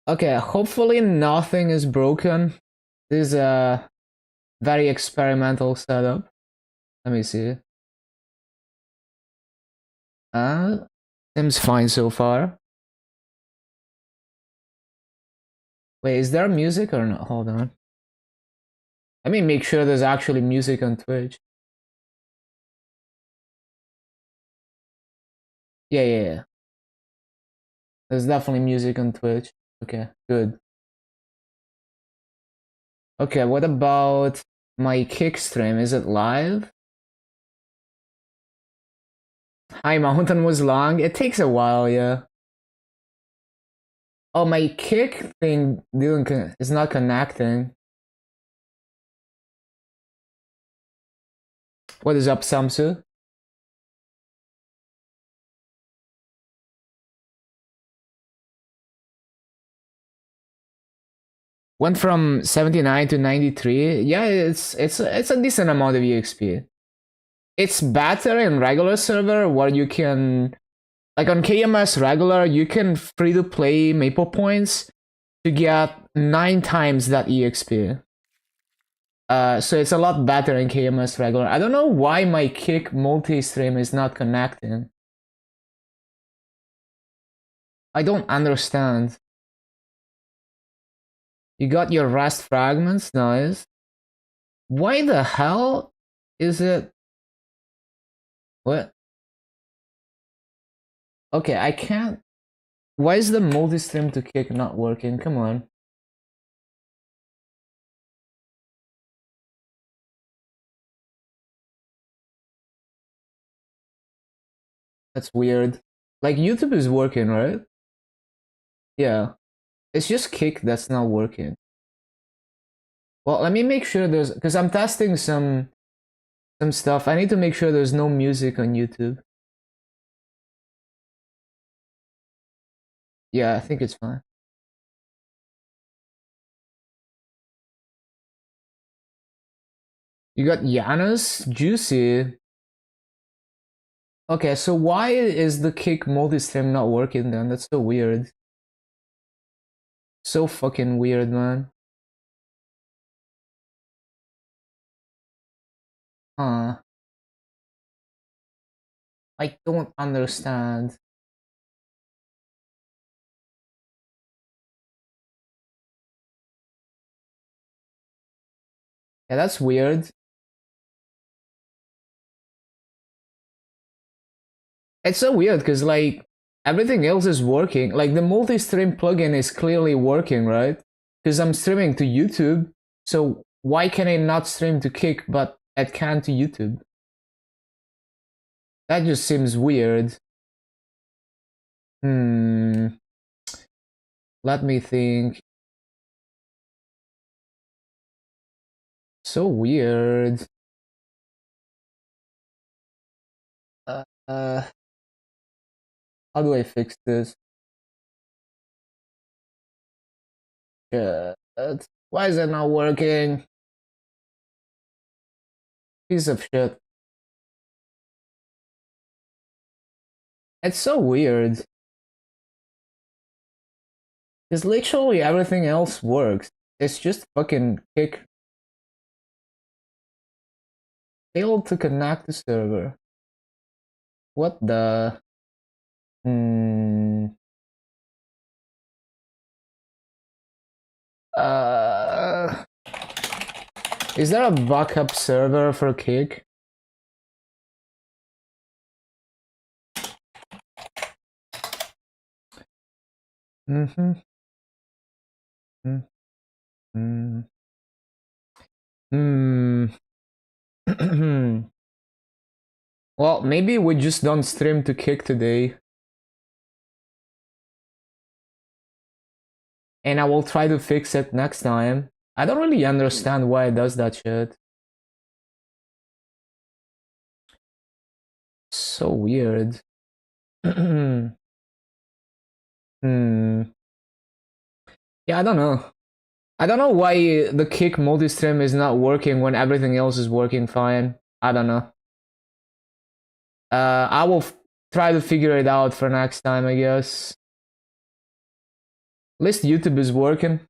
Okay, hopefully nothing is broken. This is a very experimental setup. Let me see. Seems fine so far. Wait, is there music or not? Hold on. Let me make sure there's actually music on Twitch. Yeah. There's definitely music on Twitch. Okay, good. Okay, what about my kick stream? Is it live? High Mountain was long. It takes a while, yeah. Oh, my kick thing didn't is not connecting. What is up, Samsu? Went from 79 to 93. Yeah, it's a decent amount of EXP. It's better in regular server where you can, like on KMS regular, you can free to play Maple points to get 9 times that EXP. So it's a lot better in KMS regular. I don't know why my kick multi-stream is not connecting. I don't understand. You got your rest fragments, nice. Why the hell is it? What? Okay, I can't. Why is the multi-stream to kick not working? Come on. That's weird. Like YouTube is working, right? Yeah. It's just kick that's not working. Well, let me make sure there's, because I'm testing some stuff. I need to make sure there's no music on YouTube. Yeah, I think it's fine. You got Janus, Juicy. Okay, so why is the kick multi-stream not working then? That's so weird. So fucking weird, man. Huh. I don't understand. Yeah, that's weird. It's so weird because like everything else is working. Like the multi-stream plugin is clearly working, right? Because I'm streaming to YouTube. So why can I not stream to Kick but it can to YouTube? That just seems weird. Hmm. Let me think. So weird. Uh, how do I fix this? Shit. Why is it not working? Piece of shit. It's so weird. Because literally everything else works. It's just fucking Kick failed to connect the server. What the? Hmm. Uh, is there a backup server for Kick? Mm-hmm. Mm-hmm. Hmm. Well, maybe we just don't stream to Kick today. And I will try to fix it next time. I don't really understand why it does that shit. So weird. Hmm. Yeah, I don't know. I don't know why the Kick multi-stream is not working when everything else is working fine. I don't know. I will try to figure it out for next time, I guess. least YouTube is working.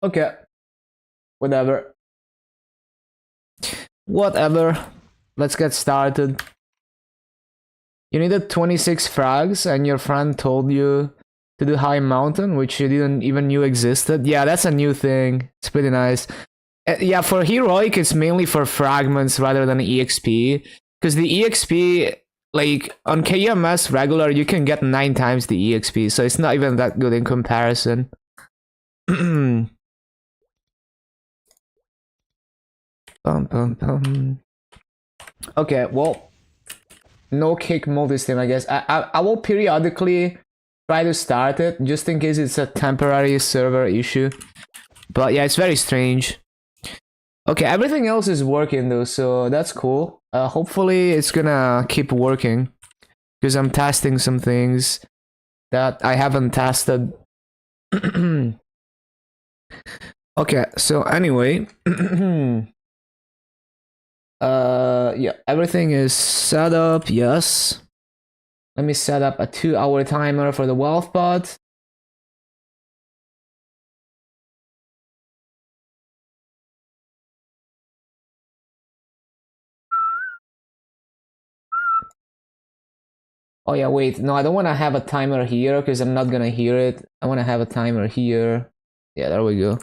Okay. Whatever. Whatever. Let's get started. You needed 26 frags and your friend told you to do high mountain, which you didn't even knew existed. Yeah, that's a new thing. It's pretty nice. Yeah, for heroic, it's mainly for fragments rather than EXP. Because the EXP, like on KMS regular, you can get 9 times the EXP, so it's not even that good in comparison. Bum, bum, bum. Okay, well, no kick multi-steam, I guess. I will periodically try to start it, just in case it's a temporary server issue. But yeah, it's very strange. Okay, everything else is working though, so that's cool. Hopefully it's gonna keep working, because I'm testing some things that I haven't tested. Okay, so anyway, yeah, everything is set up. Yes, let me set up a 2-hour timer for the wealth bot. Oh yeah, wait, no, I don't want to have a timer here because I'm not gonna hear it. I want to have a timer here. Yeah, there we go.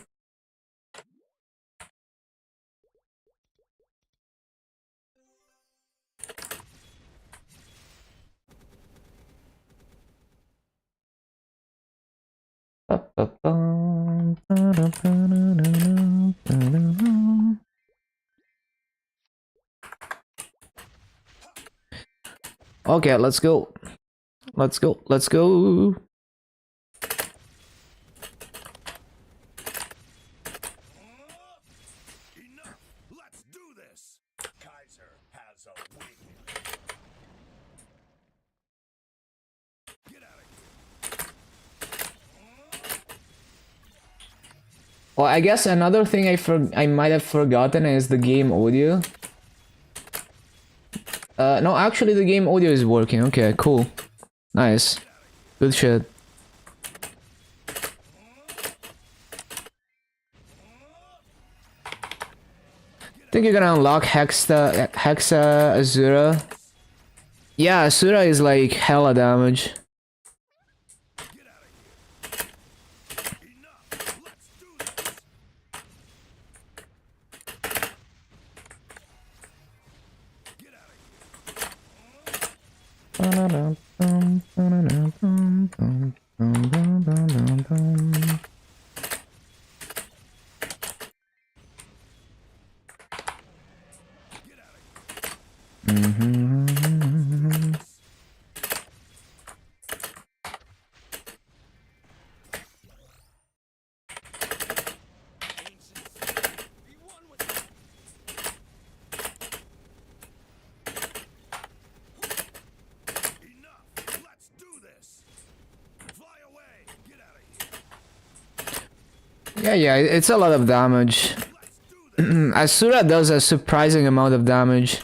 Okay, let's go. Let's go. Let's go. Enough! Let's do this! Kaiser has a wing. Get out of here. Well, I guess another thing I might have forgotten is the game audio. No, actually the game audio is working. Okay, cool. Nice. Good shit. Think you're gonna unlock Hexa Azura. Yeah, Azura is like hella damage. Enough! Let's do this! Get out of here. Yeah, it's a lot of damage. Asura does a surprising amount of damage.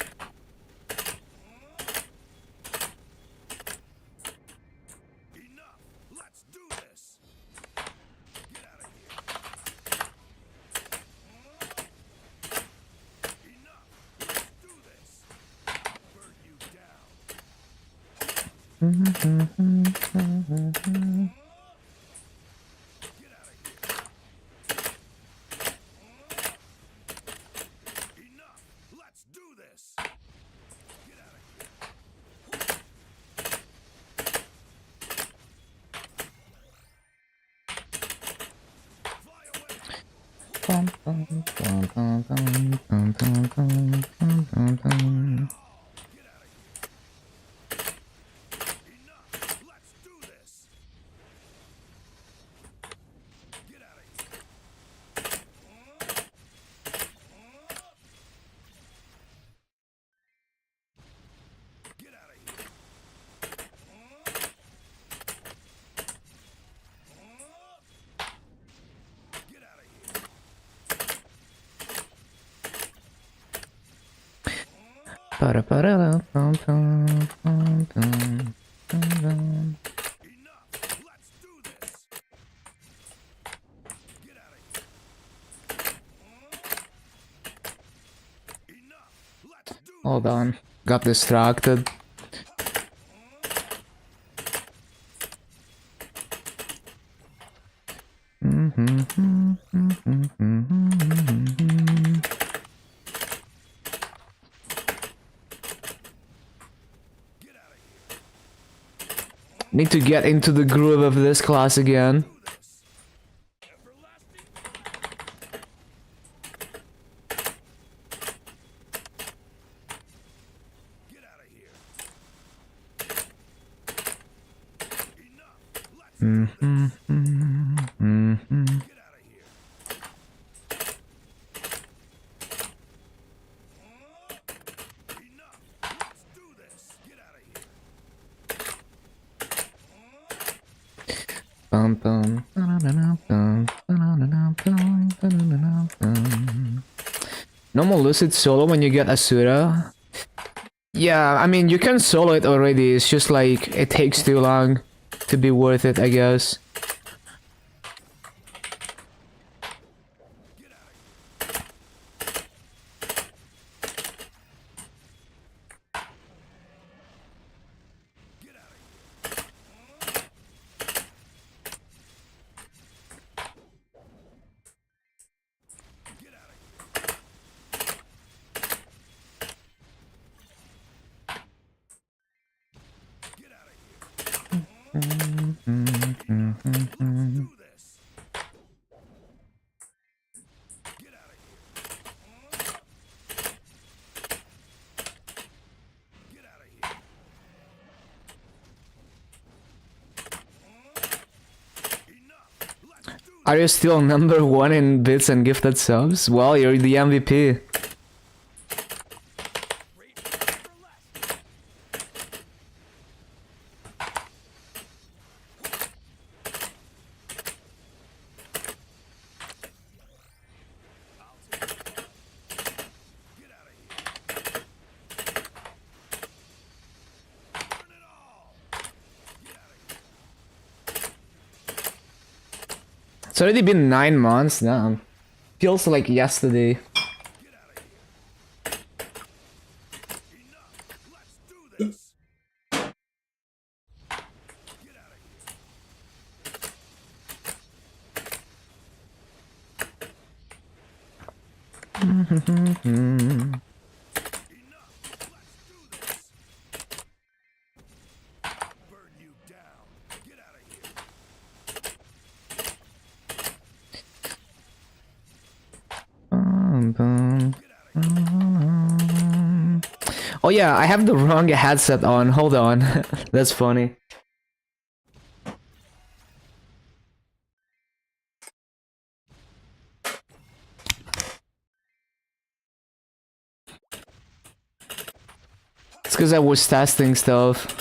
Hold on. Got distracted. Need to get into the groove of this class again. Normal Lucid solo when you get Asura? Yeah, I mean, you can solo it already, it's just like, it takes too long to be worth it, I guess. Are you still number 1 in bits and gifted subs? Well, you're the MVP. It's already been 9 months now. Feels like yesterday. Oh yeah, I have the wrong headset on. Hold on. That's funny. It's because I was testing stuff.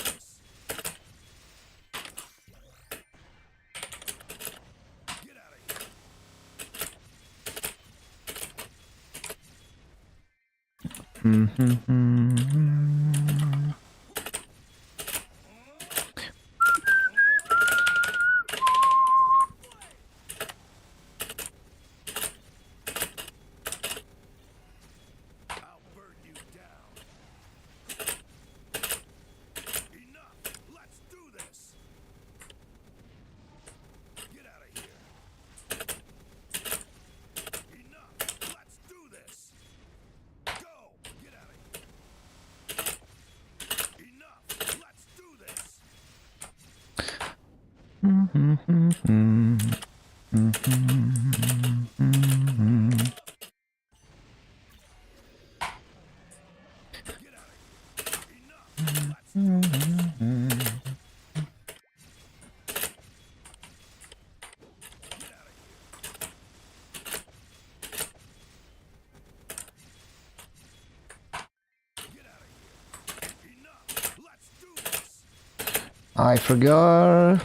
I forgot.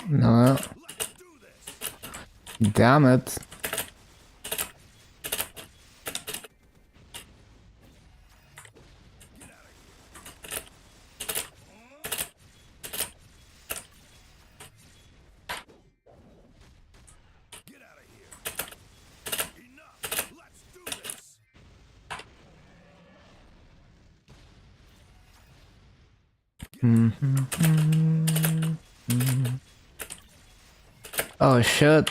No. Damn it. Oh shit.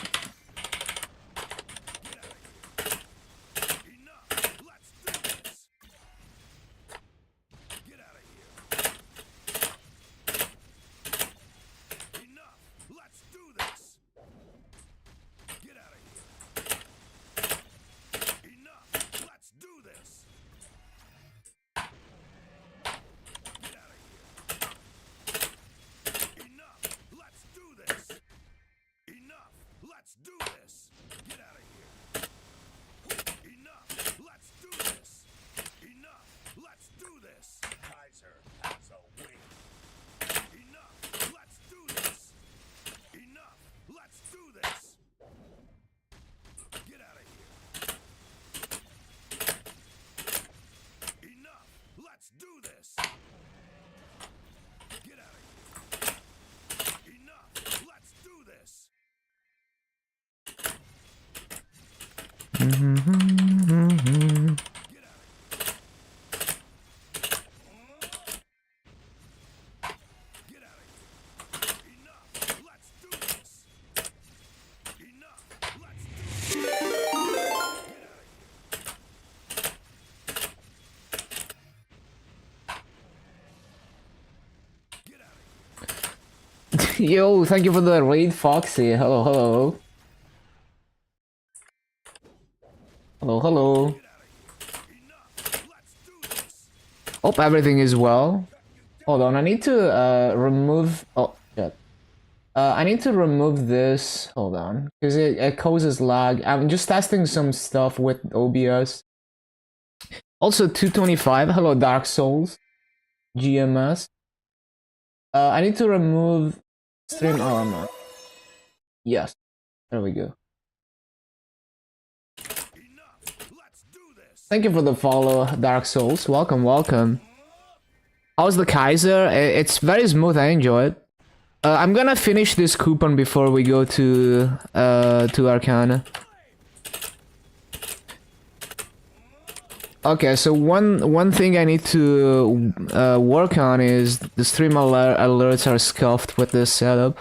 Kaiser has a wing. Enough. Let's do this. Enough. Let's do this. Get out of here. Enough. Let's do this. Get out of here. Enough. Let's do this. Yo, thank you for the raid, Foxy. Hello, hello. Hello, hello. Hope everything is well. Hold on, I need to remove. Oh shit. I need to remove this. Hold on, because it causes lag. I'm just testing some stuff with OBS. Also, 225. Hello, Dark Souls. GMS. I need to remove stream armor. Yes, there we go. Thank you for the follow, Dark Souls. Welcome, welcome. How's the Kaiser? It's very smooth. I enjoy it. I'm gonna finish this coupon before we go to Arcana. Okay, so one thing I need to work on is the stream alerts are scuffed with this setup.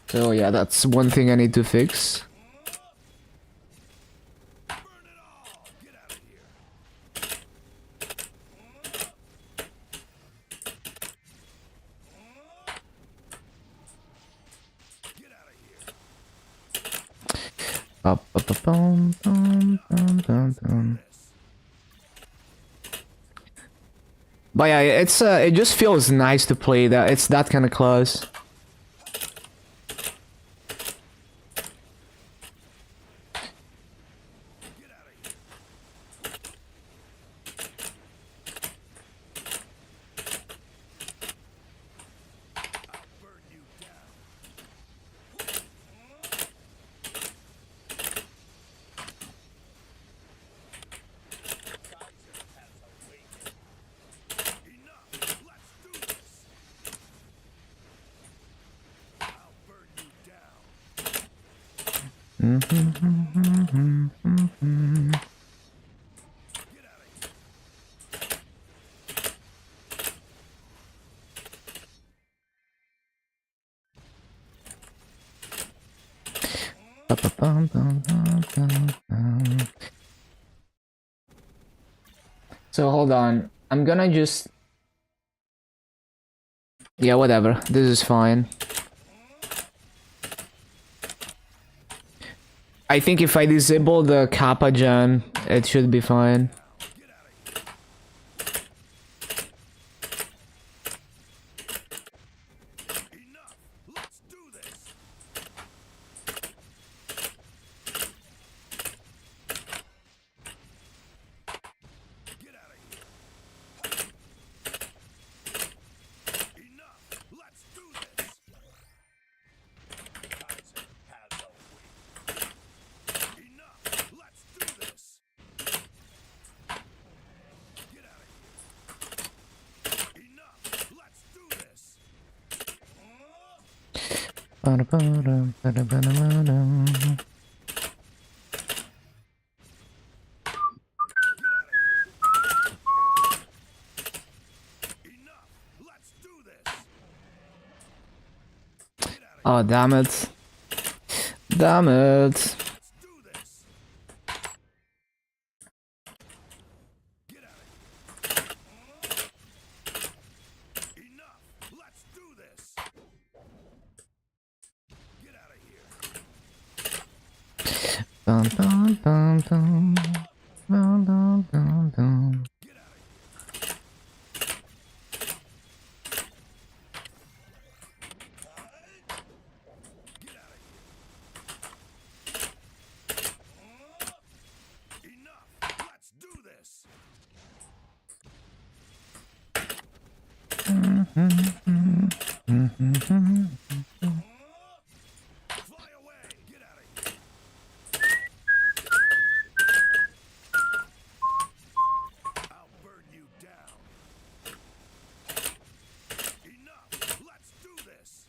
So yeah, that's one thing I need to fix. But yeah, it's it just feels nice to play that. It's that kind of class. So hold on, I'm gonna just... Yeah, whatever, this is fine. I think if I disable the Kappa gen, it should be fine. Enough! Let's do this! Oh, damn it. Damn it. Let's do this! Get out of here! Enough! Let's do this! Get out of here! Dun, dun, dun, dun. Dun, dun, dun, dun. Get out of here! Get out of here! Enough! Let's do this! Fly away! Get out of here! I'll burn you down! Enough! Let's do this!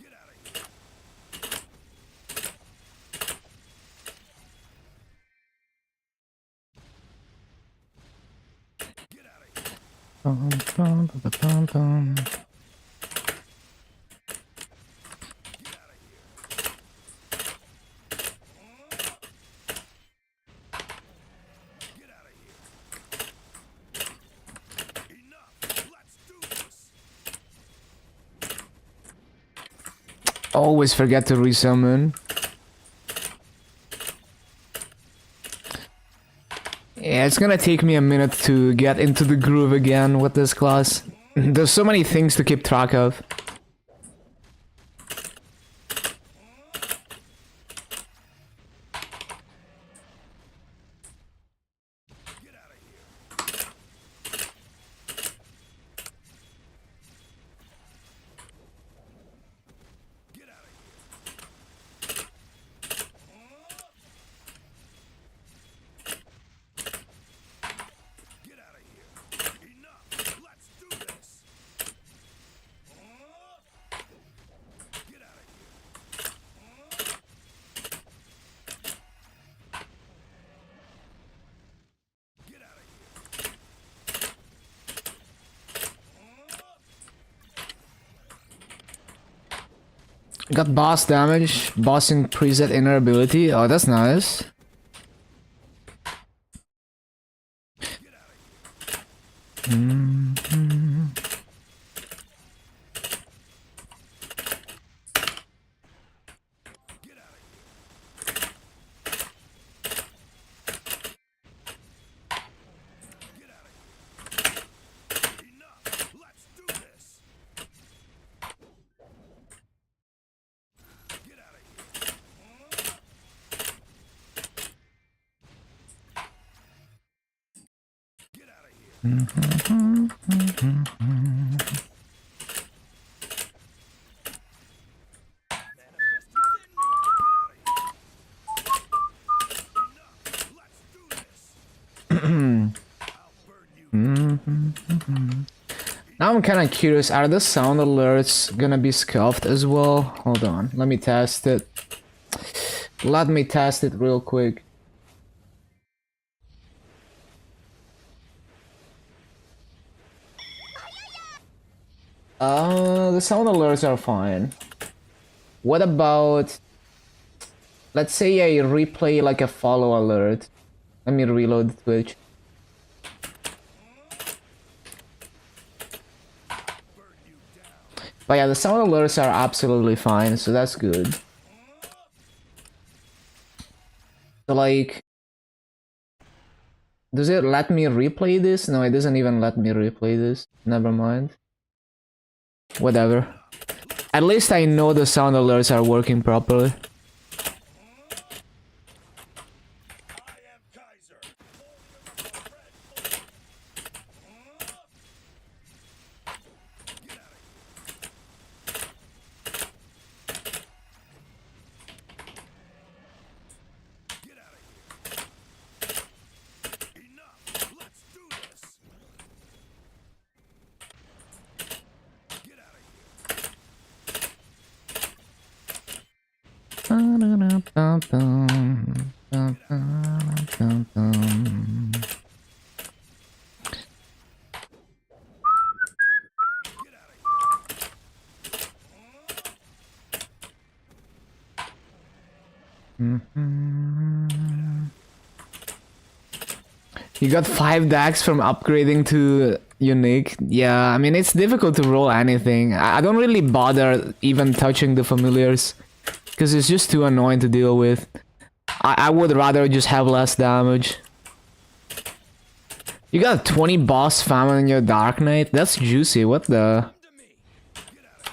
Get out of here! Get out of here! Dun, dun, dun, dun, dun. Get out of here! Get out of here! Enough! Let's do this! Always forget to resummon. Yeah, it's gonna take me a minute to get into the groove again with this class. There's so many things to keep track of. Get out of here! Get out of here! Get out of here! Enough! Let's do this! Get out of here! Get out of here! Got boss damage, bossing preset inner ability. Oh, that's nice. Get out of here! Get out of here! Get out of here! Enough! Let's do this! Get out of here! Get out of here! Manifest within me! Get out of here! Enough! Let's do this! I'll burn you. Now I'm kind of curious, are the sound alerts gonna be scuffed as well? Hold on, let me test it. Let me test it real quick. The sound alerts are fine. What about, let's say I replay like a follow alert. Let me reload the Twitch. But yeah, the sound alerts are absolutely fine, so that's good. So like, does it let me replay this? No, it doesn't even let me replay this. Never mind. Whatever. At least I know the sound alerts are working properly. I am Kaiser. Get out of here. Enough. Let's do this. Get out of bum, bum, bum, bum, bum. You got 5 decks from upgrading to unique. Yeah, I mean, it's difficult to roll anything. I don't really bother even touching the familiars because it's just too annoying to deal with. I would rather just have less damage. You got 20 boss famine in your Dark Knight? That's juicy. What the?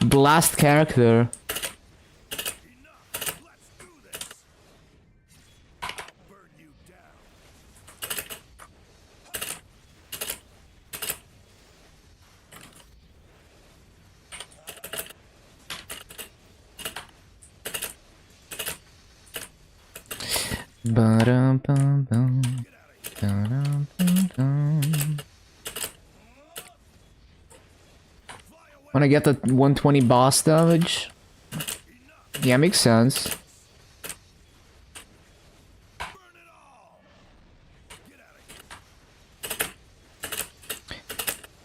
Blast character. Ba-dum-bum-bum. Ba-dum-bum-bum. Wanna get the 120 boss damage? Yeah, makes sense.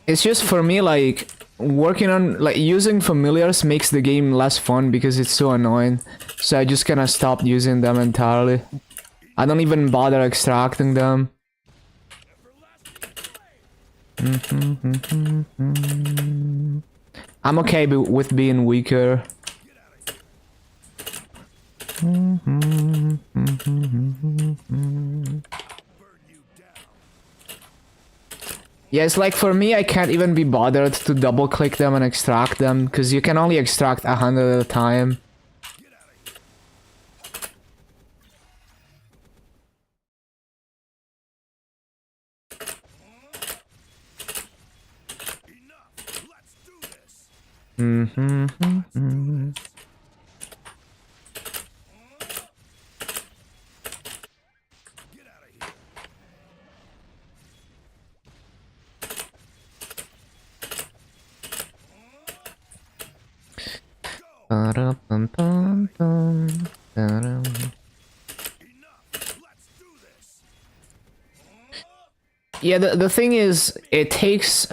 It's just for me, like, working on, like, using familiars makes the game less fun because it's so annoying. So I just kinda stopped using them entirely. I don't even bother extracting them. I'm okay with being weaker. Yeah, it's like for me, I can't even be bothered to double click them and extract them because you can only extract 100 at a time. Ba-da-bum-bum-bum. Ba-dum. Yeah, the thing is, it takes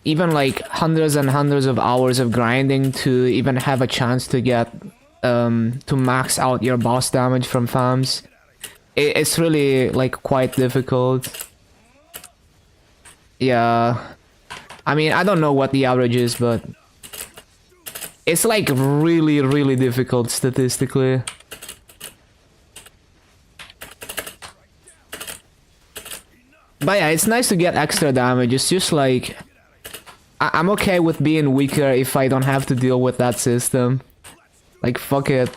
even like hundreds and hundreds of hours of grinding to even have a chance to get to max out your boss damage from farms. It's really like quite difficult. Yeah, I mean, I don't know what the average is, but it's like really, really difficult statistically. But yeah, it's nice to get extra damage. It's just like I'm okay with being weaker if I don't have to deal with that system. Like, fuck it.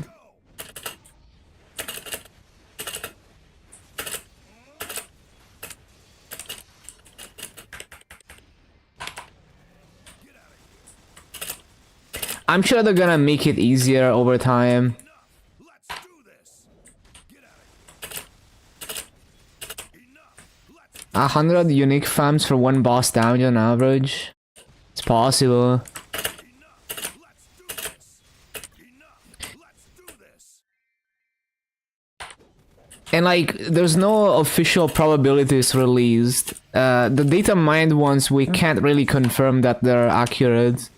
I'm sure they're gonna make it easier over time. 100 unique farms for one boss damage on average. It's possible. And like, there's no official probabilities released. The data mined ones, we can't really confirm that they're accurate.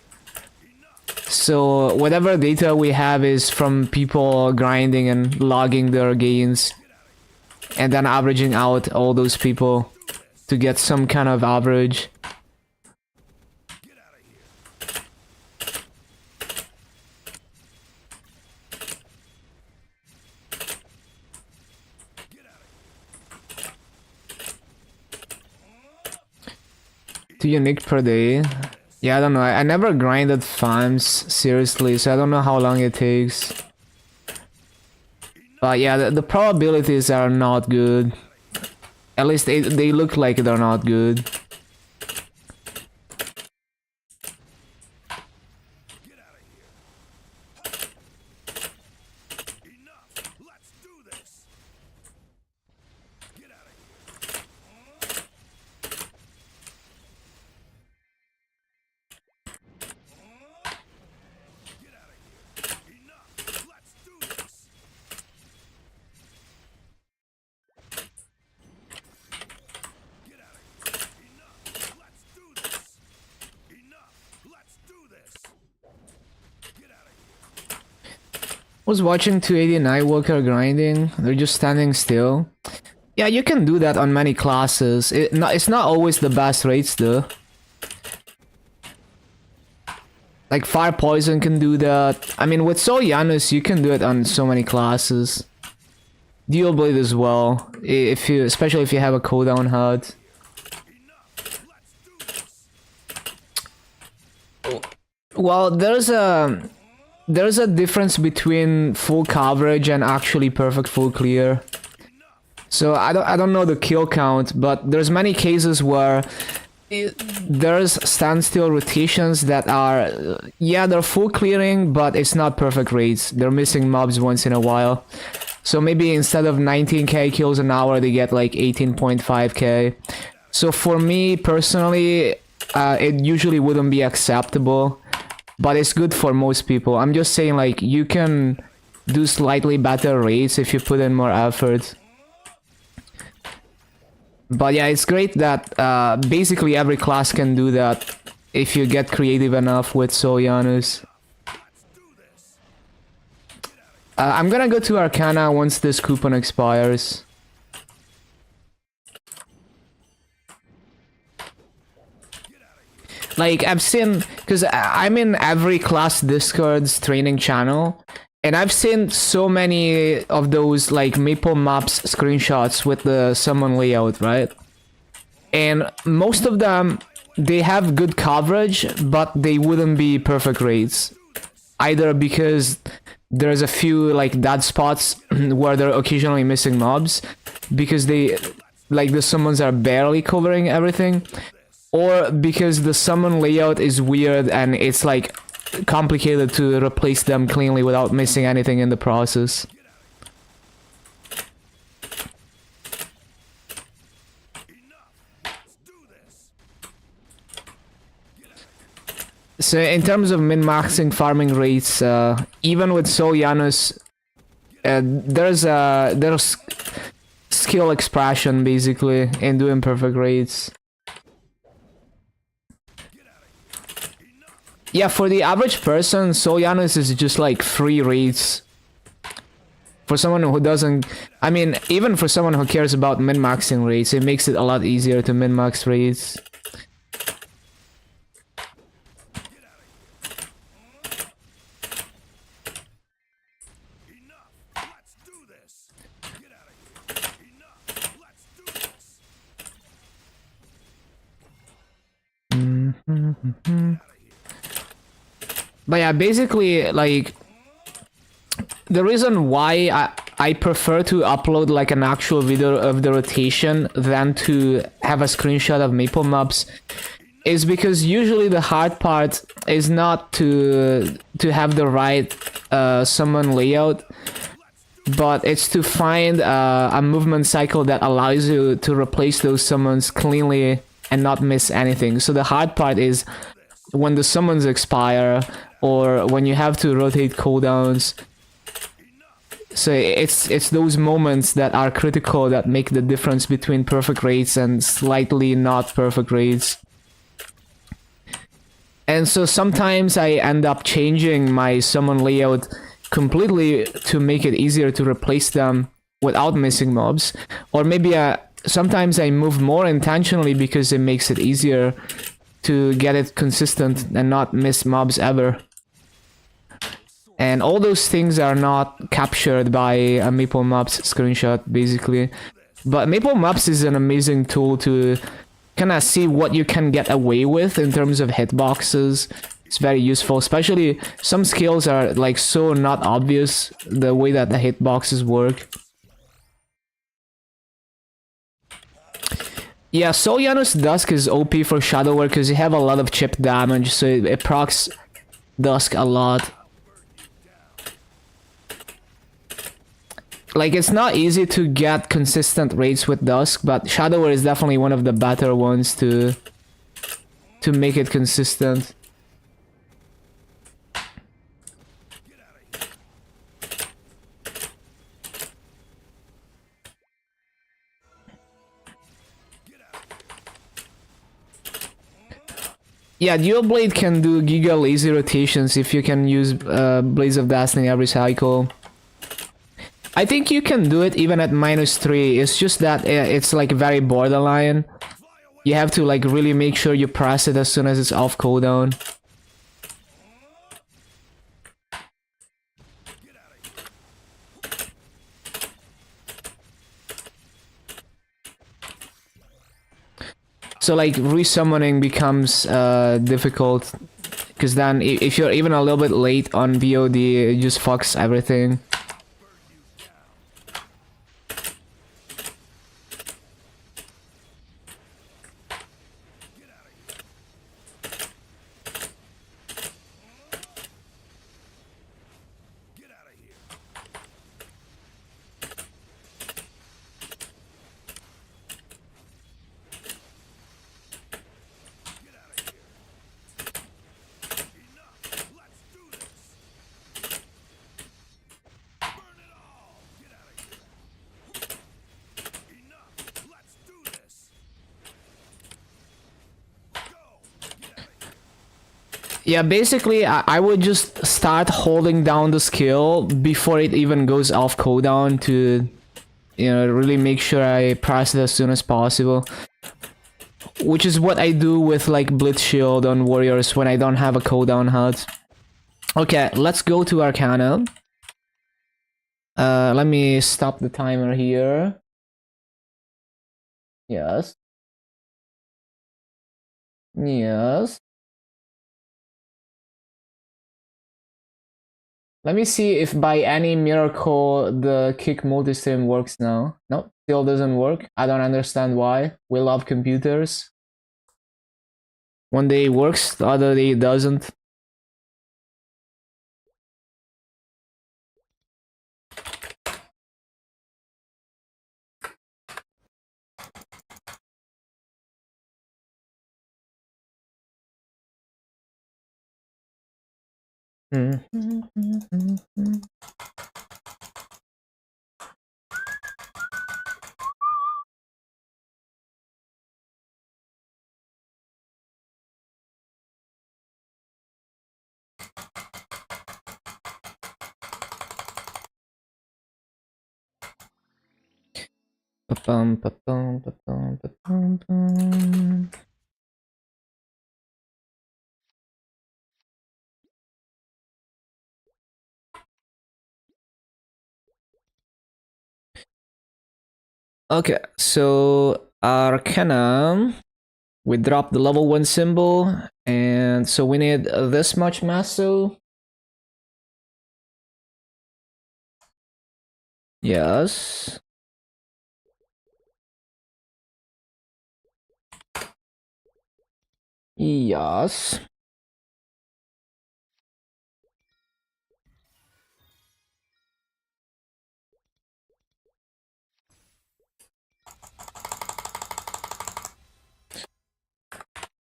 So whatever data we have is from people grinding and logging their gains. And then averaging out all those people to get some kind of average. Two unique per day. Yeah, I don't know. I never grinded farms seriously, so I don't know how long it takes. But yeah, the probabilities are not good. At least they look like they're not good. Was watching 289 worker grinding. They're just standing still. Yeah, you can do that on many classes. It's not always the best rates though. Like Fire Poison can do that. I mean, with Soul Janus, you can do it on so many classes. Dual Blade as well, if you, especially if you have a cooldown HUD. Well, there's a difference between full coverage and actually perfect full clear. So I don't know the kill count, but there's many cases where there's standstill rotations that are, yeah, they're full clearing, but it's not perfect rates. They're missing mobs once in a while. So maybe instead of 19k kills an hour, they get like 18.5k. So for me personally, it usually wouldn't be acceptable, but it's good for most people. I'm just saying, like, you can do slightly better rates if you put in more effort. But yeah, it's great that basically every class can do that if you get creative enough with Soul Janus. I'm gonna go to Arcana once this coupon expires. Like, I've seen, because I'm in every class Discord's training channel, and I've seen so many of those, like, Maple Maps screenshots with the summon layout, right? And most of them, they have good coverage, but they wouldn't be perfect rates. Either because there's a few, like, dead spots where they're occasionally missing mobs, because they, like, the summons are barely covering everything, or because the summon layout is weird and it's, like, complicated to replace them cleanly without missing anything in the process. So in terms of min-maxing farming rates, even with Soul Janus, there's skill expression basically in doing perfect rates. Yeah, for the average person, Soul Janus is just like free rates. For someone who doesn't, I mean, even for someone who cares about min-maxing rates, it makes it a lot easier to min-max rates. But yeah, basically, like, the reason why I prefer to upload like an actual video of the rotation than to have a screenshot of Maple Maps is because usually the hard part is not to have the right summon layout, but it's to find a movement cycle that allows you to replace those summons cleanly and not miss anything. So the hard part is when the summons expire or when you have to rotate cooldowns. So it's those moments that are critical that make the difference between perfect rates and slightly not perfect rates. And so sometimes I end up changing my summon layout completely to make it easier to replace them without missing mobs. Or maybe sometimes I move more intentionally because it makes it easier to get it consistent and not miss mobs ever. And all those things are not captured by a Maple Maps screenshot, basically. But Maple Maps is an amazing tool to kind of see what you can get away with in terms of hitboxes. It's very useful, especially some skills are like so not obvious, the way that the hitboxes work. Yeah, Soul Janus Dusk is OP for Shadow War because you have a lot of chip damage, so it procs Dusk a lot. Like, it's not easy to get consistent rates with Dusk, but Shadow War is definitely one of the better ones to make it consistent. Yeah, Dual Blade can do giga lazy rotations if you can use Blaze of Destiny every cycle. I think you can do it even at -3. It's just that it's like very borderline. You have to like really make sure you press it as soon as it's off cooldown. So like resummoning becomes difficult, because then if you're even a little bit late on VOD, it just fucks everything. Yeah, basically, I would just start holding down the skill before it even goes off cooldown to, you know, really make sure I press it as soon as possible. Which is what I do with, like, Blitz Shield on Warriors when I don't have a cooldown HUD. Okay, let's go to Arcana. Let me stop the timer here. Yes. Yes. Let me see if by any miracle the kick multi-stream works now. No, still doesn't work. I don't understand why. We love computers. One day it works, the other day it doesn't. Pa-pum, pa-pum, pa-pum, pa-pum, pum. Okay, so Arcana, we drop the level 1 symbol, and so we need this much Masso. Yes. Yes.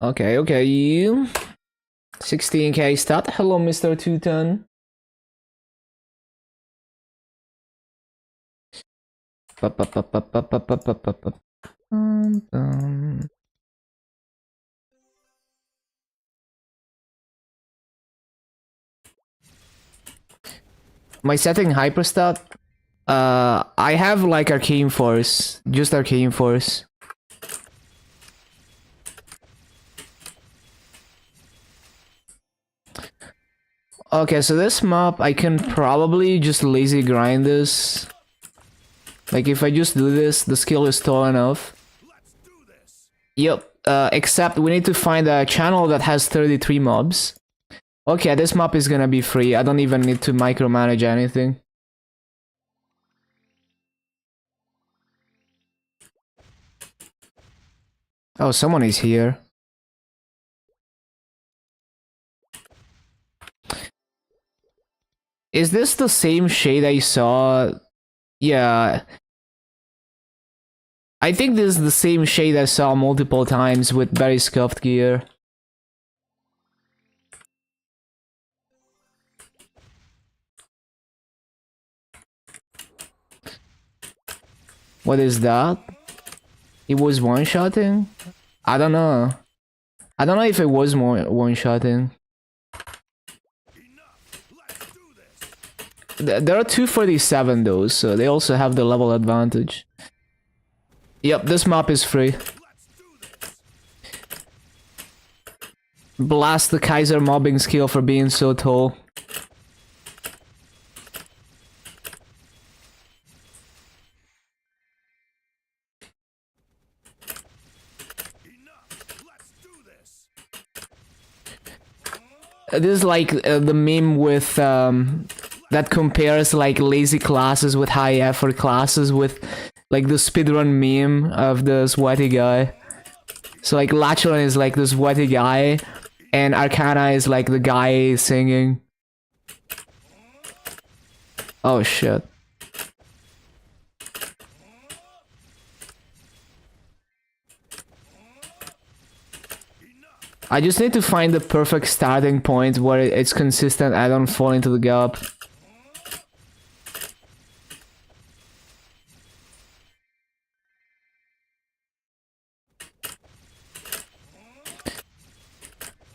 Okay, okay. 16k stat. Hello, Mr. Teuton. My setting hyperstat. I have like Arcane Force, just Arcane Force. Okay, so this map I can probably just lazy grind this. Like if I just do this, the skill is tall enough. Yep. Except we need to find a channel that has 33 mobs. Okay, this map is gonna be free. I don't even need to micromanage anything. Oh, someone is here. Is this the same shade I saw? Yeah. I think this is the same shade I saw multiple times with very scuffed gear. What is that? It was one-shotting? I don't know. I don't know if it was more one-shotting. there are 247 though, so they also have the level advantage. Yep, this map is free. Blast the Kaiser mobbing skill for being so tall. This is like the meme with that compares like lazy classes with high effort classes with like the speedrun meme of the sweaty guy. So like Lachlan is like the sweaty guy and Arcana is like the guy singing. Oh shit. I just need to find the perfect starting point where it's consistent, I don't fall into the gap.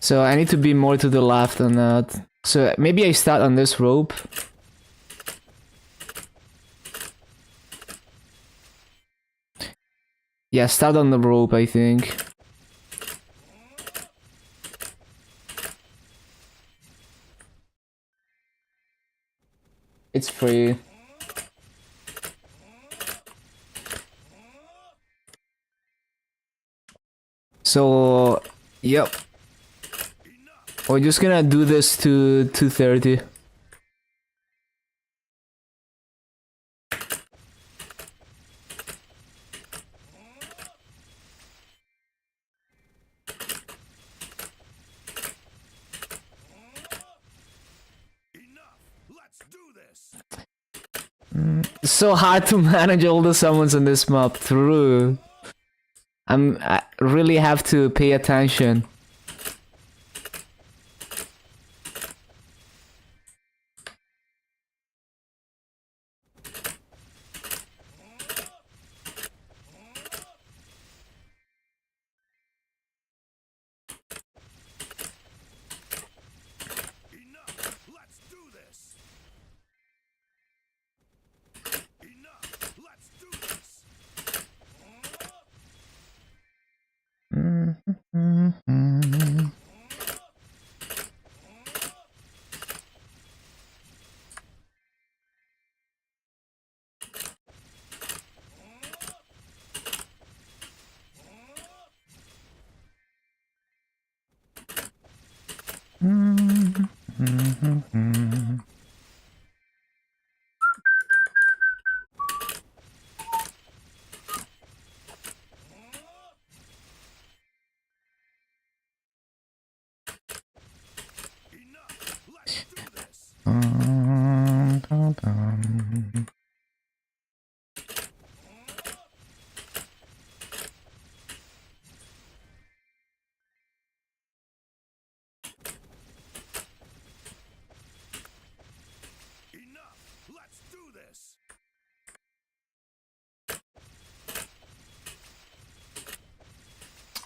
So I need to be more to the left on that. So maybe I start on this rope. Yeah, start on the rope, I think. It's free. So, yep. We're just gonna do this to 230. It's so hard to manage all the summons in this map, true. I really have to pay attention.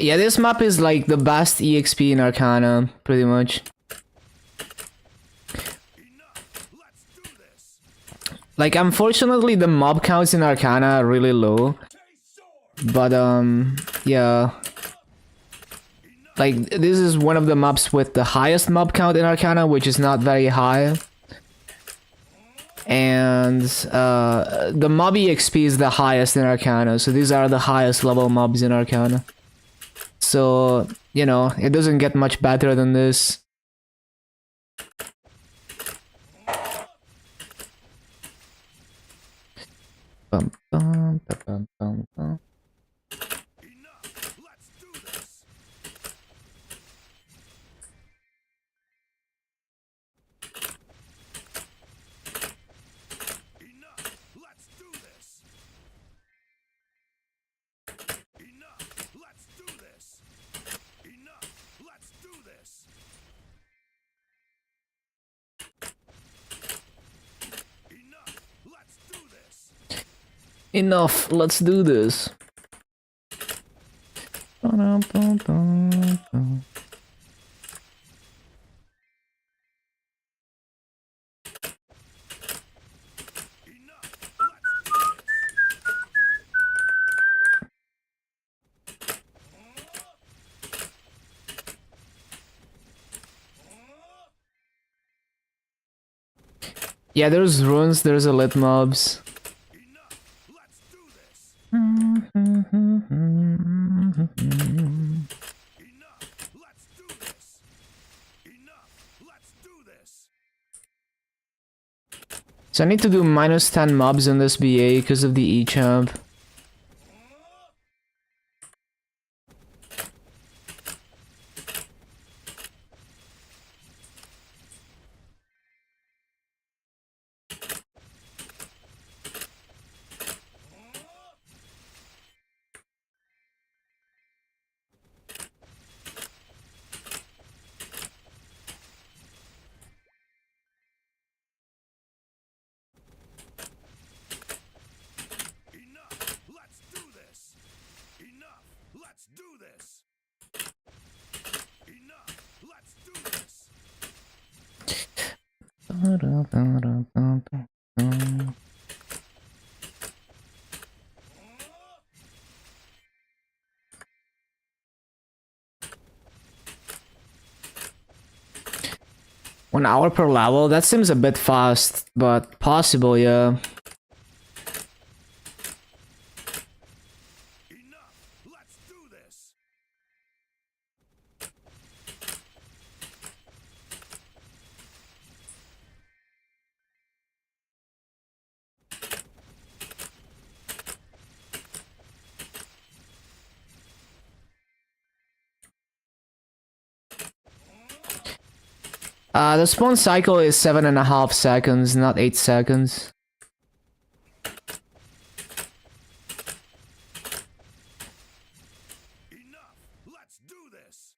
Yeah, this map is like the best EXP in Arcana, pretty much. Like, unfortunately, the mob counts in Arcana are really low. But, yeah. Like, this is one of the maps with the highest mob count in Arcana, which is not very high. And, the mob EXP is the highest in Arcana, so these are the highest level mobs in Arcana. So, you know, it doesn't get much better than this. Bum, bum, bum, bum, bum. Enough, let's do this. Yeah, there's runes, there's elite mobs. Enough. Let's do this. Mm-hmm. Enough. Let's do this. Enough. Let's do this. So I need to do minus 10 mobs in this BA because of the E-champ. Enough. Let's do this. Enough. Let's do this. Enough. Let's do this. One hour per level? That seems a bit fast, but possible, yeah. Enough. Let's do this. The spawn cycle is 7.5 seconds, not 8 seconds. Enough. Let's do this.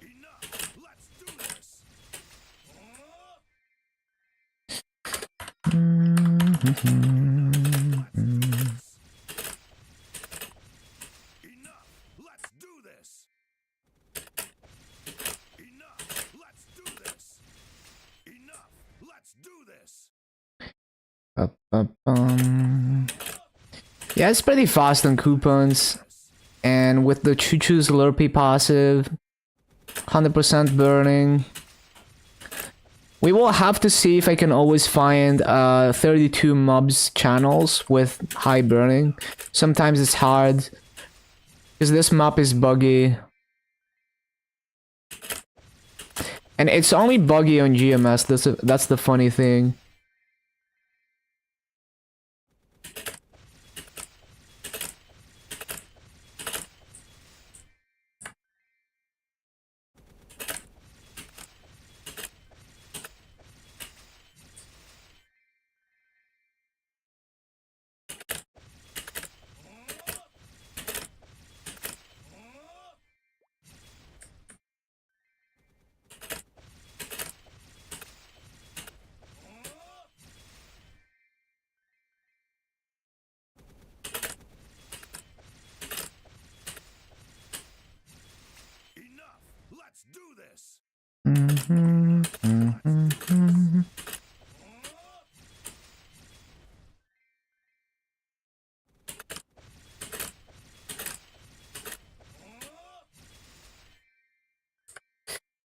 Enough. Let's do this. Enough. Let's do this. Enough. Let's do this. Enough. Let's do this. Yeah, it's pretty fast on coupons. And with the Choo-Choo's Lurpy passive, 100% burning. We will have to see if I can always find 32 mobs channels with high burning. Sometimes it's hard, because this map is buggy. And it's only buggy on GMS, that's the funny thing. Enough. Let's do this.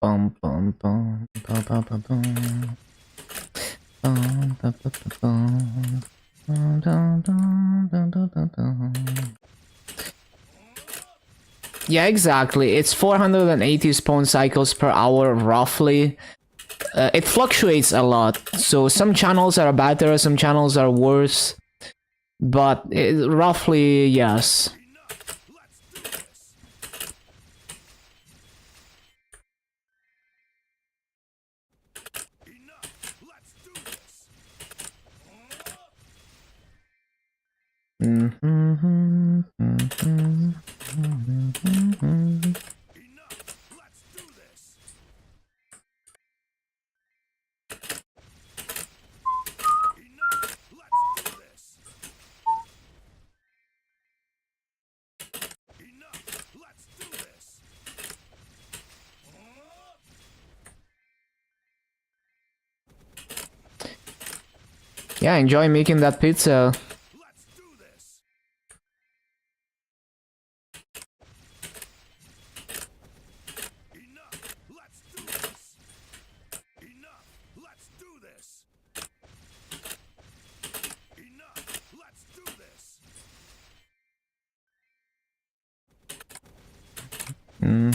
Bum bum bum bum bum bum bum. Bum, bum, bum, bum, bum. Dun, dun, dun, dun, dun, dun. Yeah, exactly. It's 480 spawn cycles per hour, roughly. It fluctuates a lot, so some channels are better, some channels are worse. But roughly, yes. Enough. Let's do this. Enough. Let's do this. Enough. Let's do this. Enough. Let's do this. Enough. Let's do this. Yeah, enjoy making that pizza. Let's do this. Enough. Let's do this. Enough. Let's do this. Bum,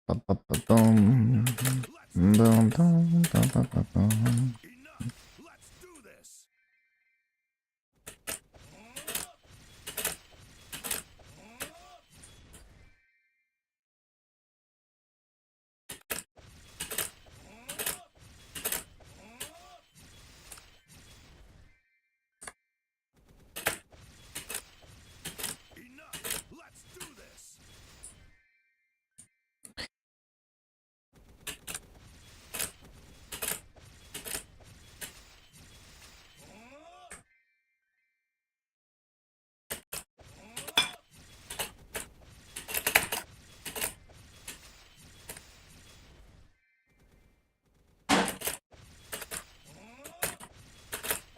bum, bum, bum, bum. Bum, bum, bum, bum, bum, bum. Enough. Let's do this. Enough. Let's do this.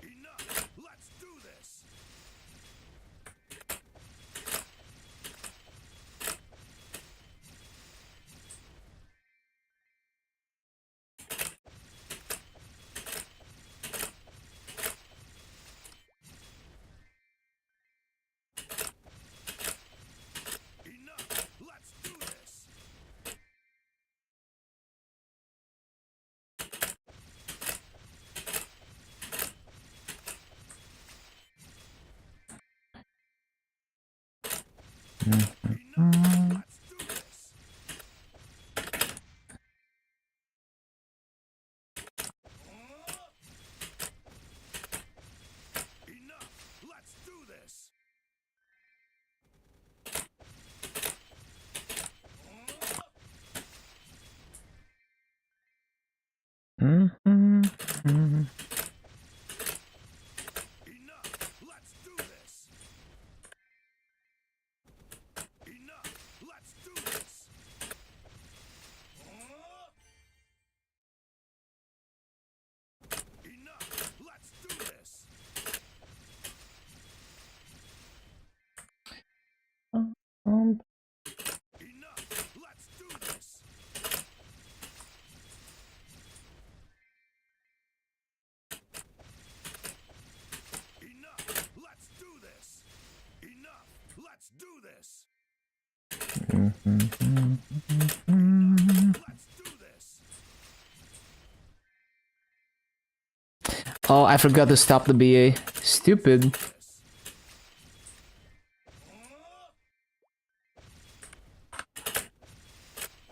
Enough. Let's do this. Enough. Let's do this. Enough. Let's do this. Enough. Let's do this. Enough. Let's do this. Enough. Let's do this. Enough. Let's do this. Enough. Let's do this. Enough. Let's do this. Enough. Let's do this. Let's do this. Oh, I forgot to stop the BA. Stupid. This.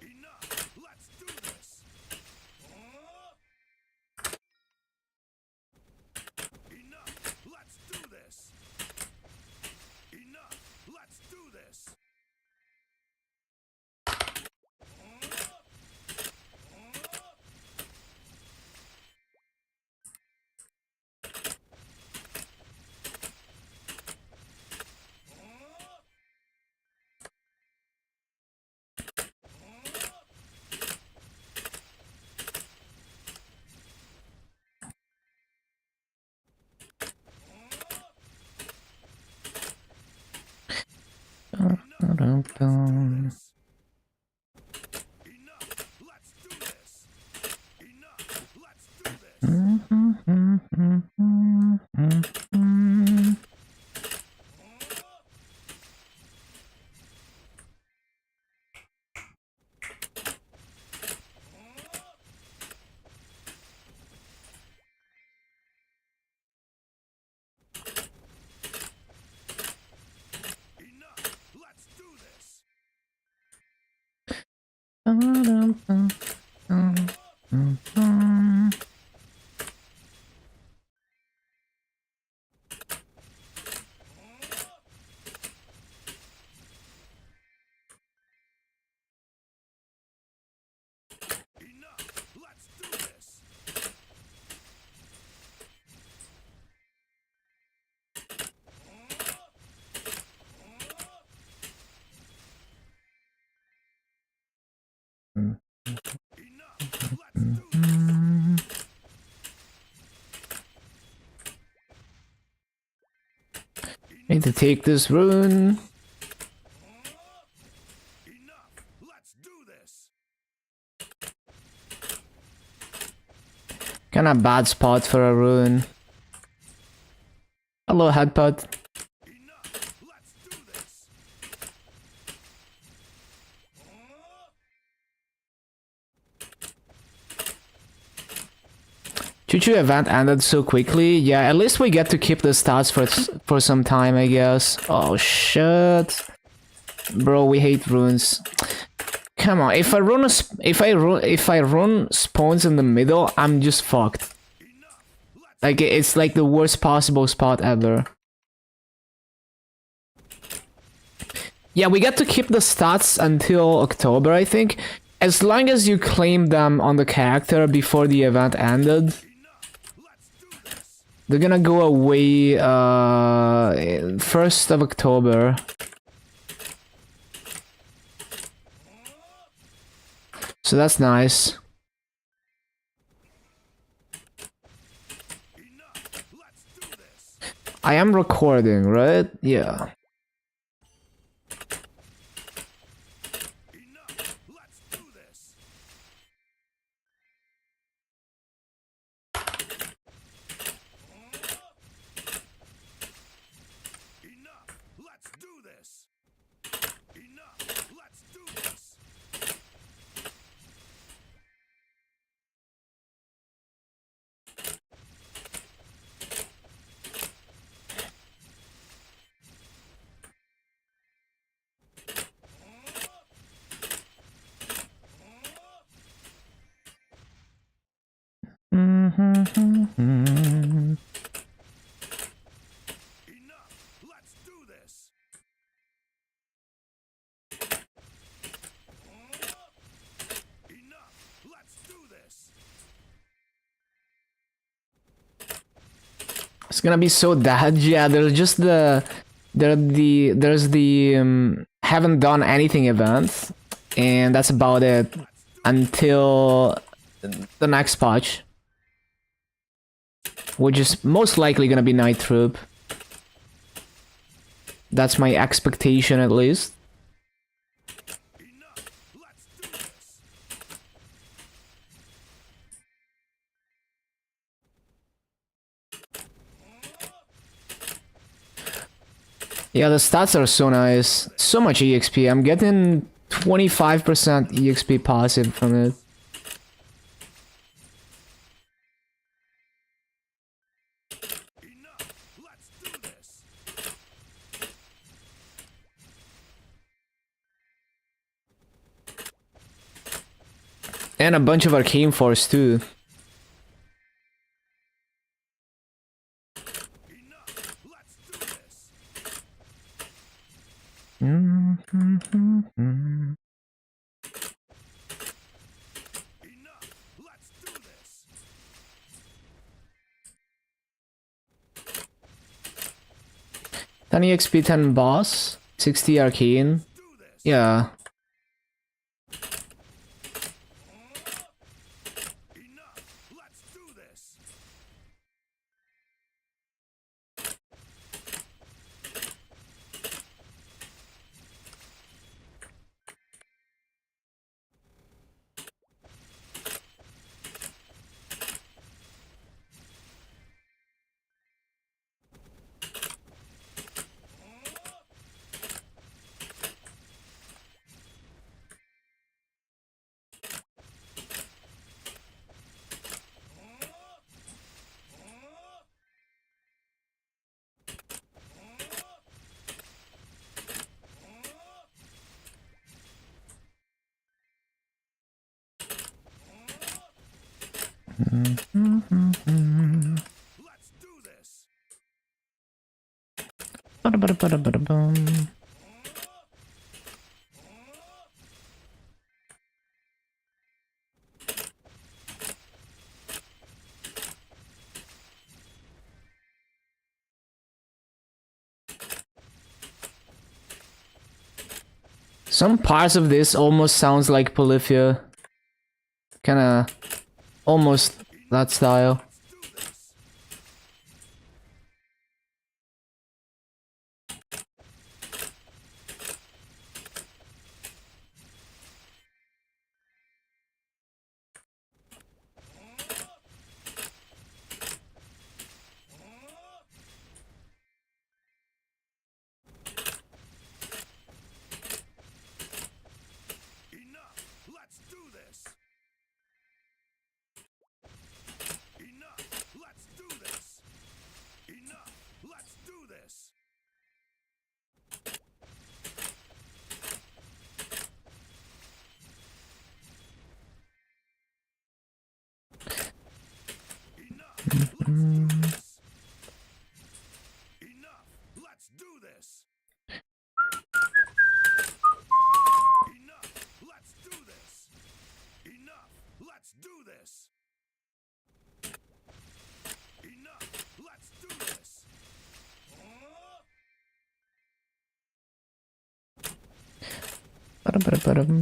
Enough. Let's do this. Enough. Let's do this. Enough. Let's do this. Enough. Let's do this. Enough. Let's do this. Enough. Let's do this. Need to take this rune. Enough. Let's do this. Kinda bad spot for a rune. Hello, headbutt. Enough. Let's do this. Choo-choo event ended so quickly. Yeah, at least we get to keep the stats for some time, I guess. Oh shit, bro, we hate runes. Come on, if I run spawns in the middle, I'm just fucked. Like it's like the worst possible spot ever. Yeah, we get to keep the stats until October, I think. As long as you claim them on the character before the event ended. They're gonna go away 1st of October. So that's nice. I am recording, right? Yeah. It's gonna be so dad. Yeah, there's just there's the haven't done anything event, and that's about it until the next patch, which is most likely gonna be Night Troop. That's my expectation, at least. Yeah, the stats are so nice. So much EXP. I'm getting 25% EXP passive from it. And a bunch of Arcane Force too. Ten EXP, 10 boss, 60 Arcane. Yeah. Let's do this. Some parts of this almost sounds like Polyphia. Kinda almost that style. Enough. Let's do this. Enough. Let's do this. Enough. Let's do this. Enough. Let's do this. Ba-dum. Let's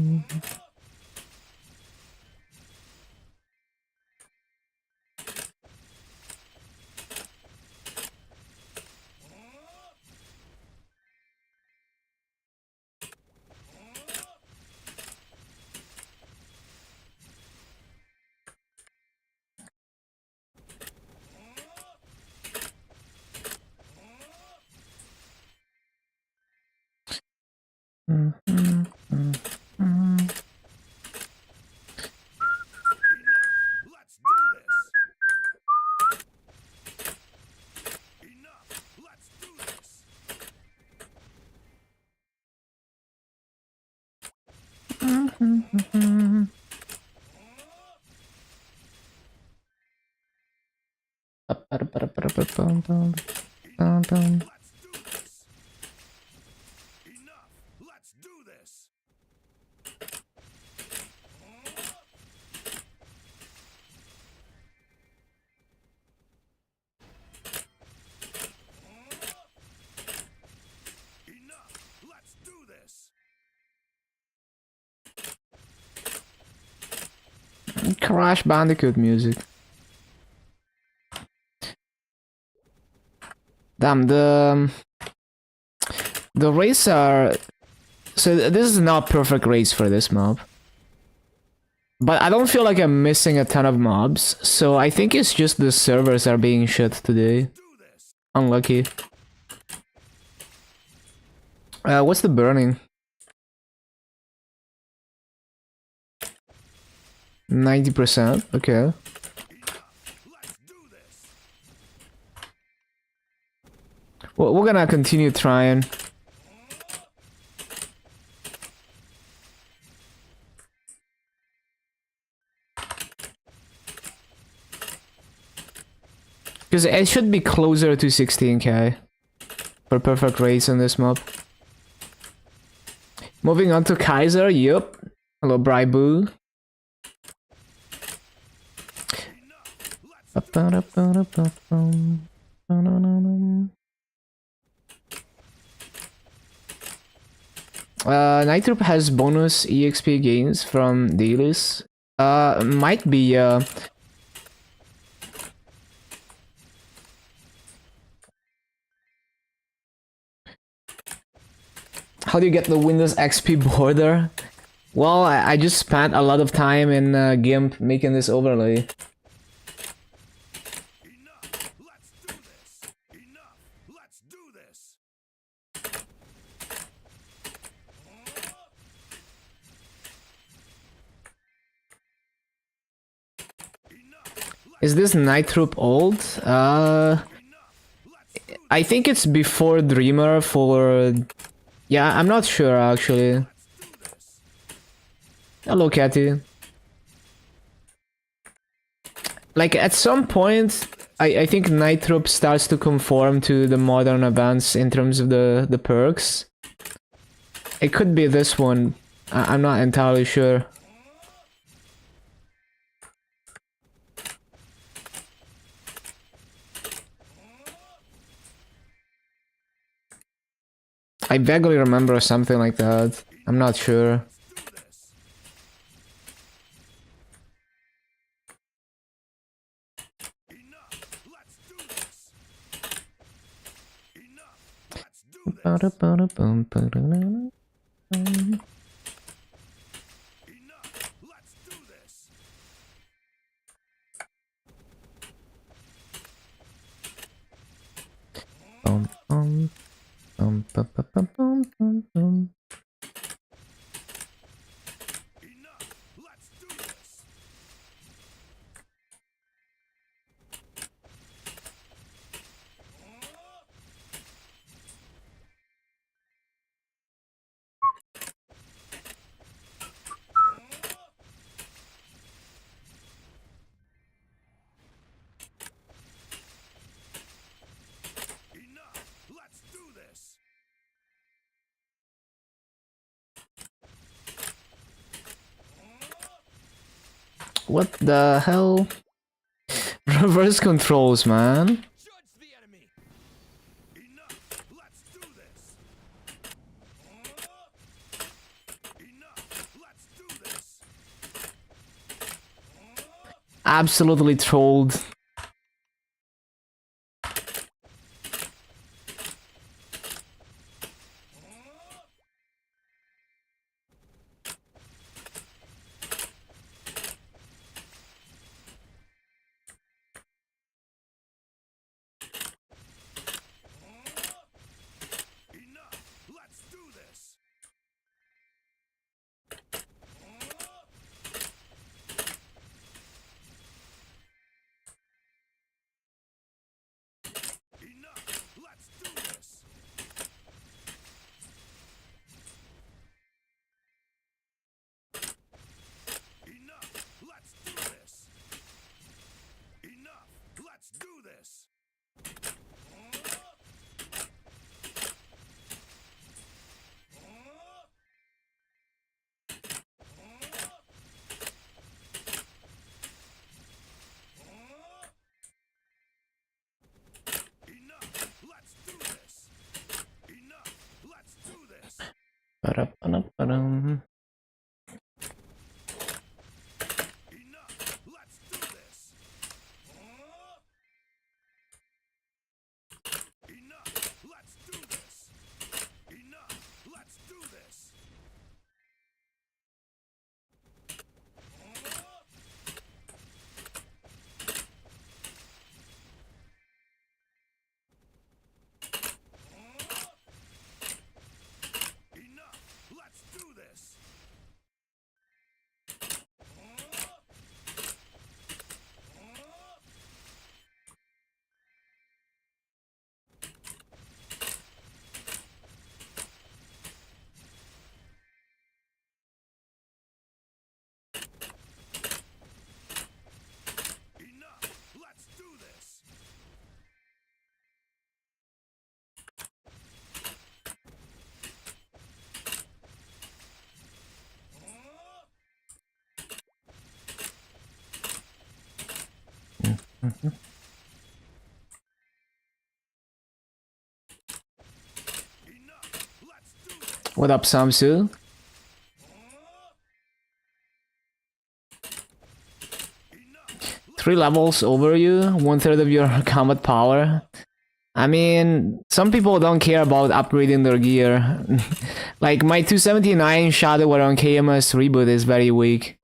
do this. Enough. Let's do this. Dum. Let's do this. Enough. Let's do this. Enough. Let's do this. Crash Bandicoot music. Damn, the race are... So this is not perfect race for this mob. But I don't feel like I'm missing a ton of mobs, so I think it's just the servers are being shut today. Do this. Unlucky. What's the burning? 90%, okay. Enough. Let's do this. Well, we're gonna continue trying. Because it should be closer to 16k for perfect race on this mob. Moving on to Kaiser, yup. Hello, Briboo. Nitroop has bonus EXP gains from dailies. Might be, How do you get the Windows XP border? Well, I just spent a lot of time in GIMP making this overlay. Enough. Let's do this. Enough. Let's do this. Enough. Is this Nitroop old? Enough. Let's do I think it's before Dreamer for... Yeah, I'm not sure actually. this. Hello, Catty. Like, at some point, I think Nitroop starts to conform to the modern events in terms of the perks. It could be this one. I'm not entirely sure. I vaguely remember something like that. I'm not sure. Do this. Enough. Let's do this. Enough. Let's do this. Enough. Let's do this. Enough. Let's do this. What the hell? Reverse controls, man. Judge the enemy. Enough. Let's do this. Enough. Let's do this. Absolutely trolled. Enough. Let's do this. Enough. Let's do this. Enough. Let's do this. Enough. Let's do this. Enough. Let's do this. Enough. Let's do this. Ba-da-ba-da-ba-dum. Enough. Let's do this. Enough. Let's do this. Enough. Let's do this. Enough. Let's do this. Enough. Let's do this. Enough. Let's do this. What up, Samsu? Enough. 3 levels over you, 1/3 of your combat power. I mean, some people don't care about upgrading their gear. Like, my 279 Shadow on KMS reboot is very weak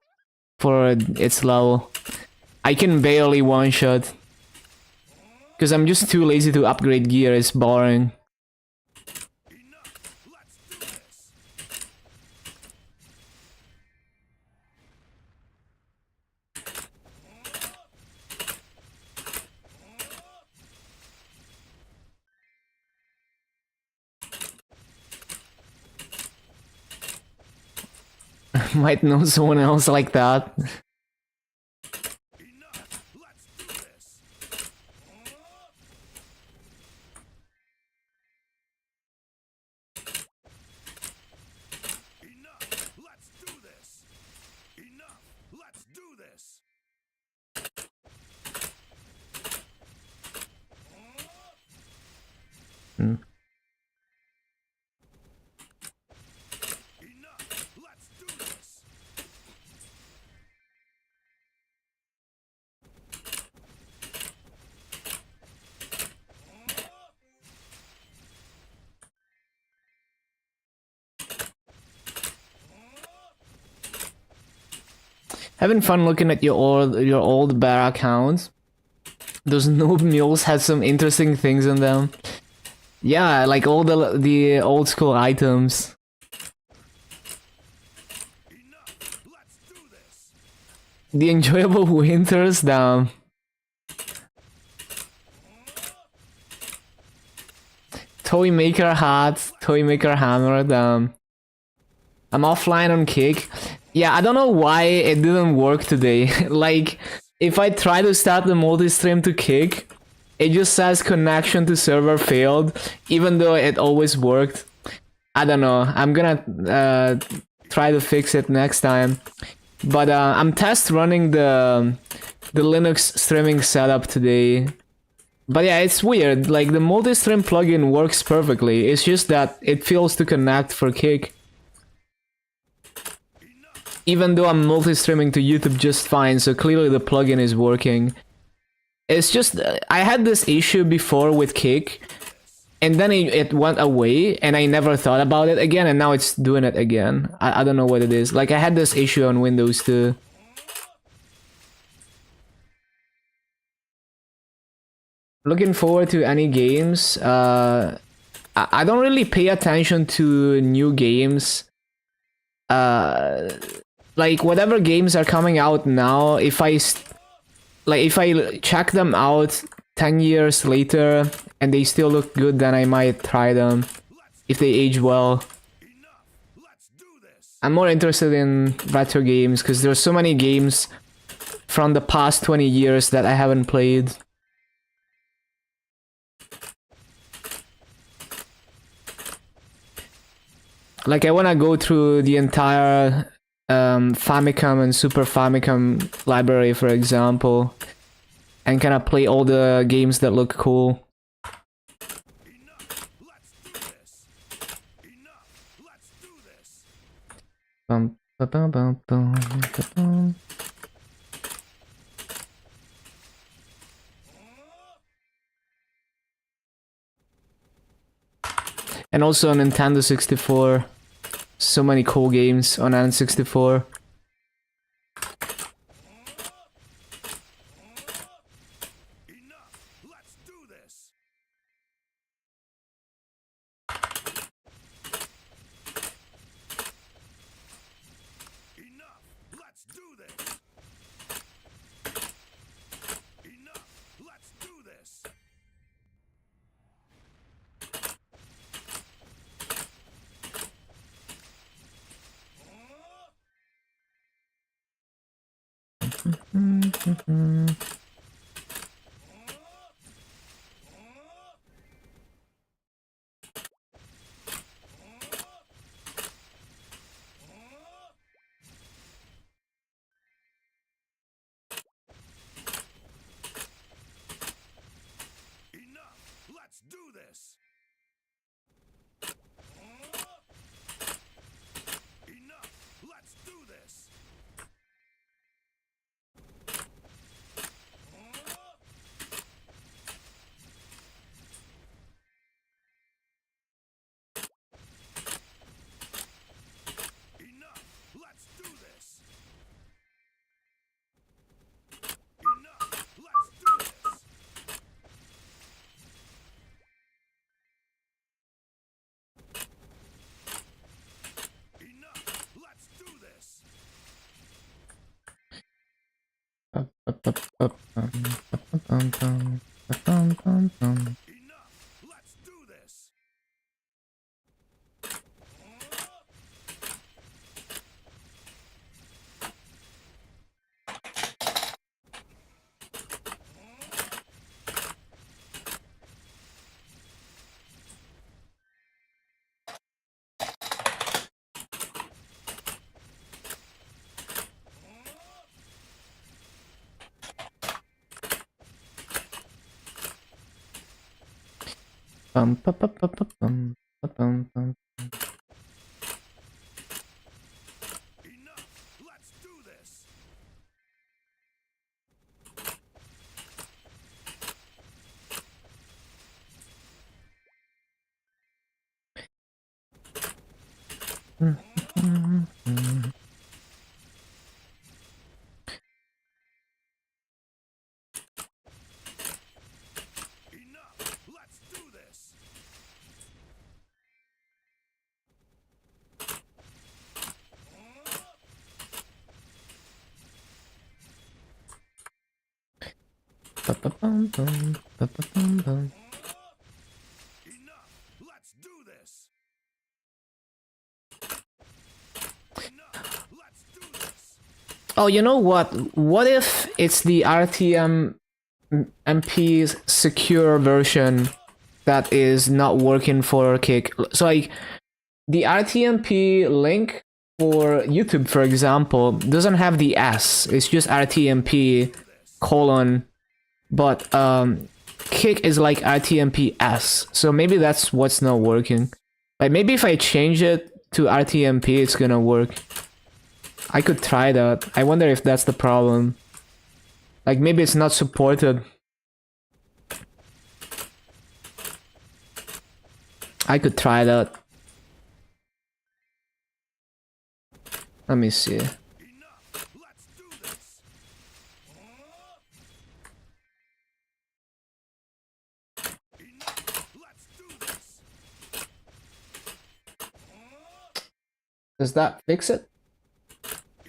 for its level. I can barely one-shot. Because I'm just too lazy to upgrade gear, it's boring. Enough. Let's do this. Might know someone else like that. Enough. Let's do this. Enough. Let's do this. Enough. Let's do this. Hmm. Enough. Let's do this. Having fun looking at your old bear accounts. Those noob mules had some interesting things in them. Yeah, like all the old school items. Enough. Let's do this. The enjoyable winters, damn. Toy maker hat, toy maker hammer, damn. I'm offline on Kick. Yeah, I don't know why it didn't work today. Like, if I try to start the multi-stream to Kick, it just says connection to server failed, even though it always worked. I don't know. I'm gonna try to fix it next time. But I'm test running the Linux streaming setup today. But yeah, it's weird. Like the multi-stream plugin works perfectly. It's just that it fails to connect for Kick. Even though I'm multi-streaming to YouTube just fine, so clearly the plugin is working. It's just I had this issue before with Kick, and then it went away, and I never thought about it again, and now it's doing it again. I don't know what it is. Like I had this issue on Windows too. Looking forward to any games. I don't really pay attention to new games. Like whatever games are coming out now, if I check them out 10 years later and they still look good, then I might try them if they age well. I'm more interested in retro games because there's so many games from the past 20 years that I haven't played. Like I want to go through the entire Famicom and Super Famicom library, for example, and kind of play all the games that look cool. Bum, ba, bum, bum, bum, ba, bum. And also on Nintendo 64. So many cool games on N64. Bum, ba, ba, ba, ba, bum, ba, bum, bum. Ba, ba, bum, bum, ba, ba, bum, bum. Oh, you know what? What if it's the RTM MP secure version that is not working for Kick? So like the RTMP link for YouTube, for example, doesn't have the S. It's just RTMP colon, but Kick is like RTMP S. So maybe that's what's not working. Like maybe if I change it to RTMP, it's gonna work. I could try that. I wonder if that's the problem. Like maybe it's not supported. I could try that. Let me see. Enough. Let's do this. Enough. Let's do this. Does that fix it?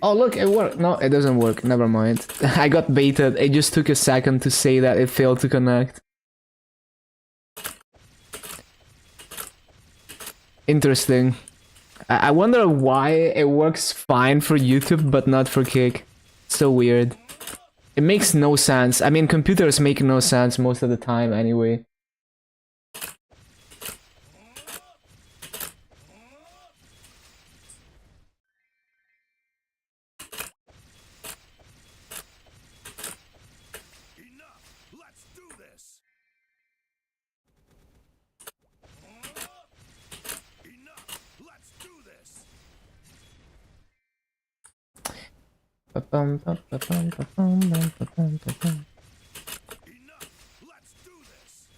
Oh look, it worked. No, it doesn't work. Never mind. I got baited. It just took a second to say that it failed to connect. Interesting. I wonder why it works fine for YouTube but not for Kick. So weird. It makes no sense. I mean, computers make no sense most of the time anyway. Enough. Let's do this. Enough. Let's do this. Enough. Let's do this. Enough. Let's do this. Enough. Let's do this.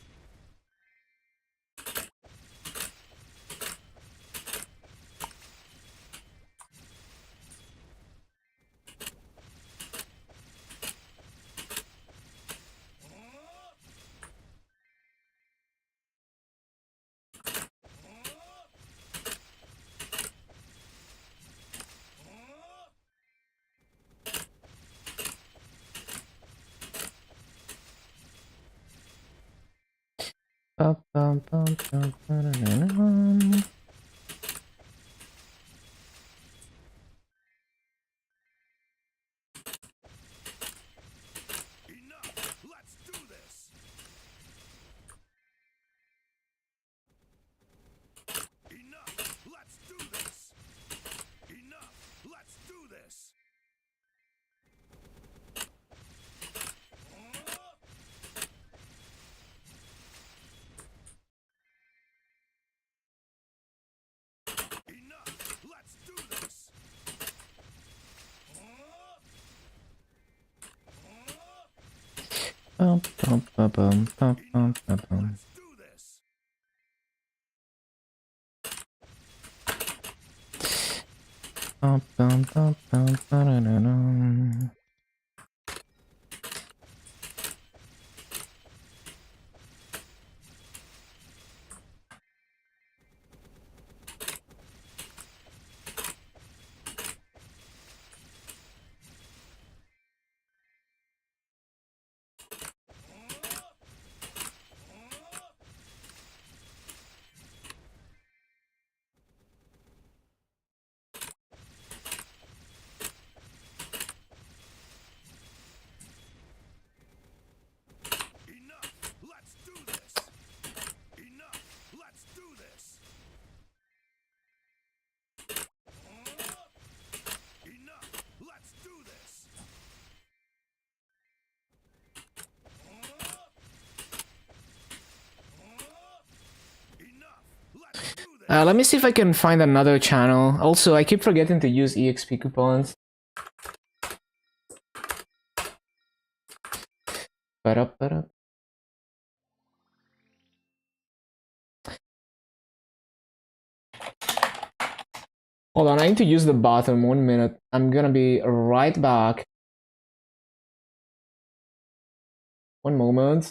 Enough. Let's do this. Enough. Let's do this. Enough. Let's do this. Enough. Let's do this. Enough. Let's do this. Enough. Let's do this. Enough. Let's do this. Let me see if I can find another channel. Also, I keep forgetting to use EXP coupons. Ba-da-ba-da. Hold on, I need to use the bathroom. 1 minute. I'm gonna be right back. 1 moment.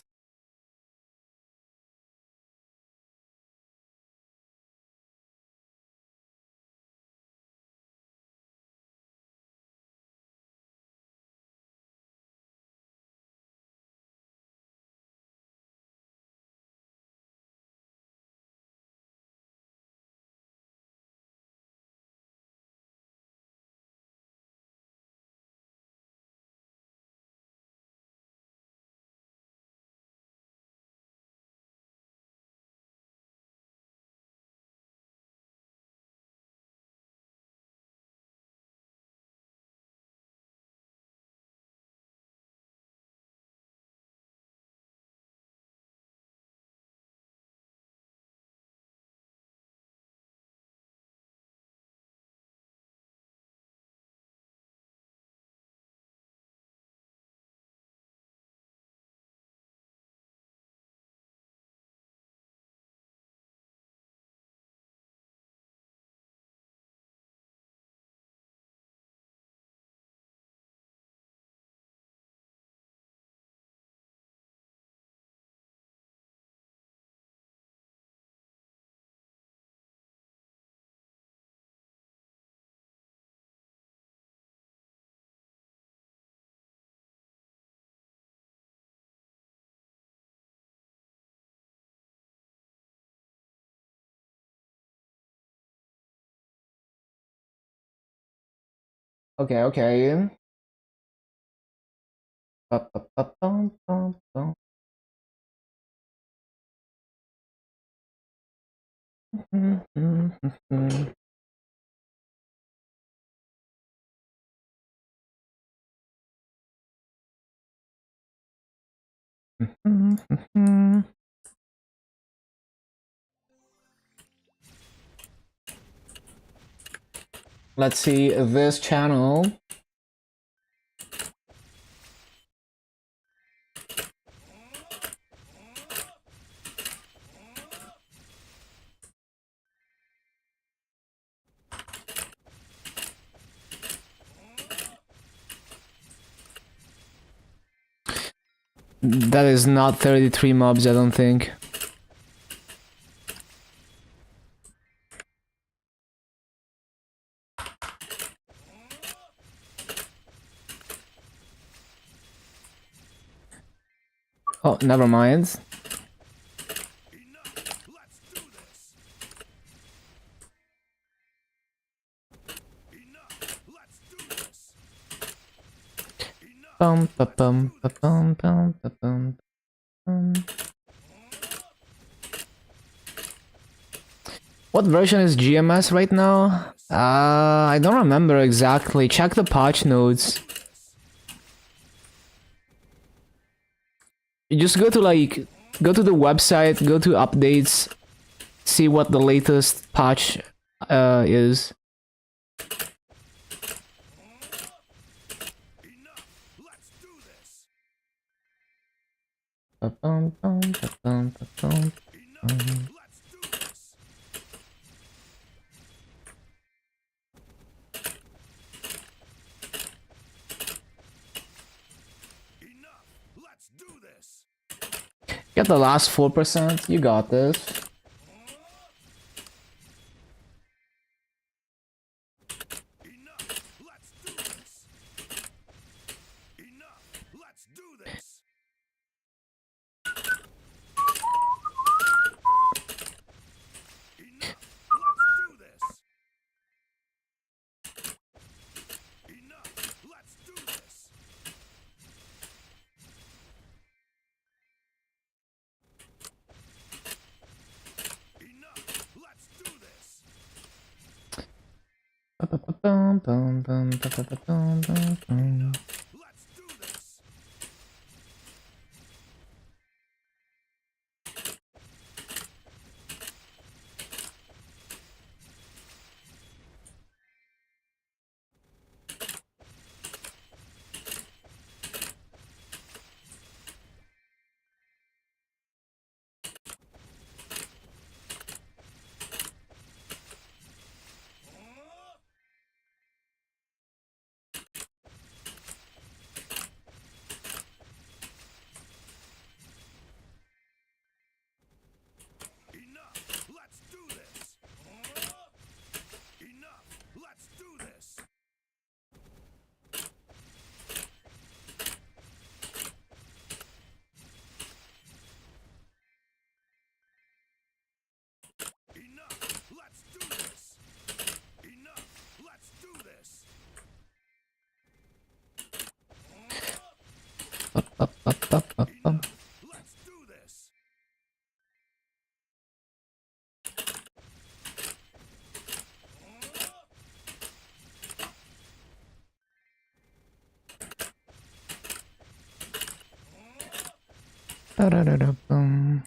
Okay, okay. Ba-ba-ba-bum-bum-bum. Let's see this channel. That is not 33 mobs, I don't think. Oh, never mind. Enough. Let's do this. Enough. Let's do this. Enough. Bum ba bum ba bum bum ba bum bum. What version is GMS right now? I don't remember exactly. Check the patch notes. You just go to the website, go to updates, see what the latest patch is. Enough. Let's do this. Ba-bum, bum, ba-bum, ba-bum. Enough. Let's do this. Enough. Let's do this. Get the last 4%. You got this. Enough. Let's do this. Enough. Let's do this. Enough. Let's do this. Enough. Let's do this. Enough. Let's do this. Ba-ba-ba-bum, bum, bum, ba-ba-ba-bum, bum, bum. Let's do this. Enough. Let's do this. Enough. Let's do this. Enough. Let's do this. Enough. Let's do this. Ba-ba-ba-ba-bum. Enough. Let's do this. Ba-da-da-da-bum.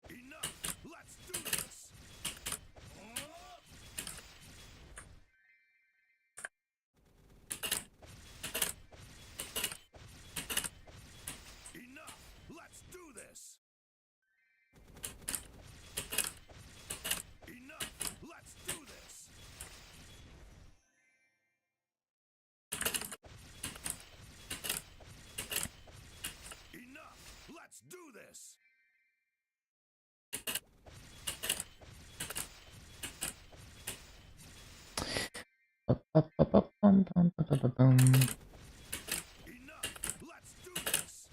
Enough. Let's do this. Enough. Let's do this. Enough. Let's do this. Enough. Let's do this. Ba-ba-ba-bum, bum, ba-ba-ba-bum. Enough. Let's do this.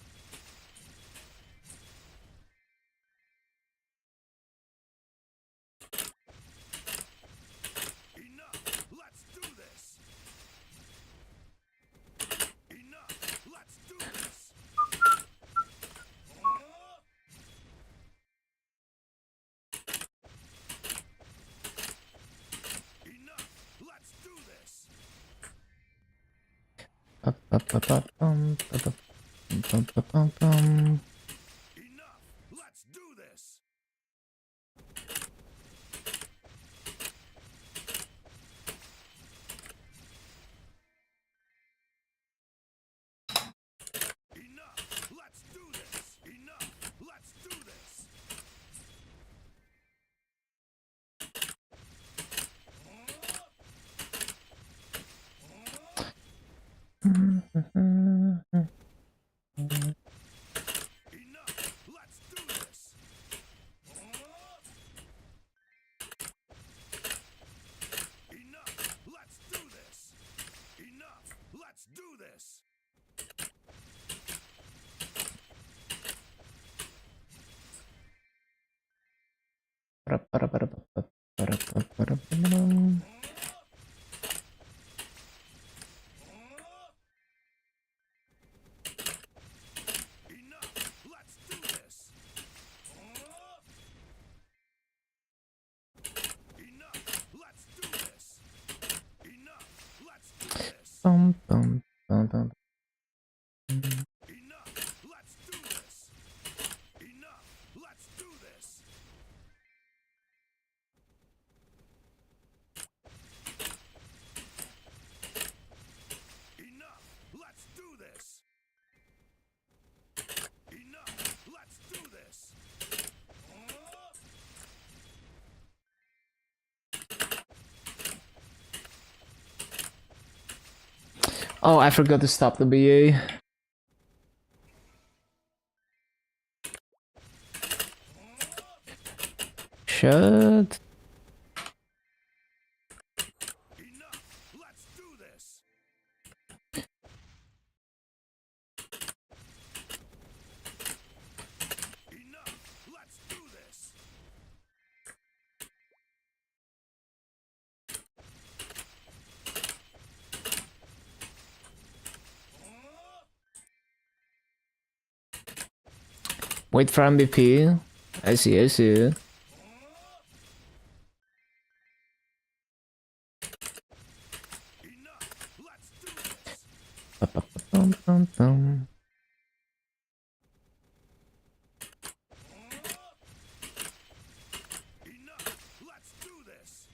Enough. Let's Enough! Let's do this! Enough! Let's do this! Enough! Let's do this! Enough! Let's do this! Enough! Let's do this! Enough! Let's do this! Enough! Let's do this! Enough! Let's do this! Enough! Let's do this! Enough! Let's do this! Enough! Let's do this! Enough! Let's do this! Enough! Let's do this! Oh, I forgot to stop the BA. Shit. Enough! Let's do this! Enough! Let's do this! Wait for MVP. I see, I see. Enough! Let's do this! Ba-ba-ba-bum-bum-bum. Enough! Let's do this!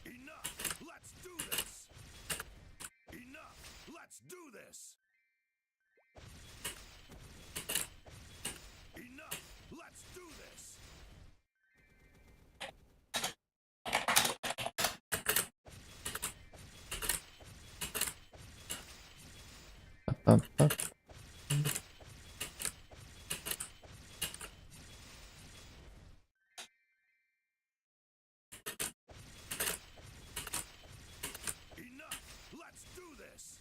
Enough! Let's do this! Enough! Let's do this! Enough! Let's do this! Ba-ba-ba. Enough! Let's do this!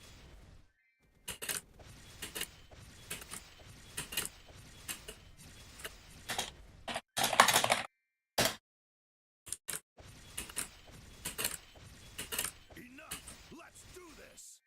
Enough! Let's do this!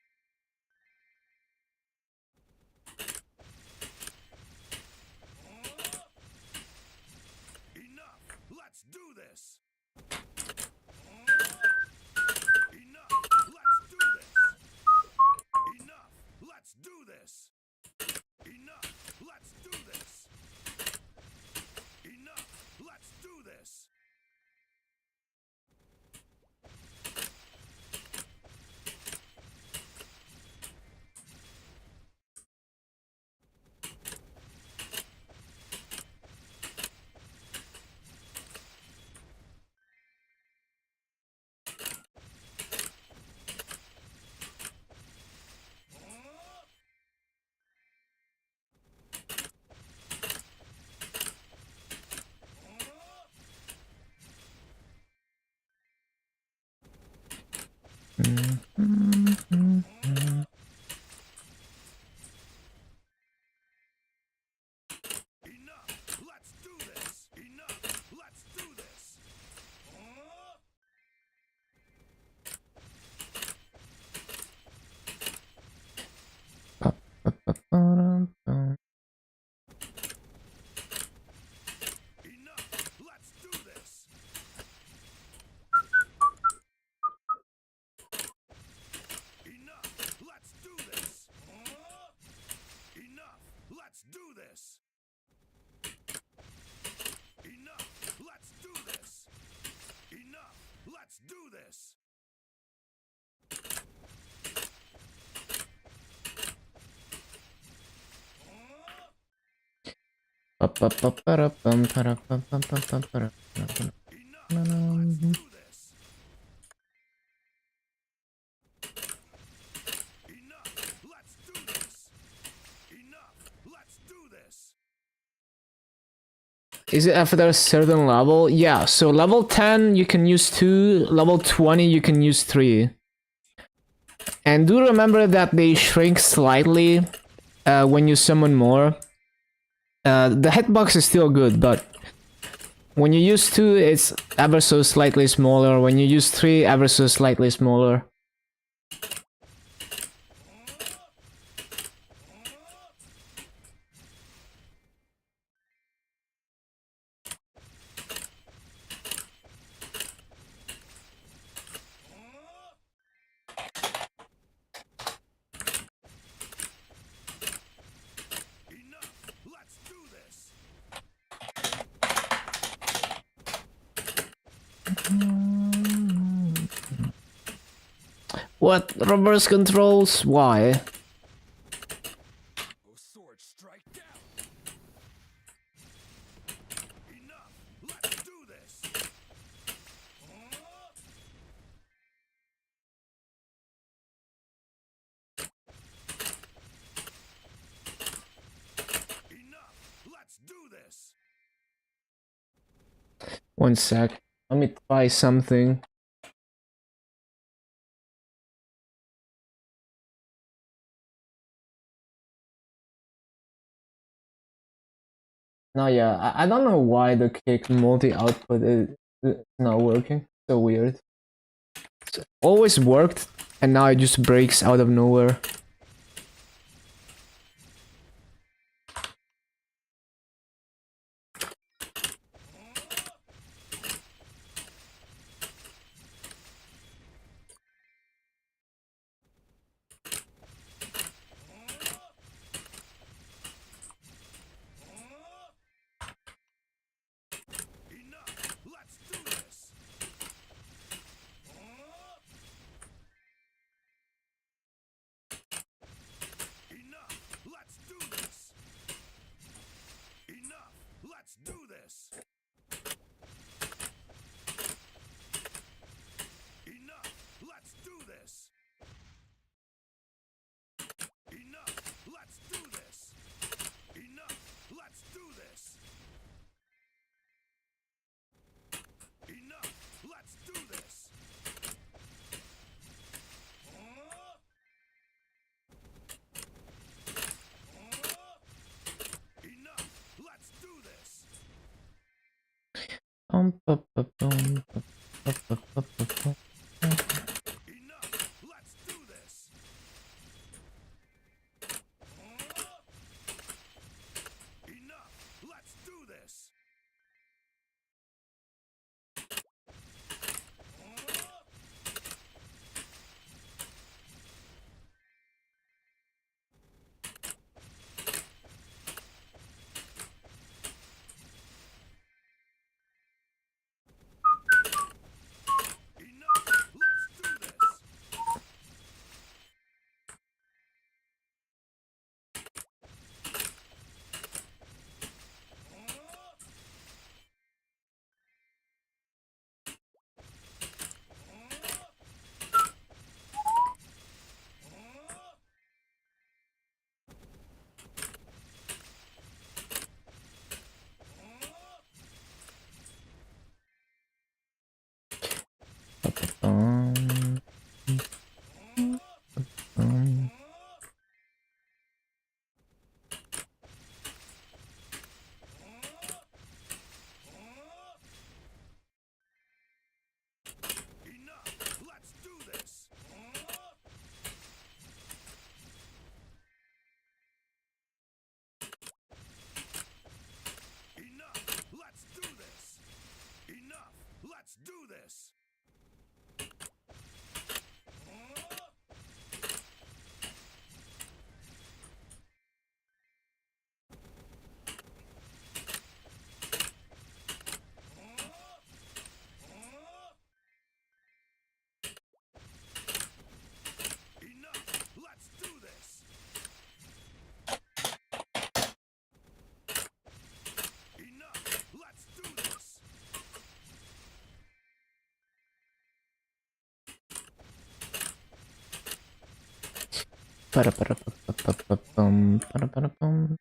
Enough. Let's do this. Enough. Let's do this. Is it after a certain level? Yeah, so level 10 you can use 2, level 20 you can use 3. And do remember that they shrink slightly when you summon more. The hitbox is still good, but when you use 2 it's ever so slightly smaller. When you use 3, ever so slightly smaller. Let's do this. What? Reverse controls? Why? Oh, sword strike down. Enough. Let's do this. Enough. Let's do this. One sec. Let me try something. No, yeah, I don't know why the kick multi-output is not working. So weird. It's always worked, and now it just breaks out of nowhere. Enough. Let's do this. Enough. Let's do this. Enough. Let's do this. Enough. Let's do this. Enough. Let's do this. Enough. Let's do this. Enough. Let's do this. Enough. Let's do this. Enough. Let's do this. Enough. Let's do this. Ba-da-ba-da-ba-ba-ba-bum, ba-da-ba-da-bum.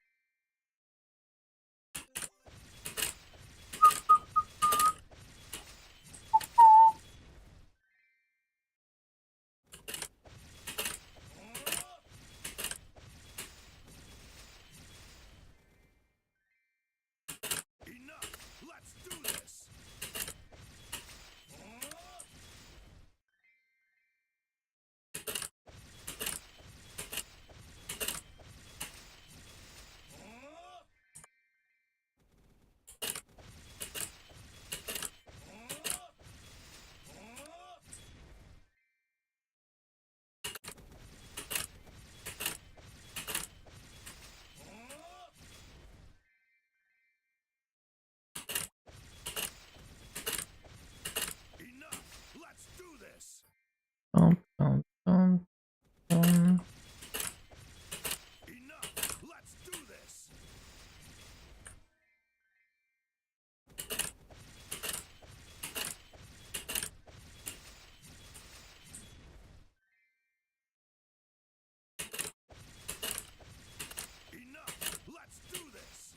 Enough! Let's do this! Enough! Let's do this! Bum, bum, bum, bum. Enough! Let's do this! Enough! Let's do this!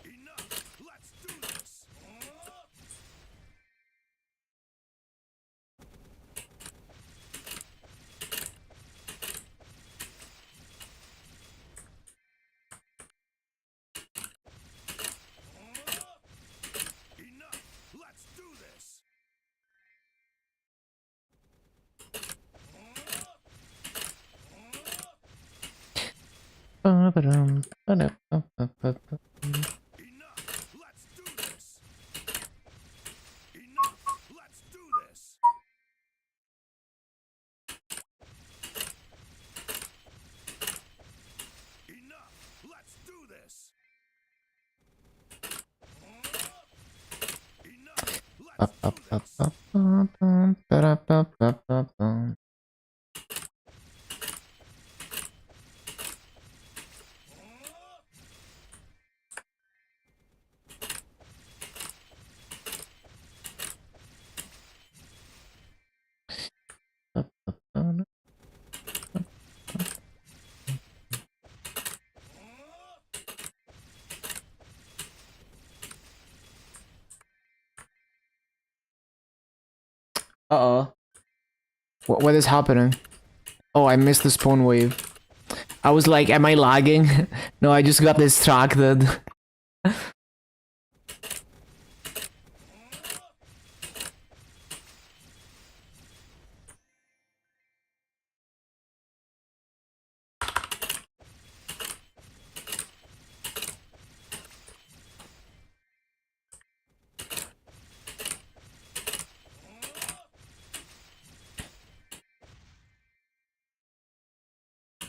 Enough! Let's do this! Enough! Let's do this! Ba-ba-dum, ba-da-ba-ba-ba-ba. Enough! Let's do this! Enough! Let's do this! Enough! Let's do this! Enough! Let's do this! Ba-ba-ba-ba-bum, ba-da-ba-ba-ba-bum. Ba-ba-ba-da. Uh-oh. What is happening? Oh, I missed the spawn wave. I was like, am I lagging? No, I just got distracted.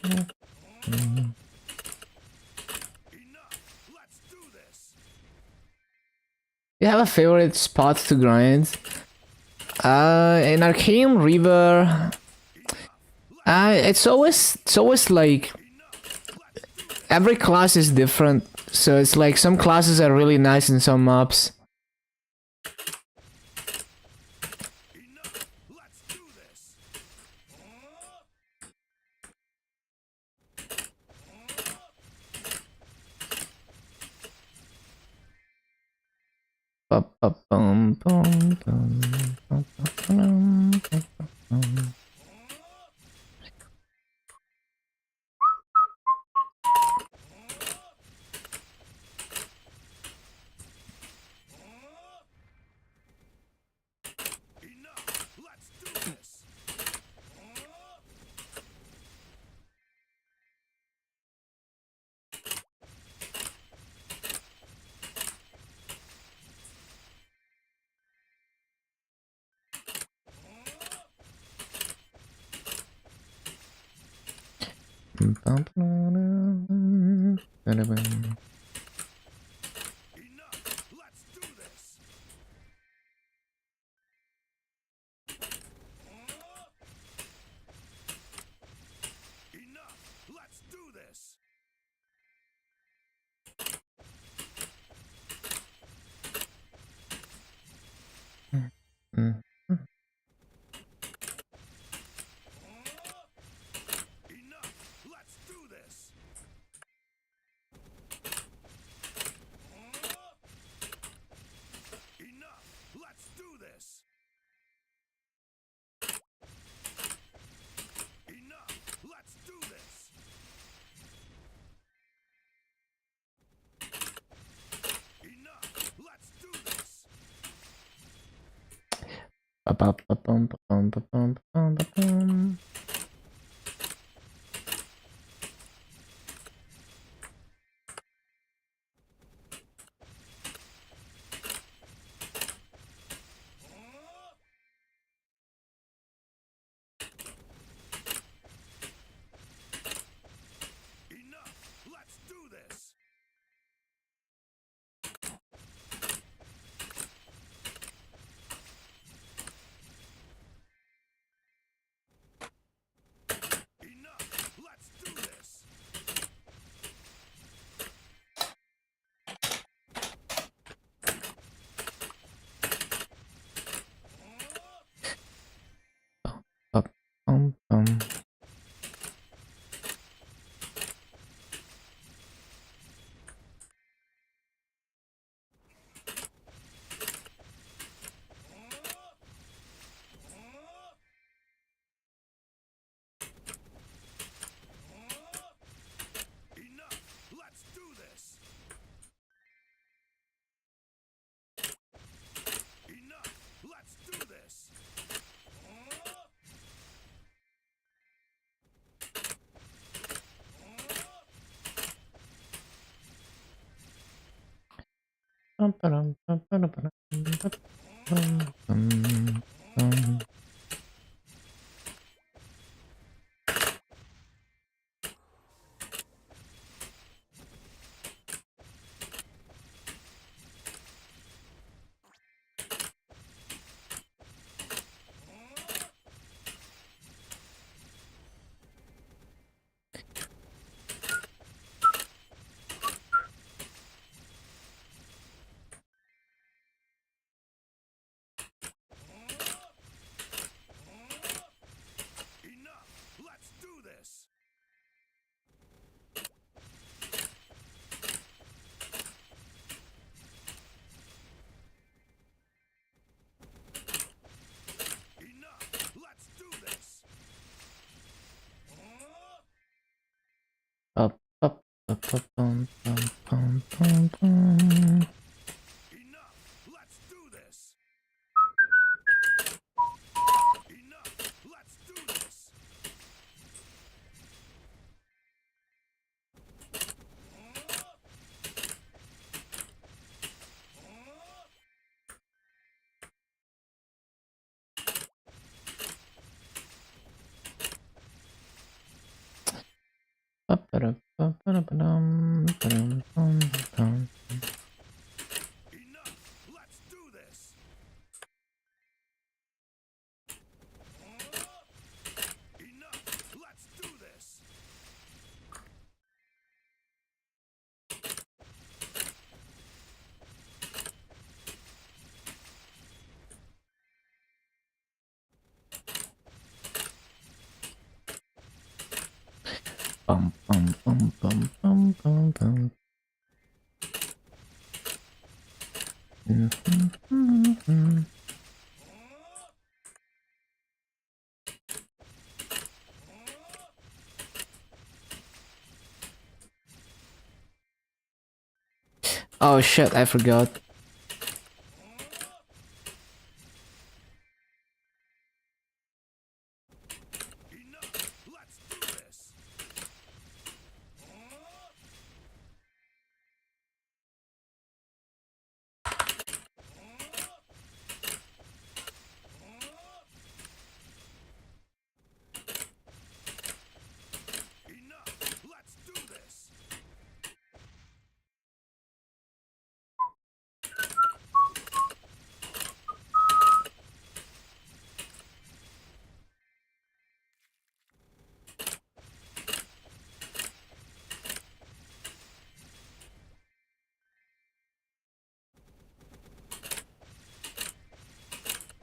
Enough! Let's do this! You have a favorite spot to grind? In Arcane River, it's always like every class is different. So it's like some classes are really nice in some maps. Enough! Let's do this! Ba-ba-bum, bum, bum, ba-ba-bum, ba-ba-bum. Enough! Let's do this! Ba-ba-dum, ba-da-bum. Enough! Let's do this! Enough! Let's do this! Mm. Ba-ba-ba-bum-ba-bum-ba-bum-ba-bum-ba-bum. Enough! Let's do this! Enough! Let's do this! Bum-bum. Enough! Let's do this! Enough! Let's do this! Bum-ba-dum-bum-ba-dum-bum-bum. Enough! Let's do this! Enough! Let's do this! Ba-ba-ba-ba-bum-bum-bum-bum. Enough! Let's do this! Enough! Let's do this! Ba-ba-da-ba-ba-da-ba-dum-ba-dum-bum-bum. Enough! Let's do this! Enough! Let's do this! Bum-bum-bum-bum-bum-bum. Mhm. Oh shit, I forgot. Enough! Let's do this! Enough! Let's do this!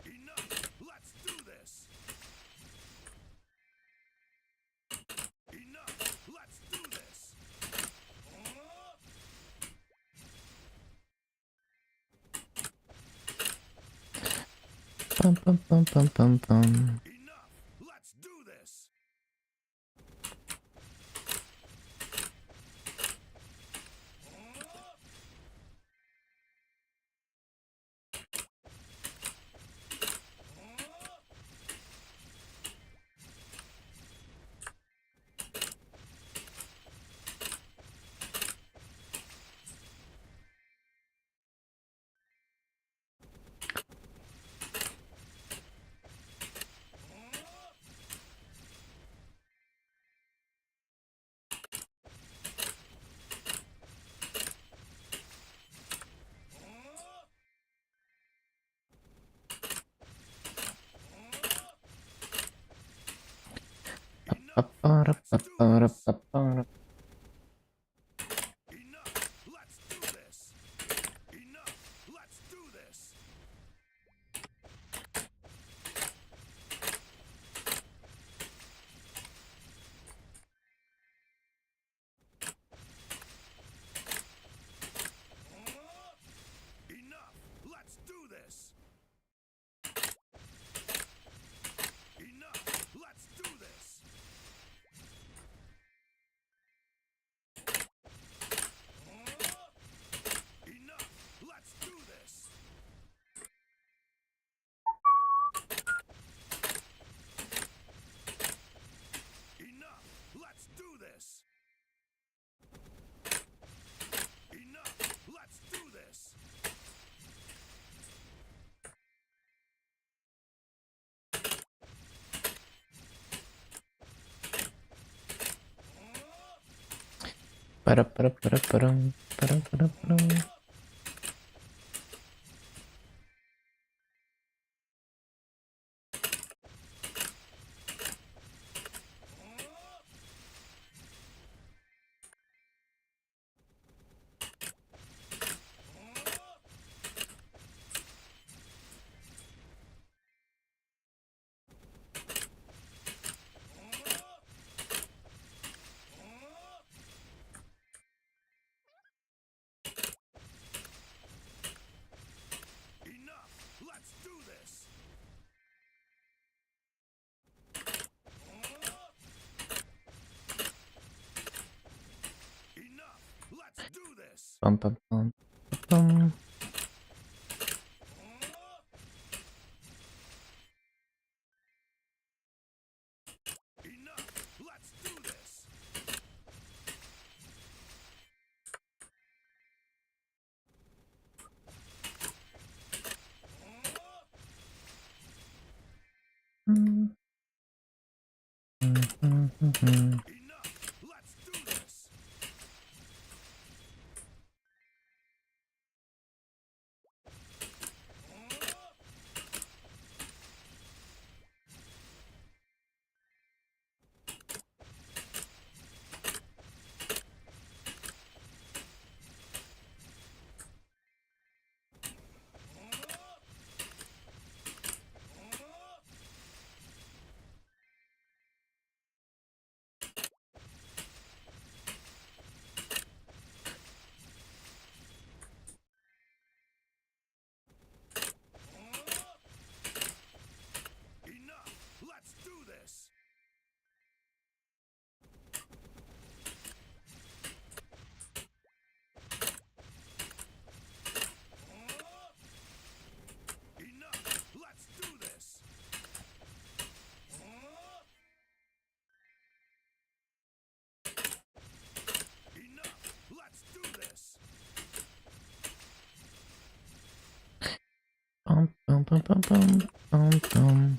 Enough! Let's do this! Enough! Let's do this! Bum-bum-bum-bum-bum-bum. Enough! Let's do this! Enough. Let's do this. Enough. Let's do this. Enough. Let's do this. Enough. Let's do this. Enough. Let's do this. Enough. Let's do this. Enough. Let's do this. Enough. Let's do this. Enough. Let's do this. Bum, bum, bum, bum. Enough. Let's do this. Enough. Let's do this. Enough. Let's do this. Enough. Let's do this. Enough. Let's do this. Bum, bum, bum, bum, bum, bum, bum.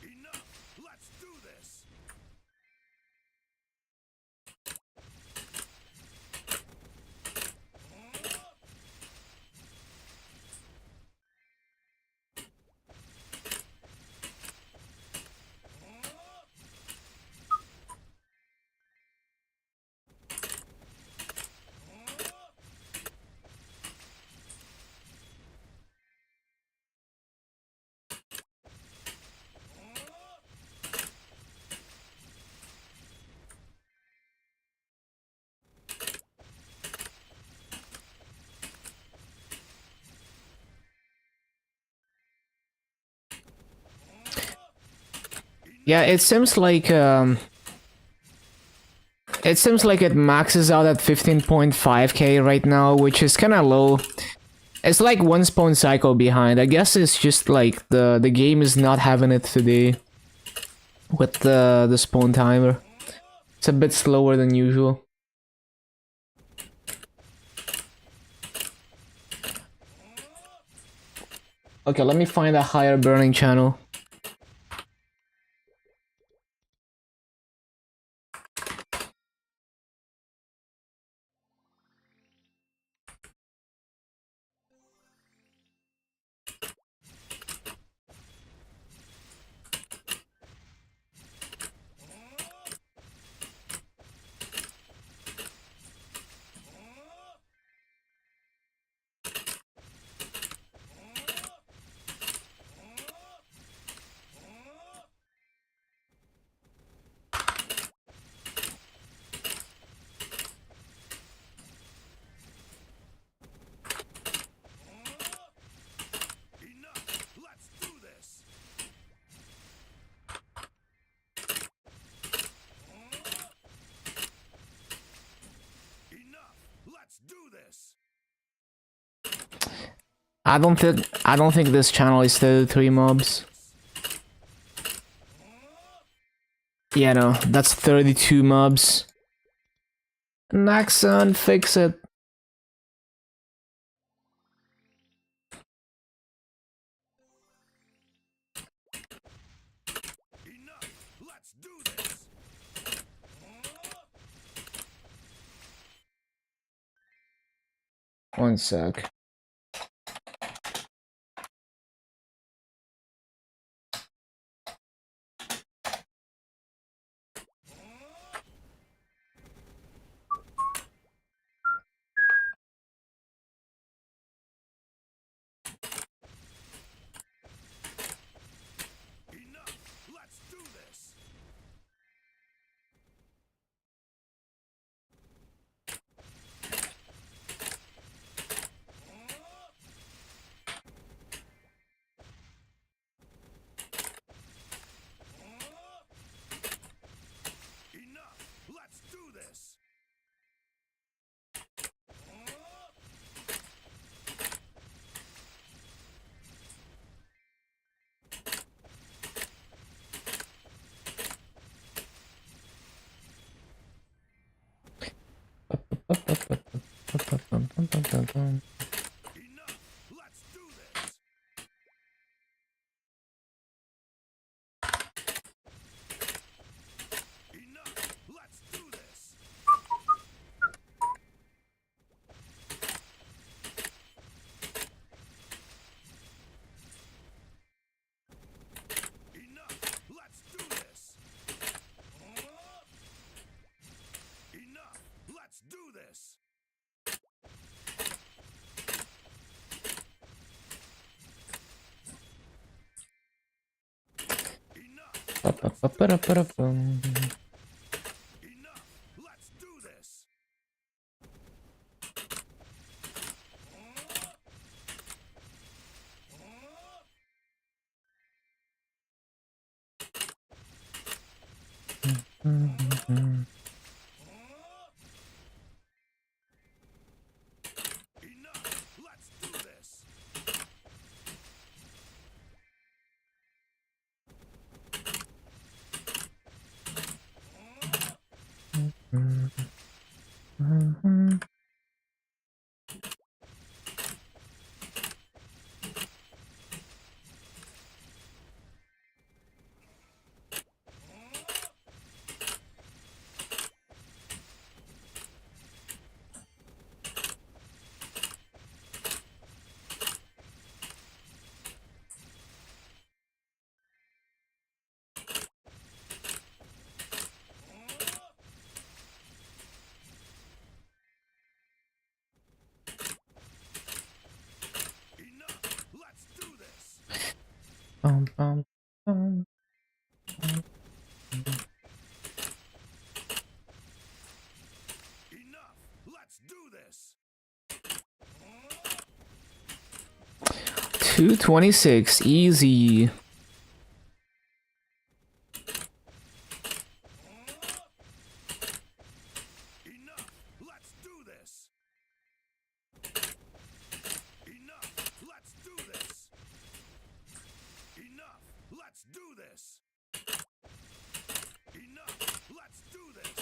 Enough. Let's do this. Yeah, it seems like it maxes out at 15.5k right now, which is kind of low. It's like one spawn cycle behind. I guess it's just like the game is not having it today with the spawn timer. It's a bit slower than usual. Okay, let me find a higher burning channel. I don't think this channel is 33 mobs. Yeah, no, that's 32 mobs. Naxon, fix it. Enough! Let's do this! 1 sec. Enough! Let's do this! Enough! Let's do this! Enough! Let's do this! Enough! Let's do this! Enough! Let's do this! Enough! Let's do this! Enough! Enough! Let's do this! Enough! Let's do this! Enough! Let's do this! Bum, bum, bum. Enough! Let's do this! 226, easy. Enough! Let's do this! Enough! Let's do this! Enough! Let's do this! Enough! Let's do this!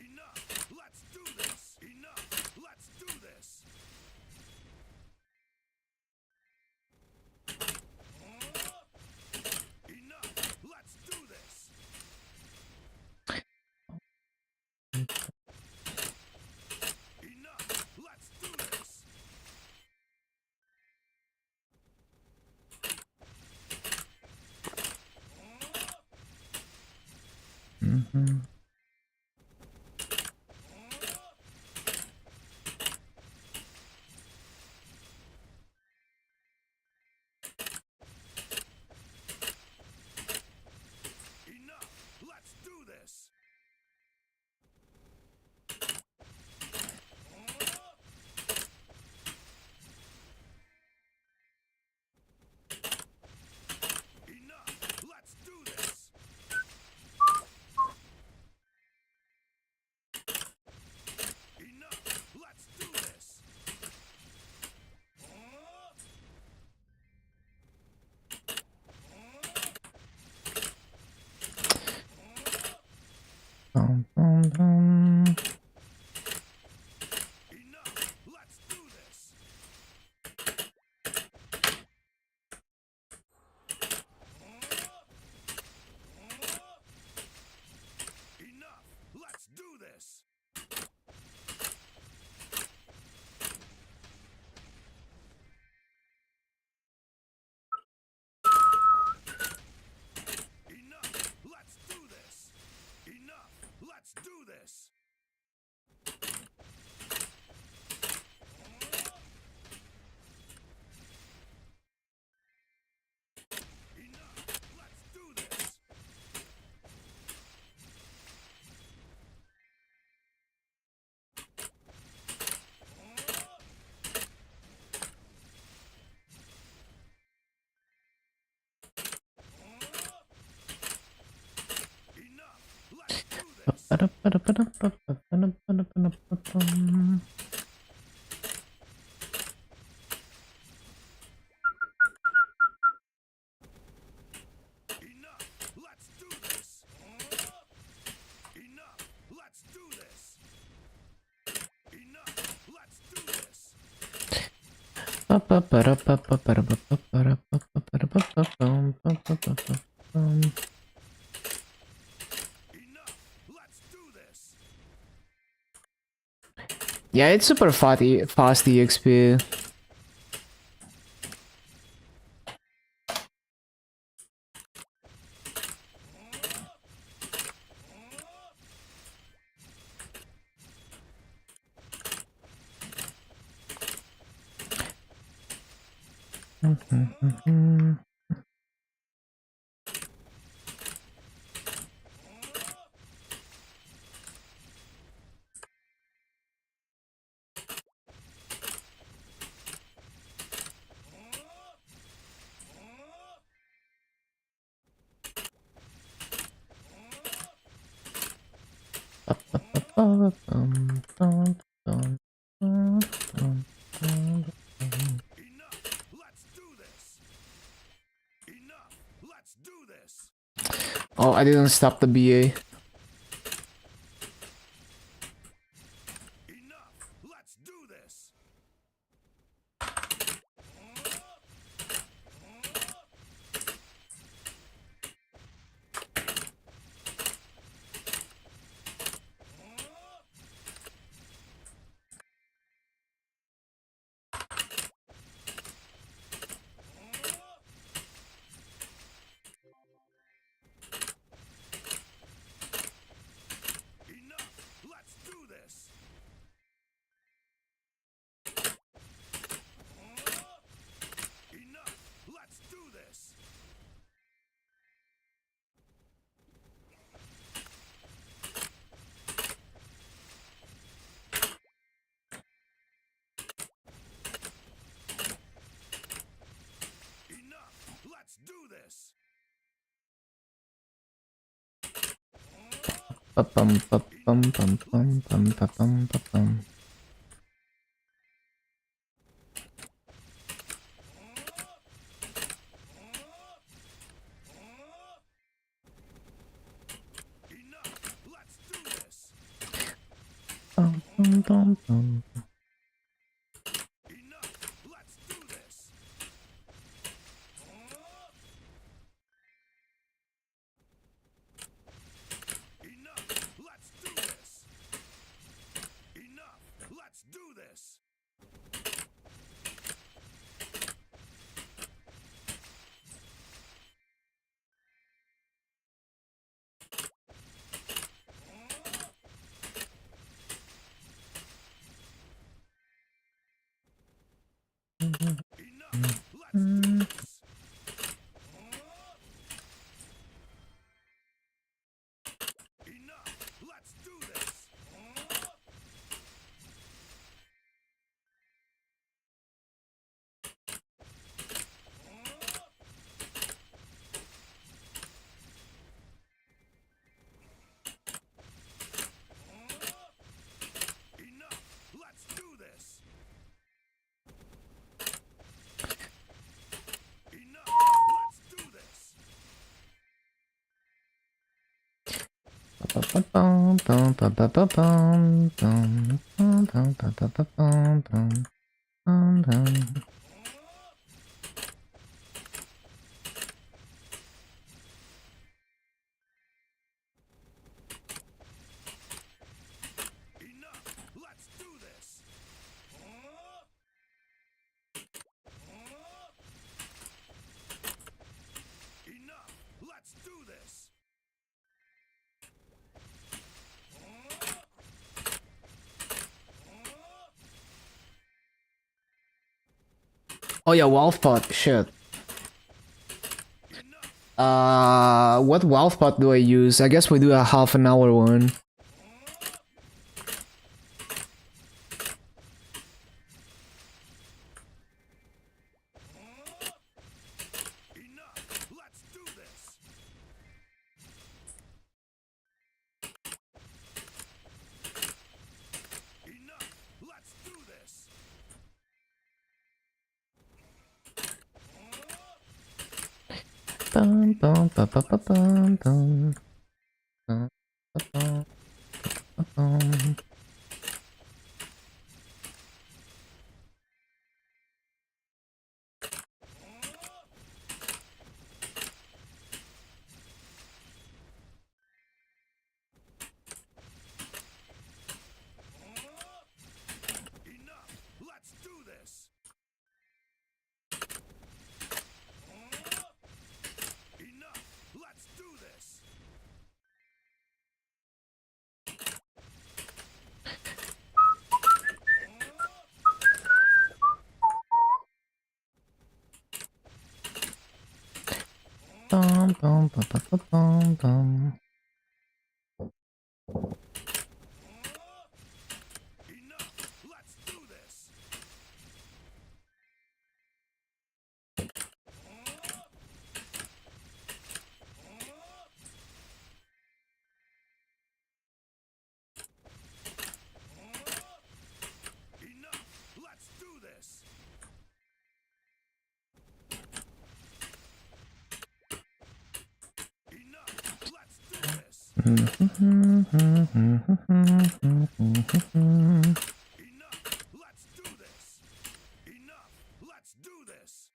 Enough! Let's do this! Enough! Let's do this! Enough! Let's do this! Enough! Let's do this! Mhm. Enough! Let's do this! Enough! Let's do this! Bum, bum, bum. Enough. Let's do this. Enough. Let's do this. Enough. Let's do this. Enough. Let's do this. Enough. Let's do this. Enough. Let's do this. Enough. Let's do this. Enough. Let's do this. Enough. Let's do this. Enough. Let's do this. Yeah, it's super fast EXP. Enough. Let's do this. Enough. Let's do this. Oh, I didn't stop the BA. Enough. Let's do this. Enough. Let's do this. Enough. Let's do this. Enough. Let's do this. Enough. Let's do this. Enough. Let's do this. Enough. Let's do this. Enough. Let's do this. Let's do this. Enough. Let's do this. Oh yeah, Wolf Pot. Shit. What Wolf Pot do I use? I guess we do a half an hour one. Enough. Let's do this. Enough. Let's do this. Bum, bum, ba, ba, ba, bum, bum. Bum, ba, bum, ba, bum. Enough. Let's do this. Enough. Let's do this. Bum, bum, ba, ba, ba, bum, bum. Enough. Let's do this. Enough. Let's do this. Enough. Let's do this. Enough. Let's do this. Enough. Let's do this.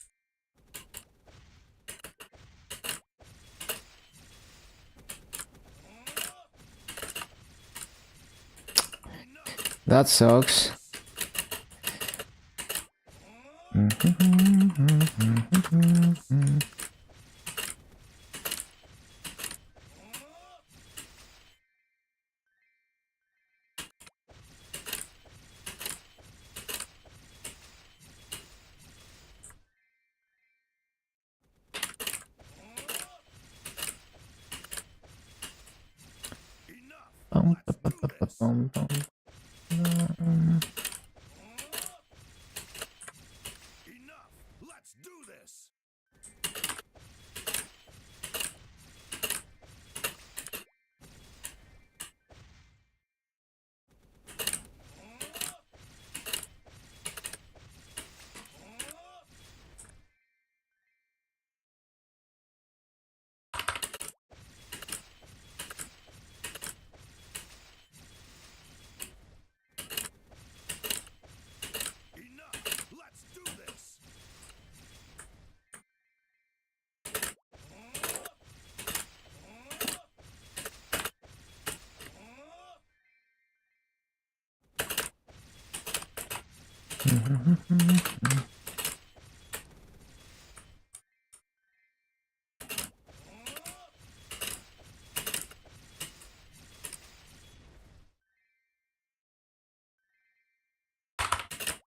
That sucks. Enough. Bum, ba, Let's ba, do ba, ba, this. bum, bum. Enough. Let's do this. Enough. Let's do this.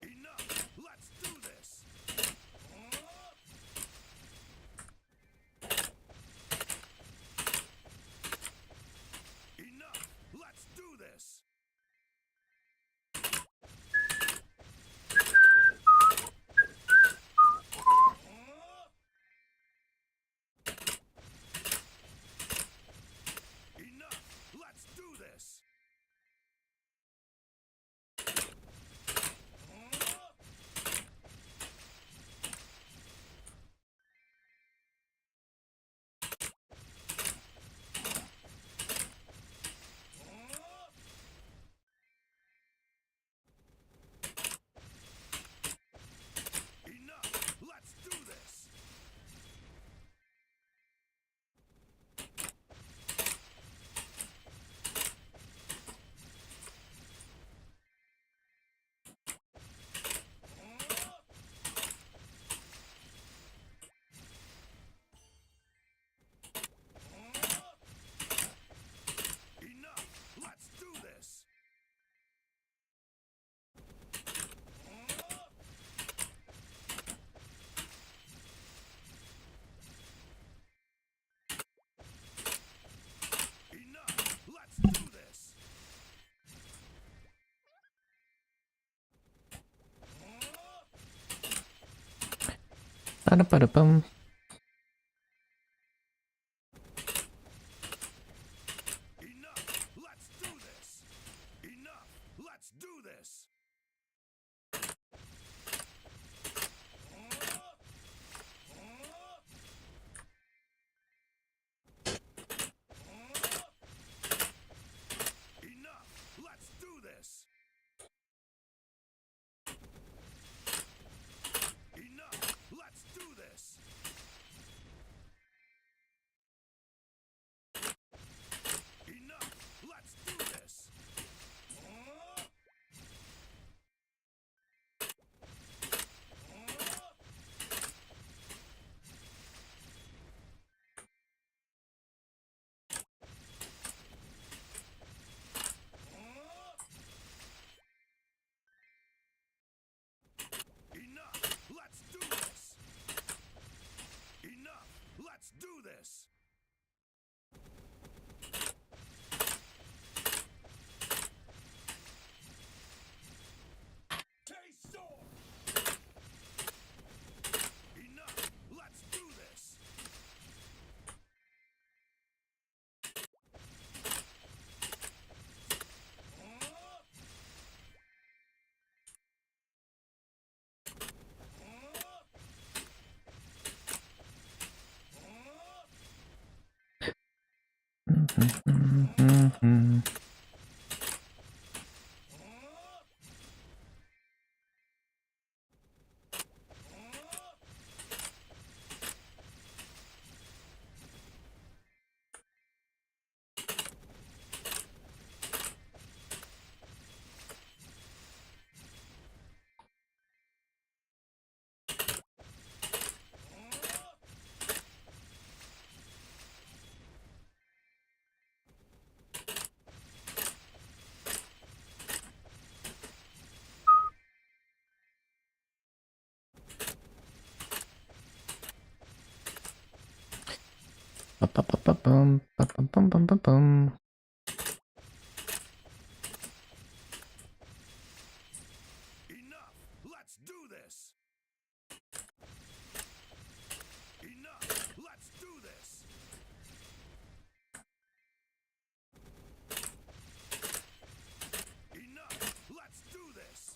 Enough. Let's do this. Enough. Let's do this. Ba-da-ba-da-bum. Enough! Let's do this! Enough! Let's do this! Enough! Let's do this! Enough! Let's do this! Enough! Let's do this! Enough! Let's do this! Enough! Let's do this! Kaiser! Enough! Let's do this! Mhm. Ba-ba-ba-ba-bum, ba-bum-bum-bum-bum. Enough! Let's do this! Enough! Let's do this! Enough! Let's do this!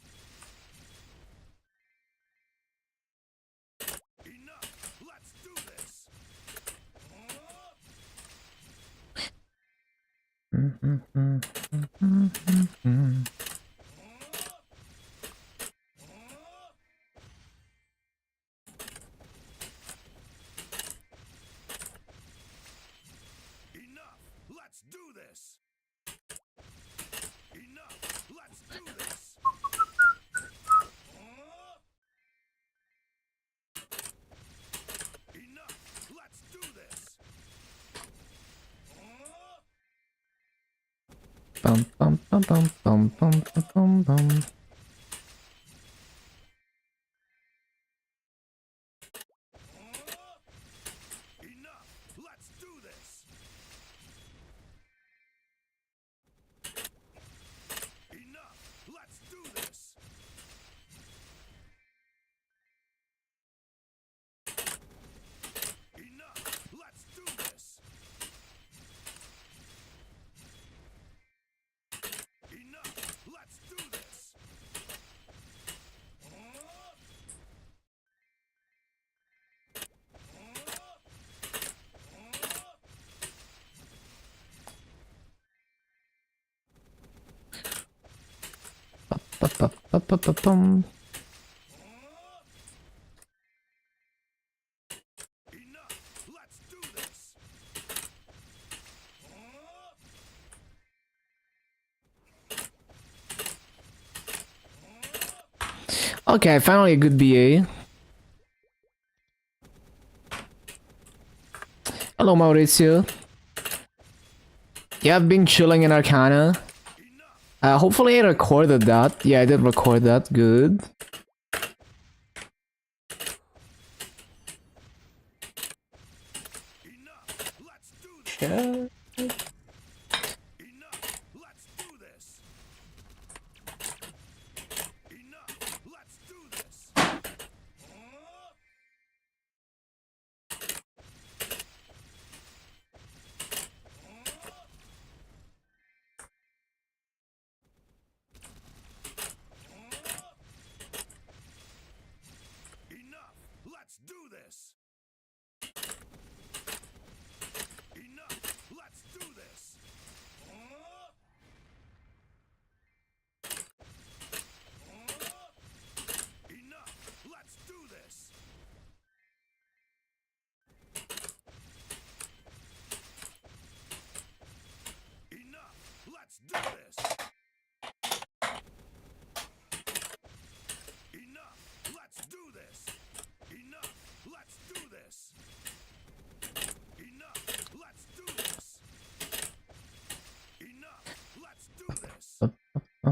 Enough! Let's do this! Mhm. Enough! Let's do this! Enough! Let's do this! Enough! Let's do this! Bum, bum, bum, bum, bum, bum, bum, bum, bum. Enough! Let's do this! Enough! Let's do this! Enough! Let's do this! Enough! Let's do this! Ba-ba-ba-ba-ba-bum. Enough! Let's do this! Okay, finally a good BA. Hello, Mauricio. Yeah, I've been chilling in Arcana. Hopefully I recorded that. Yeah, I did record that. Good. Enough! Let's do this! Yeah.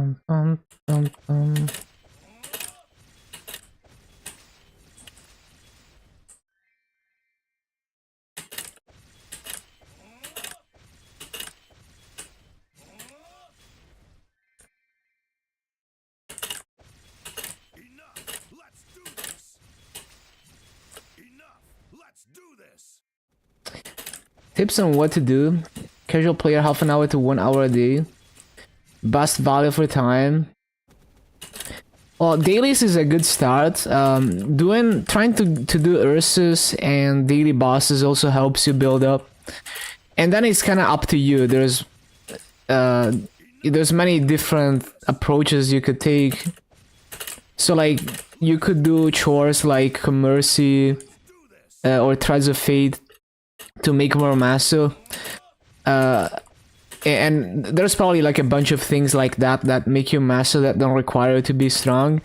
bum, bum, bum, bum. Enough. Let's do this. Enough. Let's do this. Tips on what to do. Casual player, half an hour to 1 hour a day. Best value for time. Well, dailies is a good start. Trying to do Ursus and daily bosses also helps you build up. And then it's kind of up to you. There's many different approaches you could take. So like you could do chores like Mercy or Threads of Fate to make more Maso. And there's probably like a bunch of things like that that make you master that don't require you to be strong.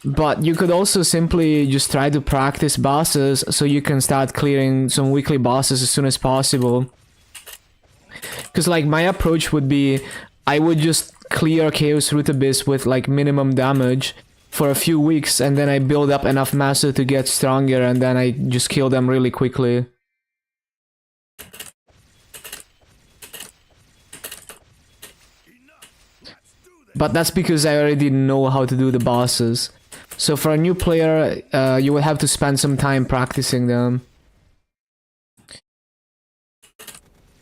But you could also simply just try to practice bosses so you can start clearing some weekly bosses as soon as possible. Because like my approach would be, I would just clear Chaos Root Abyss with like minimum damage for a few weeks, and then I build up enough master to get stronger, and then I just kill them really quickly. But that's because I already know how to do the bosses. So for a new player, you will have to spend some time practicing them.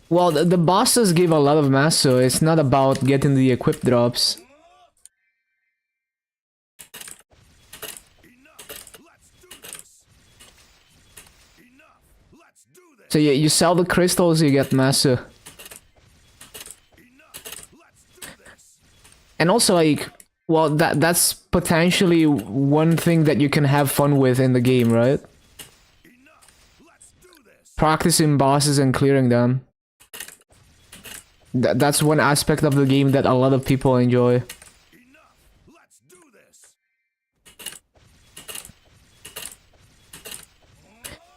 Well, the bosses give a lot of mass, so it's not about getting the equip drops. So yeah, you sell the crystals, you get master. And also like, well, that's potentially one thing that you can have fun with in the game, right? Practicing bosses and clearing them. That's one aspect of the game that a lot of people enjoy.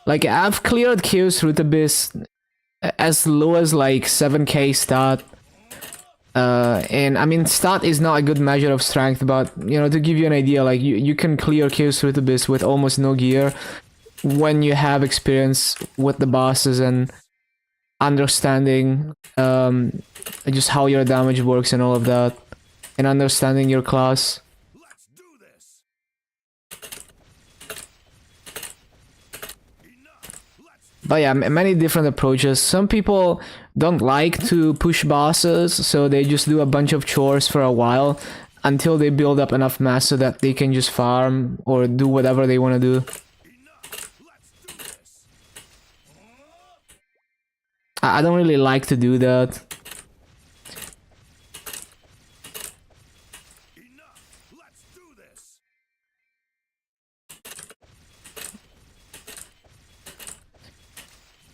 Like, I've cleared Chaos Root Abyss as low as like 7k stat. And I mean, stat is not a good measure of strength, but you know, to give you an idea, like you can clear Chaos Root Abyss with almost no gear when you have experience with the bosses and understanding just how your damage works and all of that, and understanding your class. But yeah, many different approaches. Some people don't like to push bosses, so they just do a bunch of chores for a while until they build up enough mass so that they can just farm or do whatever they want to do. I don't really like to do that.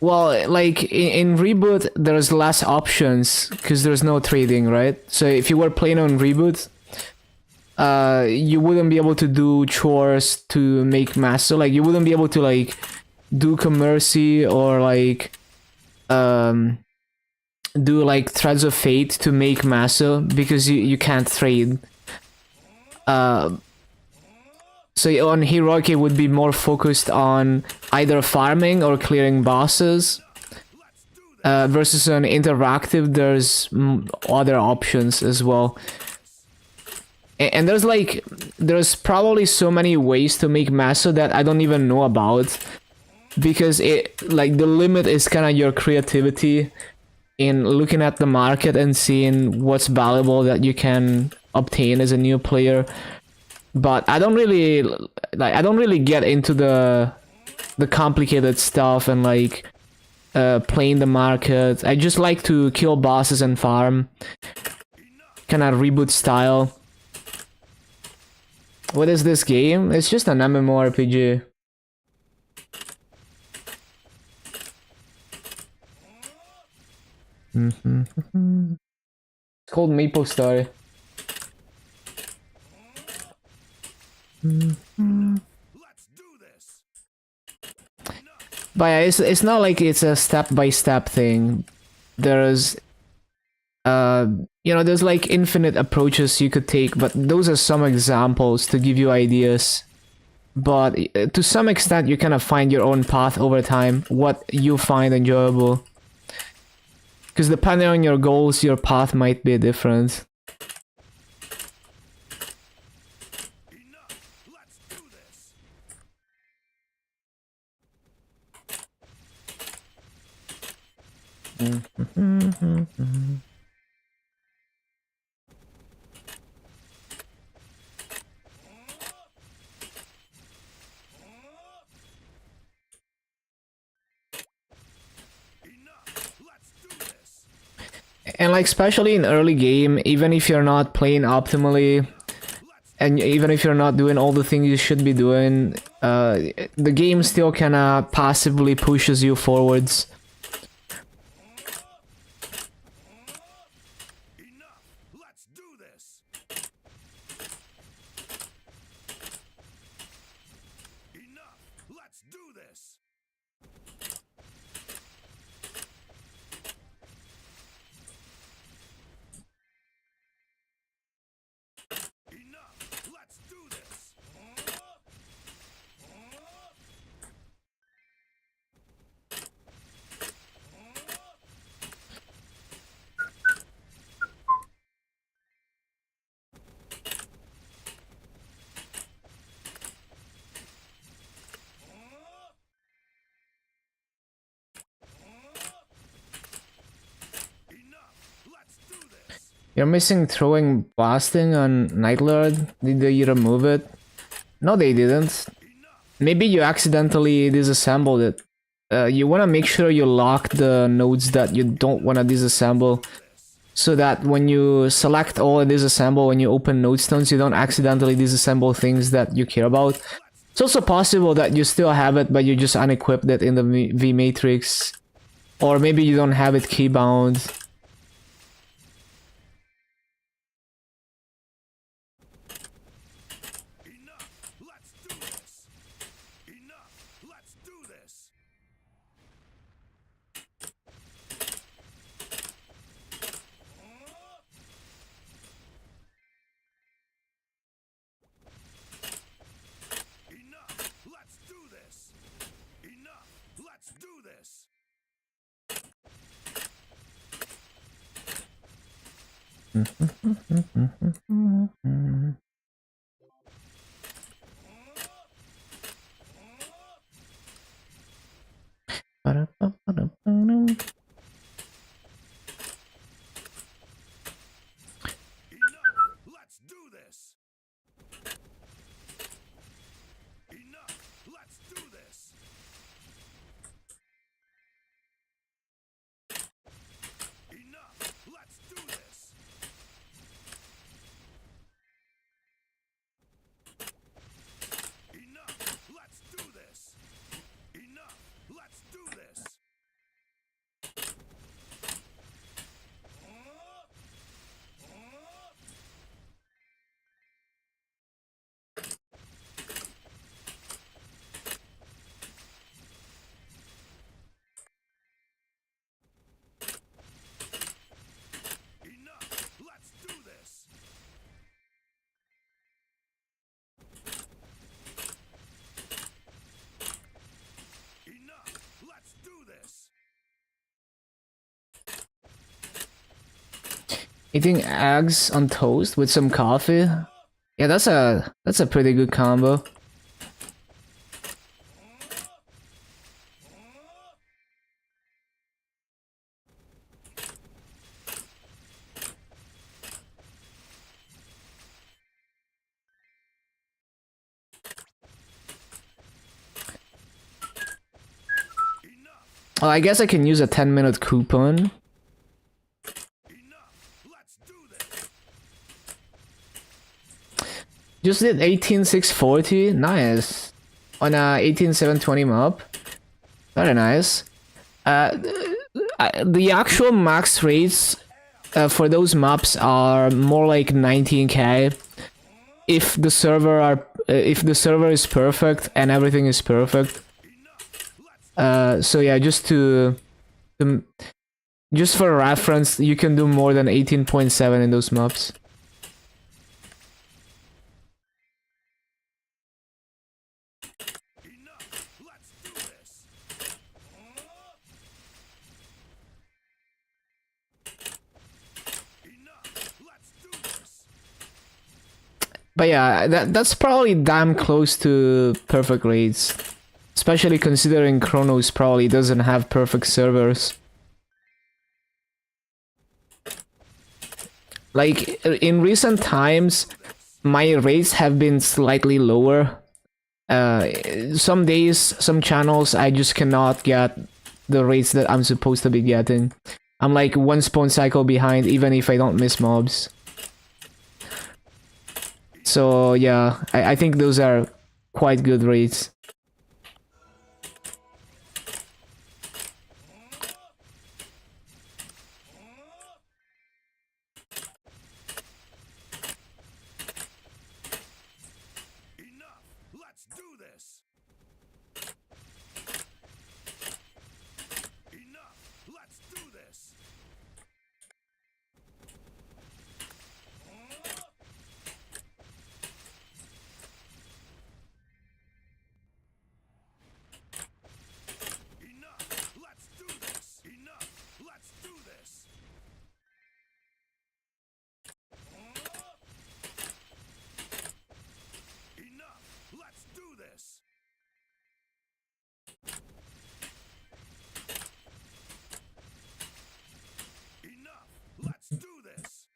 Well, like in Reboot, there's less options because there's no trading, right? So if you were playing on Reboot, you wouldn't be able to do chores to make master. Like you wouldn't be able to like do Commercy or like do like Threads of Fate to make master because you can't trade. So on Heroic it would be more focused on either farming or clearing bosses. Versus on Interactive, there's other options as well. And there's probably so many ways to make master that I don't even know about. Because it like the limit is kind of your creativity in looking at the market and seeing what's valuable that you can obtain as a new player. But I don't really get into the complicated stuff and like playing the market. I just like to kill bosses and farm, kind of Reboot style. What is this game? It's just an MMORPG. It's called MapleStory. But yeah, it's not like it's a step-by-step thing. There's You know, there's like infinite approaches you could take, but those are some examples to give you ideas. But to some extent, you kind of find your own path over time, what you find enjoyable. Because depending on your goals, your path might be different. Enough. Let's do this. Enough. Let's do this. And like, especially in early game, even if you're not playing optimally, and even if you're not doing all the things you should be doing, the game still kind of passively pushes you forwards. Enough. Let's do this. Enough. Let's do this. Enough. Let's do this. Enough. Let's do this. You're missing throwing blasting on Night Lord. Did they remove it? No, they didn't. Maybe you accidentally disassembled it. You want to make sure you lock the nodes that you don't want to disassemble, so that when you select all and disassemble, when you open node stones, you don't accidentally disassemble things that you care about. It's also possible that you still have it, but you just unequipped it in the V matrix, or maybe you don't have it keybound. Enough. Let's do this. Enough. Let's do this. Enough. Let's do this. Enough. Let's do this. Enough. Let's do this. Enough. Let's do this. Enough. Let's do this. Enough. Let's do this. Enough. Let's do this. Enough. Let's do this. Enough. Let's do this. Eating eggs on toast with some coffee. Yeah, that's a pretty good combo. Oh, I guess I can use a 10-minute coupon. Enough. Let's do this. Just did 18640, nice. On a 18720 map. Very nice. The actual max rates for those maps are more like 19k. If the server is perfect and everything is perfect. So yeah, just to Just for reference, you can do more than 18.7 in those maps. Enough. Let's do this. Enough. Let's do this. But yeah, that's probably damn close to perfect raids. Especially considering Chronos probably doesn't have perfect servers. Like, in recent times, my rates have been slightly lower. Some days, some channels, I just cannot get the rates that I'm supposed to be getting. I'm like one spawn cycle behind, even if I don't miss mobs. So yeah, I think those are quite good rates. Enough. Let's do this. Enough. Let's do this. Enough. Let's do this. Enough. Let's do this. Enough. Let's do this. Enough. Let's do this.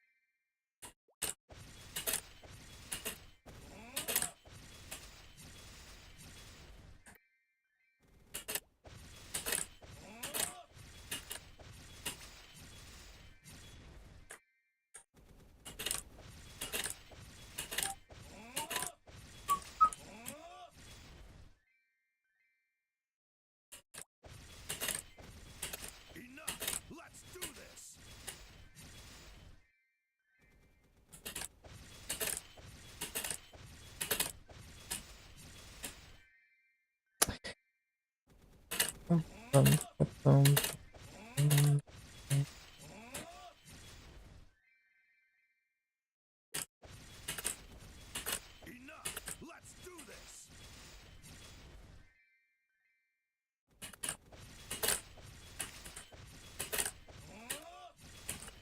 Enough. Let's do this. Enough. Let's do this. Enough. Let's do this.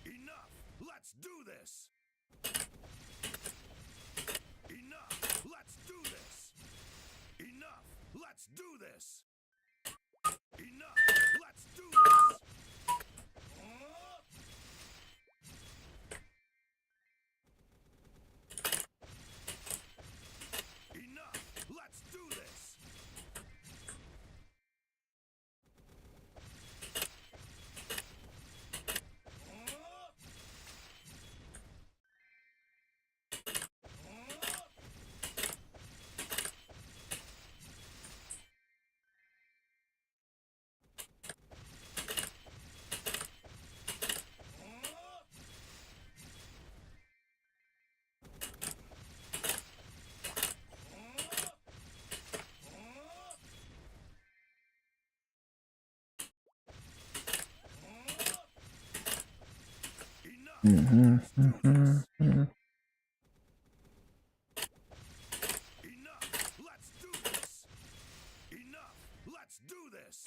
Enough. Let's do this. Enough. Let's do this. Enough. Let's do this. Enough. Let's do this. Enough. Enough. Let's do this. Enough. Let's do this. Enough. Let's do this. Enough. Let's do this.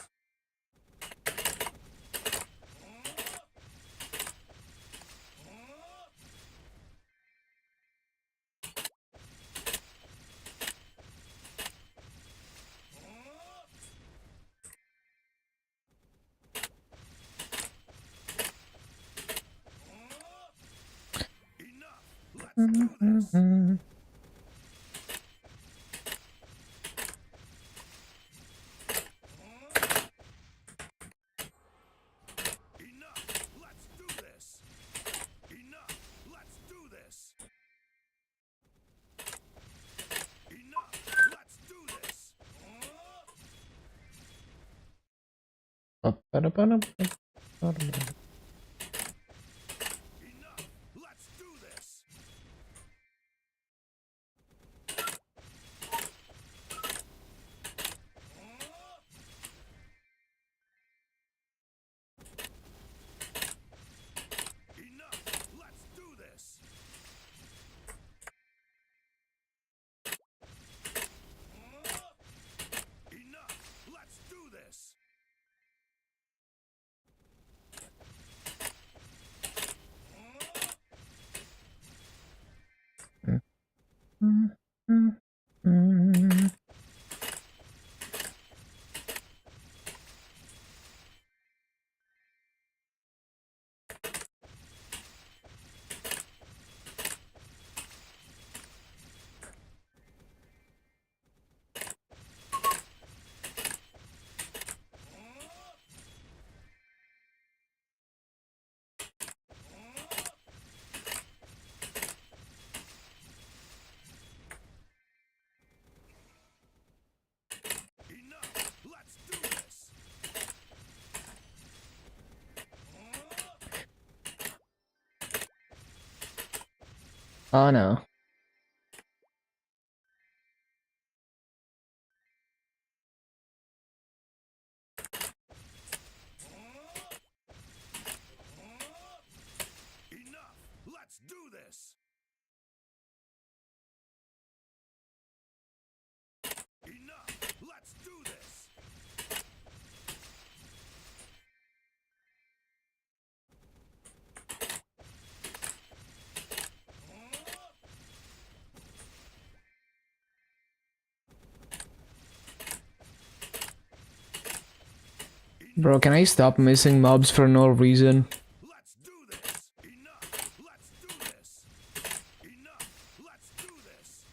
Enough. Let's do this. Enough. Let's do this. Enough. Let's do this. Oh no. Enough! Let's do this! Enough! Let's do this! Bro, can I stop missing mobs for no reason? Let's do this! Enough! Let's do this! Enough! Let's do this!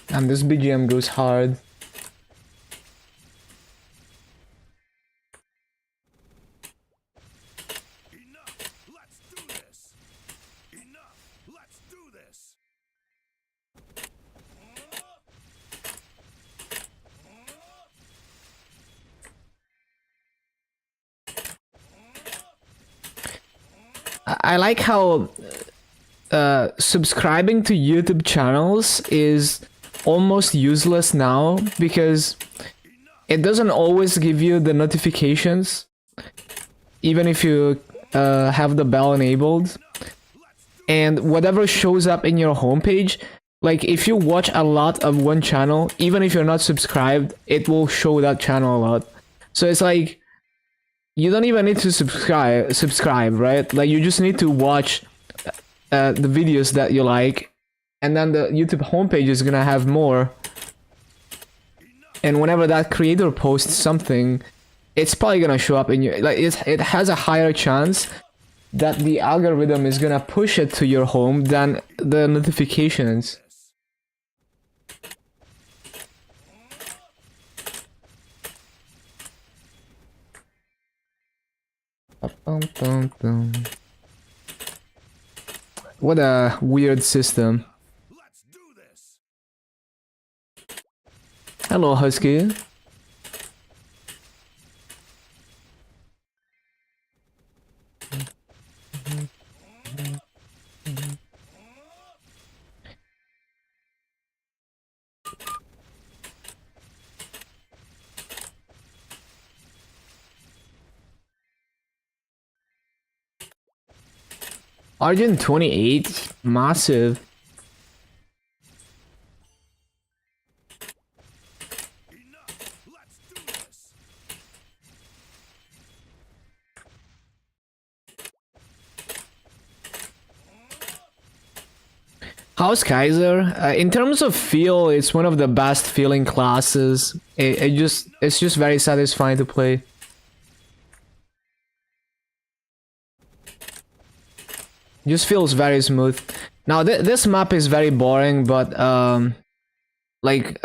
And this BGM goes hard. Enough! Let's do this! Enough! Let's do this! I like how subscribing to YouTube channels is almost useless now because it doesn't always give you the notifications, even if you have the bell enabled. And whatever shows up in your homepage, like if you watch a lot of one channel, even if you're not subscribed, it will show that channel a lot. So it's like you don't even need to subscribe, right? Like you just need to watch the videos that you like, and then the YouTube homepage is gonna have more. And whenever that creator posts something, it's probably gonna show up in your, like it has a higher chance that the algorithm is gonna push it to your home than the notifications. What a weird system. Let's do this! Hello, Husky. Argent 28, massive. Enough! Let's do this! How's Kaiser? In terms of feel, it's one of the best feeling classes. It's just very satisfying to play. Just feels very smooth. Now this map is very boring, but like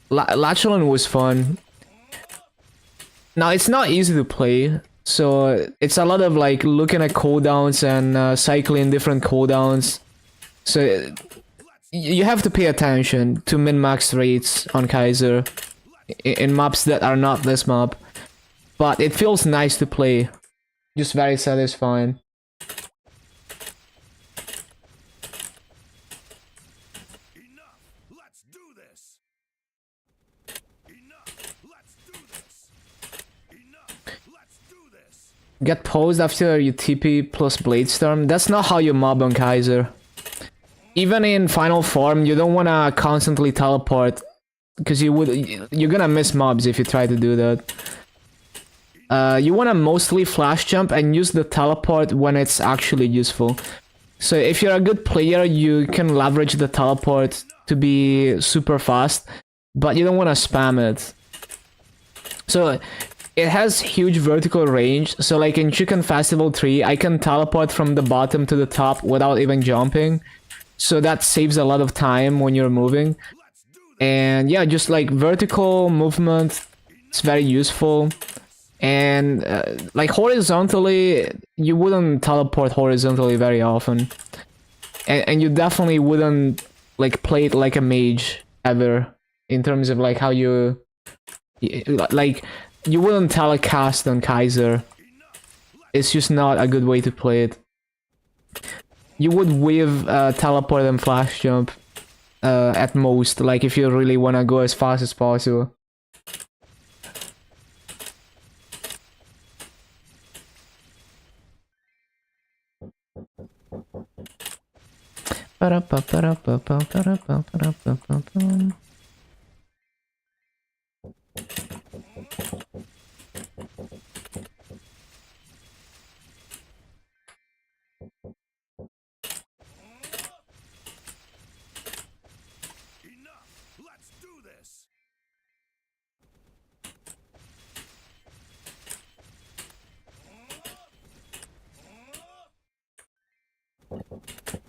Lachlan was fun. Now it's not easy to play, so it's a lot of like looking at cooldowns and cycling different cooldowns. So you have to pay attention to min-max rates on Kaiser in maps that are not this map. But it feels nice to play. Just very satisfying. Enough! Let's do this! Enough! Let's do this! Enough! Let's do this! Get posed after you TP plus Bladestorm. That's not how you mob on Kaiser. Even in final form, you don't wanna constantly teleport, because you're gonna miss mobs if you try to do that. You wanna mostly flash jump and use the teleport when it's actually useful. So if you're a good player, you can leverage the teleport to be super fast, but you don't wanna spam it. So it has huge vertical range, so like in Chicken Festival 3, I can teleport from the bottom to the top without even jumping. So that saves a lot of time when you're moving. And yeah, just like vertical movement, it's very useful. And like horizontally, you wouldn't teleport horizontally very often. And you definitely wouldn't like play it like a mage ever in terms of like how you like you wouldn't telecast on Kaiser. It's just not a good way to play it. You would weave teleport and flash jump at most, like if you really want to go as fast as possible. Enough! Let's do this!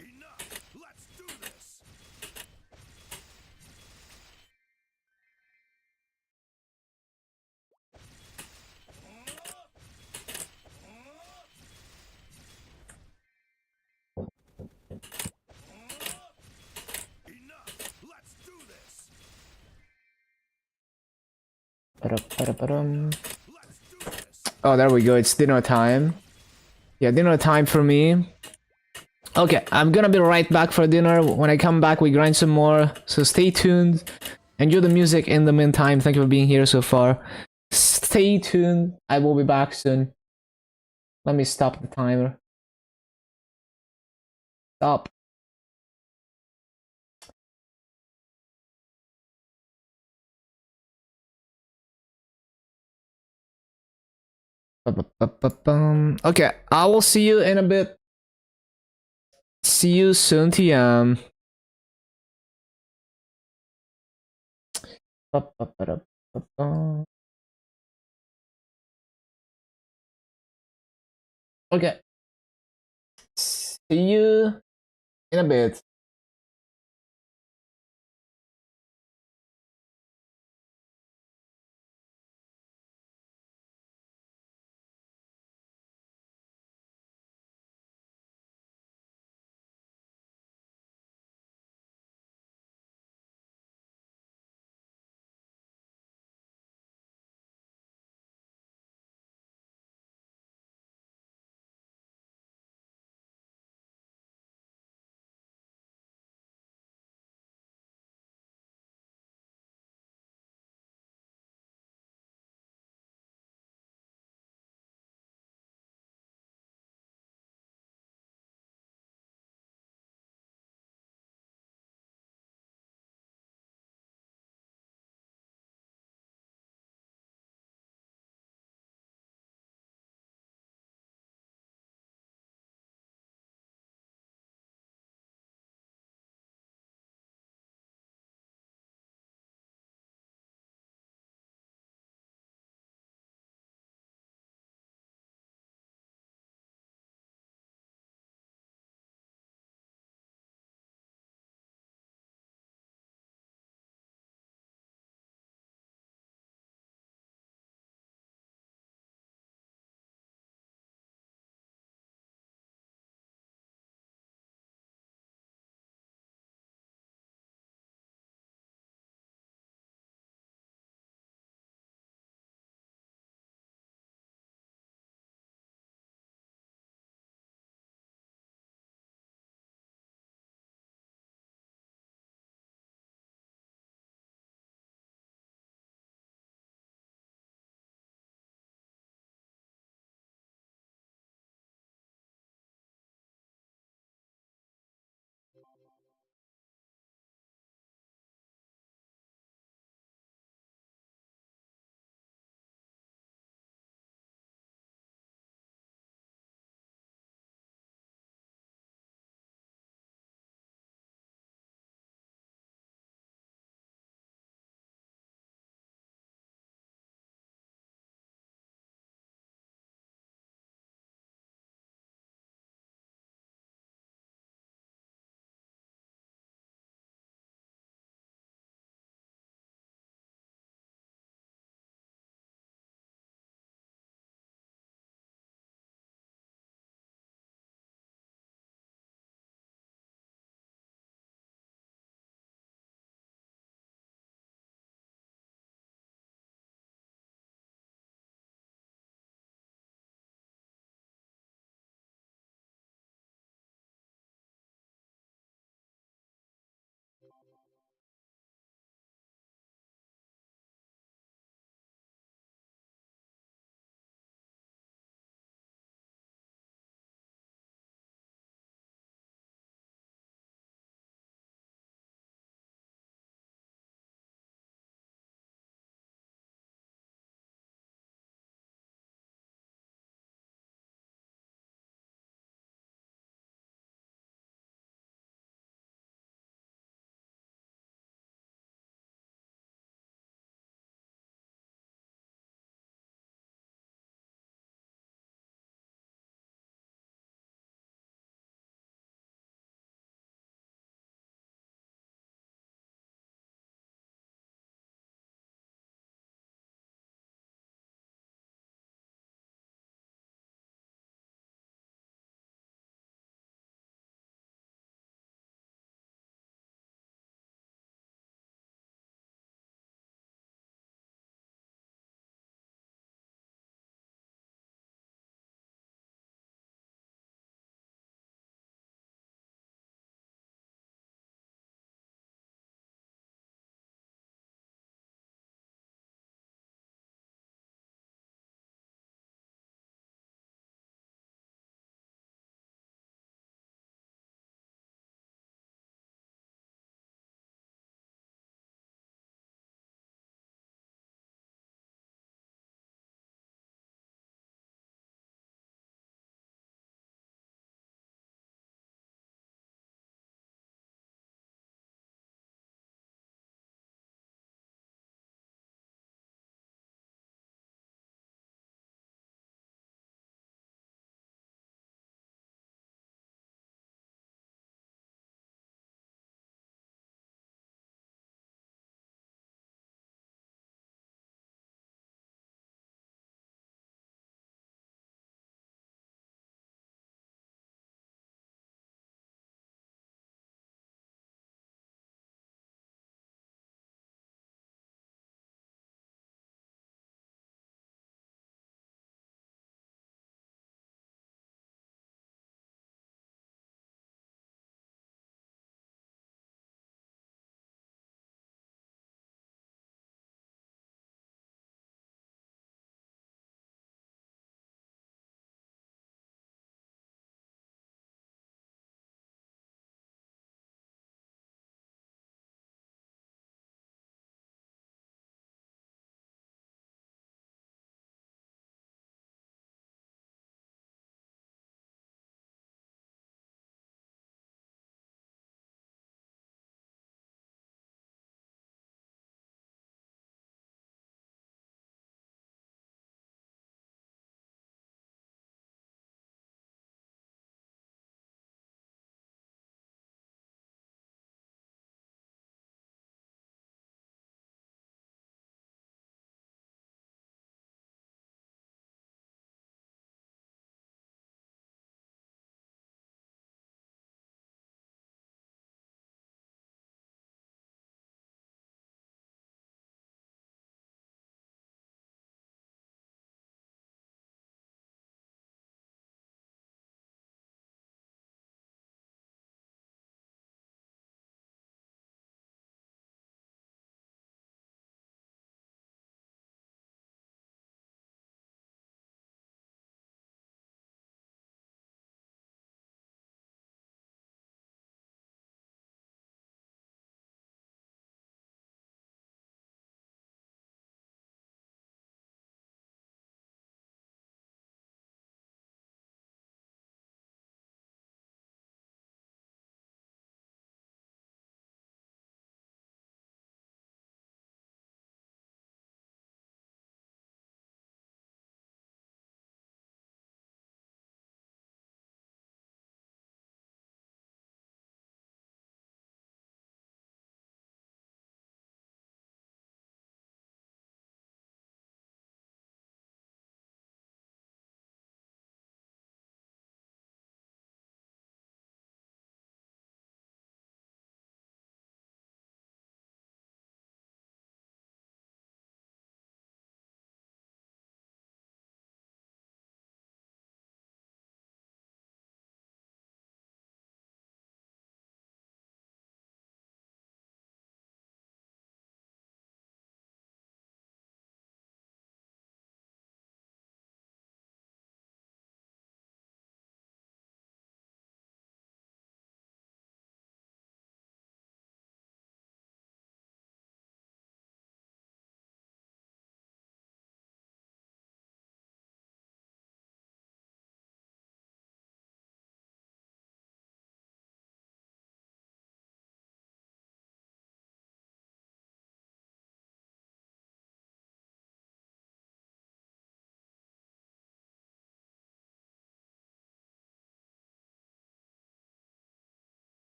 Enough! Let's do this! Enough! Let's do this! Let's do this! Oh, there we go. It's dinner time. Yeah, dinner time for me. Okay, I'm gonna be right back for dinner. When I come back, we grind some more. So stay tuned. Enjoy the music in the meantime. Thank you for being here so far. Stay tuned. I will be back soon. Let me stop the timer. Stop. Okay, I will see you in a bit. See you soon, TM. Okay. See you in a bit.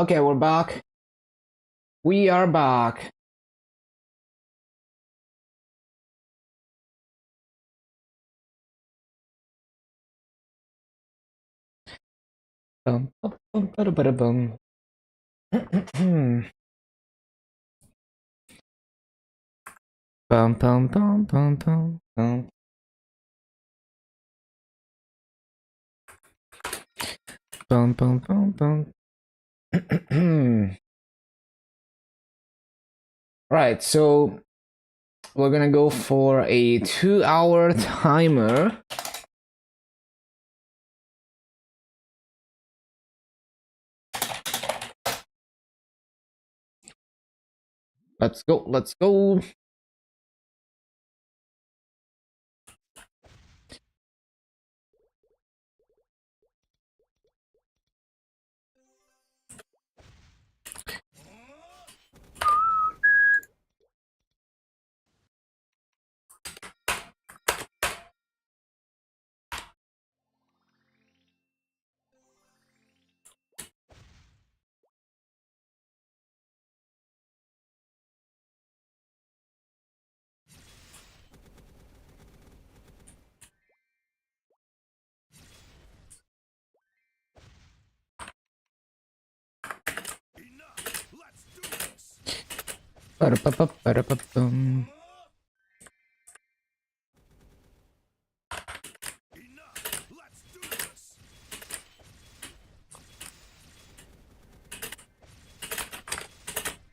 Okay, we're back. We are back. Bum, bum, bum, bada, bada, bum. Bum, bum, bum, bum, bum, bum. Bum, bum, bum, bum. Right, so we're gonna go for a 2-hour timer. Let's go, let's go. Enough. Let's do this. Ba-da-ba-ba-ba-da-ba-bum. Enough. Let's do this.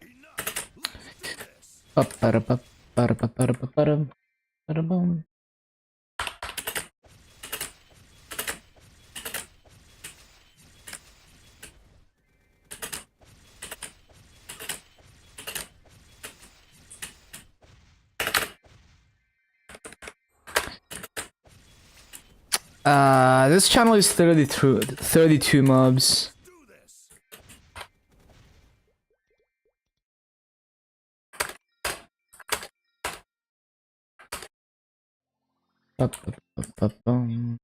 Enough. Let's do this. Ba-ba-da-ba-ba-da-ba-ba-da-ba-dum. Ba-da-bum. This channel is 32 mobs. Do this. Ba-ba-ba-ba-bum.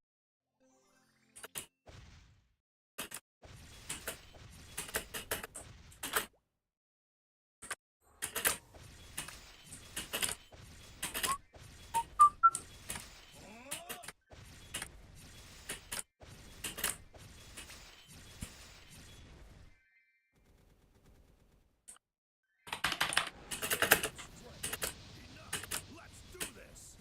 Enough. Let's do this.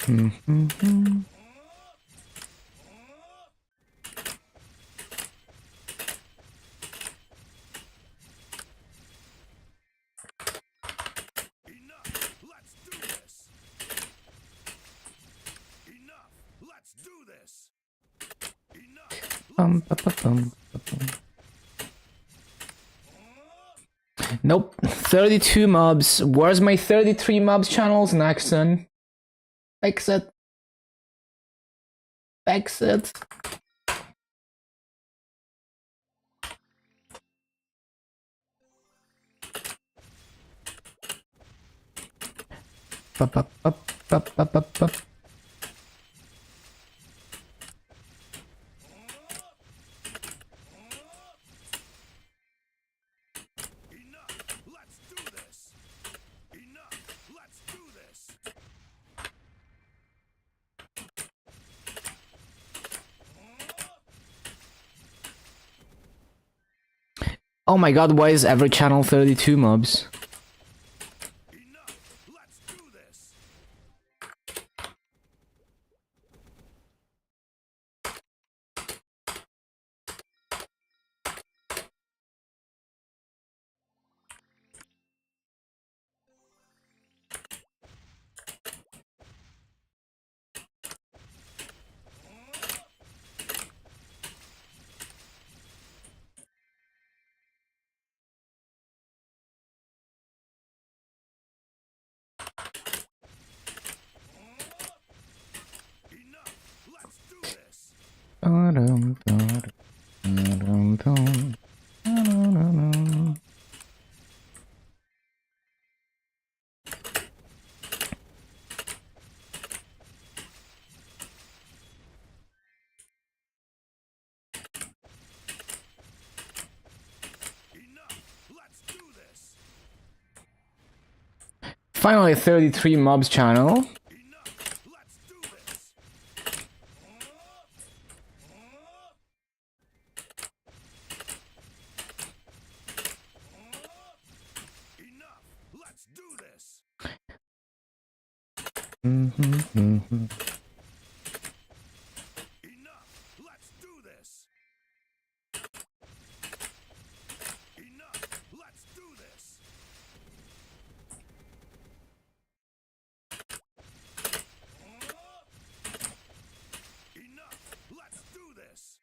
Mhm. Enough. Let's do this. Enough. Let's do this. Enough. Bum, ba-ba-bum, ba-bum. Nope, 32 mobs. Where's my 33 mobs channels, Naxon? Fix it. Fix it. Ba-ba-ba-ba-ba-ba-ba. Enough. Let's do this. Enough. Let's do this. Oh my god, why is every channel 32 mobs? Enough. Let's do this. Enough. Let's do this. Ba-dum, ba-dum, ba-dum, dum. Ba-dum. Finally, 33 mobs channel. Enough. Let's do this. Enough. Let's do this. Enough. Let's do this. Enough. Let's do this. Enough. Let's do this.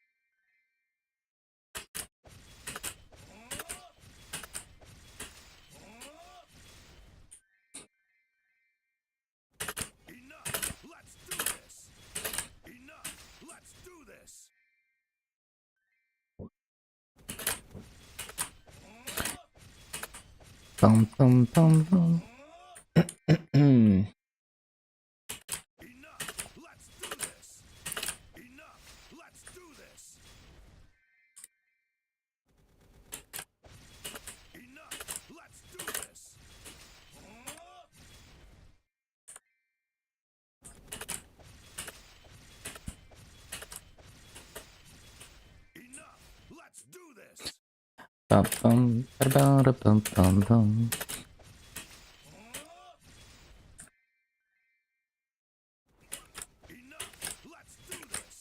Enough. Let's do this. Enough. Let's do this. Bum, bum, bum, bum. Enough. Let's do this. Enough. Let's do this. Enough. Let's do this. Enough. Let's do this. Bum, bum, ba-da-bum, da-bum, bum, bum. Enough. Let's do this.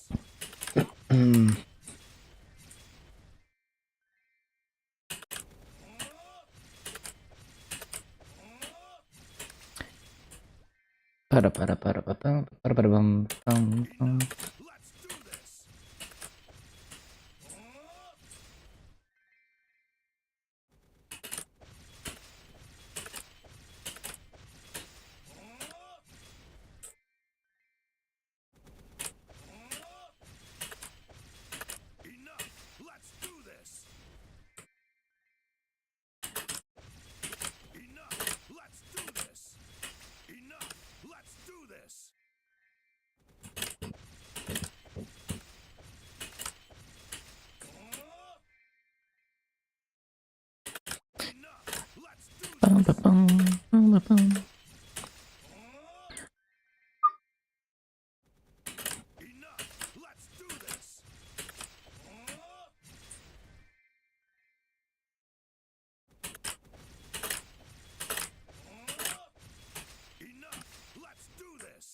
Ba-da-ba-da-ba-da-ba-bum, ba-da-ba-da-bum, bum, bum. Let's do this. Enough. Let's do this. Enough. Let's do this. Enough. Let's do this. Enough. Let's do this. Ba-da-bum, ba-da-bum. Enough. Let's do this. Enough. Let's do this.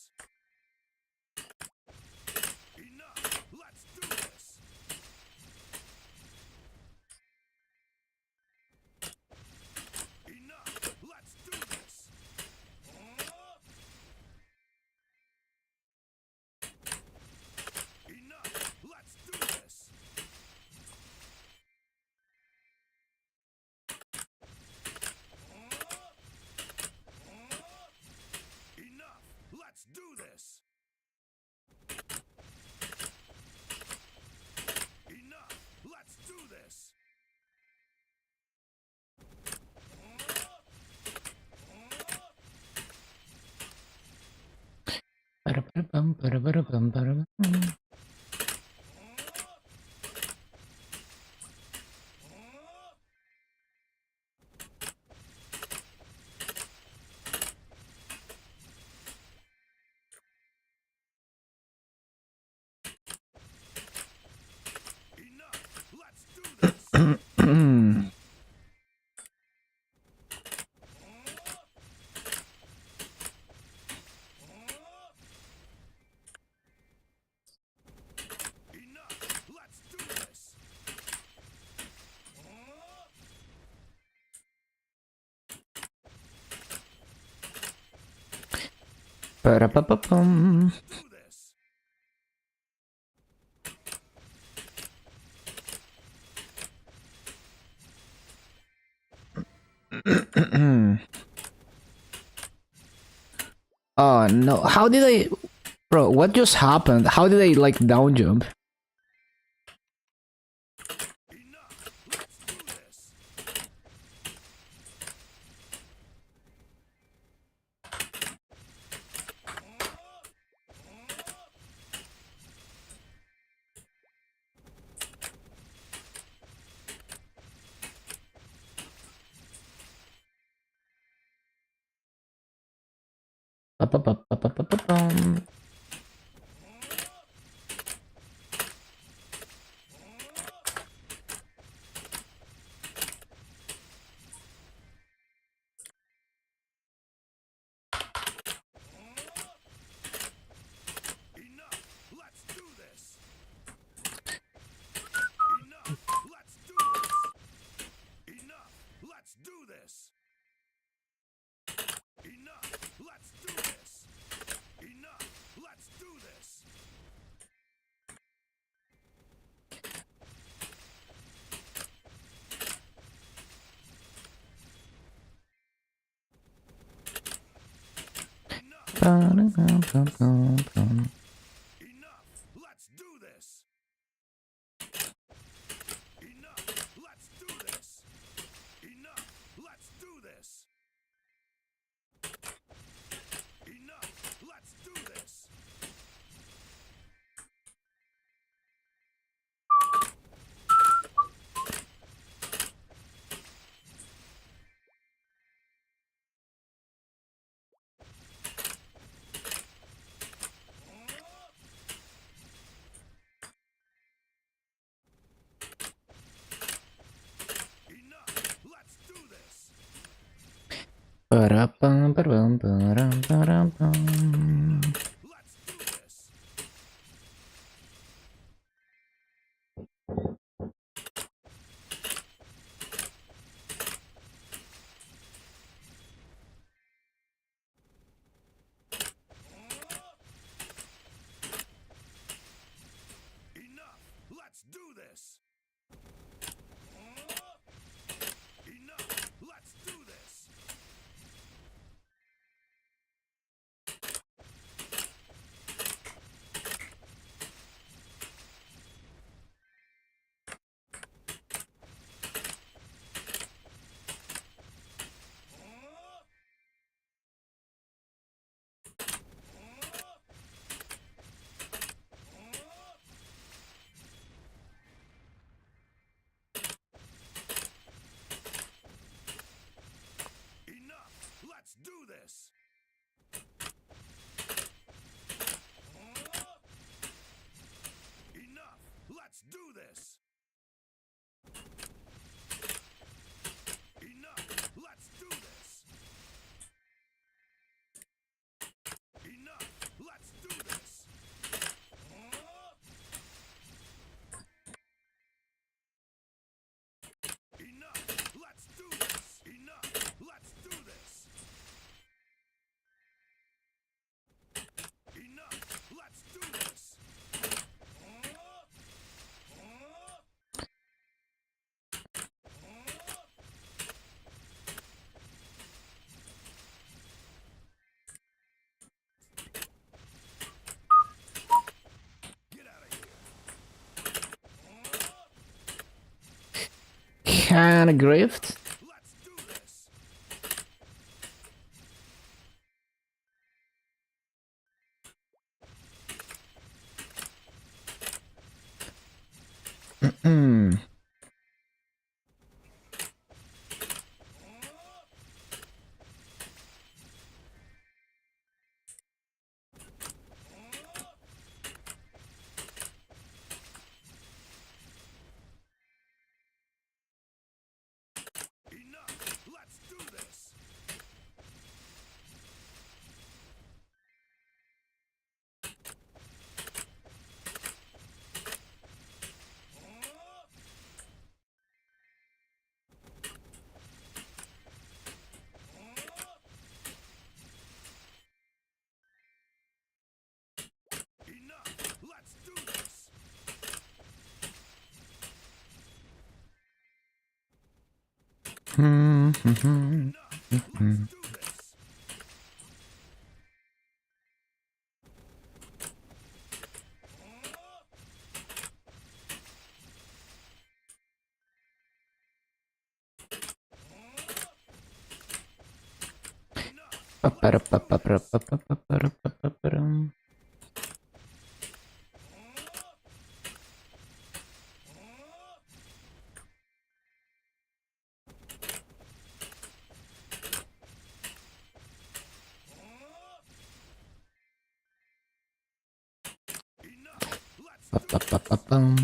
Enough. Let's do this. Enough. Let's do this. Enough. Let's do this. Enough. Let's do this. Enough. Let's do this. Ba-da-ba-da-bum, ba-da-ba-da-bum, ba-da-ba-bum. Enough. Let's do this. Enough. Let's do this. Ba-da-ba-ba-bum. Do this. Oh no, how did I... Bro, what just happened? How did I, like, down jump? Enough. Let's do this. Ba-ba-ba-ba-ba-ba-ba-bum. Enough. Let's do this. Enough. Let's do this. Enough. Let's do this. Enough. Let's do this. Enough. Let's do this. Ba-da-bum-bum-bum-bum. Enough. Let's do this. Enough. Let's do this. Enough. Let's do this. Enough. Let's do this. Enough. Let's do this. Ba-da-bum-ba-dum-ba-dum-ba-dum-bum. Let's do this. Enough. Let's do this. Enough. Let's do this. Enough. Let's do this. Enough. Let's do this. Enough. Let's do this. Enough. Let's do this. Enough. Let's do this. Enough. Let's do this. Enough. Let's do this. Get out of here. Kinda grift. Let's do this. Hmm. Enough. Let's do this. Enough. Let's do this. Hmm. Enough. Let's do this. Enough. Ba-ba-da-ba-ba-ba-ba-ba-ba-ba-ba-ba-dum. Ba-ba-ba-ba-bum.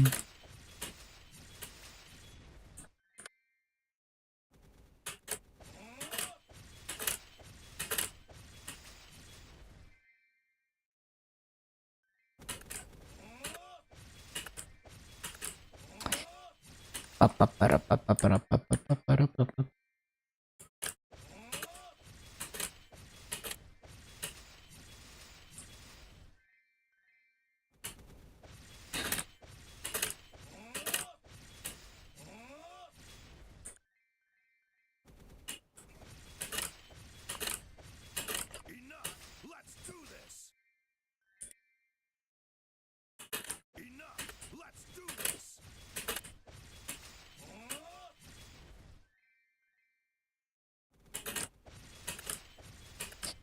Ba-ba-ba-da-ba-ba-ba-da-ba-ba-ba-da-ba-ba. Enough! Let's do this! Enough! Let's do this!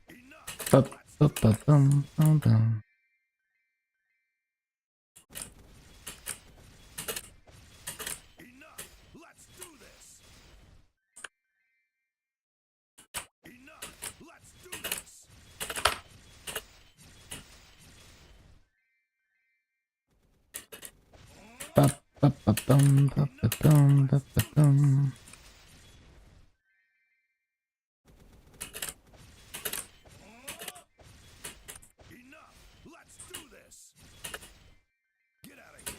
Enough! Ba-ba-ba-bum-bum-bum. Enough! Let's do this! Enough! Let's do this! Ba-ba-ba-bum-ba-ba-bum-ba-ba-bum. Enough! Let's do this! Get out of here!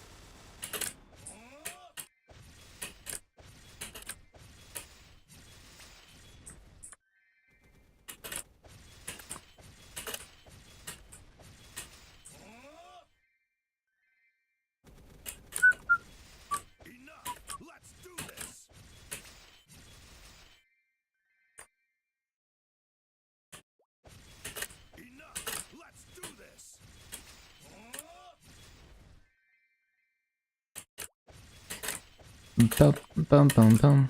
Enough! Let's do this! Enough! Let's do this! Bum-bum-bum-bum.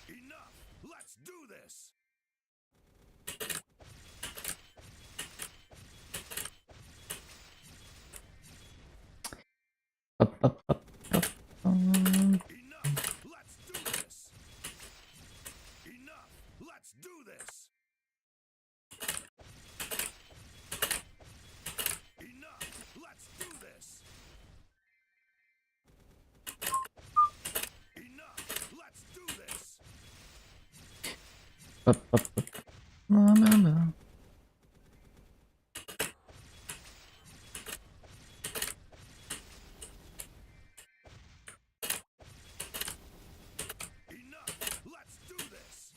Enough! Let's do this! Ba-ba-ba-ba-bum. Enough! Let's do this! Enough! Let's do this! Enough! Let's do this! Enough! Let's do this! Ba-ba-ba-ba-bum. Enough! Let's do this!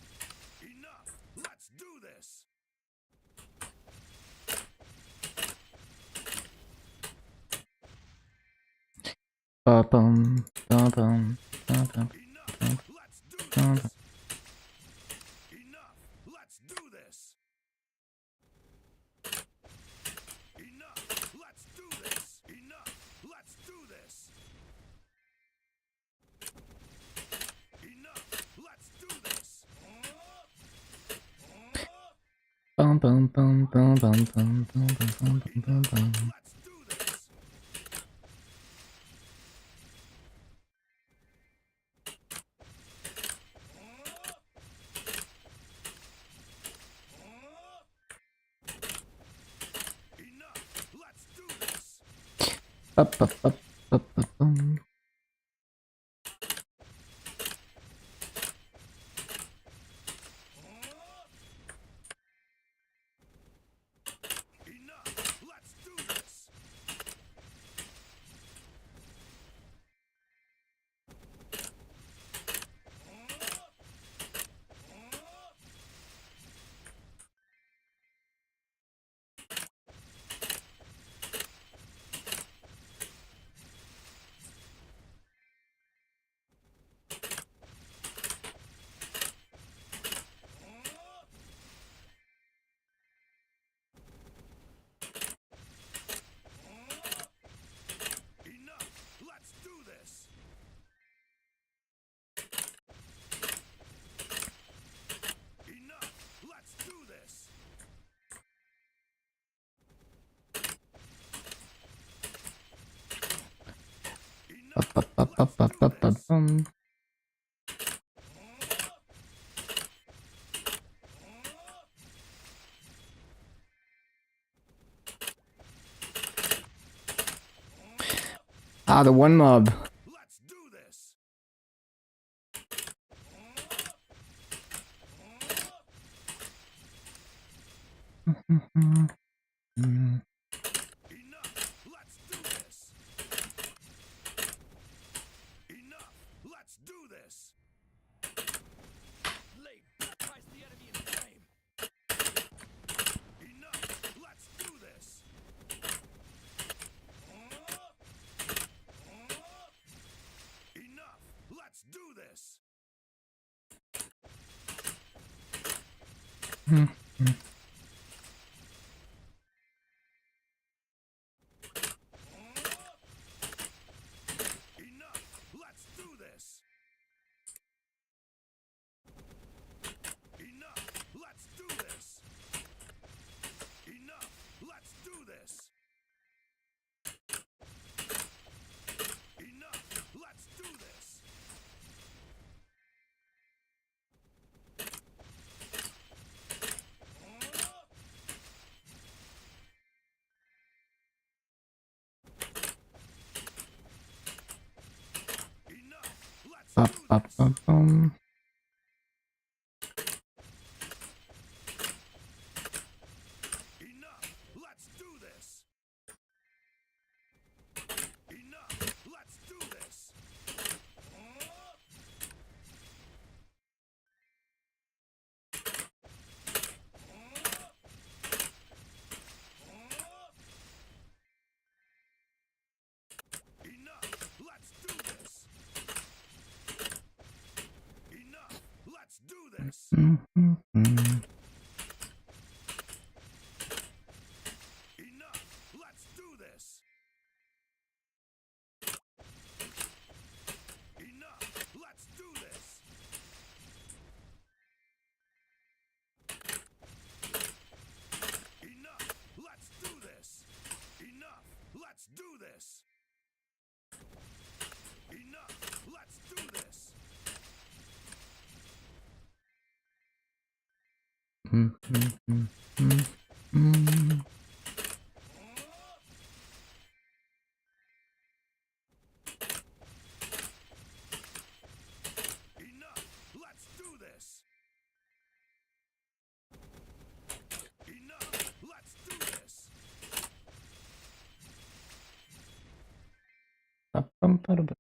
Enough! Let's do this! Ba-bum, ba-bum, ba-bum, Enough! Let's do ba-bum. this! Enough! Let's do this! Enough! Let's do this! Enough! Let's do this! Enough! Let's do this! Bum, bum, bum, bum, bum, bum, bum, bum, bum, bum, bum. Let's do this! Enough! Let's do this! Ba-ba-ba-ba-ba-bum. Enough! Let's do this! Ba-ba-ba-ba-ba-ba-bum. Ah, the one mob. Let's do this. Enough. Let's do this. Enough. Let's do this. Lay baptize the enemy in flame. Enough. Let's do this. Enough. Let's do this. Enough. Let's do this. Enough. Let's do this. Enough. Let's do this. Enough. Let's do this. Enough. Let's do this. Ba-ba-ba-bum. Enough. Let's do this. Enough. Let's do this. Enough. Let's do this. Enough. Let's do this. Mhm. Enough. Let's do this. Enough. Let's do this. Enough. Let's do this. Enough. Let's do this. Enough. Let's do this. Enough. Let's do this. Enough. Let's do this. Ba-bum-ba-da-ba.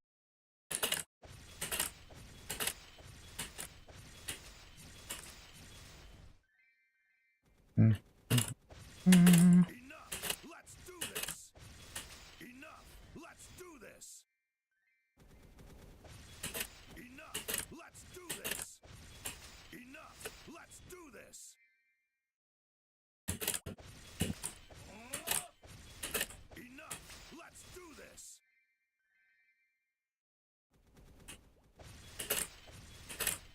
Enough. Let's do this. Enough. Let's do this. Enough. Let's do this. Enough. Let's do this. Enough. Let's do this.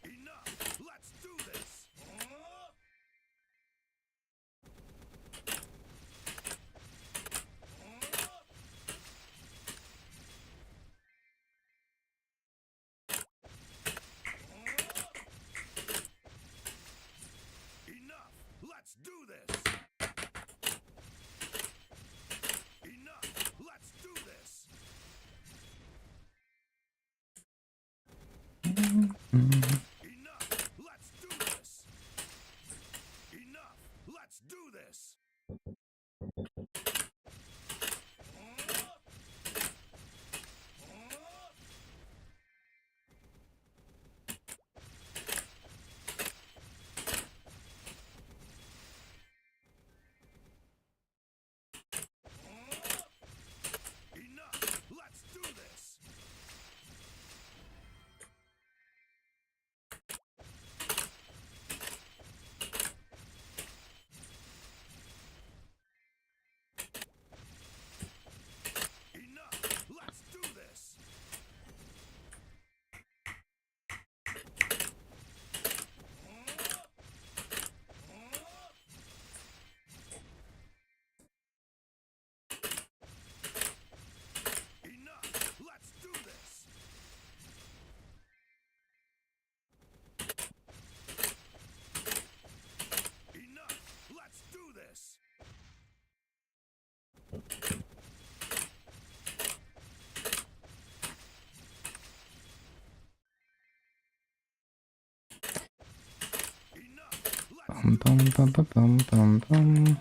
Enough. Let's do this. bum, bum, bum, bum, bum, bum.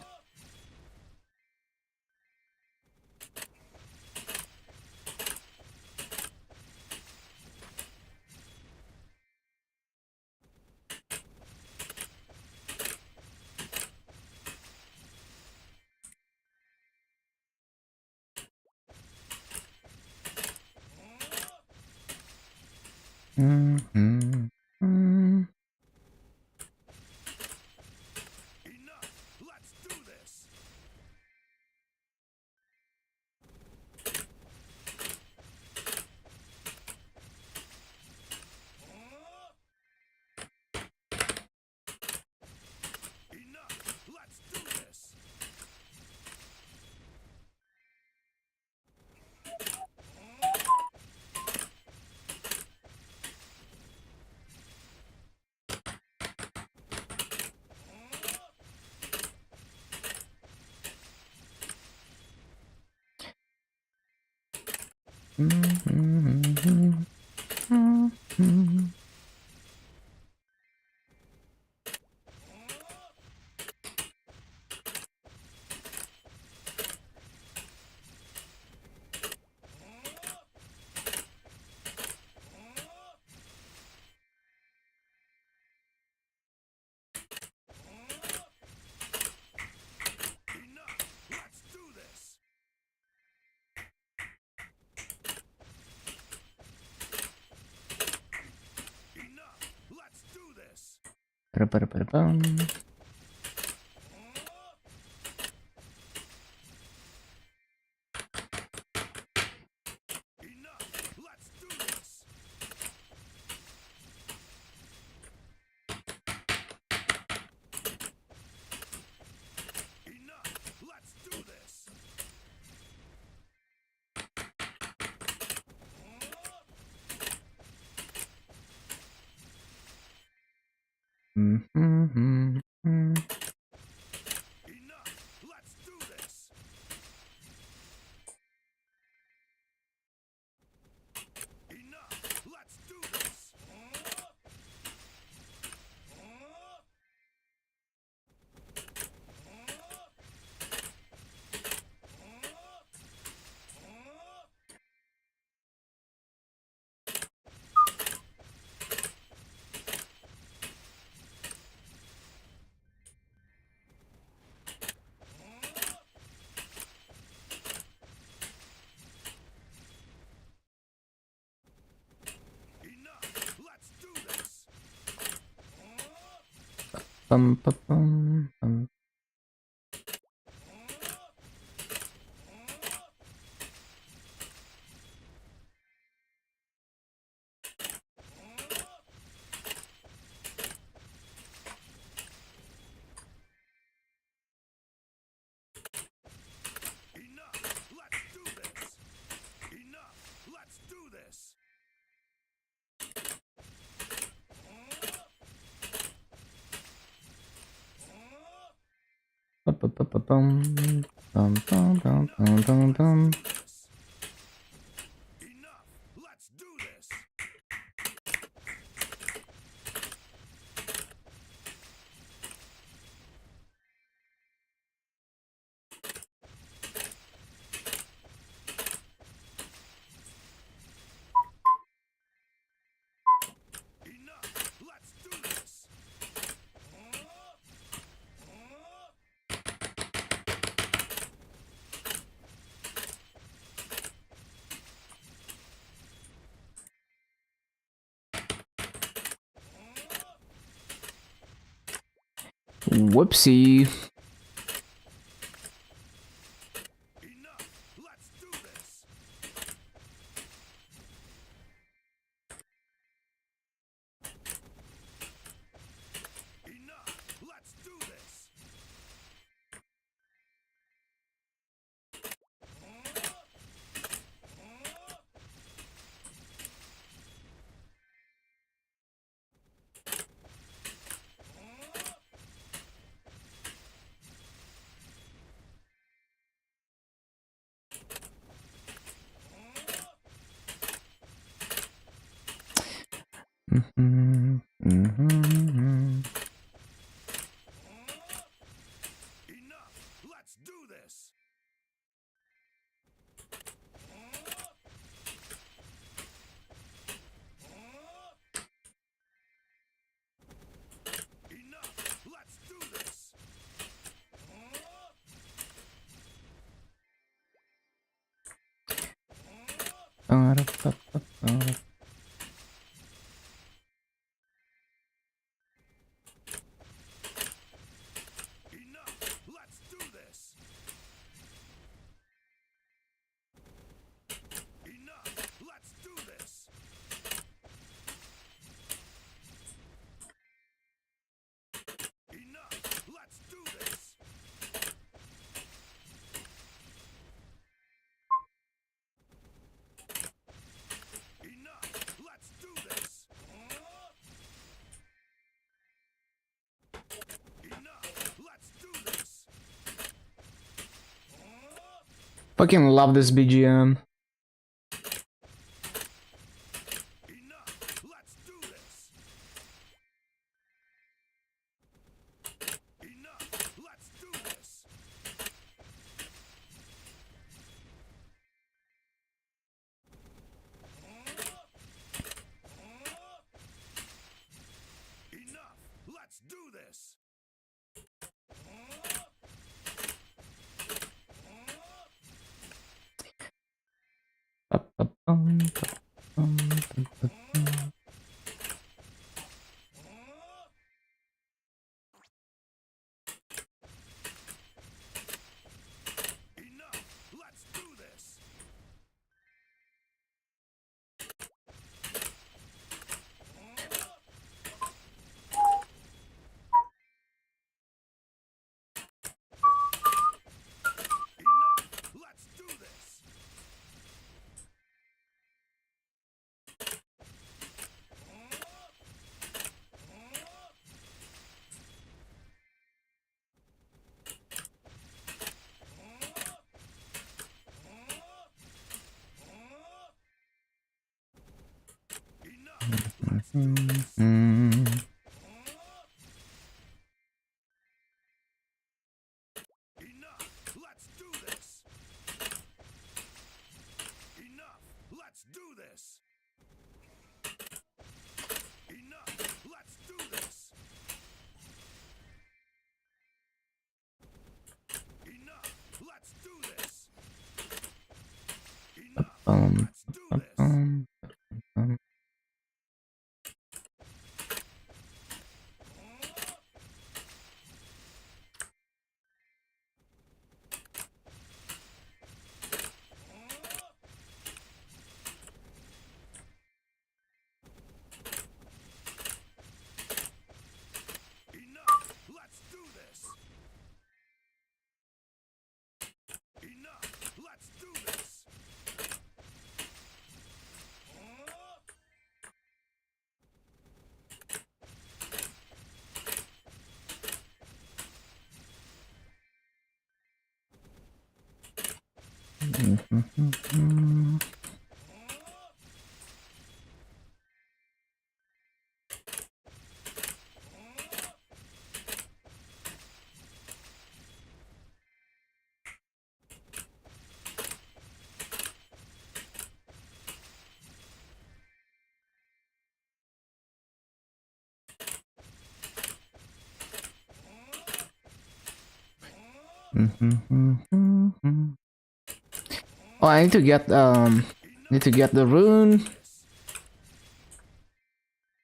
Mm-hmm. Mm. Enough! Let's do this! Enough! Let's do this! Mm-hmm. Mm-hmm. Enough! Let's do this! Enough! Let's do this! Ba-da-ba-da-ba-da-bum. Enough! Let's do this! Enough! Let's do this! Mm-hmm. Enough! Let's do this! Enough! Let's do this! Enough! Let's do this! Bum, bum, bum, bum. Enough! Let's do this! Enough! Let's do this! Ba-ba-ba-ba-bum. Bum, bum, bum, bum, bum, bum. This. Enough! Let's do this! Enough! Let's do this! Whoopsie. Enough! Let's do this! Enough! Let's do this! Mm-hmm. Mm-hmm. Fucking love this BGM. Enough. Let's do this. Enough. Let's do this. Enough. Let's do this. Enough. Let's do this. Enough. Let's do this. Enough. Let's do this. Enough. Let's do this. Enough. Let's do this. Enough. Let's do this. Enough. Let's do this. Enough. Let's do this. Enough. Let's do this. Enough. Let's do this. Oh, I need to get the rune.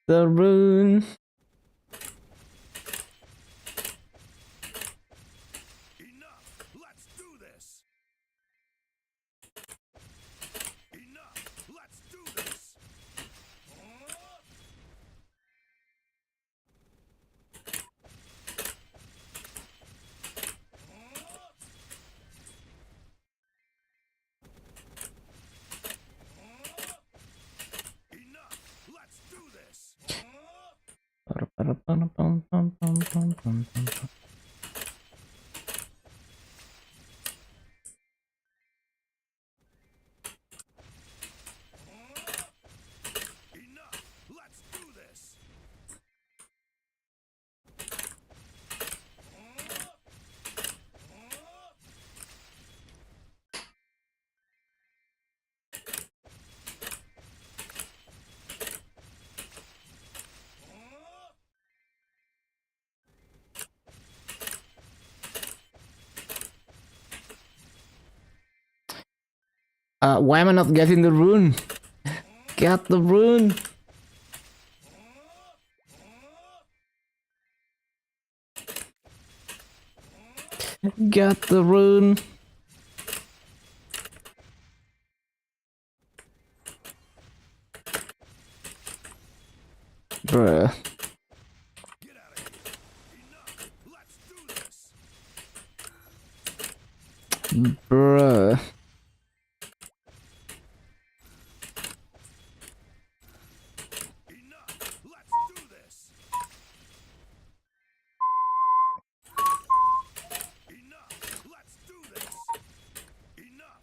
The rune. Enough. Let's do this. Enough. Let's do this. Enough. Let's do this. Enough. Let's do this. Why am I not getting the rune? Get the rune. Get the rune. Bruh. Get out of here. Enough. Let's do this. Bruh. Enough. Let's do this. Enough. Let's do this. Enough.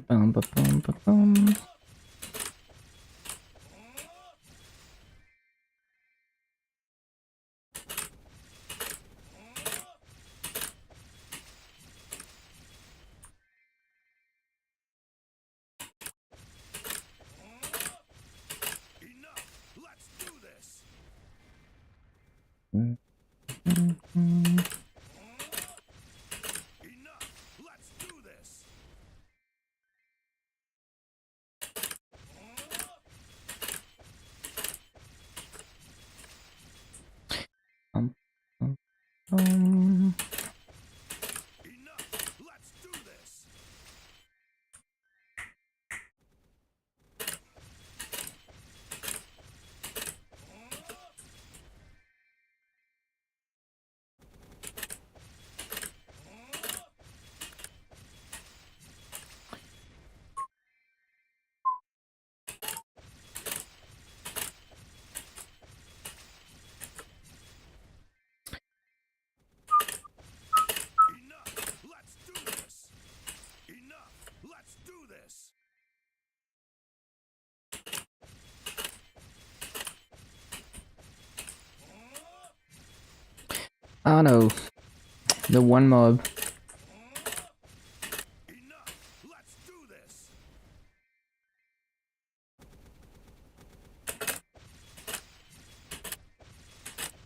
Bum, ba, bum, ba, bum. Enough! Let's do this! Enough! Let's do this! Um, Enough! Let's do this! Enough! Let's do this! Enough! Let's do this! oh no, the one mob. Enough! Let's do this!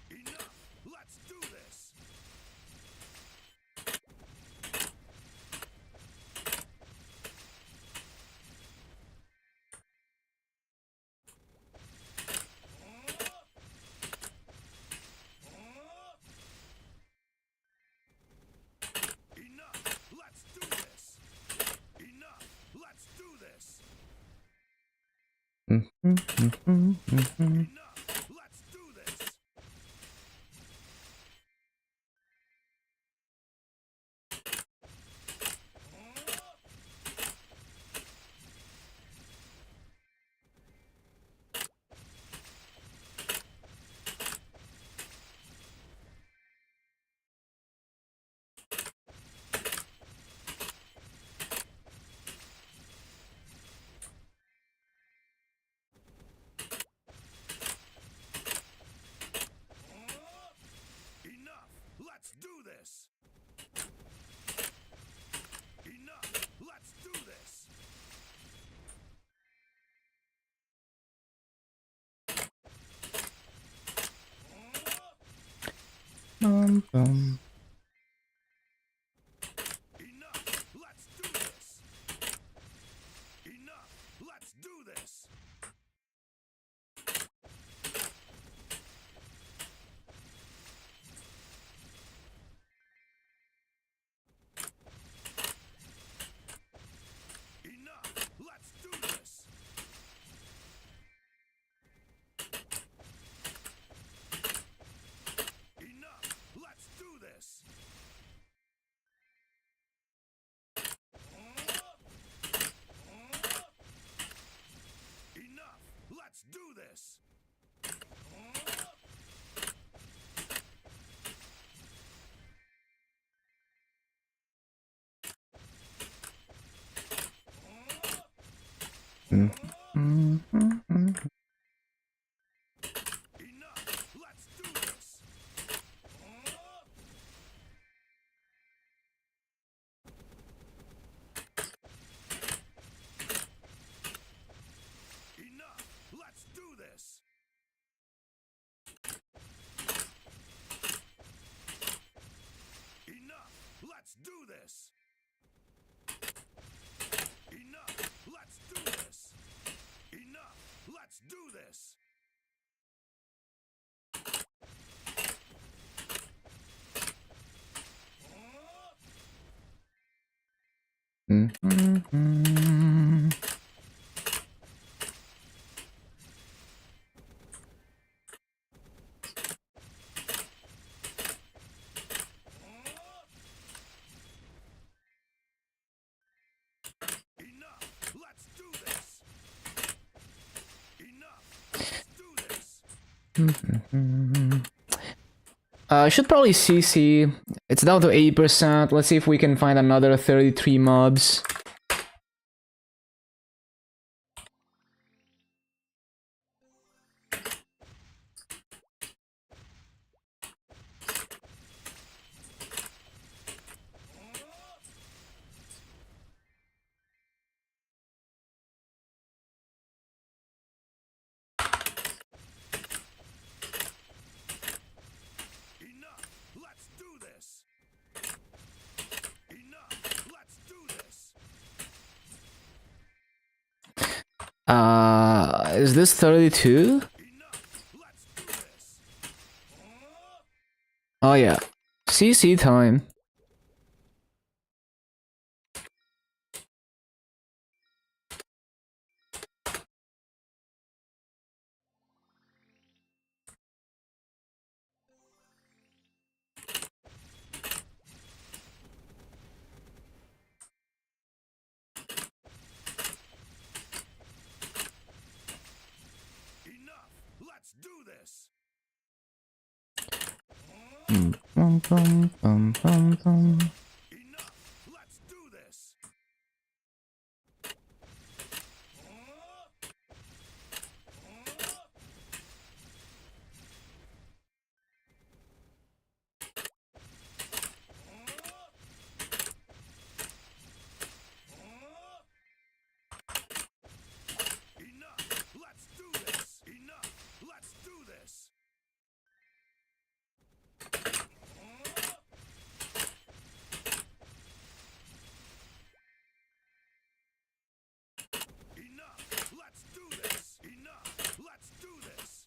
Enough! Let's do this! Enough! Let's do this! Enough! Let's do this! Enough! Let's do this! Enough! Let's do this! Enough! Let's do this! Bum. Enough! Let's do this! Enough! Let's do this! Enough! Let's do this! Enough! Let's do this! Enough! Let's do this! Enough! Let's do this! Enough! Let's do this! Enough! Let's do this! Enough! Let's do this! Enough! Let's do this! Enough! Let's do this! Enough! Let's do this! Should probably CC. It's down to 80%. Let's see if we can find another 33 mobs. Is this 32? Oh yeah. CC time. Enough! Let's do this! Bum, bum, bum, bum, bum. Enough! Let's do this! Enough! Let's do this! Enough! Let's do this! Enough! Let's do this! Enough! Let's do this!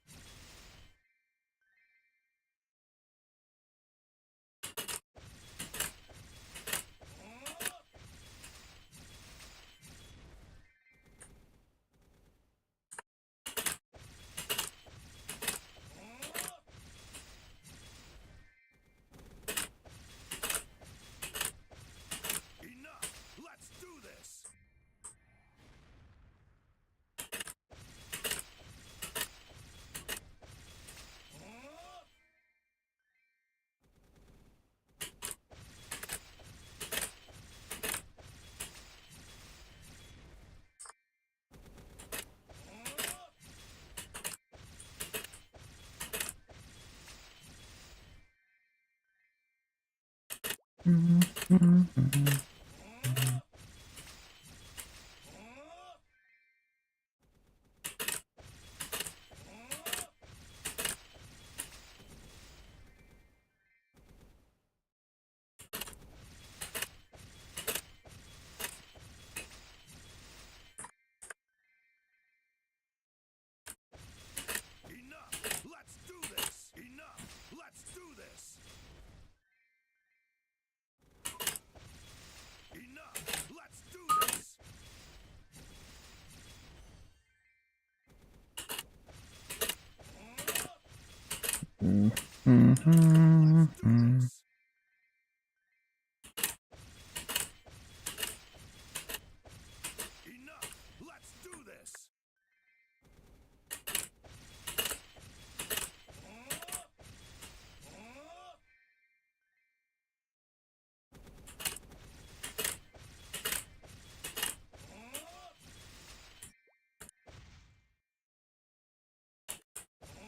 Enough! Let's do this! Enough! Let's do this! Enough! Let's do this! Enough! Let's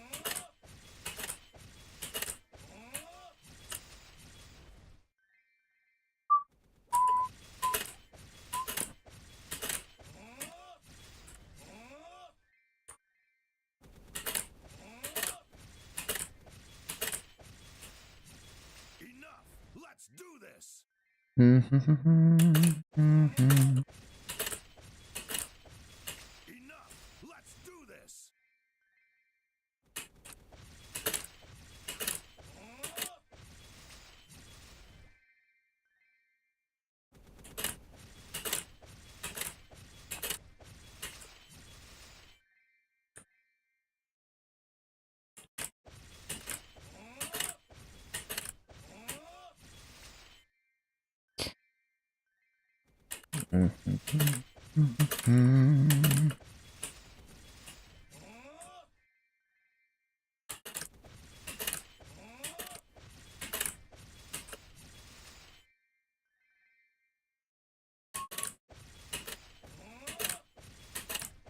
do this! Enough! Let's do this! Enough! Let's do this! Enough! Let's do this!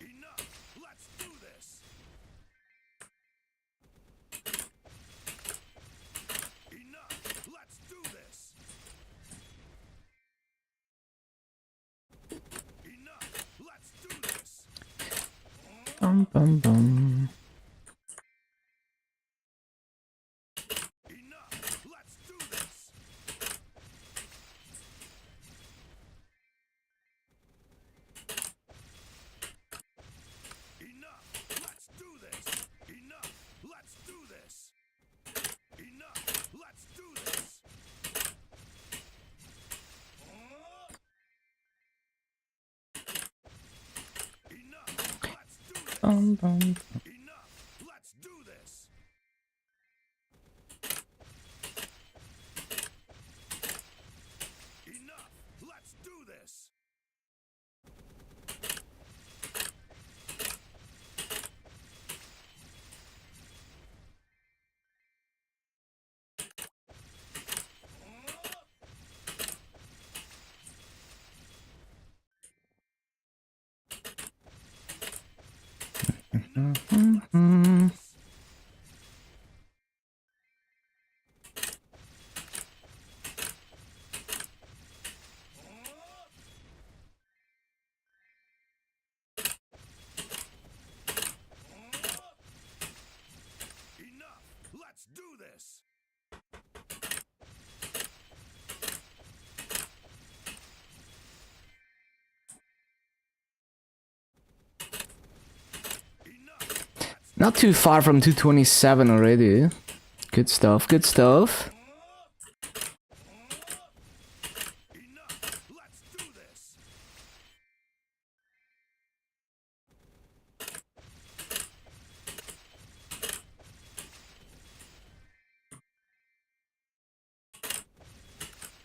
Enough! Let's do this! Enough! Let's do this! Enough! Let's do this! Bum, bum, bum. Enough! Let's do this! Let's do this. Enough. Let's do this. Enough. Let's do this. Not too far from 227 already. Good stuff, good stuff. Enough. Let's do this.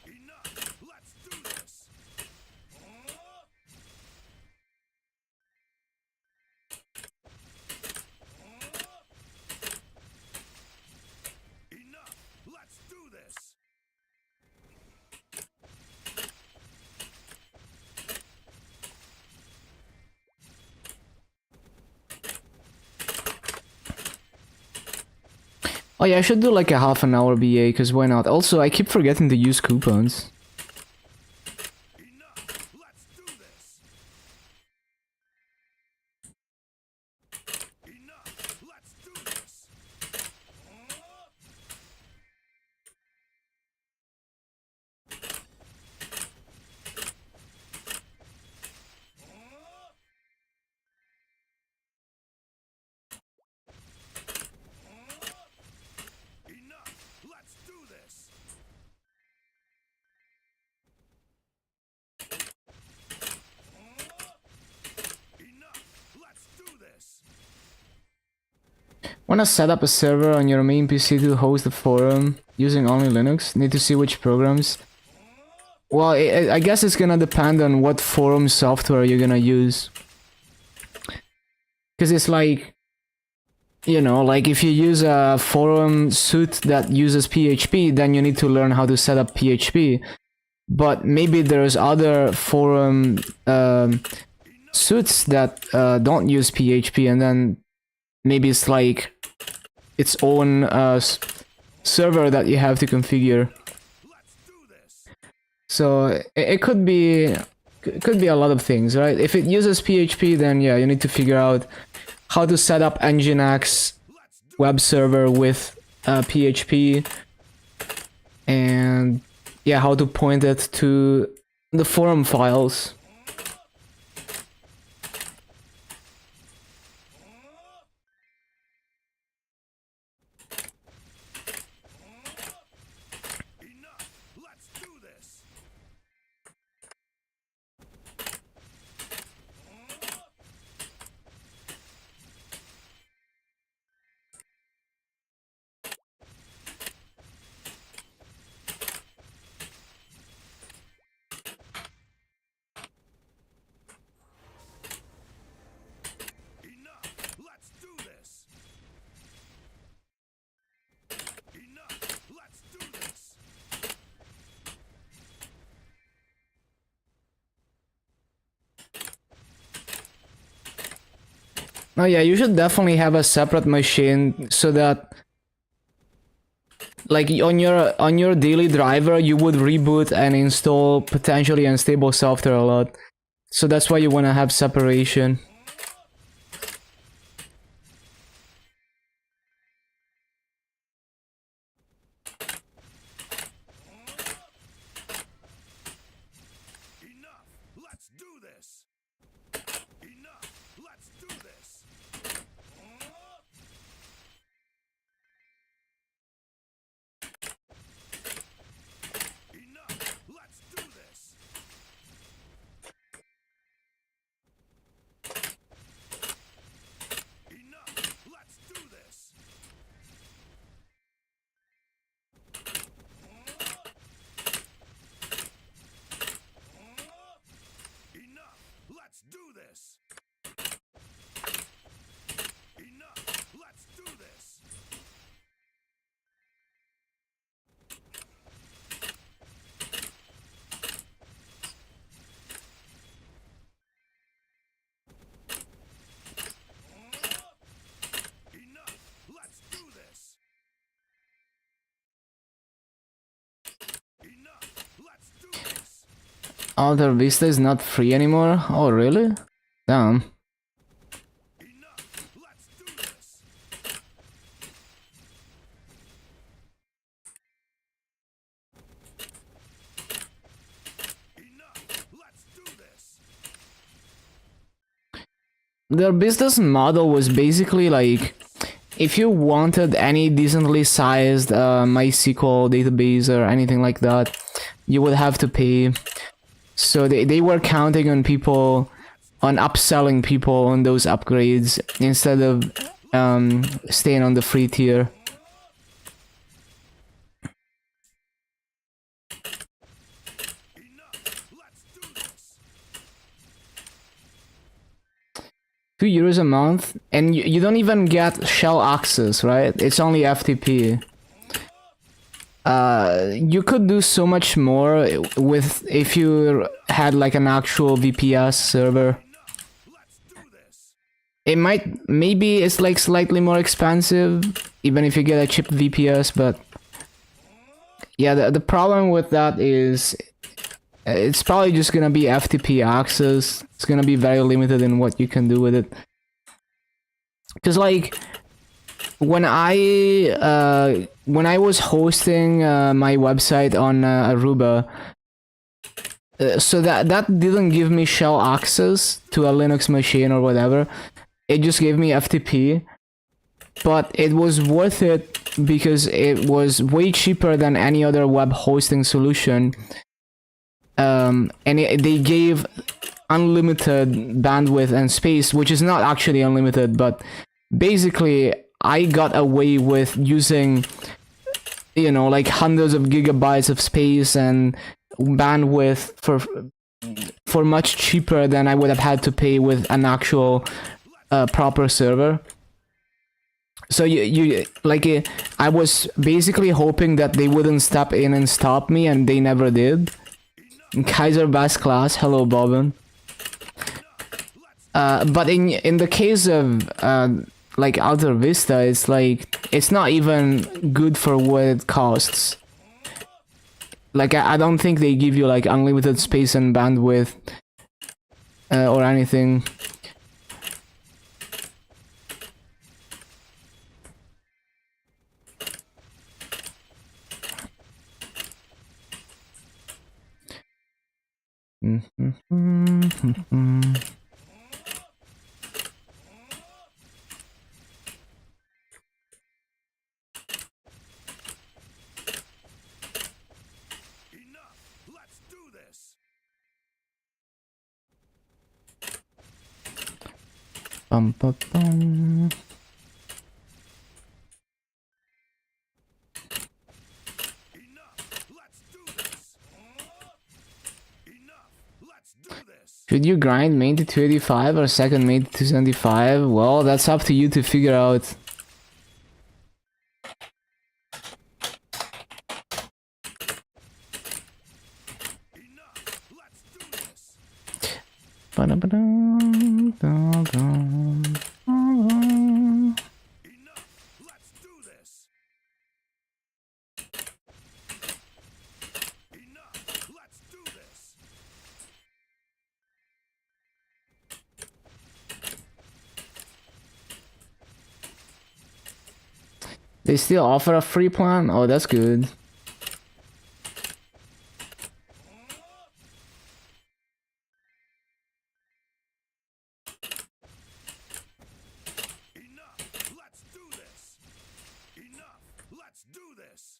Enough. Let's do this. Enough. Let's do this. Oh yeah, I should do like a half an hour BA, because why not? Also, I keep forgetting to use coupons. Enough. Let's do this. Enough. Let's do this. Enough. Let's do this. Enough. Let's do this. Wanna set up a server on your main PC to host a forum using only Linux? Need to see which programs? Well, I guess it's gonna depend on what forum software you're gonna use. Because it's like, you know, like if you use a forum suite that uses PHP, then you need to learn how to set up PHP. But maybe there's other forum suites that don't use PHP, and then maybe it's like its own server that you have to configure. Let's do this. So it could be a lot of things, right? If it uses PHP, then yeah, you need to figure out how to set up Nginx web server with PHP, and yeah, how to point it to the forum files. Enough. Let's do this. Enough. Let's do this. Enough. Let's do this. Oh yeah, you should definitely have a separate machine so that, like, on your daily driver, you would reboot and install potentially unstable software a lot. So that's why you want to have separation. Enough. Let's do this. Enough. Let's do this. Enough. Let's do this. Alta Vista is not free anymore? Oh, really? Damn. Enough. Let's do this. Enough. Let's do this. Their business model was basically like, if you wanted any decently sized MySQL database or anything like that, you would have to pay. So they were counting on people, on upselling people on those upgrades instead of staying on the free tier. Enough. Let's do this. €2 a month, and you don't even get shell access, right? It's only FTP. You could do so much more with if you had like an actual VPS server. Let's do this. It might, maybe it's like slightly more expensive, even if you get a cheap VPS, but yeah, the problem with that is it's probably just gonna be FTP access. It's gonna be very limited in what you can do with it. Cause like, when I was hosting my website on Aruba, so that didn't give me shell access to a Linux machine or whatever. It just gave me FTP, but it was worth it because it was way cheaper than any other web hosting solution. And they gave unlimited bandwidth and space, which is not actually unlimited, but basically I got away with using, you know, like hundreds of gigabytes of space and bandwidth for much cheaper than I would have had to pay with an actual proper server. So you like I was basically hoping that they wouldn't step in and stop me, and they never did. Kaiser Bass class, hello Bobbin. But in the case of like Alta Vista, it's like it's not even good for what it costs. Like I don't think they give you like unlimited space and bandwidth or anything. Enough. Let's do this. Bum, bum, bum. Enough. Let's do this. Enough. Let's do this. Should you grind main to 285 or second main to 275? Well, that's up to you to figure out. Enough. Let's do this. Enough. Let's do this. Enough. Let's do this. They still offer a free plan? Oh, that's good. Enough. Let's do this. Enough. Let's do this. Enough. Let's do this.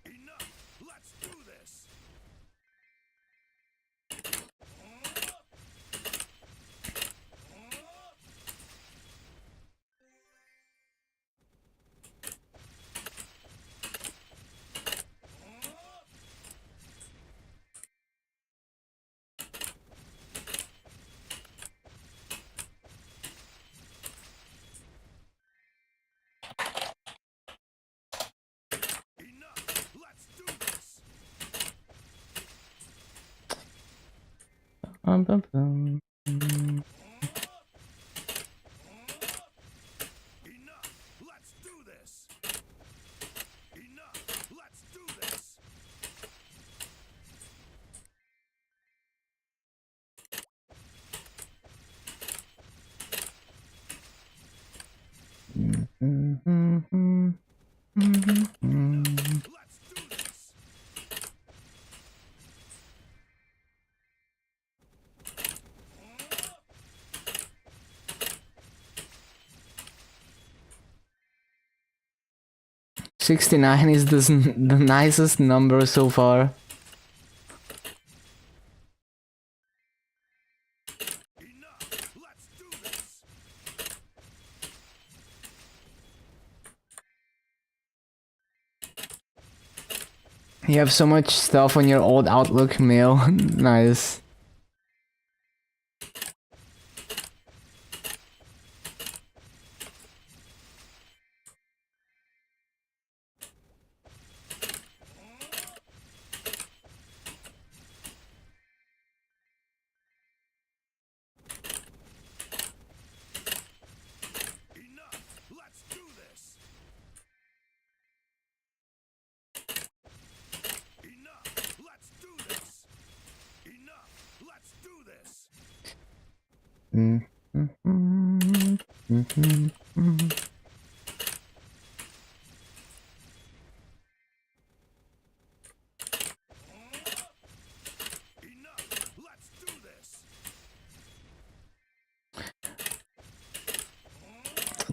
Enough. Let's do this. bum, bum, bum. Enough. Let's do this. Enough. Let's do this. 69 is the nicest number so far. Enough. Let's do this. You have so much stuff on your old Outlook mail. Nice. Enough. Let's do this. Enough. Let's do this. Enough. Let's do this. Enough. Let's do this.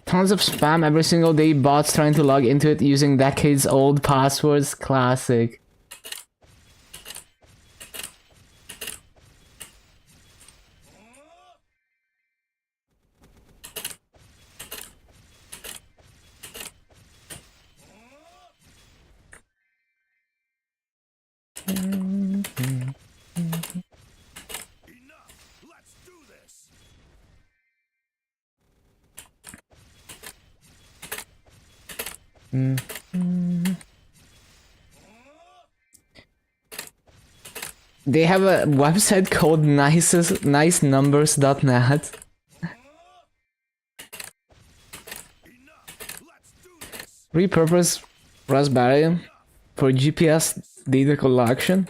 Tons of spam every single day, bots trying to log into it using decades old passwords. Classic. Enough. Let's do this. They have a website called nicenumbers.net. Enough. Let's do this. Repurpose Raspberry for GPS data collection.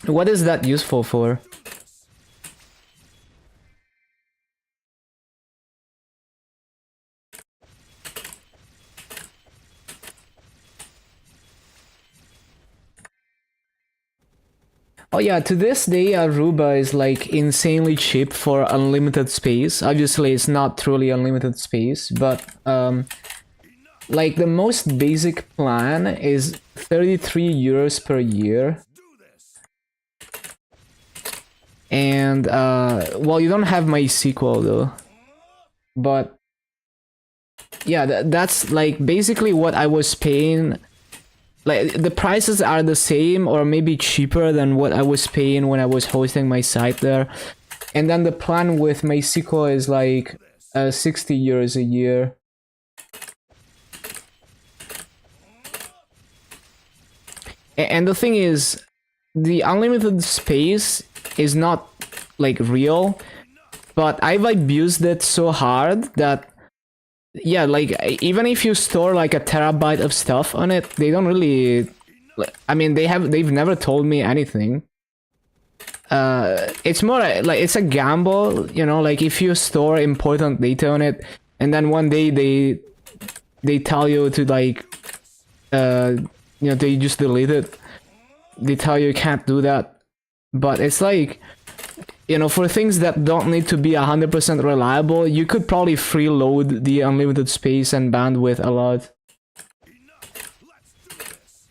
What is that useful for? Oh yeah, to this day Aruba is like insanely cheap for unlimited space. Obviously it's not truly unlimited space, but like the most basic plan is 33 euros per year. Do this. And well, you don't have MySQL though. But yeah, that's like basically what I was paying. Like the prices are the same or maybe cheaper than what I was paying when I was hosting my site there. And then the plan with MySQL is like 60 euros a year. And the thing is, the unlimited space is not like real, but I've abused it so hard that yeah, like even if you store like a terabyte of stuff on it, they don't really, I mean, they've never told me anything. It's more like it's a gamble, you know, like if you store important data on it and then one day they tell you to like you know, they just delete it. They tell you can't do that. But it's like, you know, for things that don't need to be 100% reliable, you could probably freeload the unlimited space and bandwidth a lot. Enough. Let's do this.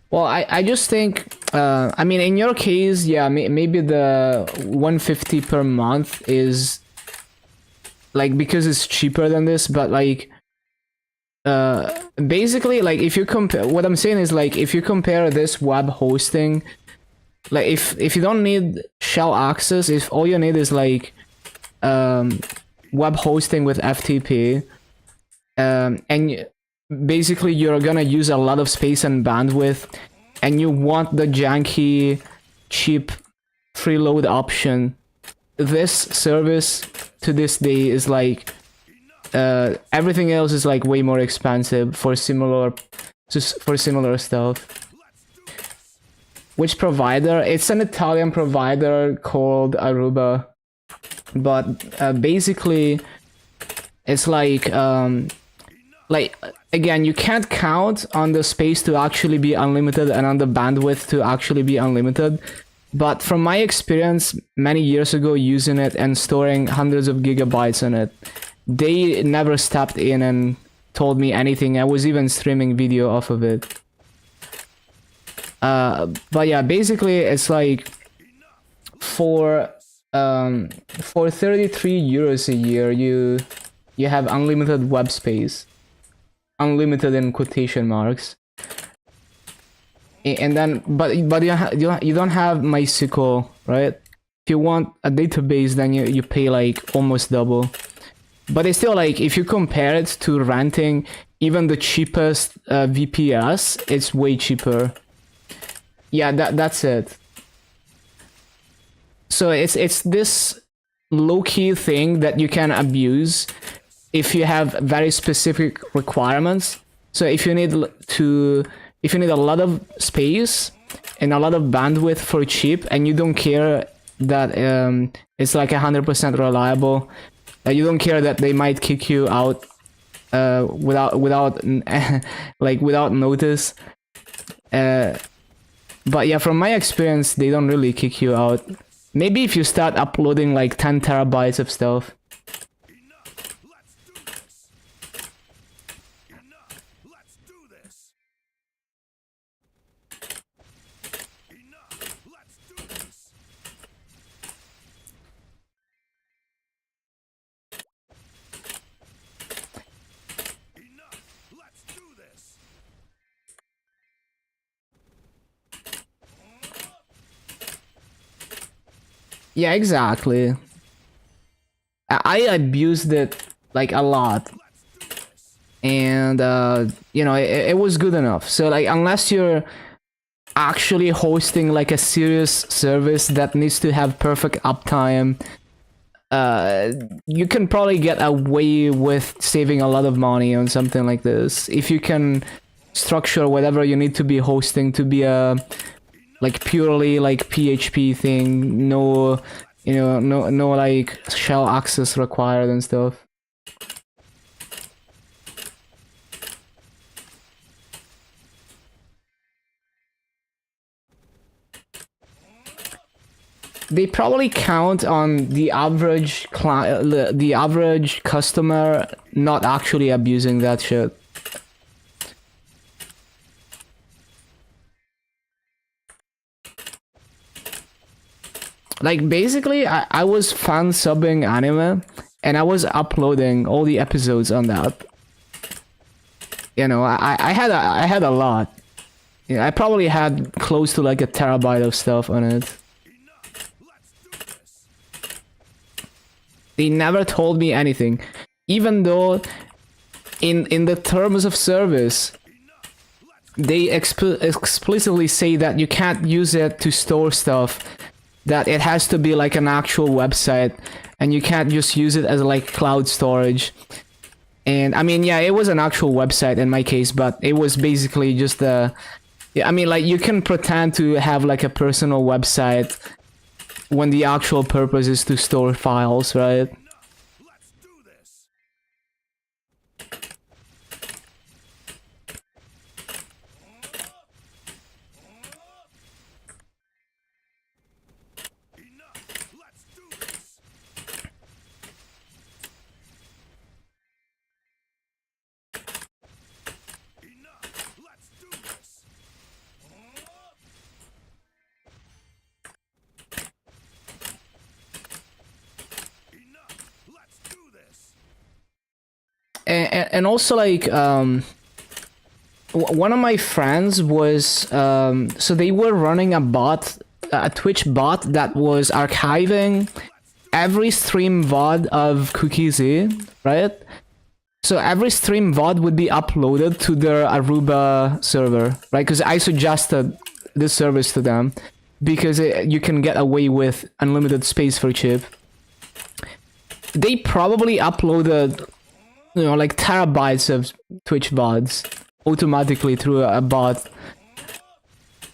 Well, I just think, I mean, in your case, yeah, maybe the 150 per month is like because it's cheaper than this, but like basically, like if you compare, what I'm saying is like if you compare this web hosting, like if you don't need shell access, if all you need is like web hosting with FTP, and basically you're gonna use a lot of space and bandwidth, and you want the janky, cheap preload option. This service to this day is like everything else is like way more expensive for similar stuff. Which provider? It's an Italian provider called Aruba, but basically it's like again, you can't count on the space to actually be unlimited and on the bandwidth to actually be unlimited. But from my experience many years ago using it and storing hundreds of gigabytes on it, they never stepped in and told me anything. I was even streaming video off of it. But yeah, basically it's like for 33 euros a year, you have unlimited web space, unlimited in quotation marks. And then, but you don't have MySQL, right? If you want a database, then you pay like almost double. But it's still like, if you compare it to renting even the cheapest VPS, it's way cheaper. Yeah, that's it. So it's this low-key thing that you can abuse if you have very specific requirements. So if you need a lot of space and a lot of bandwidth for cheap, and you don't care that it's like 100% reliable, you don't care that they might kick you out without like without notice. But yeah, from my experience, they don't really kick you out. Maybe if you start uploading like 10 terabytes of stuff. Enough. Let's do this. Enough. Let's do this. Enough. Let's do this. Enough. Let's do this. Yeah, exactly. I abused it like a lot, and you know, it was good enough. So like, unless you're actually hosting like a serious service that needs to have perfect uptime, you can probably get away with saving a lot of money on something like this if you can structure whatever you need to be hosting to be a like purely like PHP thing, no, you know, no like shell access required and stuff. They probably count on the average the average customer not actually abusing that shit. Like, basically, I was fan subbing anime, and I was uploading all the episodes on that. You know, I had a lot. Yeah, I probably had close to like a terabyte of stuff on it. They never told me anything, even though in the terms of service, they explicitly say that you can't use it to store stuff, that it has to be like an actual website, and you can't just use it as like cloud storage. And I mean, yeah, it was an actual website in my case, but it was basically just a... I mean, like, you can pretend to have like a personal website when the actual purpose is to store files, right? Let's do this. Enough. Let's do this. Enough. Let's do this. Enough. Let's do this. And also, like, one of my friends was so they were running a bot, a Twitch bot that was archiving every stream VOD of Cookie Z, right? So every stream VOD would be uploaded to their Aruba server, right? Because I suggested this service to them because you can get away with unlimited space for chip. They probably uploaded, you know, like terabytes of Twitch VODs automatically through a bot.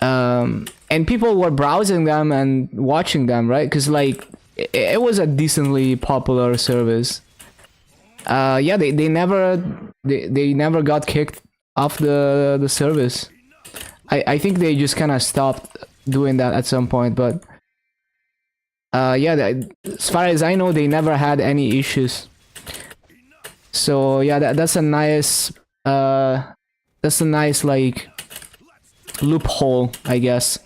And people were browsing them and watching them, right? Because like it was a decently popular service. Yeah, they never got kicked off the service. I think they just kind of stopped doing that at some point, but yeah, as far as I know, they never had any issues. So yeah, that's a nice like loophole, I guess,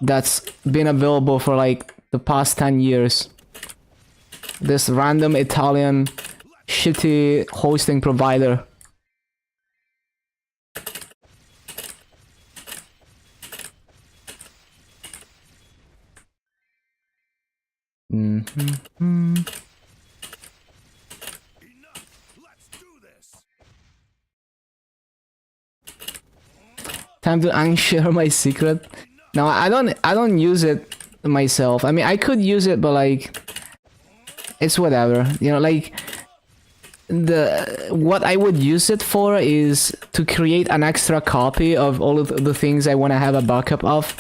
that's been available for like the past 10 years. This random Italian shitty hosting provider. Time to unshare my secret. No, I don't use it myself. I mean, I could use it, but like, it's whatever. You know, like what I would use it for is to create an extra copy of all of the things I want to have a backup of.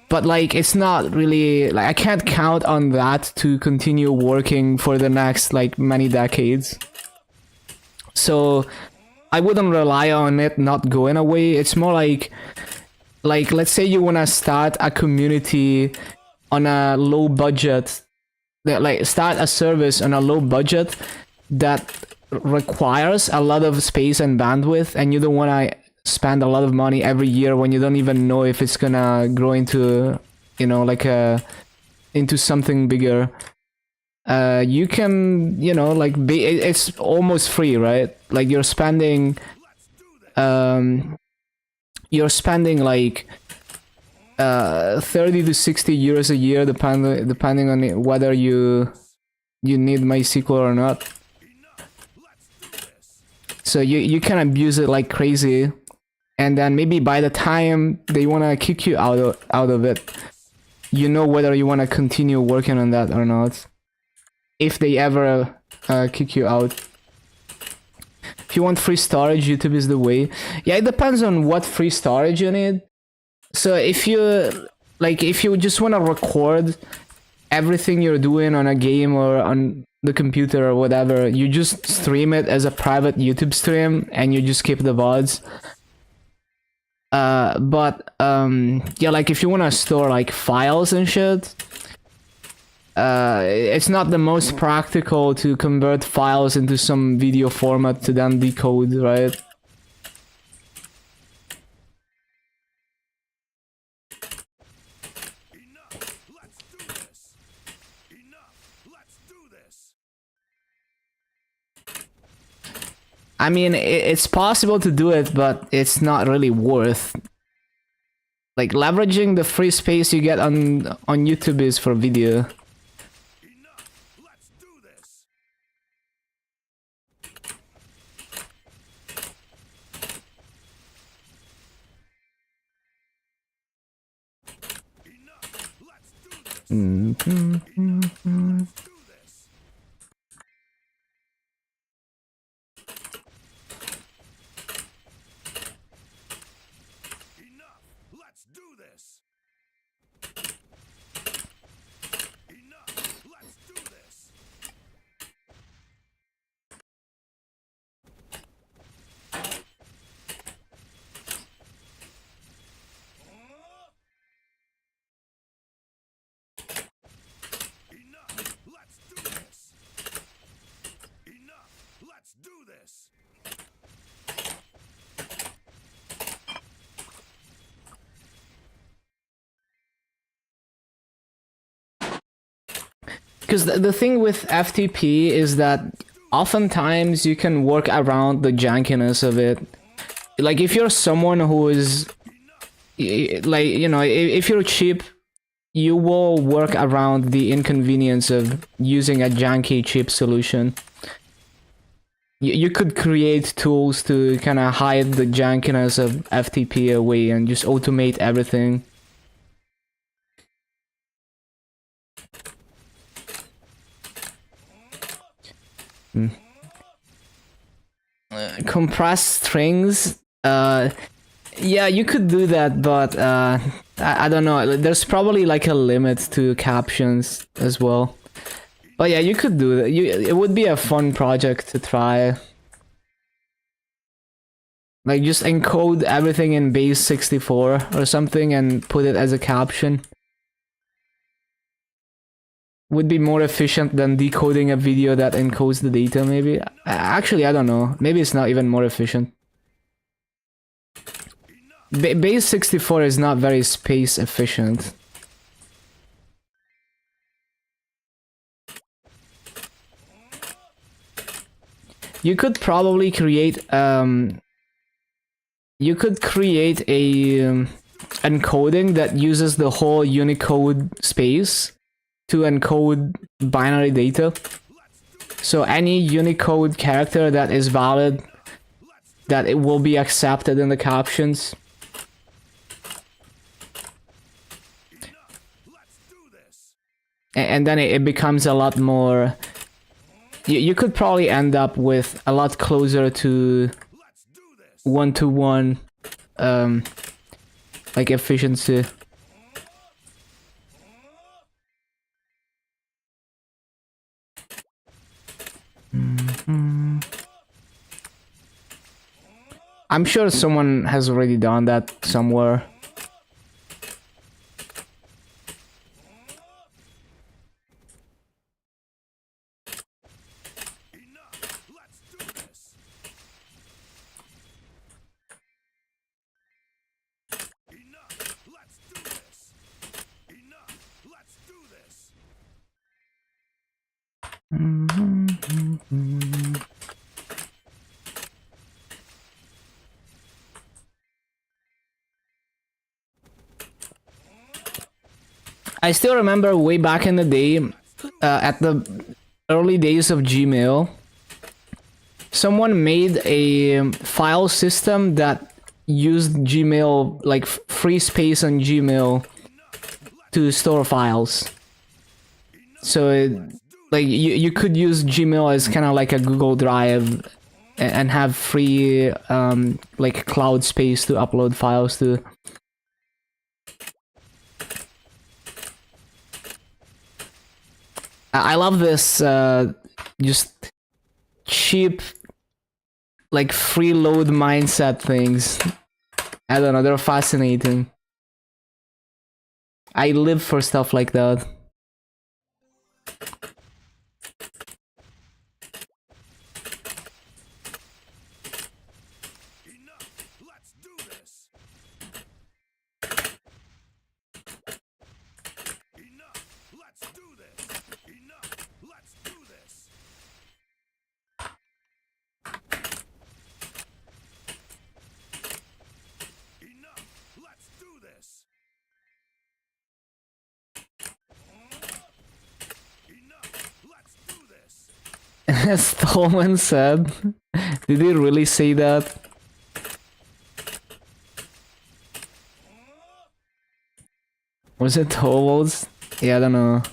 But like, it's not really like I can't count on that to continue working for the next like many decades. So I wouldn't rely on it not going away. It's more like let's say you want to start a community on a low budget, like start a service on a low budget that requires a lot of space and bandwidth, and you don't want to spend a lot of money every year when you don't even know if it's gonna grow into, you know, like into something bigger. You can, you know, like it's almost free, right? Like you're spending like 30 to 60 euros a year, depending on whether you need MySQL or not. So you can abuse it like crazy, and then maybe by the time they want to kick you out of it, you know whether you want to continue working on that or not, if they ever kick you out. If you want free storage, YouTube is the way. Yeah, it depends on what free storage you need. So if you just want to record everything you're doing on a game or on the computer or whatever, you just stream it as a private YouTube stream and you just keep the VODs. Yeah, like if you want to store like files and shit, it's not the most practical to convert files into some video format to then decode, right? I mean, it's possible to do it, but it's not really worth. Like, leveraging the free space you get on YouTube is for video. Because the thing with FTP is that oftentimes you can work around the jankiness of it. Like if you're someone who is, like, you know, if you're cheap, you will work around the inconvenience of using a janky cheap solution. you could create tools to kind of hide the jankiness of FTP away and just automate everything. Compressed strings, yeah, you could do that, but I don't know, there's probably like a limit to captions as well. But yeah, you could do that. It would be a fun project to try. Like just encode everything in base 64 or something and put it as a caption. Would be more efficient than decoding a video that encodes the data, maybe. Actually, I don't know. Maybe it's not even more efficient. Base 64 is not very space efficient. You could probably create you could create a encoding that uses the whole Unicode space to encode binary data. So any Unicode character that is valid, that it will be accepted in the captions. And then it becomes a lot more... You could probably end up with a lot closer to one-to-one like efficiency. I'm sure someone has already done that somewhere. I still remember way back in the day, at the early days of Gmail, someone made a file system that used Gmail, like free space on Gmail, to store files. So like you could use Gmail as kind of like a Google Drive and have free like cloud space to upload files to. I love this just cheap like freeload mindset things. I don't know, they're fascinating. I live for stuff like that. As Tolman said. Did he really say that? Was it Torvalds? Yeah, I don't know.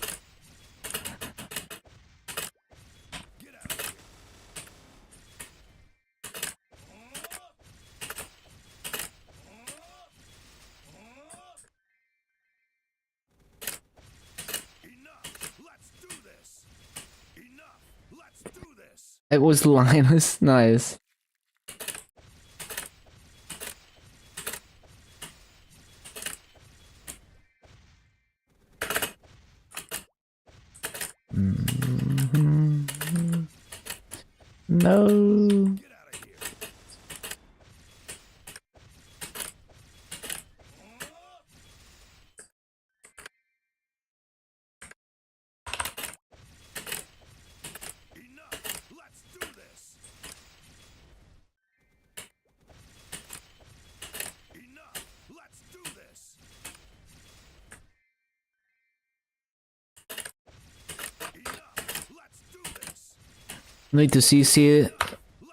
It was Linus, nice. No. Need to CC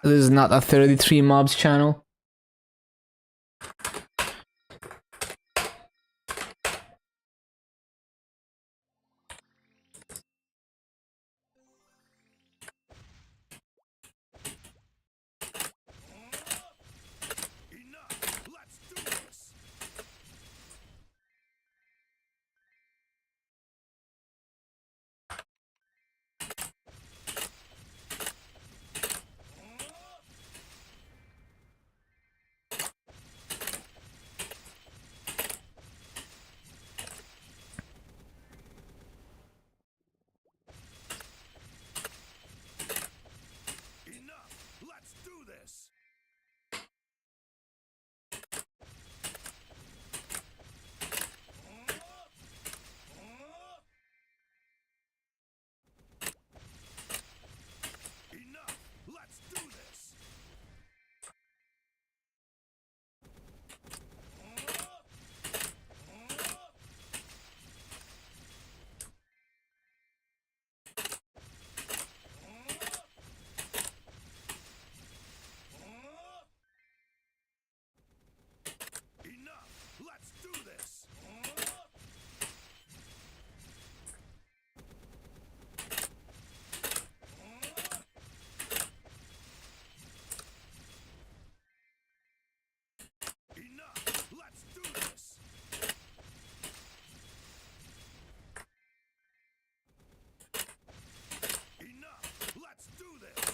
This is not a 33 mobs channel. Enough! Let's do this! Enough! Let's do this! Enough! Let's do this! Enough! Let's do this! Enough! Let's do this!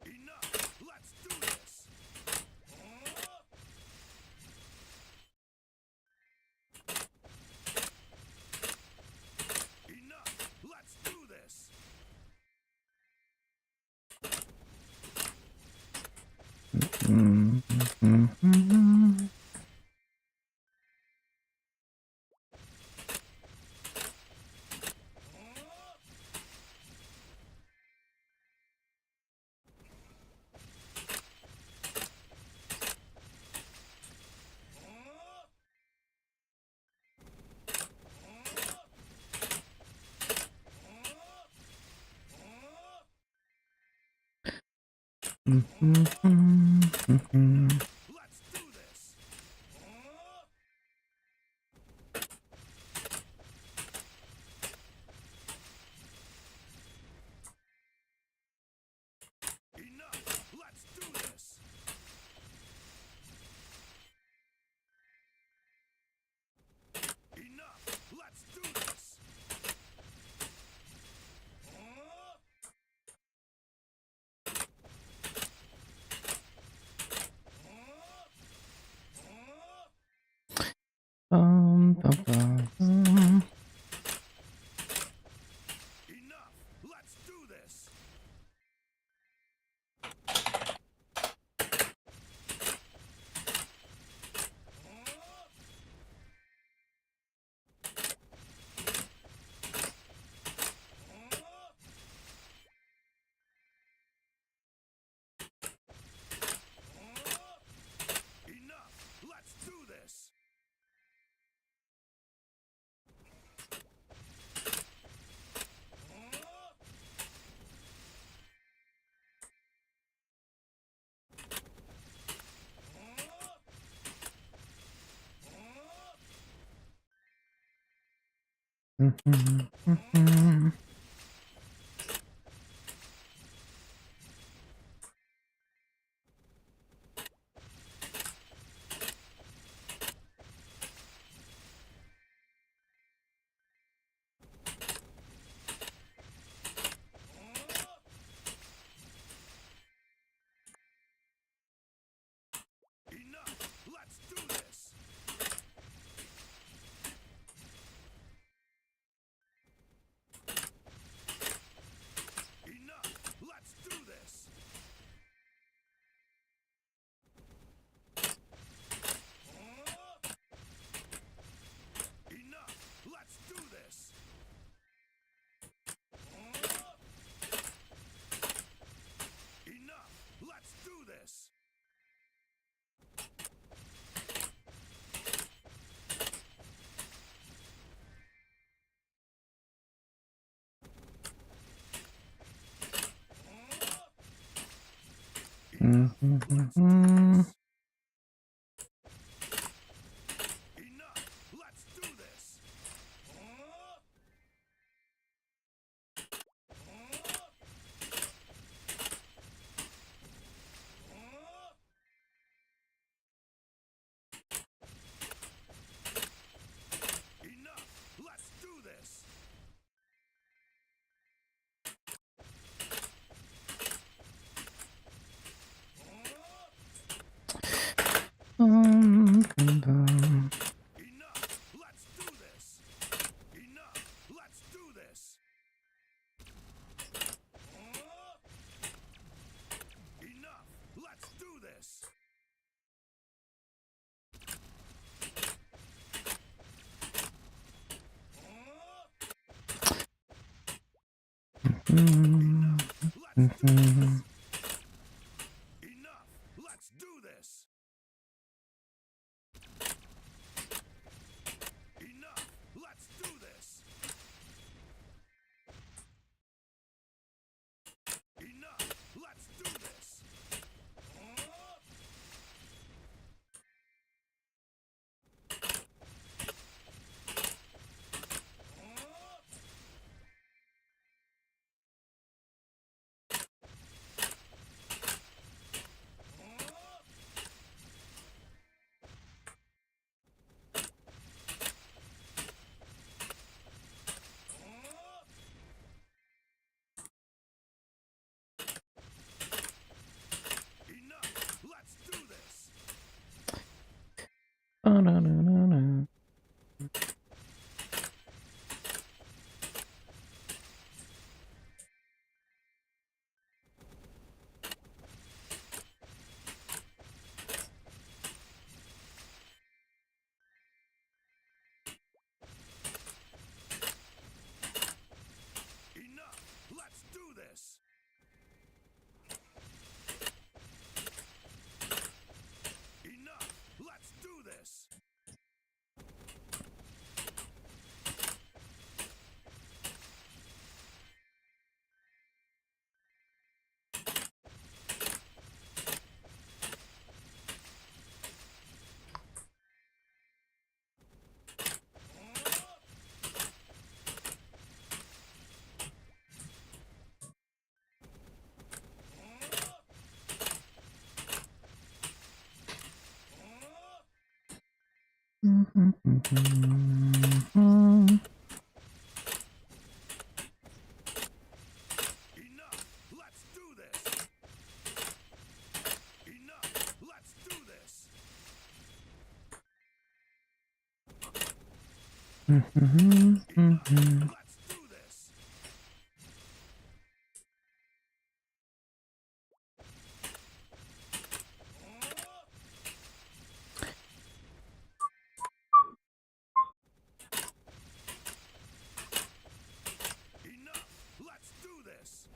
Enough! Let's do this! Enough! Let's do this! Enough! Let's do this! Let's do this! Enough! Let's do this! Enough! Let's do this! Enough! Let's do this! Enough! Let's do this! Enough! Let's do this! Enough! Let's do this! Enough! Let's do this! Enough! Let's do this! Enough! Let's do this! Enough! Let's do this! Enough! Let's do this! Enough! Let's do this! Enough! Let's do this! Enough! Let's do this! Enough! Let's do this! Enough! Let's do this! Enough! Let's do this! Enough! Let's do this! Enough! Let's do this! Enough! Let's do this!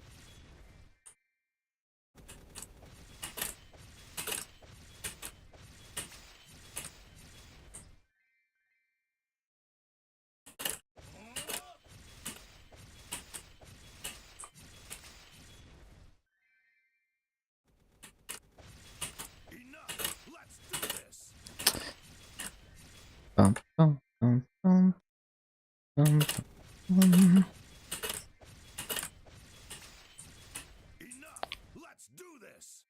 Enough! Let's do this! Bum, bum, bum, bum, bum, bum. Enough! Let's do this!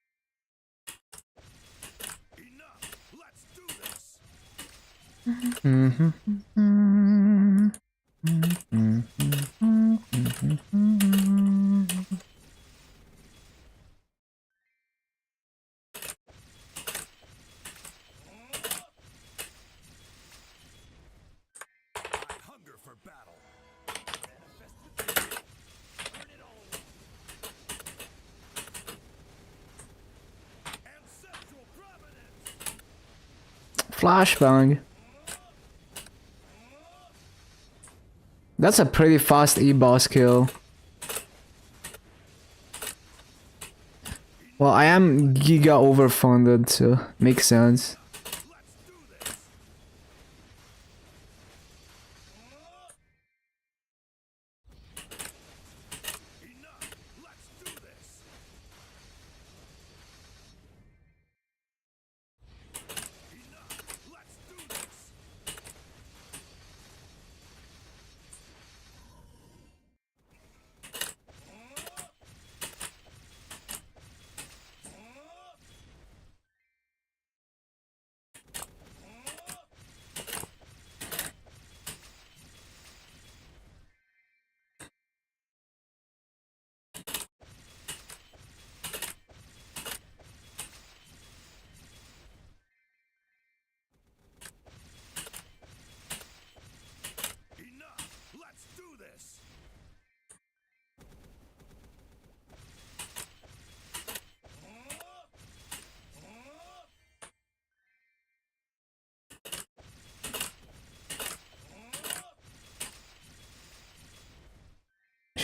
Enough! Let's do this! I hunger for battle. Turn it on. Ancestral providence. Flashbang. That's a pretty fast E-boss kill. Well, I am giga overfunded, so makes sense. Let's do this. Enough. Let's do this.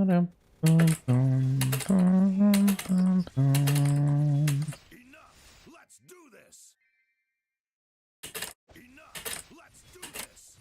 Let's do this. Enough. Let's do this. Enough. Let's do this.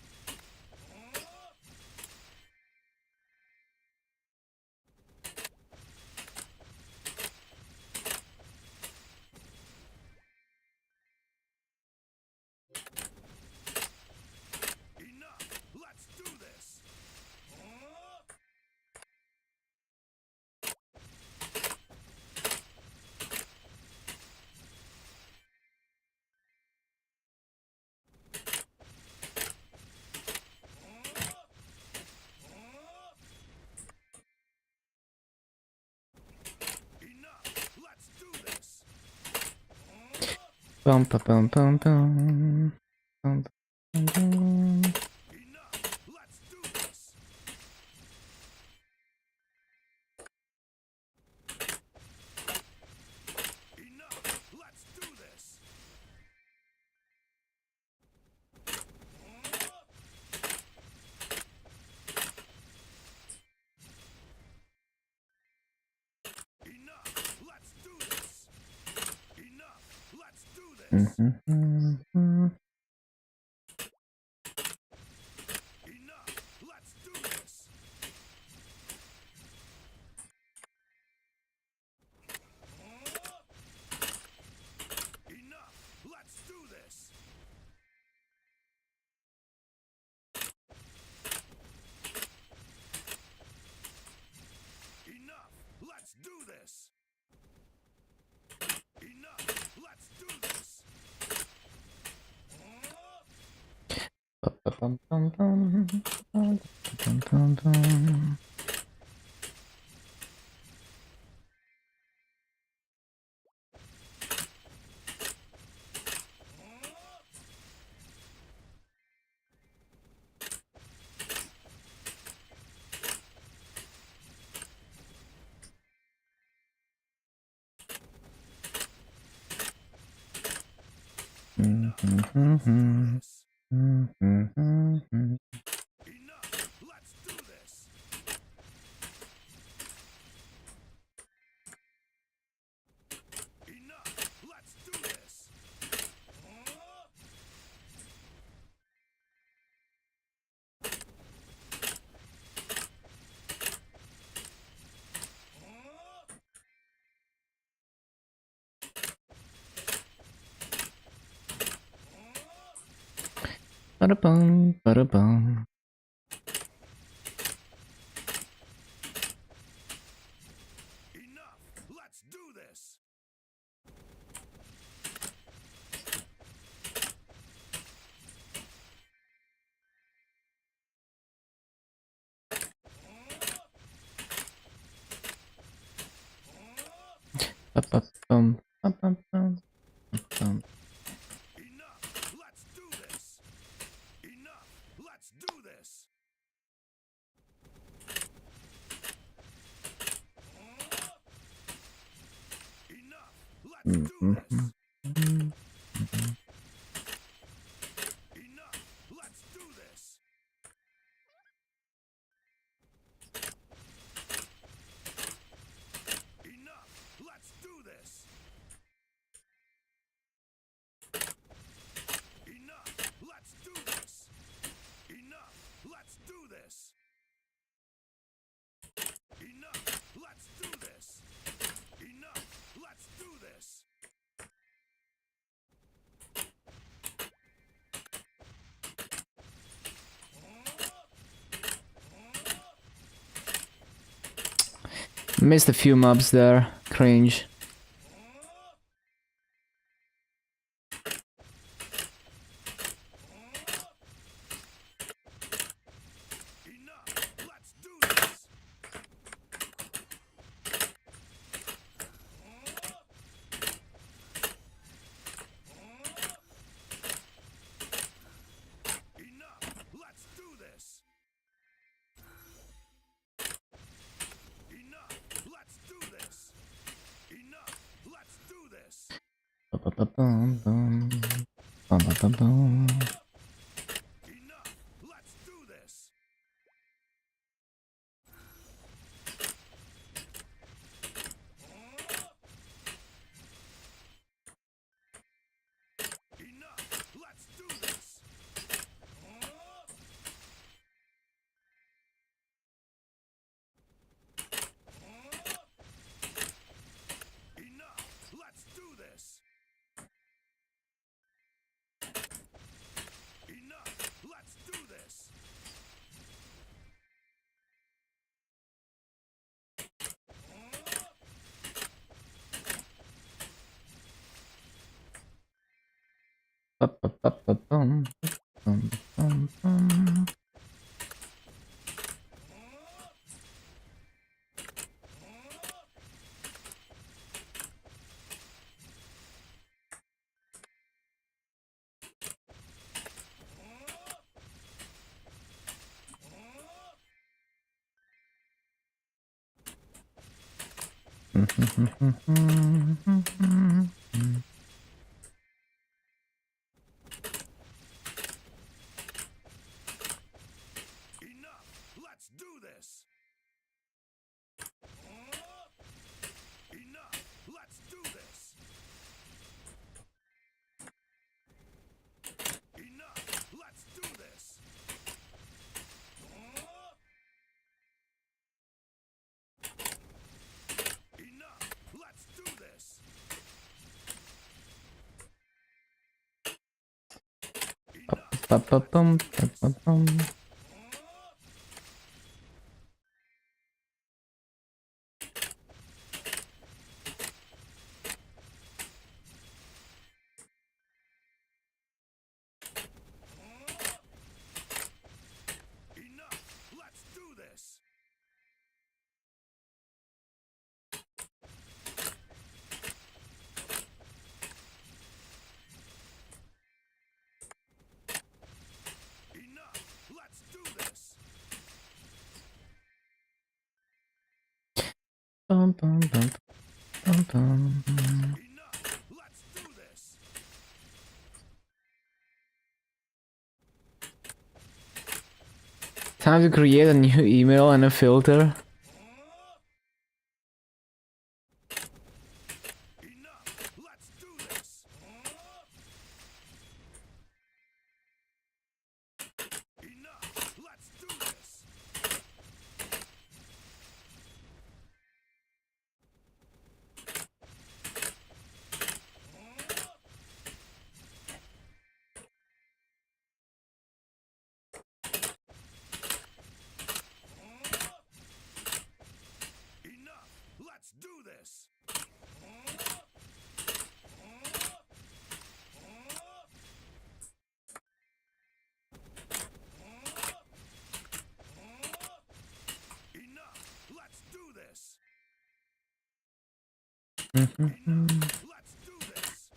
Enough. Let's do this. Bum, ba, bum, bum, bum. Bum, bum, bum. Enough. Let's do this. Enough. Let's do this. Enough. Let's do this. Enough. Let's do this. Mhm. Enough. Let's do this. Enough. Let's do this. Enough. Let's do this. Enough. Let's do this. Ba, ba, bum, bum, bum. Bum, bum, bum. Mhm. This. Mhm. Enough. Let's do this. Enough. Let's do this. Bada bum, bada bum. Enough. Let's do this. Ba, ba, bum, ba, bum, bum, bum. Enough. Let's do this. Enough. Let's do this. Enough. Let's do this. Mhm. Enough. Let's do this. Enough. Let's do this. Enough. Let's do this. Enough. Let's do this. Enough. Let's do this. Enough. Let's do this. Missed a few mobs there. Cringe. Enough. Let's do this. Enough. Let's do this. Enough. Let's do this. Enough. Let's do this. Ba, ba, ba, bum, bum. Ba, ba, ba, bum. Enough. Let's do this. Ba-ba-bum, bum, bum, bum. Enough! Let's do this! Enough! Let's do this! Enough! Let's do this! Enough! Let's do this! Enough! Ba-ba-bum, ba-ba-bum. Enough! Let's do this! Enough! Let's do this! Bum, bum, bum, bum, bum. Enough! Let's do this! Time to create a new email and a filter. Enough! Let's do this! Enough! Let's do this! Enough! Let's do this! Enough! Let's do this! Enough! Let's do this!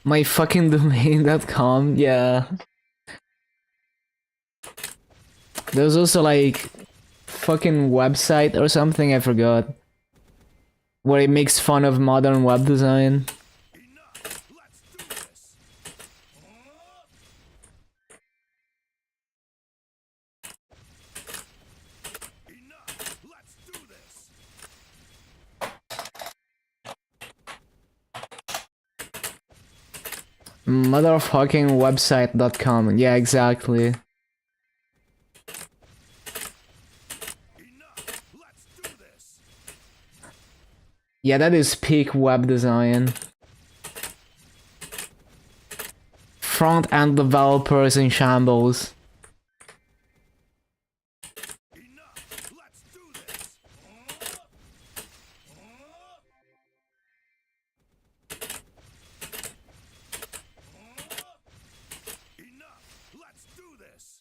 My fucking domain.com, yeah. There's also like fucking website or something, I forgot. Where it makes fun of modern web design. Enough! Let's do this! Enough! Let's do this! Motherfucking website.com, yeah, exactly. Enough! Let's do this! Yeah, that is peak web design. Front-end developers in shambles. Enough! Let's do this!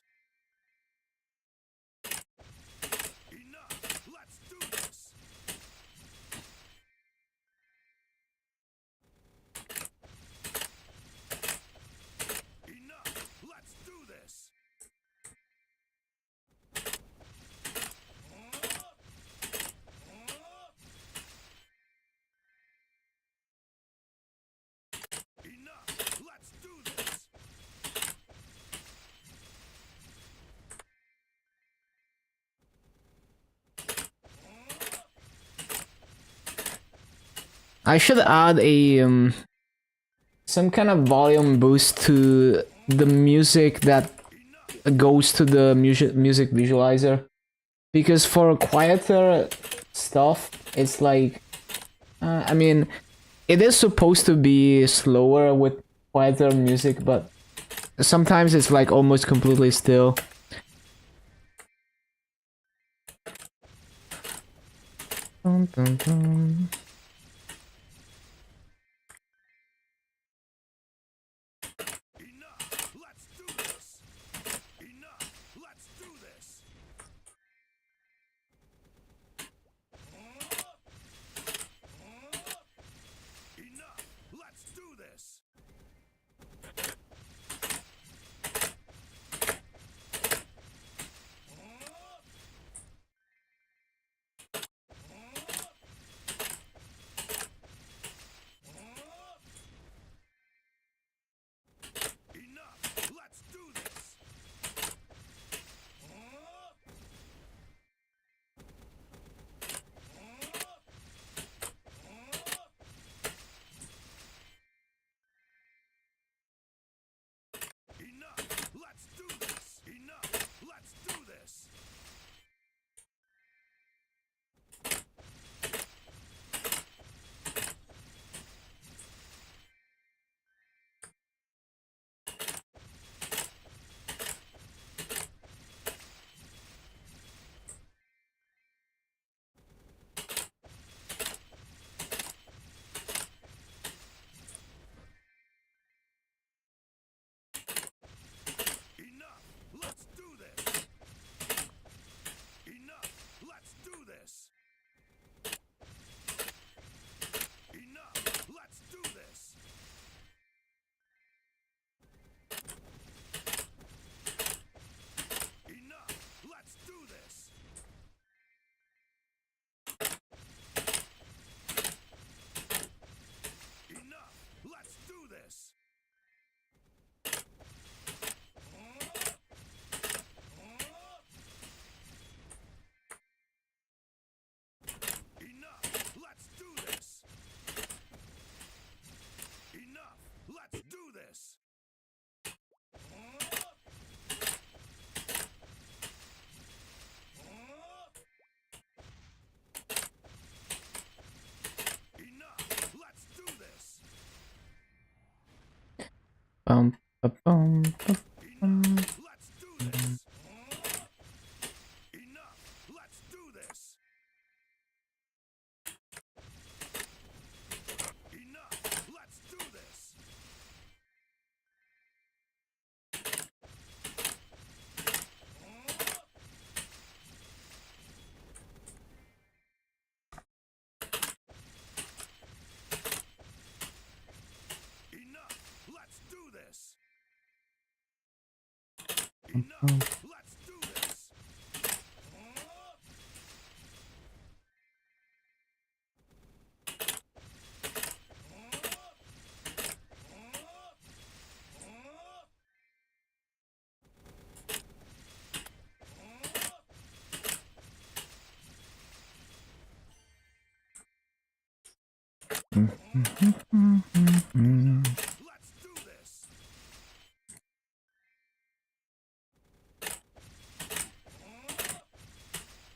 Enough! Let's do this! Enough! Let's do this! Enough! Let's do this! Enough! Let's do this! I should add a some kind of volume boost to the music that goes to the music visualizer, because for quieter stuff it's like I mean, it is supposed to be slower with quieter music, but sometimes it's like almost completely still. Dun, dun, dun. Enough! Bum, ba, bum, ba, bum. Let's do this. Enough. Let's do this. Enough. Let's do this. Enough. Let's do this. Enough. Let's do this. Let's do this.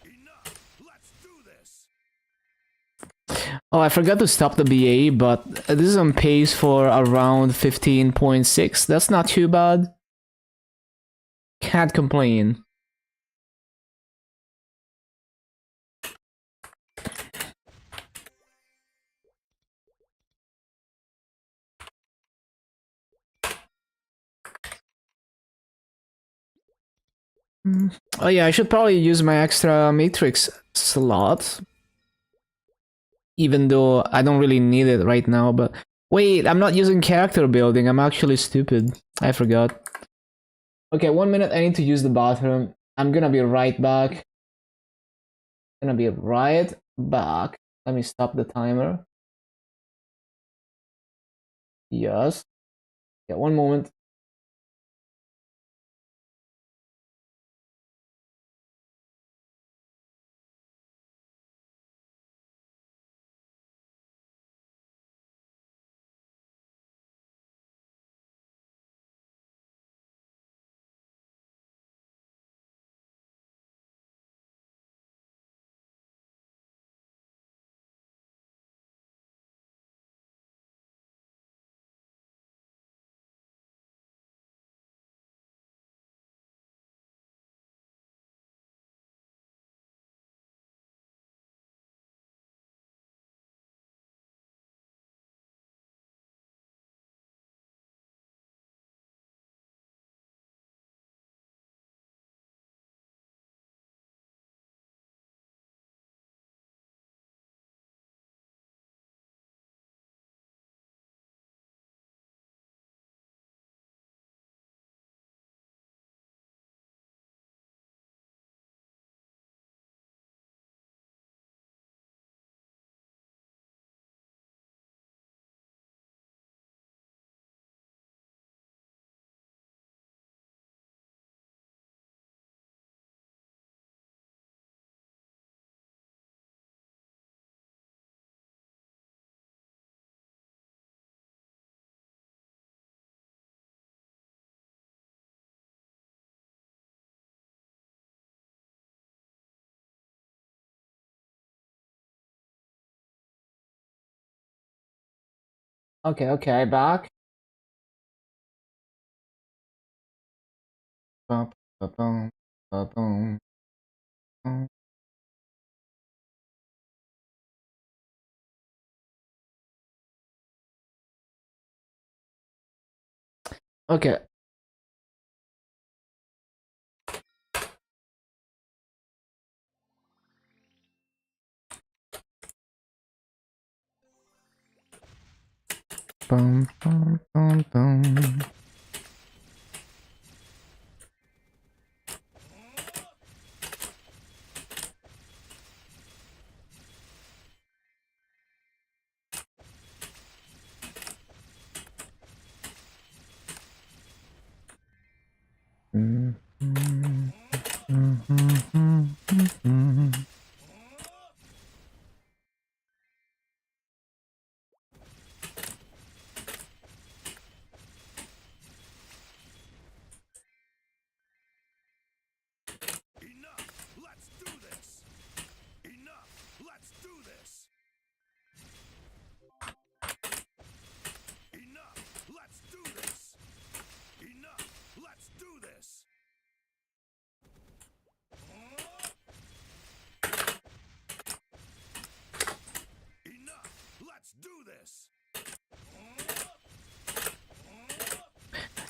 Enough. Let's do this. Oh, I forgot to stop the BA, but this is on pace for around 15.6. That's not too bad. Can't complain. Oh yeah, I should probably use my extra matrix slot. Even though I don't really need it right now, but... Wait, I'm not using character building, I'm actually stupid. I forgot. Okay, 1 minute, I need to use the bathroom. I'm gonna be right back. Gonna be right back. Let me stop the timer. Yes. Yeah, 1 moment. Okay, back. Bum, ba-bum, ba-bum, bum. Okay. Bum, bum, bum, bum. Mm, mm, mm, mm, mm, mm.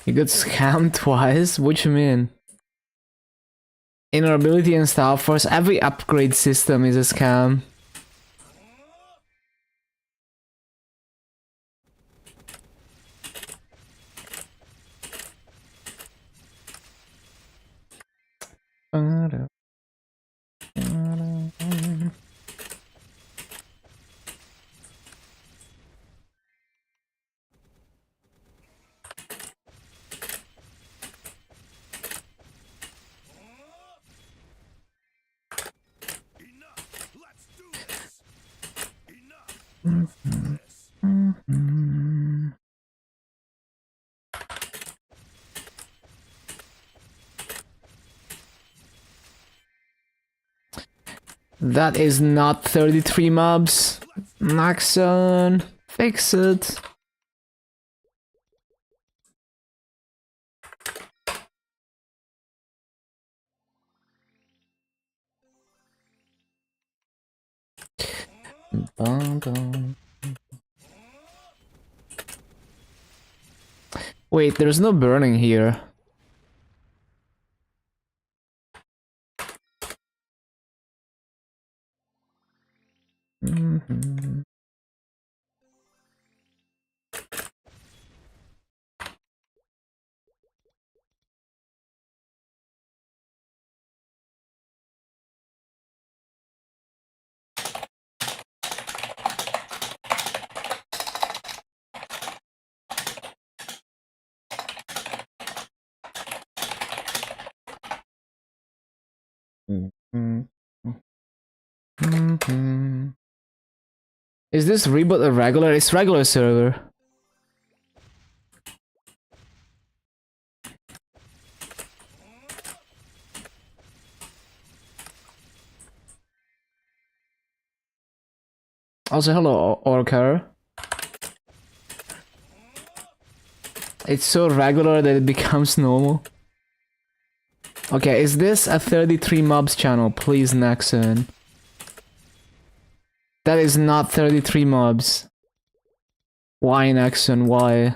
You got scammed twice? What you mean? In our ability and Star Force, every upgrade system is a scam. That is not 33 mobs. Maxon, fix it. Wait, there's no burning here. Is this reboot a regular? It's regular server. Also, hello, Orcar. It's so regular that it becomes normal. Okay, is this a 33 mobs channel? Please, Nexon. That is not 33 mobs. Why, Nexon? Why?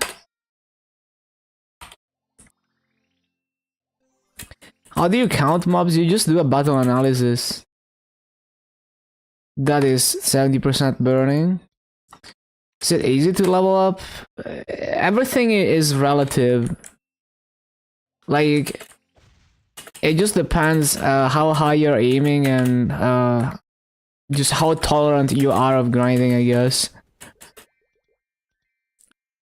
How do you count mobs? You just do a battle analysis. That is 70% burning. Is it easy to level up? Everything is relative. Like, it just depends how high you're aiming and just how tolerant you are of grinding, I guess.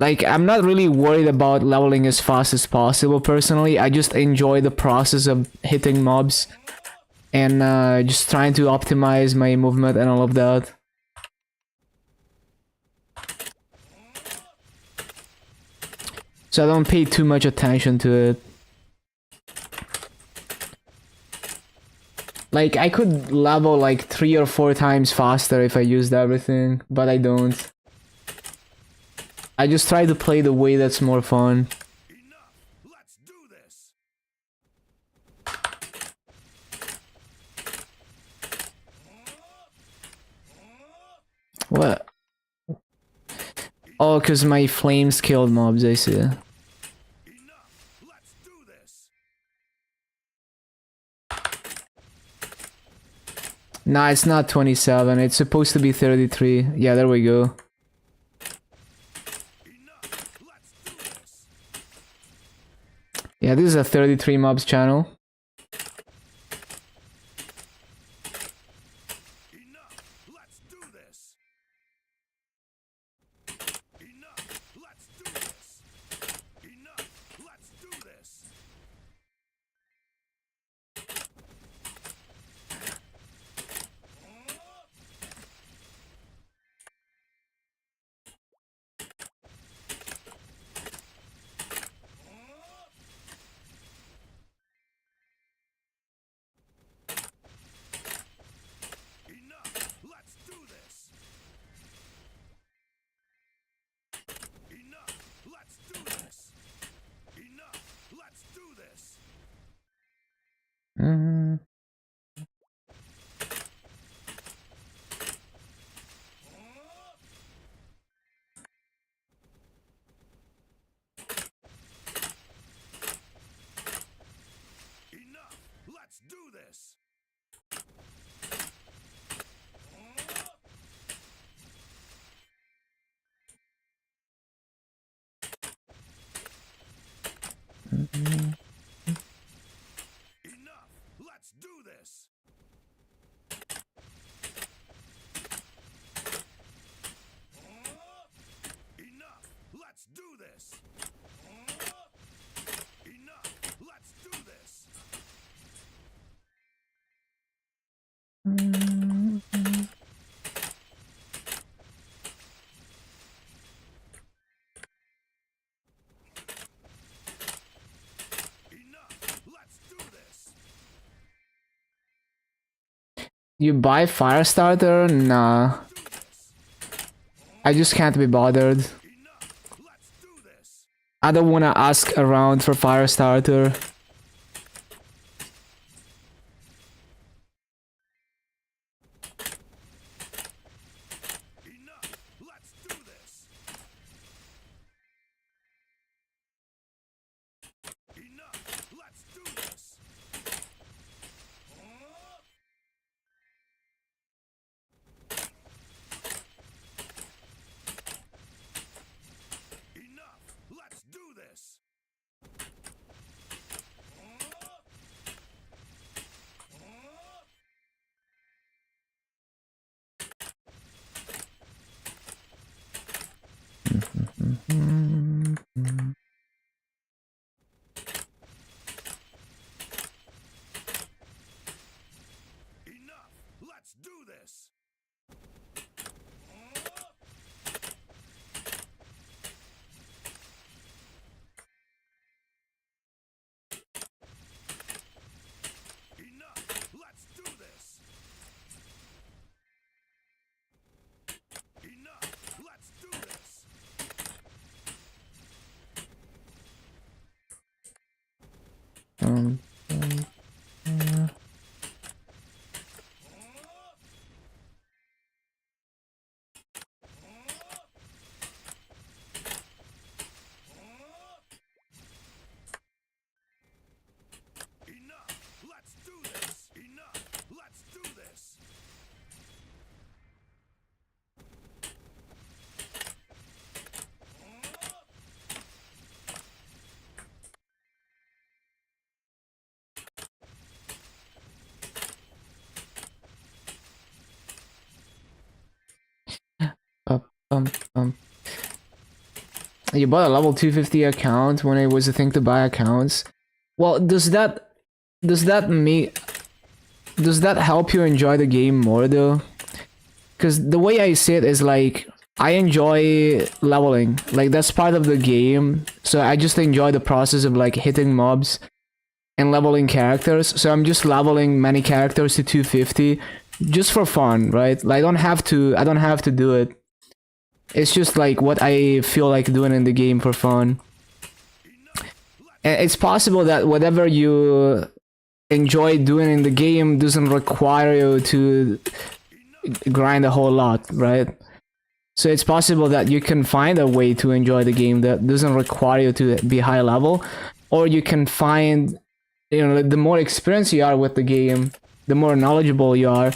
Like, I'm not really worried about leveling as fast as possible, personally. I just enjoy the process of hitting mobs and just trying to optimize my movement and all of that. So I don't pay too much attention to it. Like, I could level like 3 or 4 times faster if I used everything, but I don't. I just try to play the way that's more fun. Enough! Let's do this! What? Oh, cause my flames killed mobs, I see. Enough! Let's do this! Nah, it's not 27, it's supposed to be 33. Yeah, there we go. Enough! Let's do this! Yeah, this is a 33 mobs channel. Enough! Let's do this! Enough! Let's do this! Enough! Let's do this! Enough! Let's do this! Enough! Let's do this! Enough! Let's do this! Mm. Enough! Let's do this! Enough! Let's do this! Enough! Let's do this! Enough! Let's do this! You buy Firestarter? Nah. I just can't be bothered. Enough! Let's do this! I don't wanna ask around for Firestarter. Enough! Let's do this! Enough! Let's do this! Enough! Let's do this! Enough! Let's do this! Enough! Let's do this! Enough! Let's do this! Enough! Let's do this! Enough! Let's do this! You bought a level 250 account when it was a thing to buy accounts. Well, does that help you enjoy the game more though? Because the way I see it is like I enjoy leveling, like that's part of the game. So I just enjoy the process of like hitting mobs and leveling characters. So I'm just leveling many characters to 250 just for fun, right? Like I don't have to do it. It's just like what I feel like doing in the game for fun. And it's possible that whatever you enjoy doing in the game doesn't require you to grind a whole lot, right? So it's possible that you can find a way to enjoy the game that doesn't require you to be high level, or you can find, you know, the more experienced you are with the game, the more knowledgeable you are.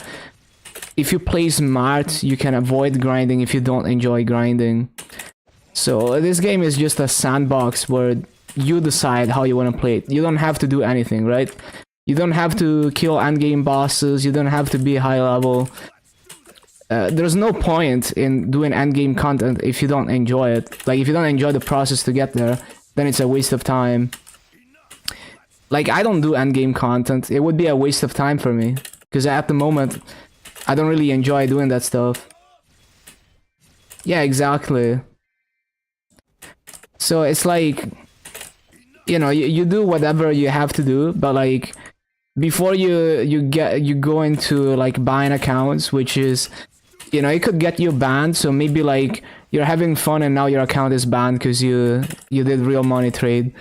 If you play smart, you can avoid grinding if you don't enjoy grinding. So this game is just a sandbox where you decide how you want to play it. You don't have to do anything, right? You don't have to kill endgame bosses, you don't have to be high level. There's no point in doing endgame content if you don't enjoy it. Like, if you don't enjoy the process to get there, then it's a waste of time. Like, I don't do endgame content. It would be a waste of time for me. Because at the moment, I don't really enjoy doing that stuff. Yeah, exactly. So it's like, you know, you do whatever you have to do, but like, before you go into like buying accounts, which is, you know, it could get you banned. So maybe like you're having fun and now your account is banned because you did real money trade.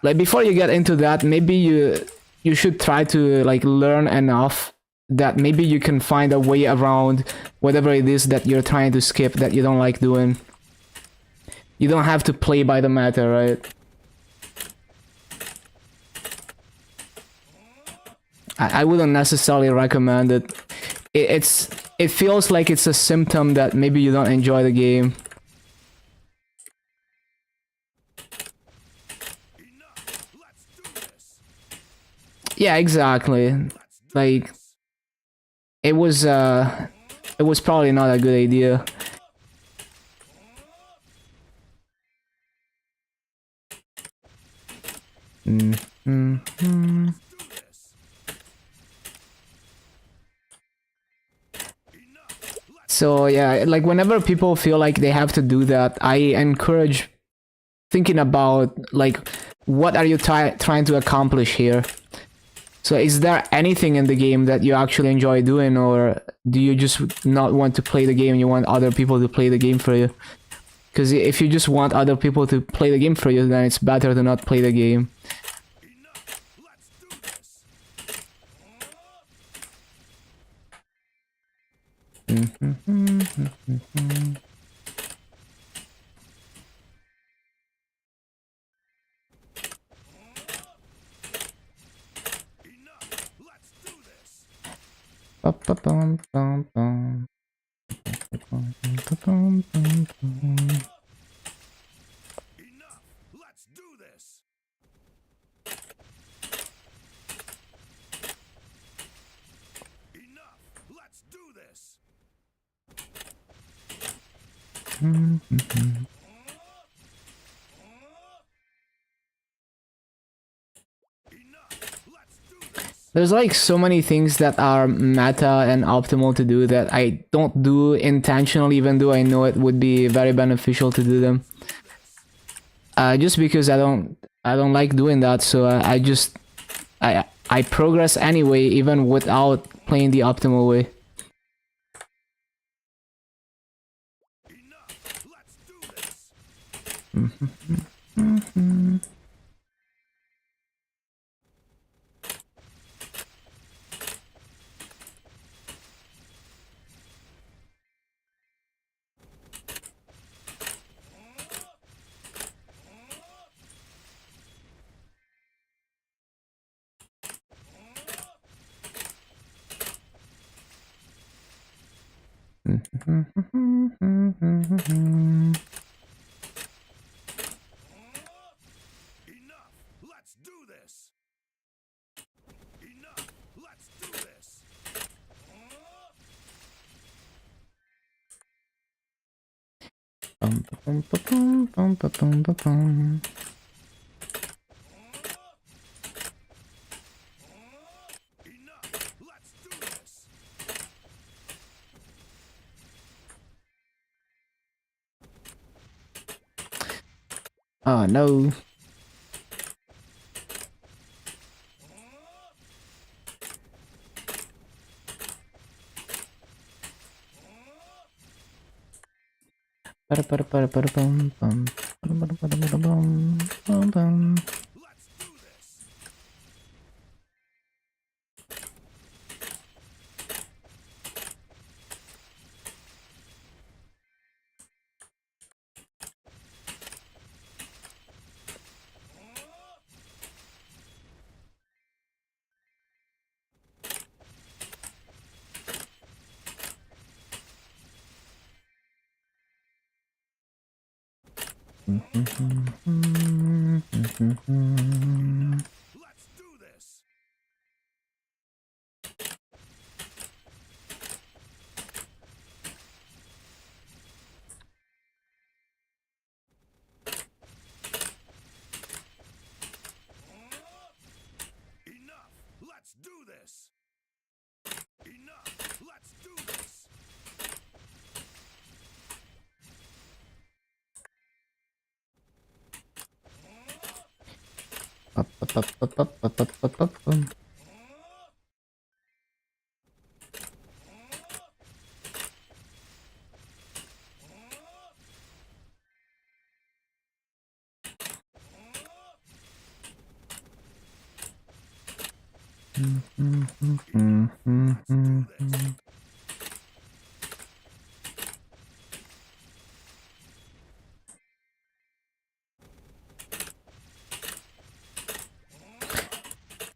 Like, before you get into that, maybe you should try to like learn enough that maybe you can find a way around whatever it is that you're trying to skip that you don't like doing. You don't have to play by the meta, right? I wouldn't necessarily recommend it. It feels like it's a symptom that maybe you don't enjoy the game. Enough! Let's Yeah, exactly. Like it was probably not a good idea. So yeah, like whenever people feel like they have to do that, I encourage thinking about like what are you trying to accomplish here. So is there anything in the game that you actually enjoy doing, or do you just not want to play the game, you want other people to play the game for you? Because if you just want other people to play the game for you, then it's better to not play the game. Enough! Let's do this! Enough! Let's do this! Enough! Let's do this! There's like so many things that are meta and optimal to do that I don't do intentionally, even though I know it would be very beneficial to do them. Just because I don't like doing that, so I progress anyway, even without playing the optimal way. Enough! Let's do this! Enough! Let's do this! Enough! Let's do this! Enough! Let's do this! Oh no. Let's do this! Let's do this! Enough! Let's do this! Enough! Let's do this!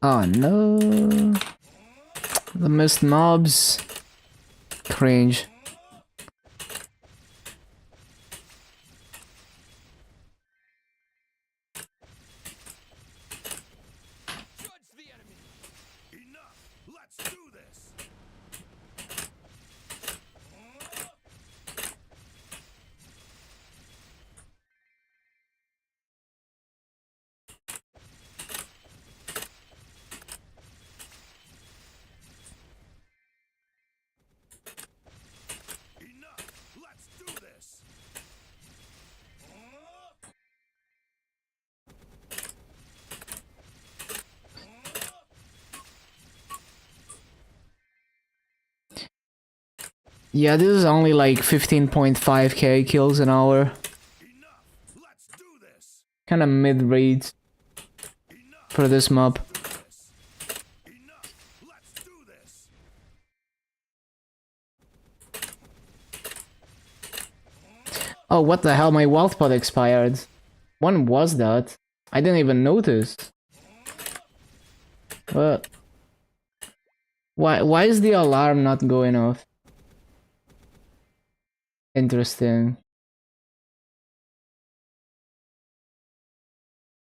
Oh no. The missed mobs. Cringe. Judge the enemy! Yeah, this is only like 15.5k kills an hour. Enough. Let's do this. Kind of mid-range Enough. for this map. Do this. Enough. Let's do this. Oh, what the hell? My wealth pot expired. When was that? I didn't even notice. What? Why is the alarm not going off? Interesting.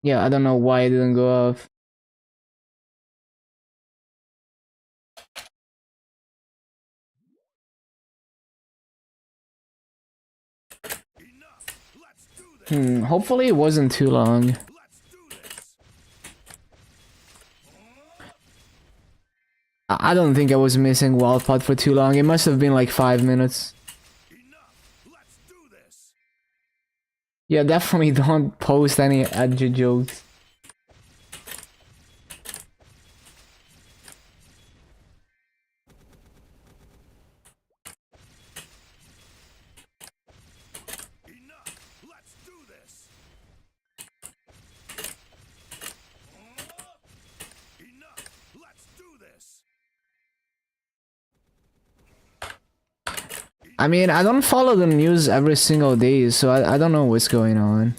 Yeah, I don't know why it didn't go off. Enough. Let's do this. Hopefully it wasn't too long. Let's do this. I don't think I was missing wild pot for too long. It must have been like 5 minutes. Enough. Let's do this. Yeah, definitely don't post any edgy jokes. Enough. Let's do this. Enough. Let's do this. I mean, I don't follow the news every single day, so I don't know what's going on.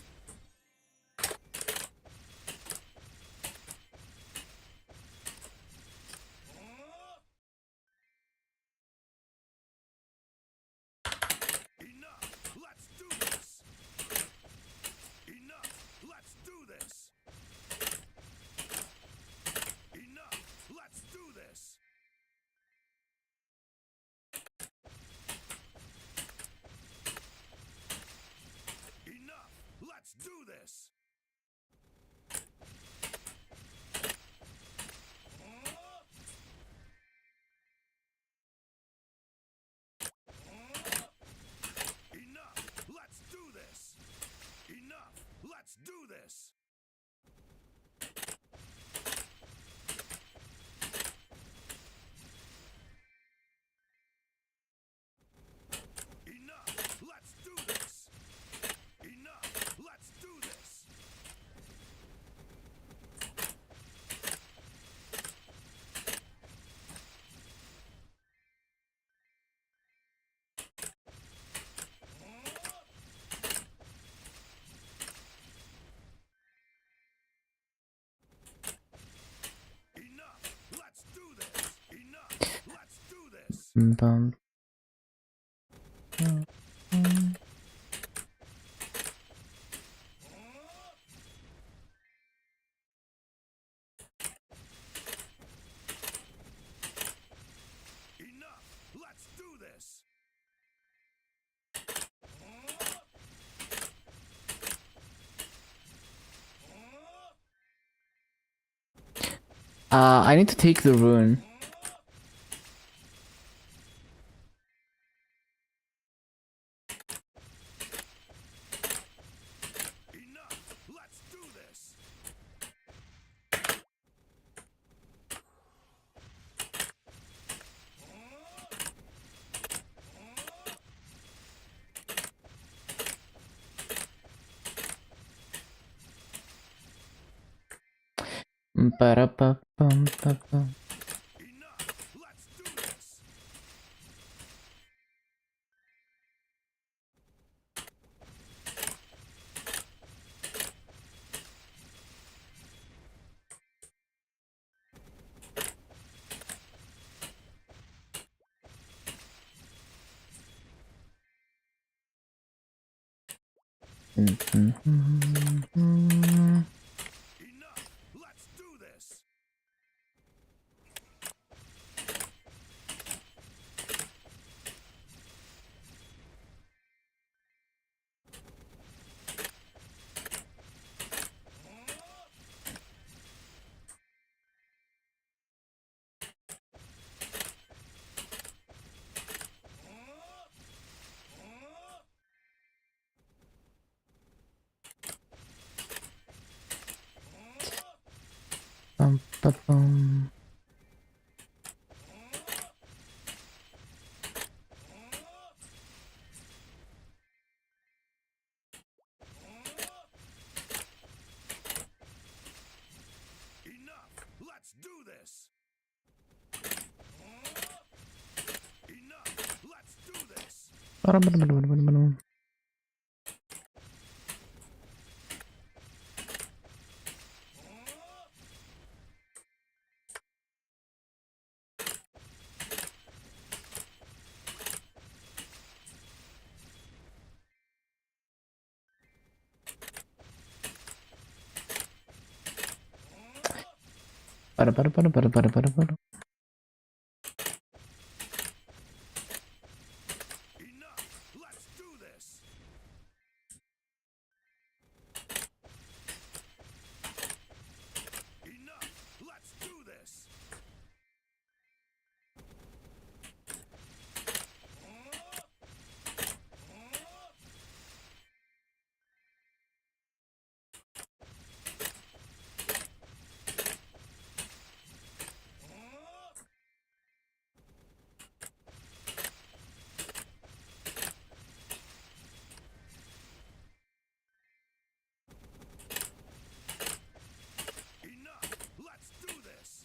Enough. Let's do this. Enough. Let's do this. Enough. Let's do this. Enough. Let's do this. Enough. Let's do this. Enough. Let's do this. Enough. Let's do this. Enough. Let's do this. Enough. Let's do this. Enough. Let's do this. Bum. Enough. Let's do this. I need to take the rune. Enough. Let's do this. Ba-da-ba-bum-ba-bum. Enough. Let's do this. Enough. Let's do this. Bum-ba-bum. Enough! Let's do this! Enough! Let's do this!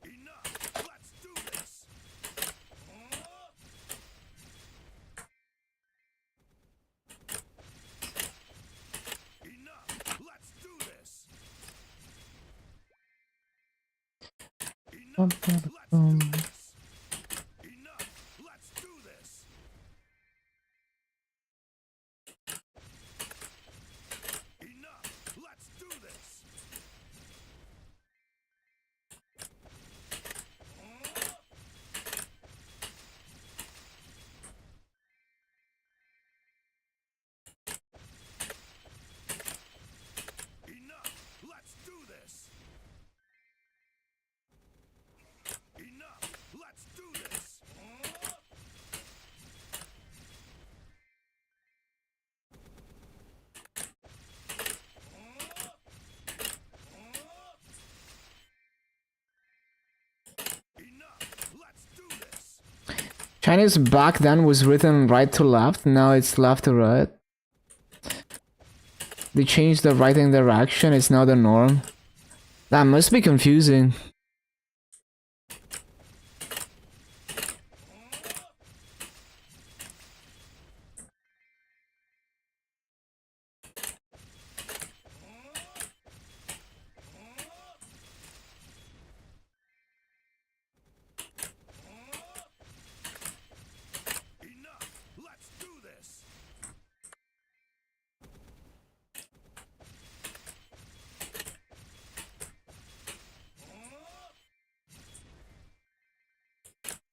Enough! Let's do this! Enough! Let's do this! Enough! Let's do this! Enough! Let's do this! Enough! Let's do this! Enough! Let's do this! Enough! Let's do this! Enough! Let's do this! Enough! Let's do this! Chinese back then was written right to left, now it's left to right. They changed the writing direction, it's now the norm. That must be confusing. Enough! Let's do this!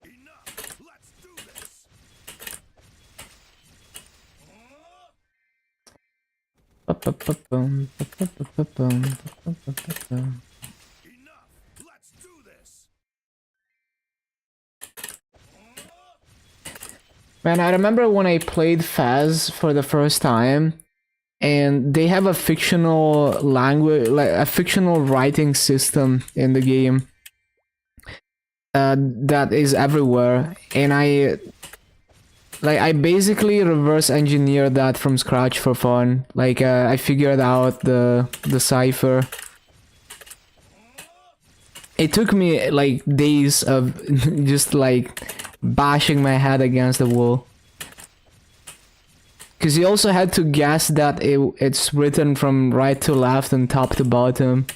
Enough! Let's do this! Enough! Let's do this! Man, I remember when I played Faz for the first time, and they have a fictional language, like a fictional writing system in the game that is everywhere, and I basically reverse engineered that from scratch for fun. Like I figured out the cipher. It took me like days of just like bashing my head against the wall. Because you also had to guess that it's written from right to left and top to bottom.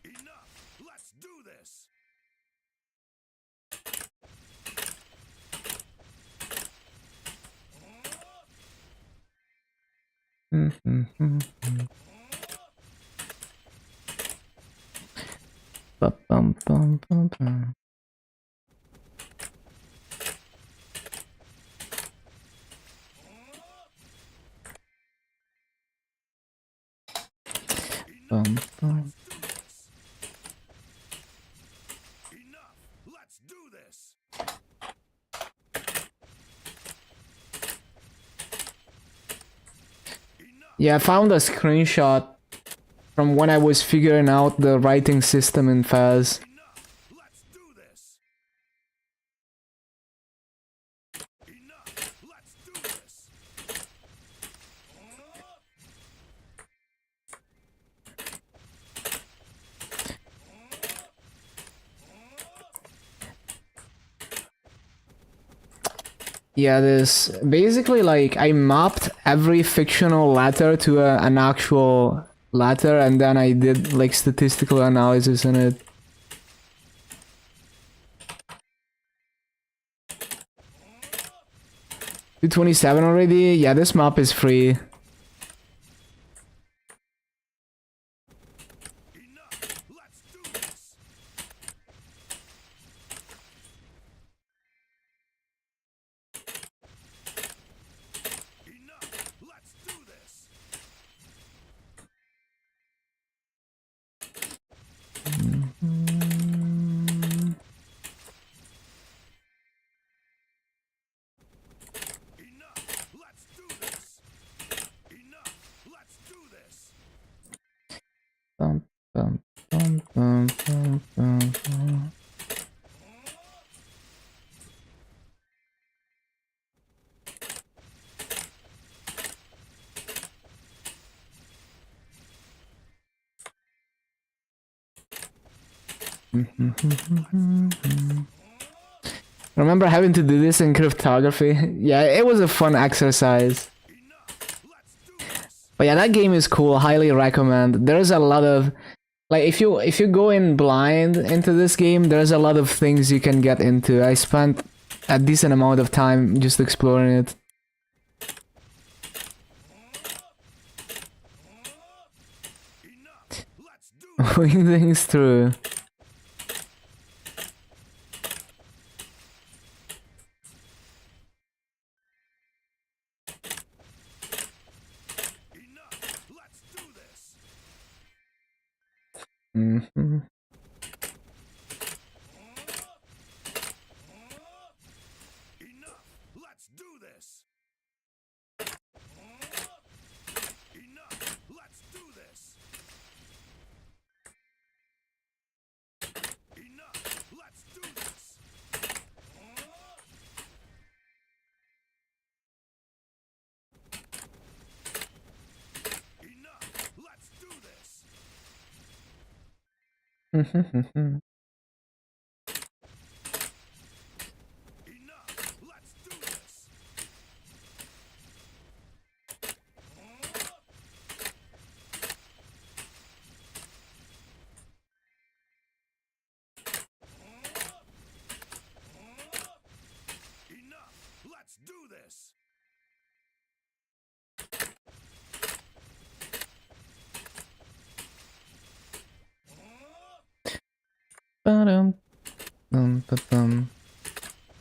Enough! Let's do this! Ba-bum-bum-bum-bum. Bum, bum. Enough! Let's do this! Enough! Yeah, I found a screenshot from when I was figuring out the writing system in Faz. Enough! Let's do this! Enough! Let's do this! Yeah, this basically like I mapped every fictional letter to an actual letter, and then I did like statistical analysis in it. 227 already? Yeah, this map is free. Enough. Let's do this. Enough. Let's do this. Enough. Let's do this. Enough. Let's do this. Bum, bum, bum, bum, bum, bum, bum. Remember having to do this in cryptography? Yeah, it was a fun exercise. Enough. Let's do this. But yeah, that game is cool. Highly recommend. There's a lot of like if you go in blind into this game, there's a lot of things you can get into. I spent a decent amount of time just exploring it. Enough. Let's do this. Putting things through. Enough. Let's do this. Mhm. Enough. Let's do this. Enough. Let's do this. Enough. Let's do this. Enough. Let's do this. Enough. Let's do this. Enough. Let's do this. Ba-dum, bum, ba-bum,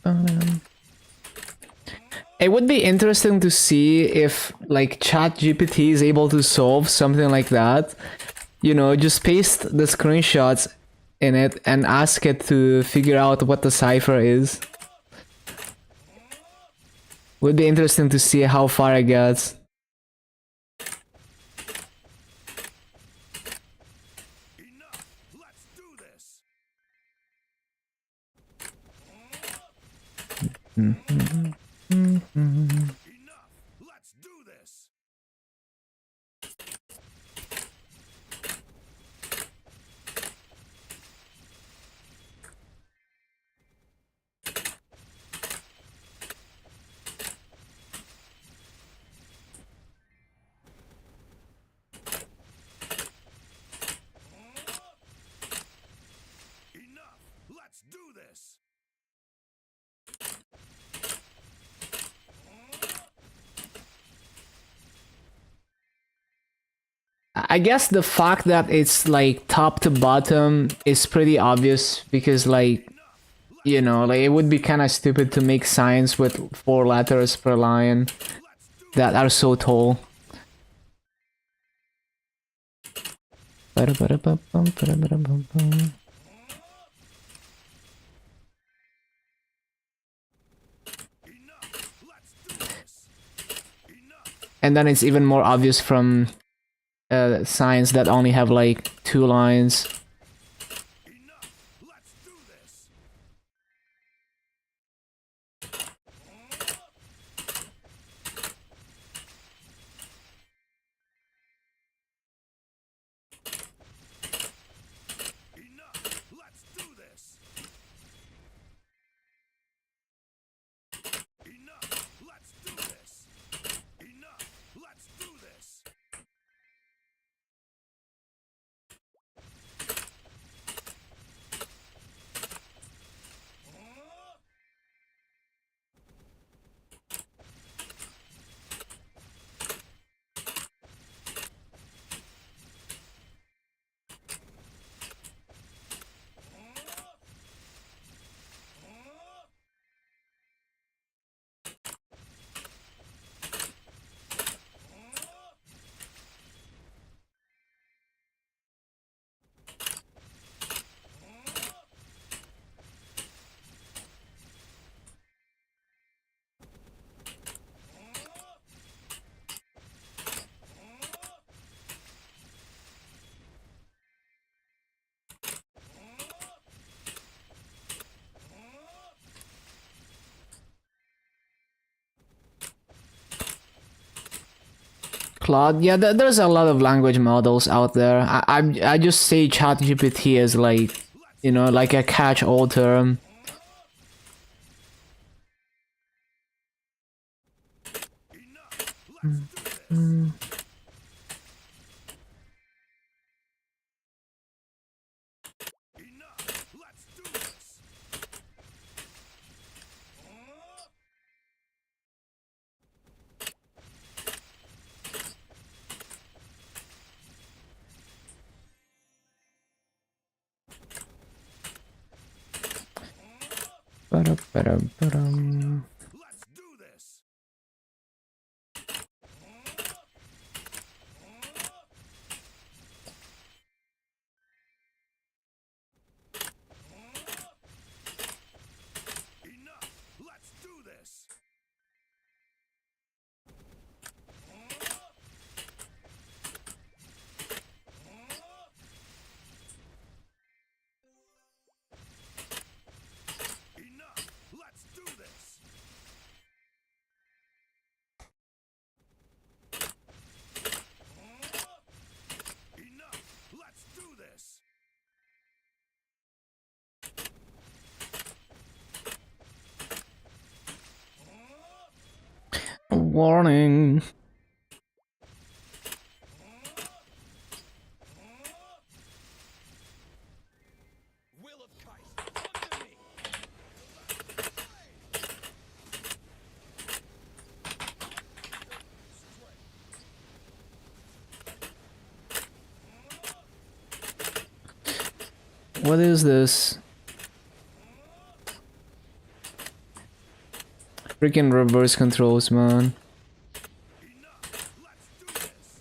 ba-dum. It would be interesting to see if like ChatGPT is able to solve something like that. You know, just paste the screenshots in it and ask it to figure out what the cipher is. Would be interesting to see how far it gets. Enough. Let's do this. Enough. Let's do this. Enough. Let's do this. I guess the fact that it's like top to bottom is pretty obvious because like, you know, like it would be kind of stupid to make signs with 4 letters per line that are so tall. Ba-da-ba-da-ba-bum, Enough. Let's do this. Enough. and then it's even more obvious from signs that only have like 2 lines. Enough. Let's do this. Enough. Let's do this. Enough. Claude, yeah, there's a lot of language models out there. I just say ChatGPT as like, you know, like a catch-all term. Ba-da-ba-da-ba-dum. Let's do this. Enough. Let's do this. Enough. Let's do this. Enough. Let's do this. Warning. Will of Kaiser, come to me. What is this? Freaking reverse controls, man. Enough. Let's do this.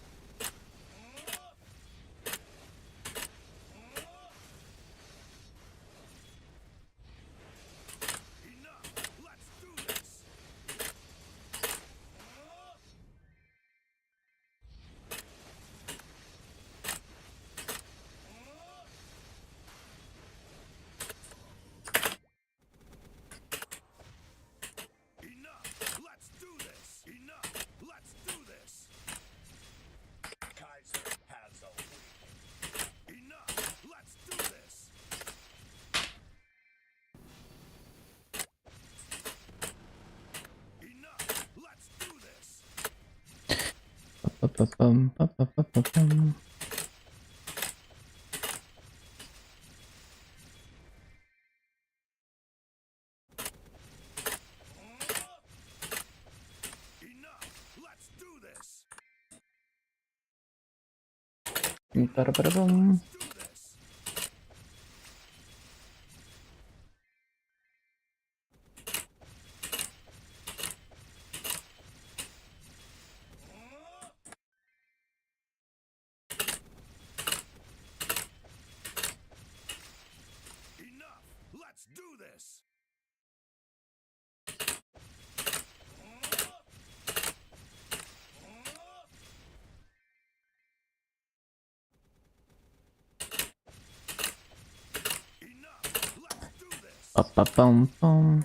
Enough. Let's do this. Enough. Let's do this. Enough. Let's do this. Kaiser has awakened. Enough. Let's do this. Enough. Let's do this. Ba-ba-bum, ba-ba-ba-ba-bum. Enough. Let's do this. Ba-da-ba-da-bum. Do this. Enough. Let's do this. Enough. Let's do this. Ba-ba-bum-bum.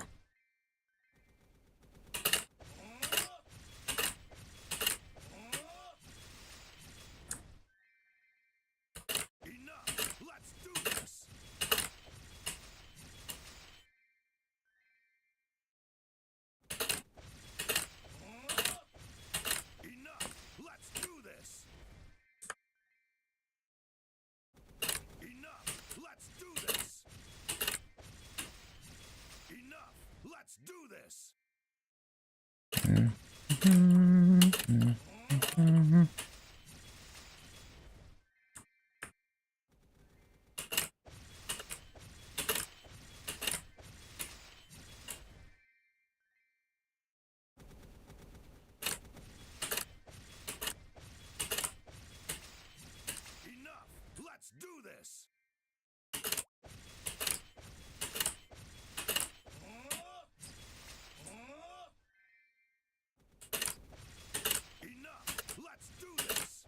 Enough. Let's do this. Enough. Let's do this. Enough. Let's do this. Enough. Let's do this. Enough. Let's do this. Enough. Let's do this.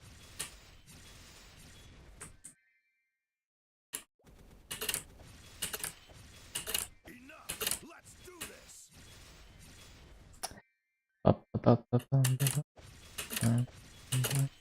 Enough. Let's do this. Ba-ba-ba-ba-bum, ba-ba.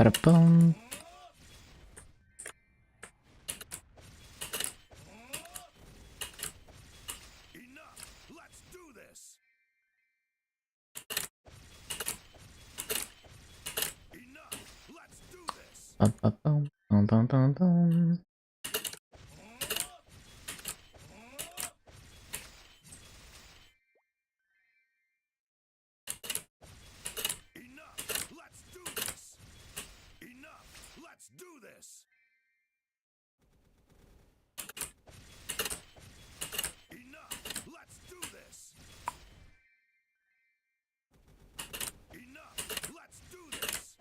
Ba-da-bum. Enough. Let's do this. Enough. Let's do this. Ba-ba-bum, bum-bum-bum-bum. Enough. Let's do this. Enough. Let's do this. Enough. Let's do this. Enough. Let's do this.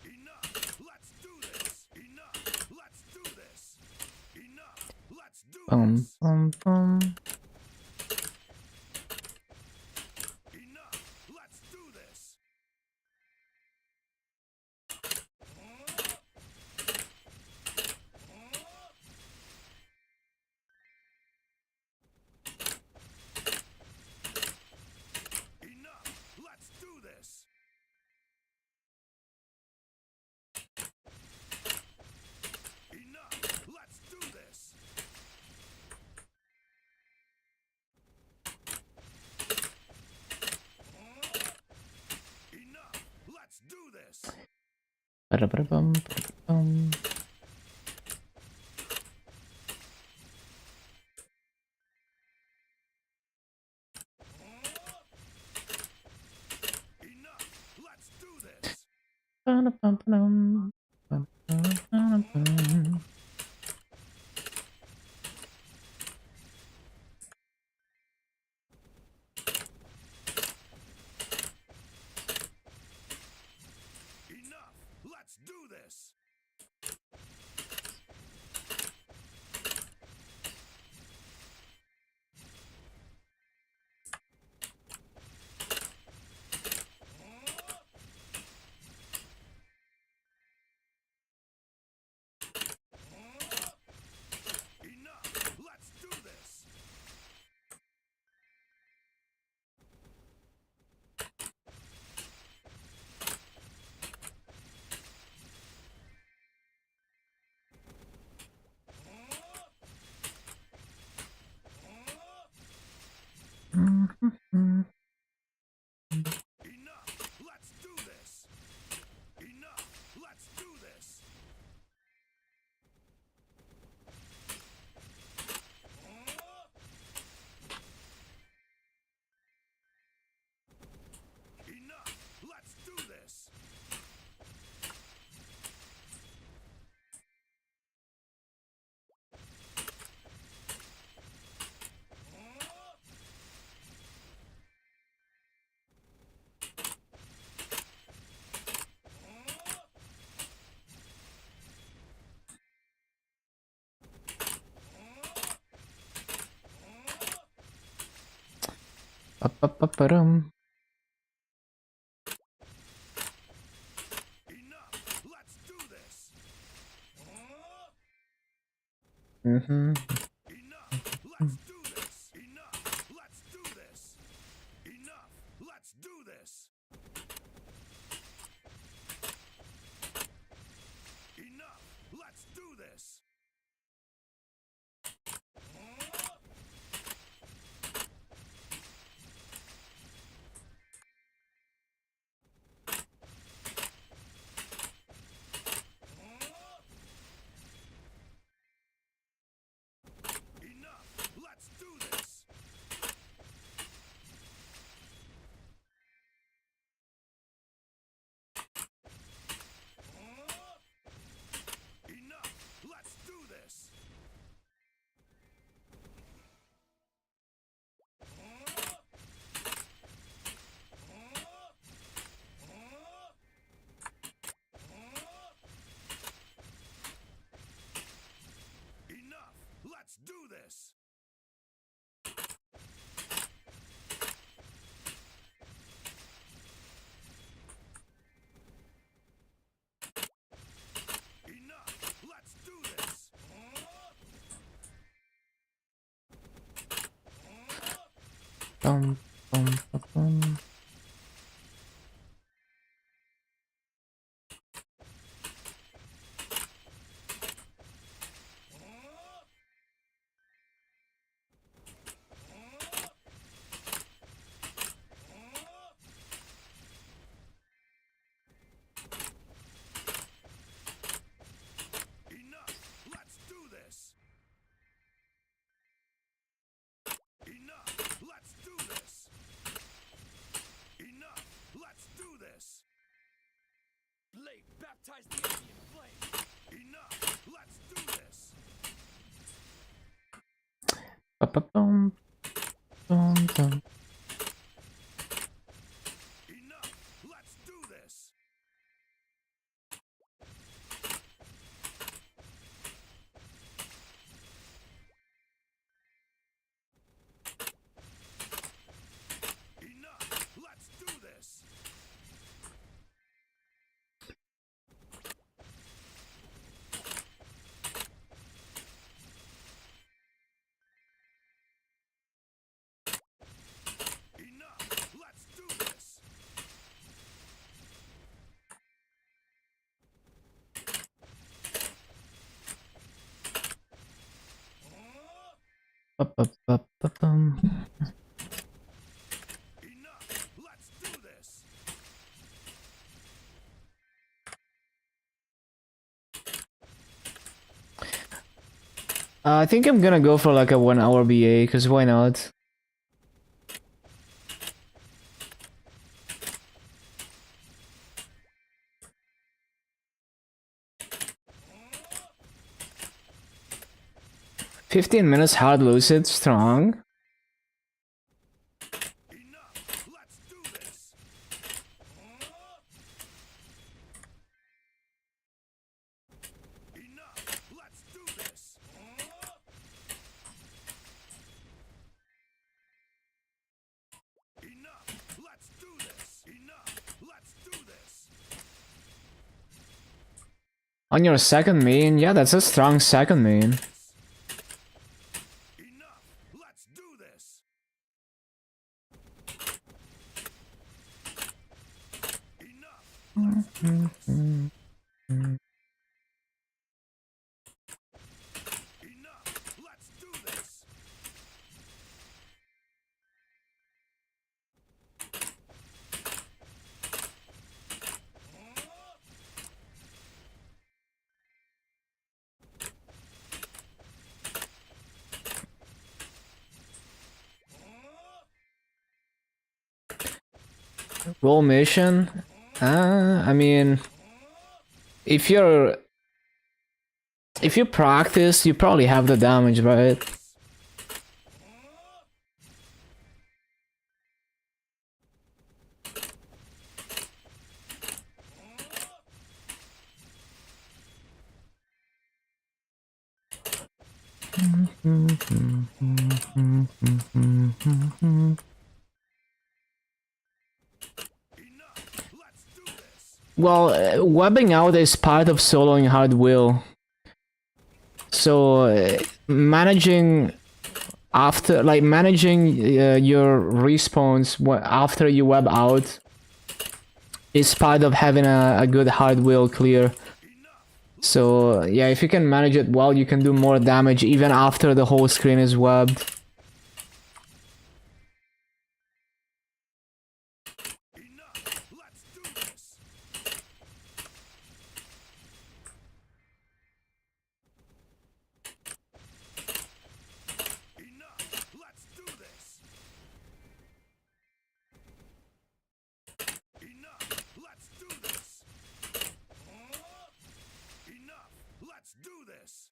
Enough. Let's do this. Enough. Let's do this. Enough. Let's do Bum, this. bum, bum. Enough. Let's do this. Enough. Let's do this. Enough. Let's do this. Enough. Let's do this. Ba-da-ba-da-bum, ba-da-ba-bum. Enough. Let's do this. Ba-da-bum-ba-dum. Ba-da-ba-da-bum. Enough. Let's do this. Enough. Let's do this. Mhm. Enough. Let's do this. Enough. Let's do this. Enough. Let's do this. Ba-ba-ba-ba-dum. Enough. Let's do this. Mhm. Enough. Let's do this. Enough. Let's do this. Enough. Let's do this. Enough. Let's do this. Bum, bum, bum, bum. Enough! Let's do this! Enough! Let's do this! Enough! Let's do this! Blade, baptize the enemy in flame! Enough! Let's do this! Ba-ba-bum, bum, bum. Enough! Let's do this! Enough! Let's do this! Enough! Let's do this! Ba-ba-ba-ba-bum. Enough! Let's do this! I think I'm gonna go for like a 1 hour BA, because why not? "15 minutes hard lucid, strong." Enough! Let's do this! Enough! Let's do this! Enough! Let's do this! Enough! Let's do this! On your second main? Yeah, that's a strong second main. Enough! Let's do this! Enough! Let's do this! Enough! Let's do this! Roll mission? I mean, if you practice, you probably have the damage, right? Enough! Let's do this! Well, webbing out is part of soloing hard will. So managing your respawns after you web out is part of having a good hard will clear. So yeah, if you can manage it well, you can do more damage even after the whole screen is webbed. Enough! Let's do this! Enough! Let's do this! Enough! Let's do this! Enough! Let's do this!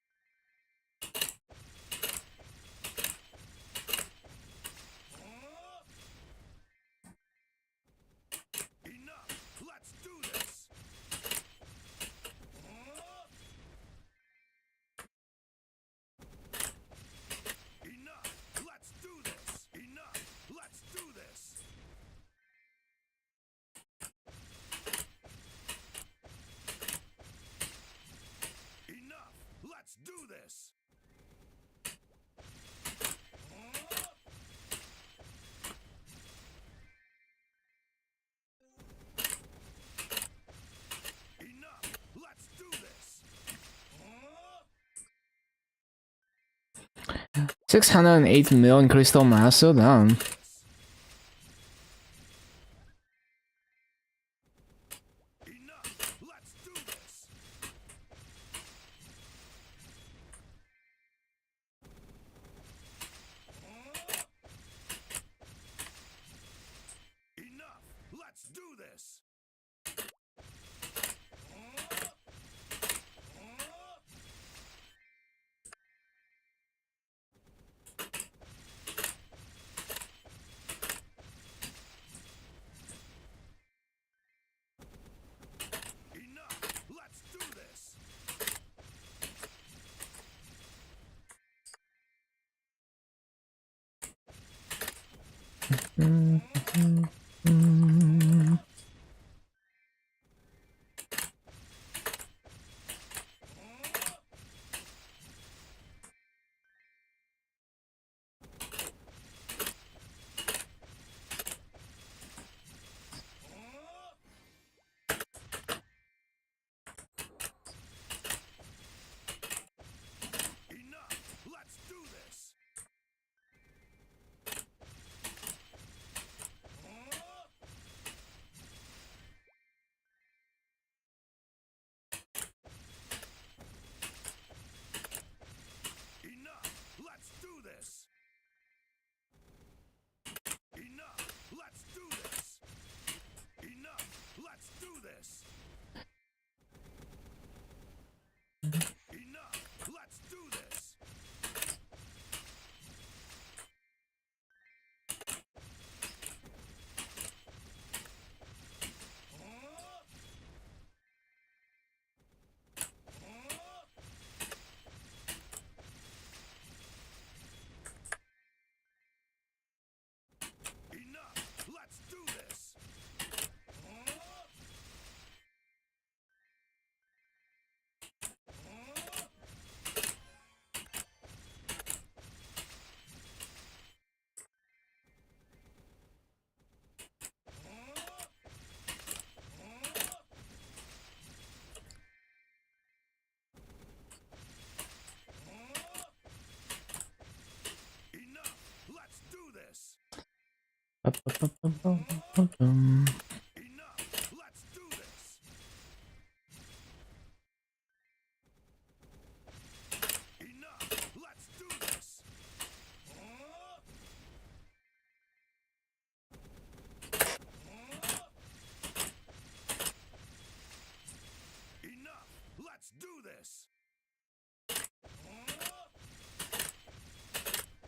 608 million crystal mass, so damn. Enough. Let's do this. Enough. Let's do this. Enough. Let's do this. Enough. Let's do this. Enough. Let's do this. Enough. Let's do this. Enough. Let's do this. Enough. Let's do this. Enough. Let's do this. Enough. Let's do this. Enough. Let's do this. Enough. Let's do this.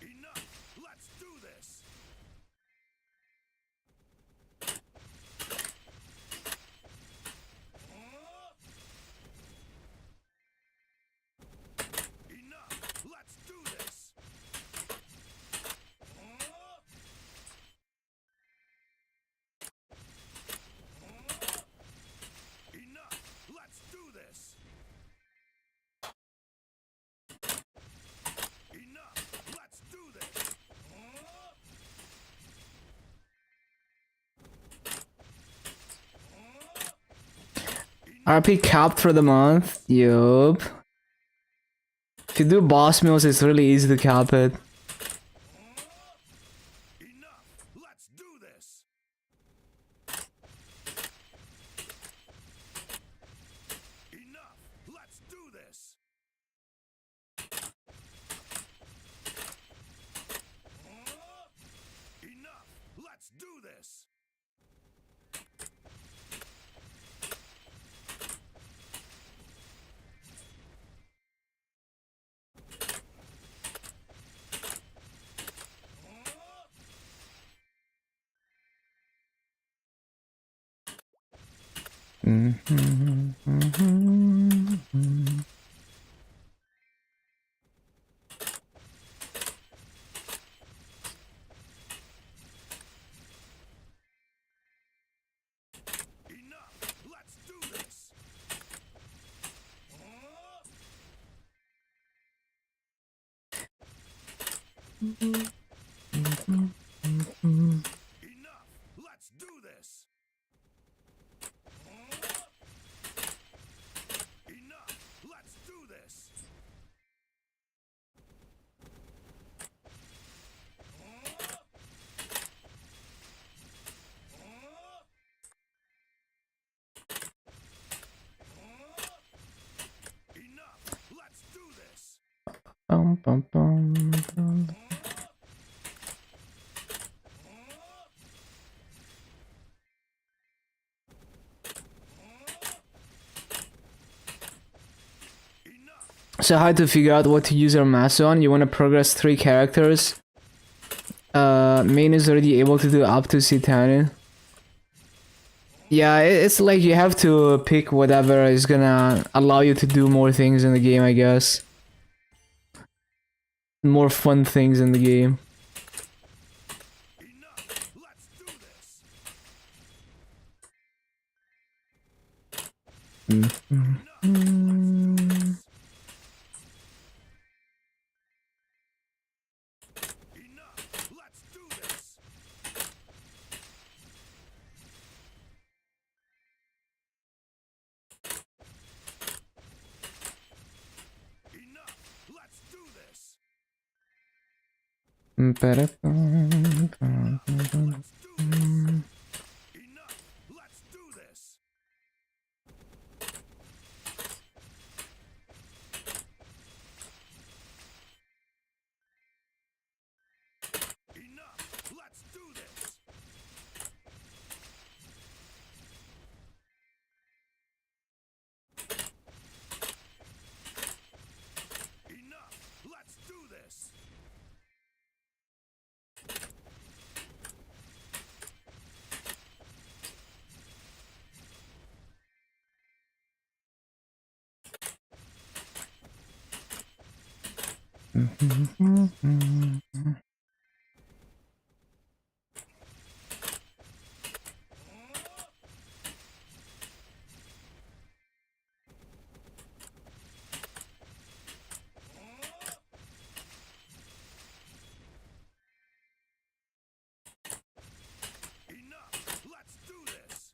Enough. Let's do this. Enough. Let's do this. Enough. Let's do this. Enough. Let's do this. Enough. Let's do this. RP capped for the month. Yup. If you do boss meals, it's really easy to cap it. Enough. Let's do this. Enough. Let's do this. Enough. Let's do this. Enough. Let's do this. Enough. Let's do this. Enough. Let's do this. So how to figure out what to use your mass on? You want to progress 3 characters. Main is already able to do up to C10. Yeah, it's like you have to pick whatever is gonna allow you to do more things in the game, I guess. More fun things in the game. Enough. Let's do this. Enough. Let's do this. Enough. Let's do this. Let's do this. Enough. Let's do this. Enough. Let's do this. Enough. Let's do this. Enough. Let's do this.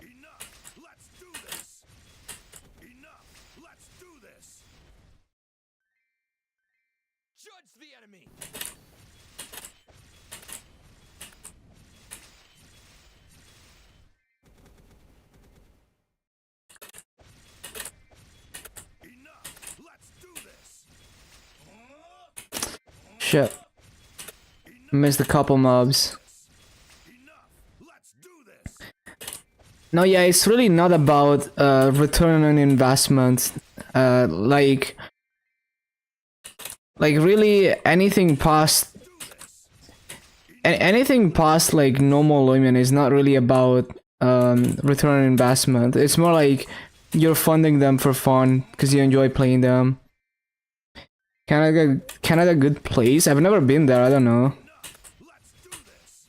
Enough. Let's do this. Enough. Let's do this. Judge the enemy. Enough. Let's do this. Shit. Missed a couple mobs. Enough. Let's do this. No, yeah, it's really not about return on investment. Like really anything past like normal Lumion is not really about return on investment. It's more like you're funding them for fun because you enjoy playing them. Canada, good place. I've never been there. I don't know. Let's do this.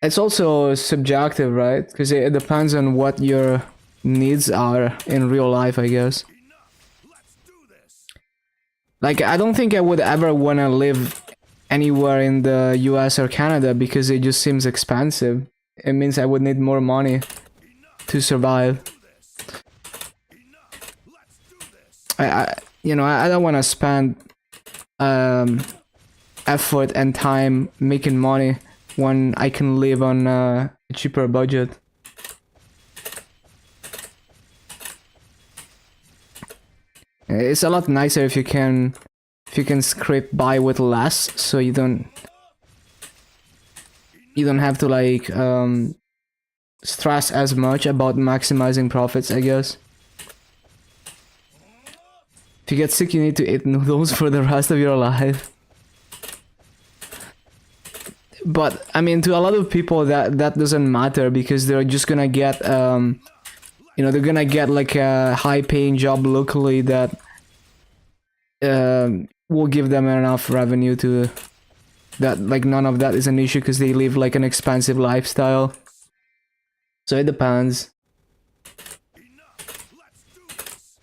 It's also subjective, right? Because it depends on what your needs are in real life, I guess. Enough. Let's do this. Like, I don't think I would ever want to live anywhere in the US or Canada because it just seems expensive. It means I would need more money to survive. Do this. Enough. Let's do this. I don't want to spend effort and time making money when I can live on a cheaper budget. It's a lot nicer if you can scrape by with less, so you don't have to like stress as much about maximizing profits, I guess. If you get sick, you need to eat noodles for the rest of your life. But I mean, to a lot of people, that doesn't matter because they're just gonna get they're gonna get like a high-paying job locally that will give them enough revenue to that. Like none of that is an issue because they live like an expensive lifestyle. So it depends. Enough. Let's do this.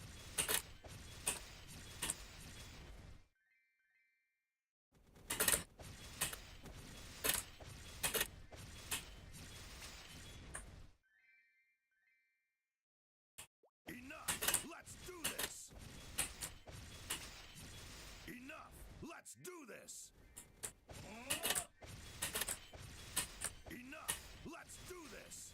Enough. Let's do this. Enough. Let's do this. Enough. Let's do this.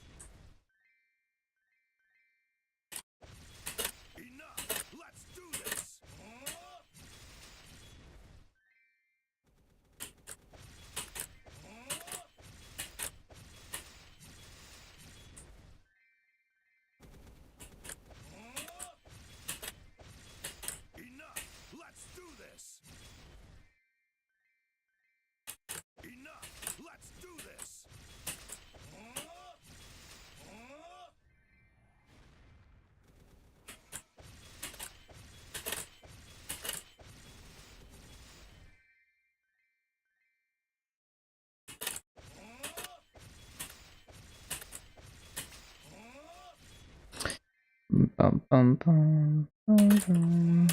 bum, bum, bum, bum.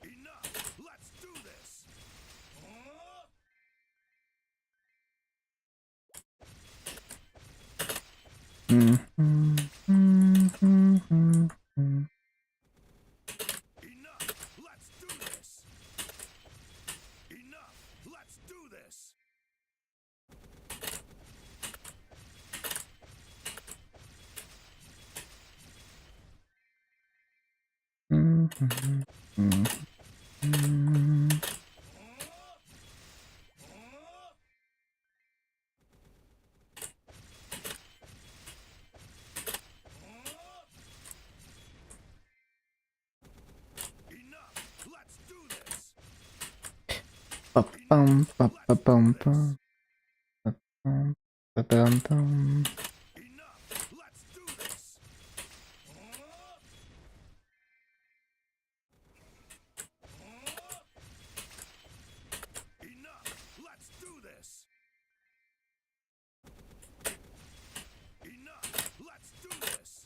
Enough! Let's do this! Mm, mm, mm, mm, mm, mm. Enough! Let's do this! Enough! Let's do this! Mm, mm, mm, mm. Enough! Let's do this! Ba-bum, ba-ba-bum, bum. Ba-bum, ba-bum, bum. Enough! Let's do this! Enough! Let's do this! Enough! Let's do this!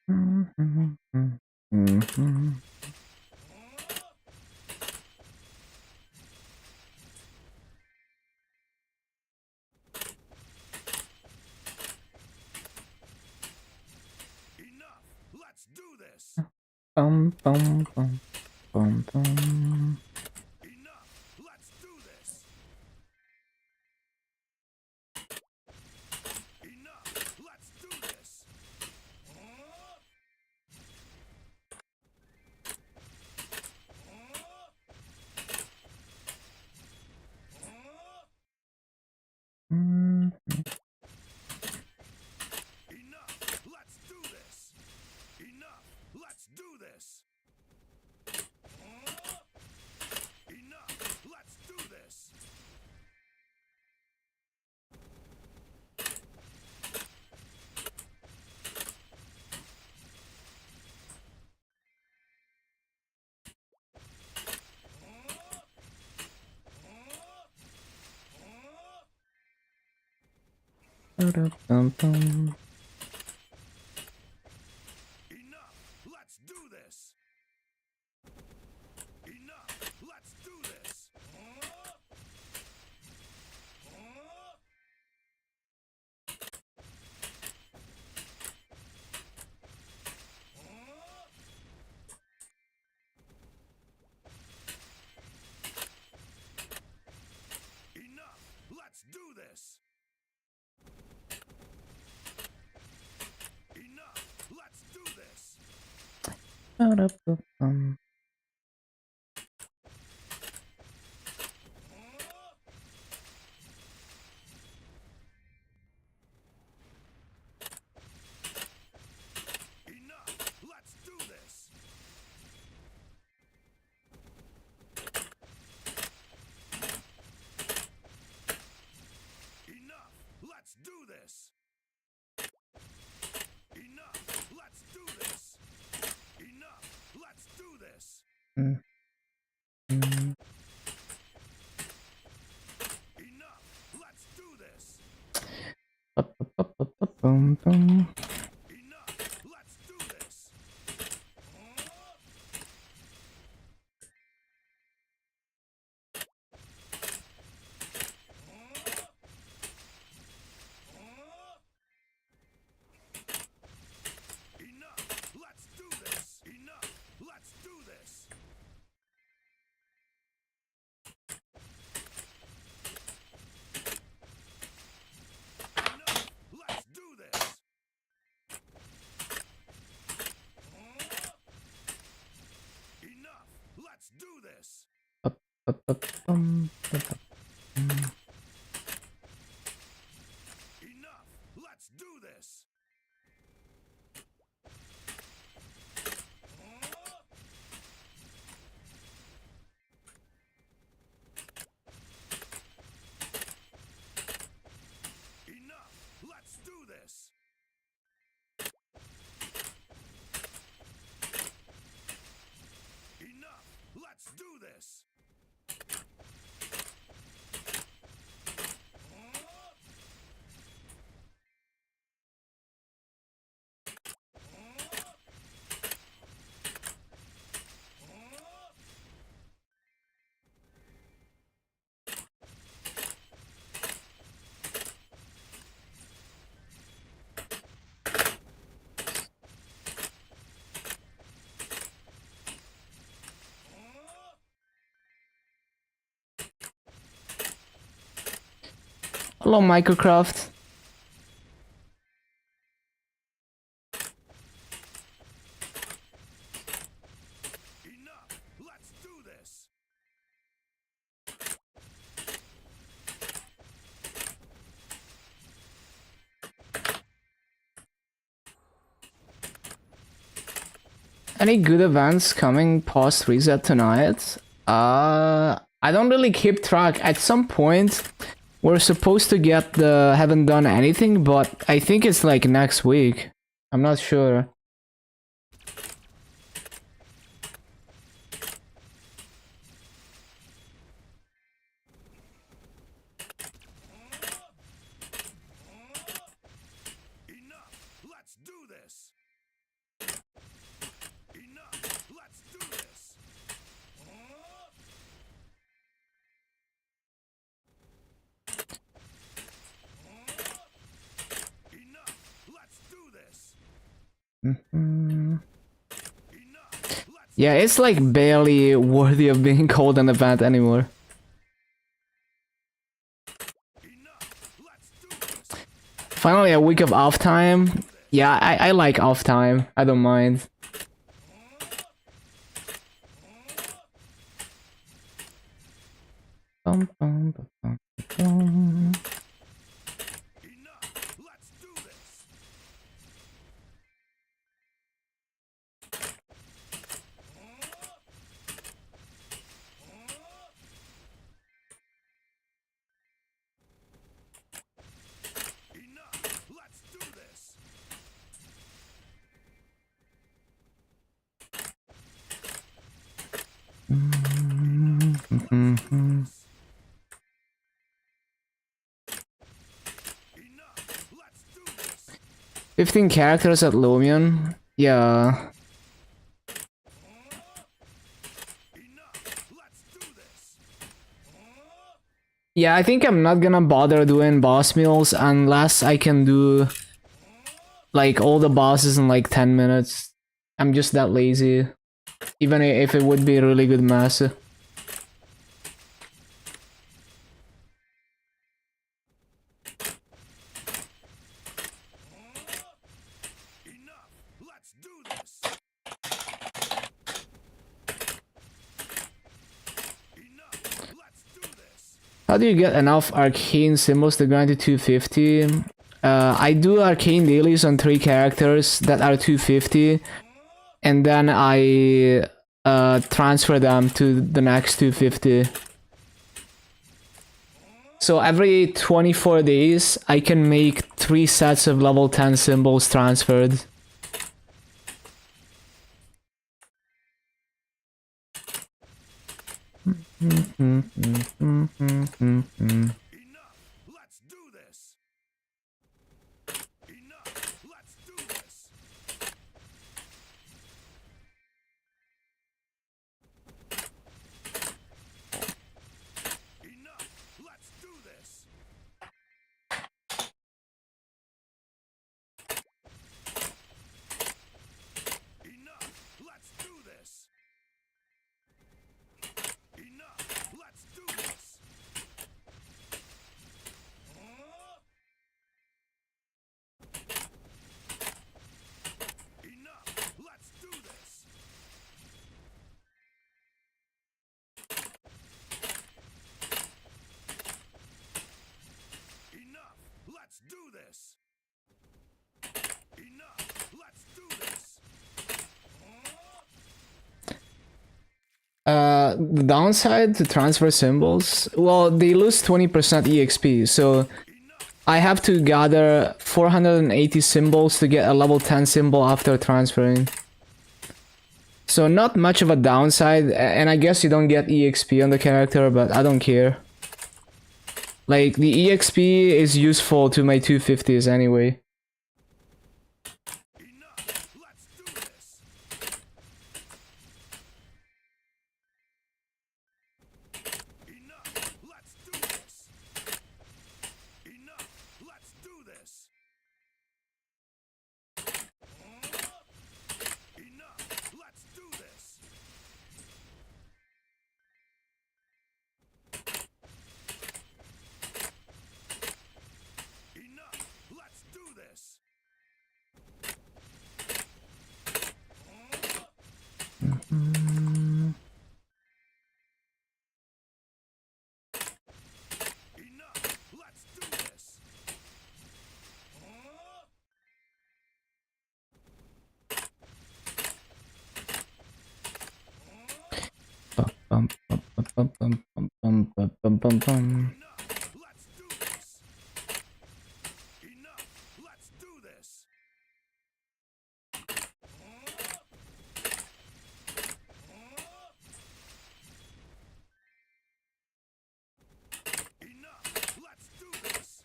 Mm, mm, mm, mm, mm. Enough! Let's do this! Bum, bum, bum, bum, bum. Enough! Let's do this! Enough! Let's do this! Mm, Enough! Let's do this! Enough! Let's do this! Enough! Let's do this! ba-da-bum-bum. Enough! Let's do this! Enough! Let's do this! Enough! Let's do this! Enough! Let's do this! Ba-da-bum-bum. Enough! Let's do this! Enough! Let's do this! Enough! Let's do this! Enough! Let's do this! Mm, mm. Enough! Let's do this! Ba-ba-ba-ba-bum-bum. Enough! Let's do this! Enough! Let's do this! Enough! Let's do this! Enough! Let's do this! Enough! Let's do this! Ba-ba-bum, ba-ba. Enough! Let's do this! Enough! Let's do this! Hello, Microcraft. Enough! Let's do this! Any good events coming post reset tonight? I don't really keep track. At some point, we're supposed to get the haven't done anything, but I think it's like next week. I'm not sure. Enough! Let's do this! Enough! Let's do this! Enough! Let's do this! Mhm. Enough! Let's Yeah, it's like barely worthy of being called an event anymore. enough! Let's do this! Finally, a week of off time. Yeah, I like off time. I don't mind. Bum, bum, bum, bum, bum. Enough! Let's do this! Enough! Let's do this! Mhm. Enough! Let's do this! 15 characters at Lumion. Yeah. Enough! Let's do this! Yeah, I think I'm not gonna bother doing boss meals unless I can do like all the bosses in like 10 minutes. I'm just that lazy. Even if it would be a really good mess. Enough! Let's do this! Enough! Let's do this! How do you get enough arcane symbols to grind to 250? I do arcane dailies on 3 characters that are 250, and then I transfer them to the next 250. So every 24 days, I can make 3 sets of level 10 symbols transferred. Enough! Let's do this! Enough! Let's do this! Enough! Let's do this! Enough! Let's do this! Enough! Let's do this! Enough! Let's do this! Enough! Let's do this! Enough! Let's do this! The downside to transfer symbols, well, they lose 20% EXP, so I have to gather 480 symbols to get a level 10 symbol after transferring. So not much of a downside, and I guess you don't get EXP on the character, but I don't care. Like, the EXP is useful to my 250s anyway. Enough! Let's do this! Enough! Let's do this! Enough! Let's do this! Enough! Let's do this! Let's do this. Enough. Let's do this. Enough. Let's do this.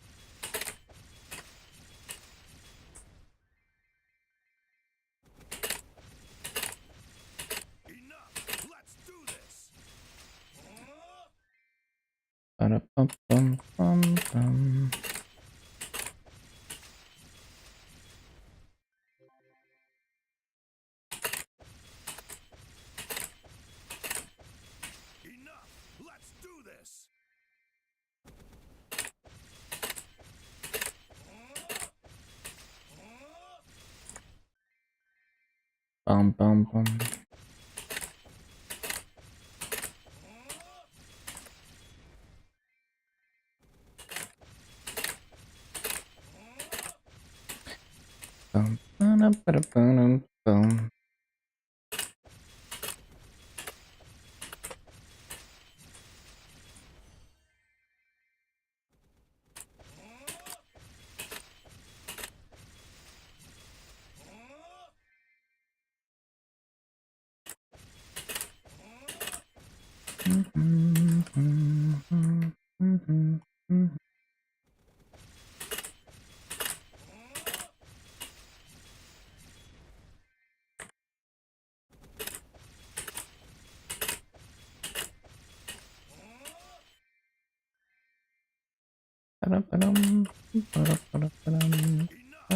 Enough. Let's do this. Enough. Let's do this. Bum bum bum. Bum bum bum bum bum.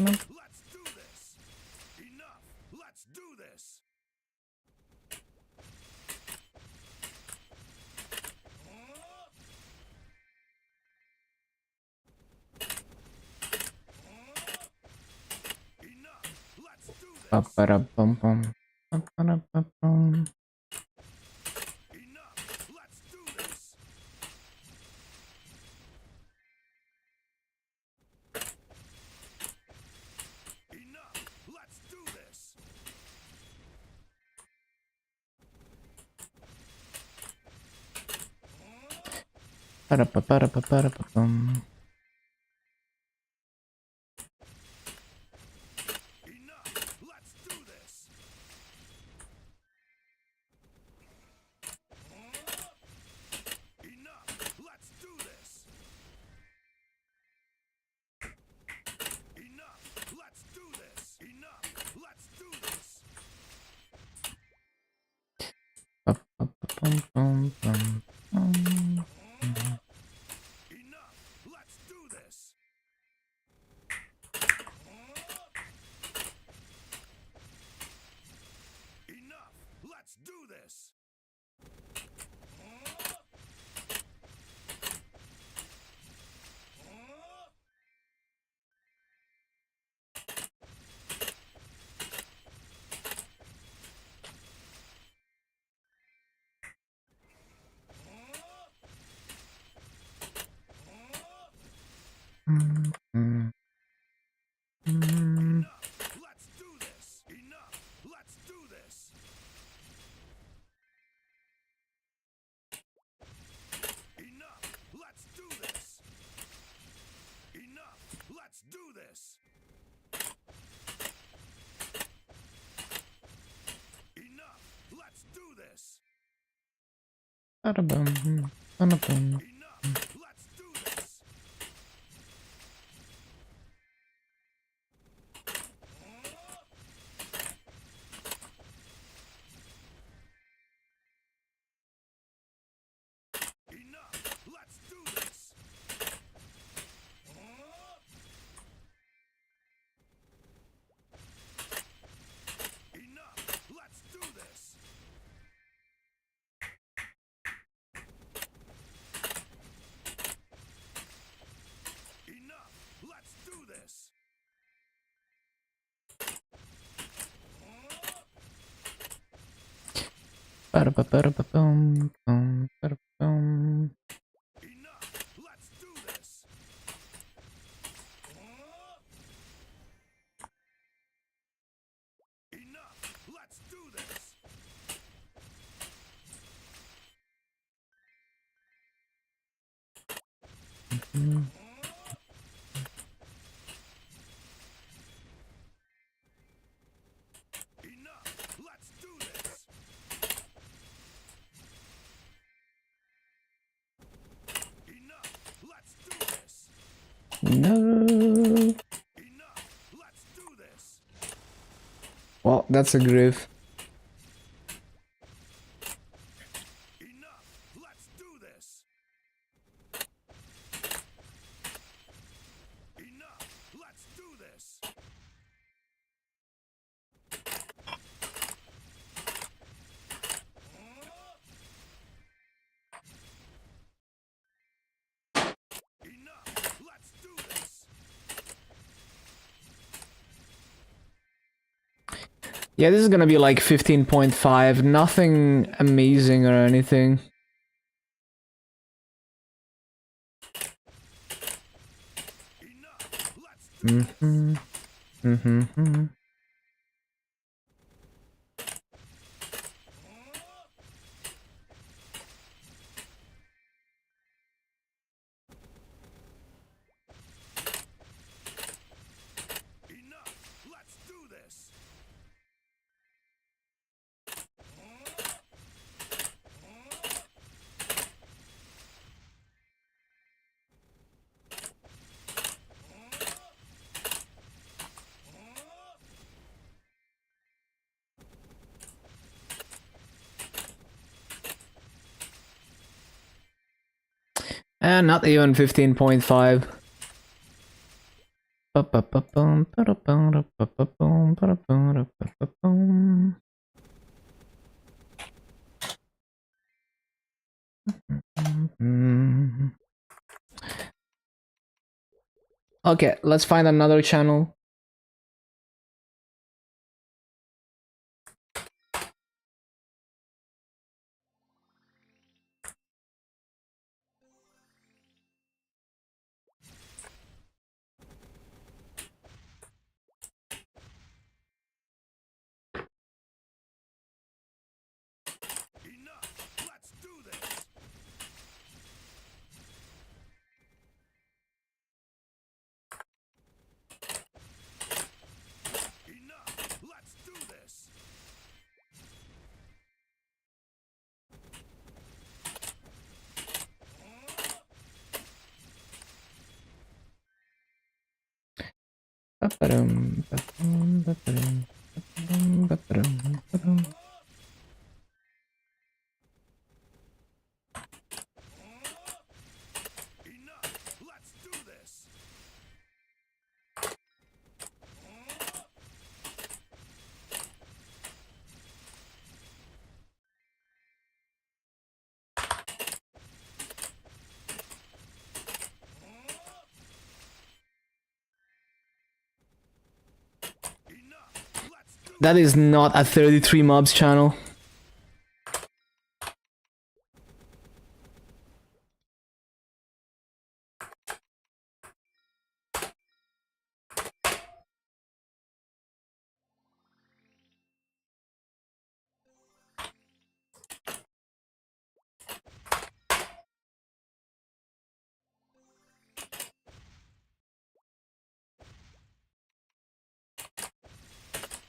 Enough. Let's do this. Enough. Let's do this. Enough. Let's do this. Ba-ba-da-bum-bum. Ba-ba-da-ba-bum. Enough. Let's do this. Enough. Let's do this. Ba-da-ba-ba-da-ba-ba-da-ba-bum. Enough. Let's do this. Enough. Let's do this. Enough. Let's do this. Enough. Let's do this. Ba-ba-ba-bum-bum-bum. Enough. Let's do this. Enough. Let's do this. Mm-mm. Mm. Enough. Let's do this. Enough. Let's do this. Enough. Let's do this. Enough. Let's do this. Enough. Let's do this. Ba-da-bum. Ba-da-bum. Enough. Let's do this. Enough. Let's do this. Enough. Let's do this. Enough. Let's do this. Ba-da-ba-ba-da-ba-bum. Bum. Ba-da-bum. Enough. Let's do this. Enough. Let's do this. Enough. Let's do this. Enough. Let's do this. No. Enough. Let's do this. Well, that's a groove. Enough. Let's do this. Enough. Let's do this. Enough. Let's do this. Yeah, this is gonna be like 15.5. Nothing amazing or anything. Enough. Let's do this. Mm-hmm. Mm-hmm. Enough. Let's do this. And not even 15.5. Okay, let's find another channel. Enough. Let's do this. Enough. Let's do this. Enough. Let's do this. Enough. Let's do That is not a 33 mobs channel.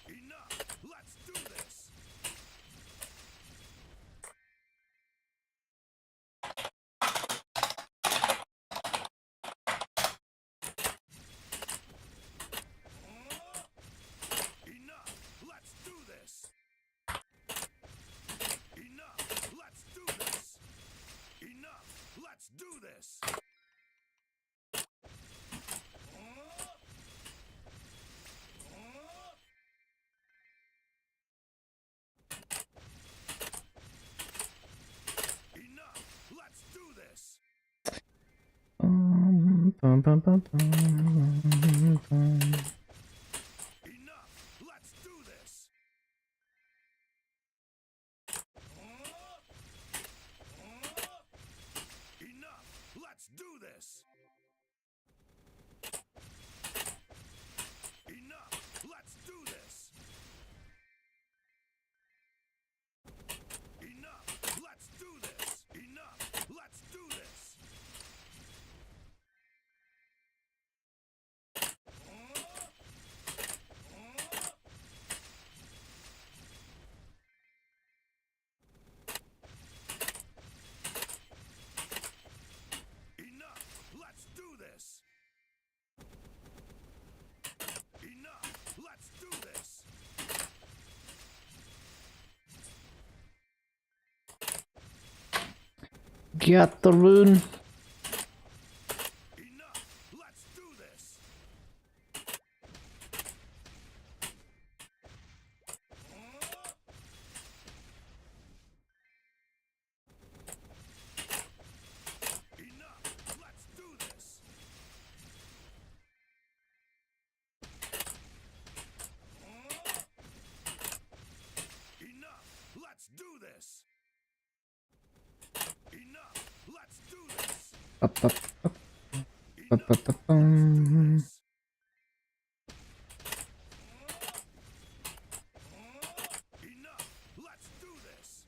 Enough. Let's do this. Enough. Let's do this. Enough. Let's do this. Enough. Let's do this. Enough. Let's do this. Enough. Let's do this. Enough. Let's do this. Enough. Let's do this. Enough. Let's do this. Enough. Let's do this. Get the rune. Enough. Let's do this. Enough. Let's do this. Enough. Let's do this. Enough. Let's do this. Up, up, up, Enough. up, up, um. Enough. Let's do this.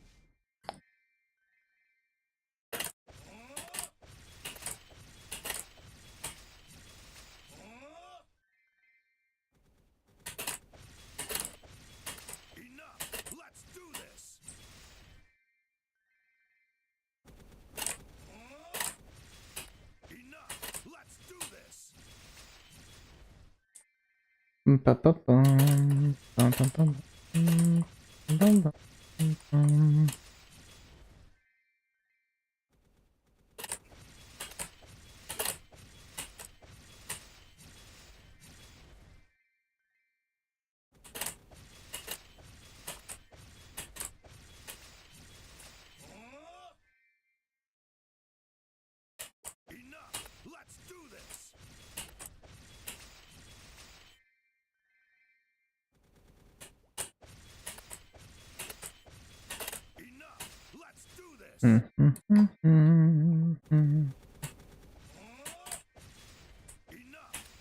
Enough. Let's do this. Enough. Let's do this. Ba-ba-bum, bum-bum-bum, bum-bum-bum. Enough. Let's do this. Enough. Let's do this. Enough.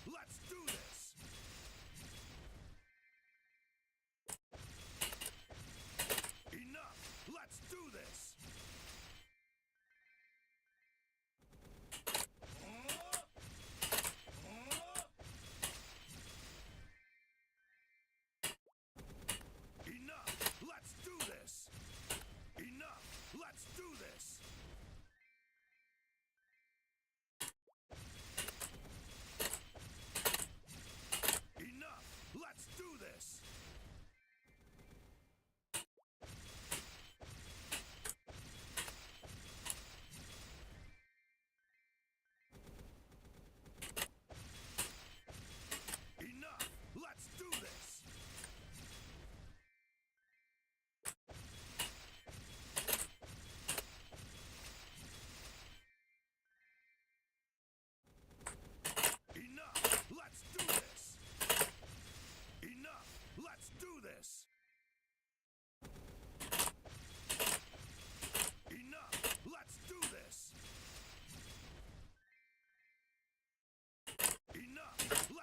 Let's do this. Enough. Let's do this. Enough. Let's do this. Enough. Let's do this. Enough. Let's do this. Enough. Let's do this. Enough. Let's do this. Enough. Let's do this. Enough. Let's do this. Enough.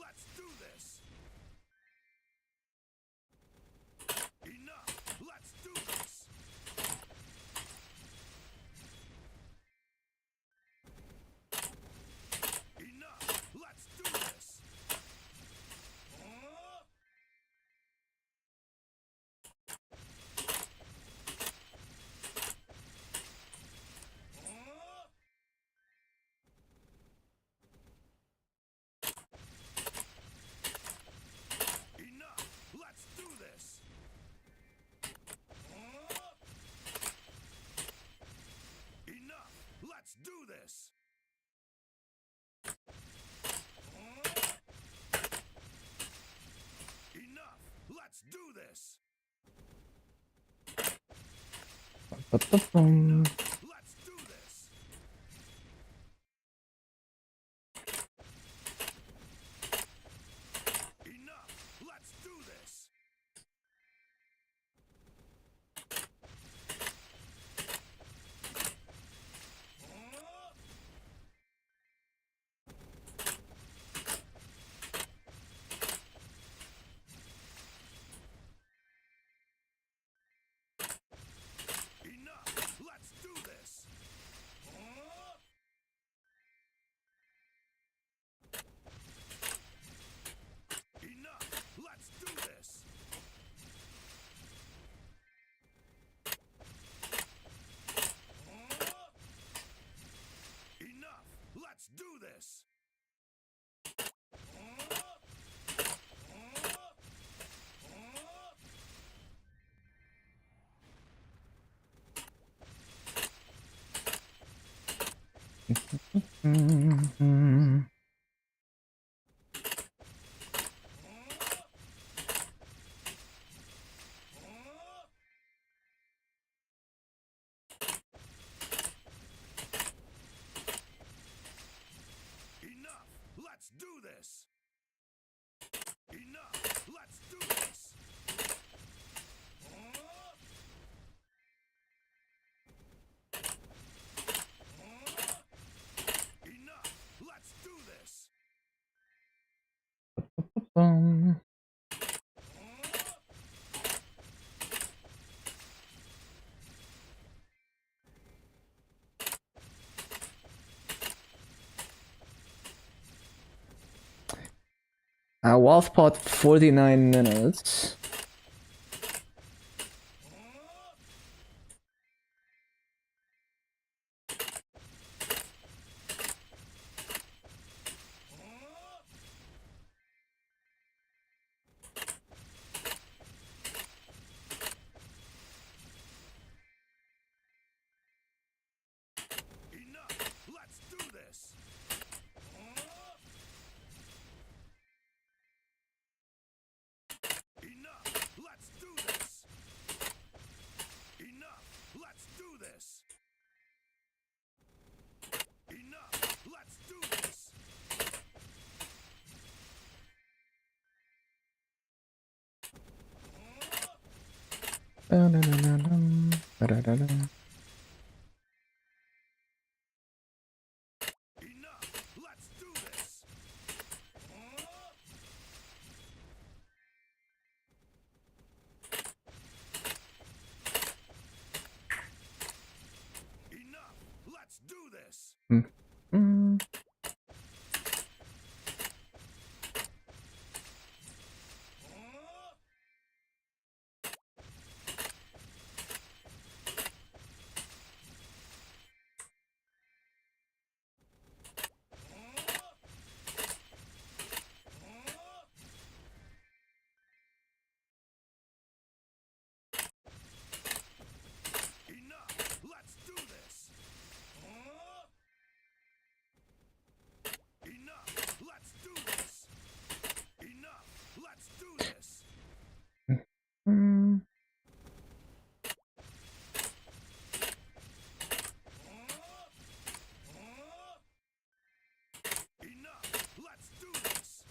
Let's do this. Enough. Let's do this. Enough. Let's do this. Enough. Let's do this. Enough. Let's do this. Enough. Let's do this. Enough. Let's do this. Ba-ba-bum. Let's do this. Enough. Let's do this. Enough. Let's do Enough! Let's do this! Enough! Let's do this! Enough! Let's do this! Boom. Wolf pot 49 minutes. Enough! Let's do this! Enough! Let's do this! Enough! Let's do this! Enough! Let's do this! Enough! Let's do this! Enough! Let's do this! Mm. Enough! Let's do this! Enough! Let's do this! Enough! Let's do this! Mm. Enough! Let's do this!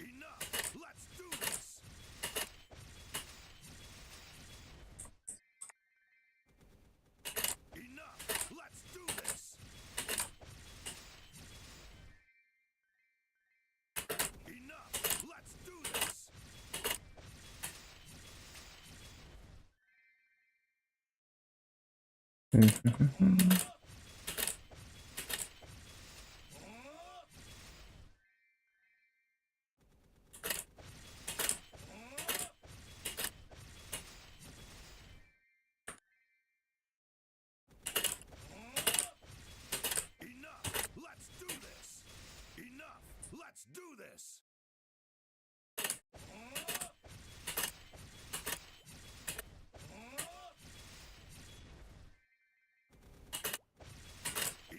Enough! Let's do this! Enough! Let's do this! Enough! Let's do this! Enough! Let's do this! Enough! Let's do this!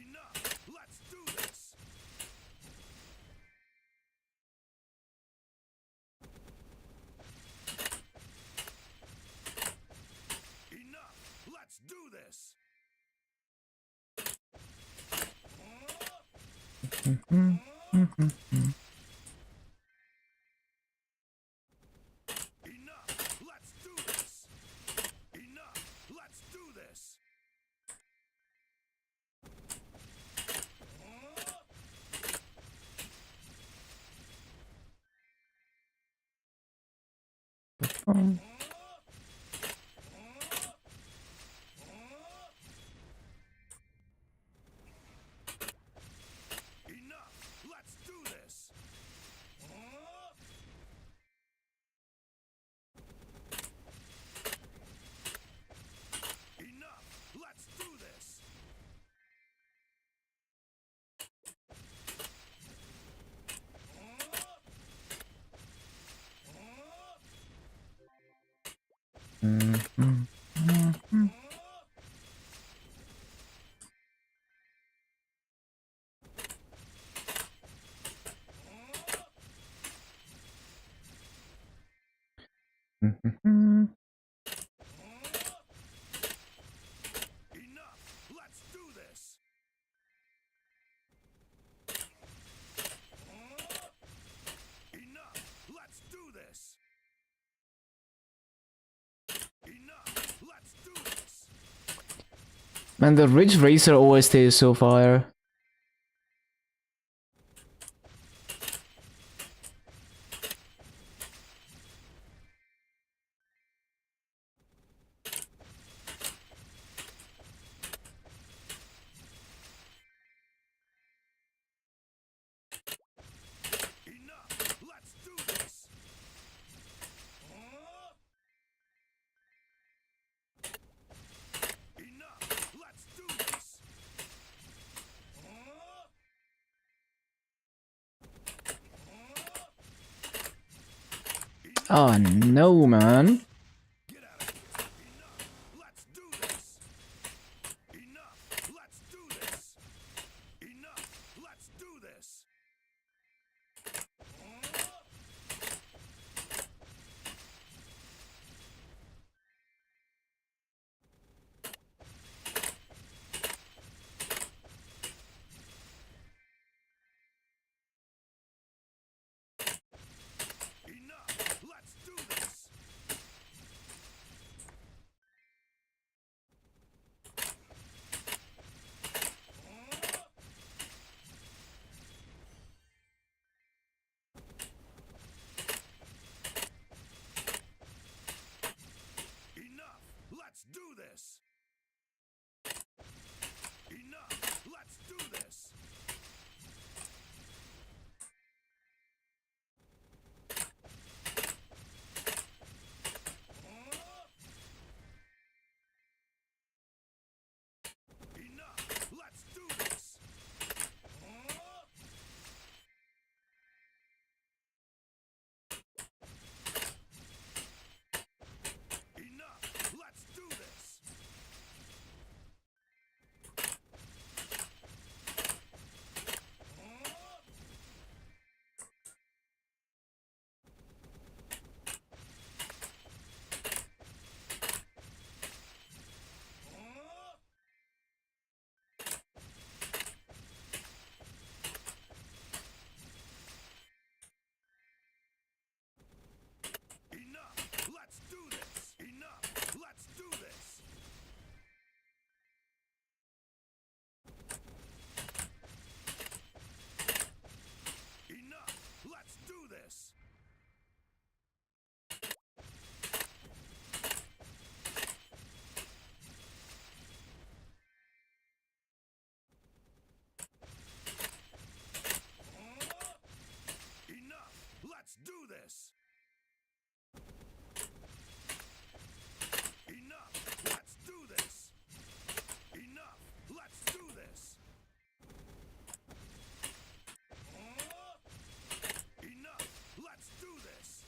Enough! Let's do this! Enough! Let's do this! Enough! Let's do this! Enough! Let's do this! Enough! Let's do this! Let's do this. Enough. Let's do this. Enough. Let's do this. Man, the Ridge Racer OST is so fire. Enough. Let's do this. Enough. Let's do this. Oh no, man. Get out of here. Enough. Let's do this. Enough. Let's do this. Enough. Let's do this. Enough. Let's do this. Enough. Let's do this. Enough. Let's do this. Enough. Let's do this. Enough. Let's do this. Enough. Let's do this. Enough. Let's do this. Enough. Let's do this. Enough. Let's do this. Enough. Let's do this. Enough. Let's do this. Enough. Let's do this.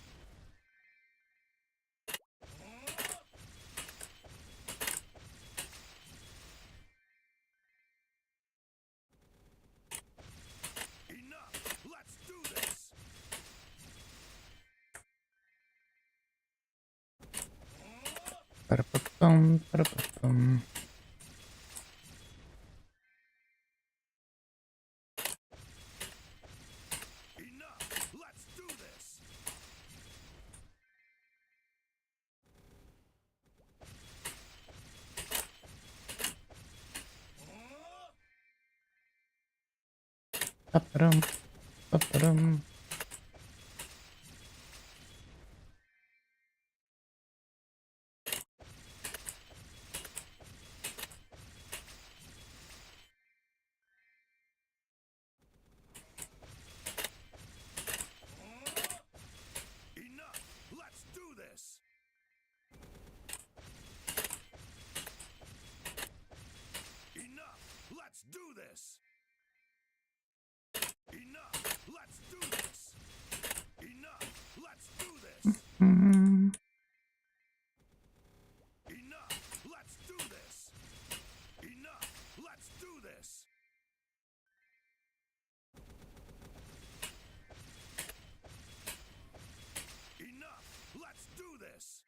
Enough. Let's do this. Ba-da-ba-bum, ba-da-ba-bum. Enough. Let's do this. Ba-ba-dum, ba-ba-dum. Enough. Let's do this. Enough. Let's do this. Enough. Let's do this. Enough. Let's do this. Mm. Enough. Let's do this. Enough. Let's do this. Enough. Let's do this.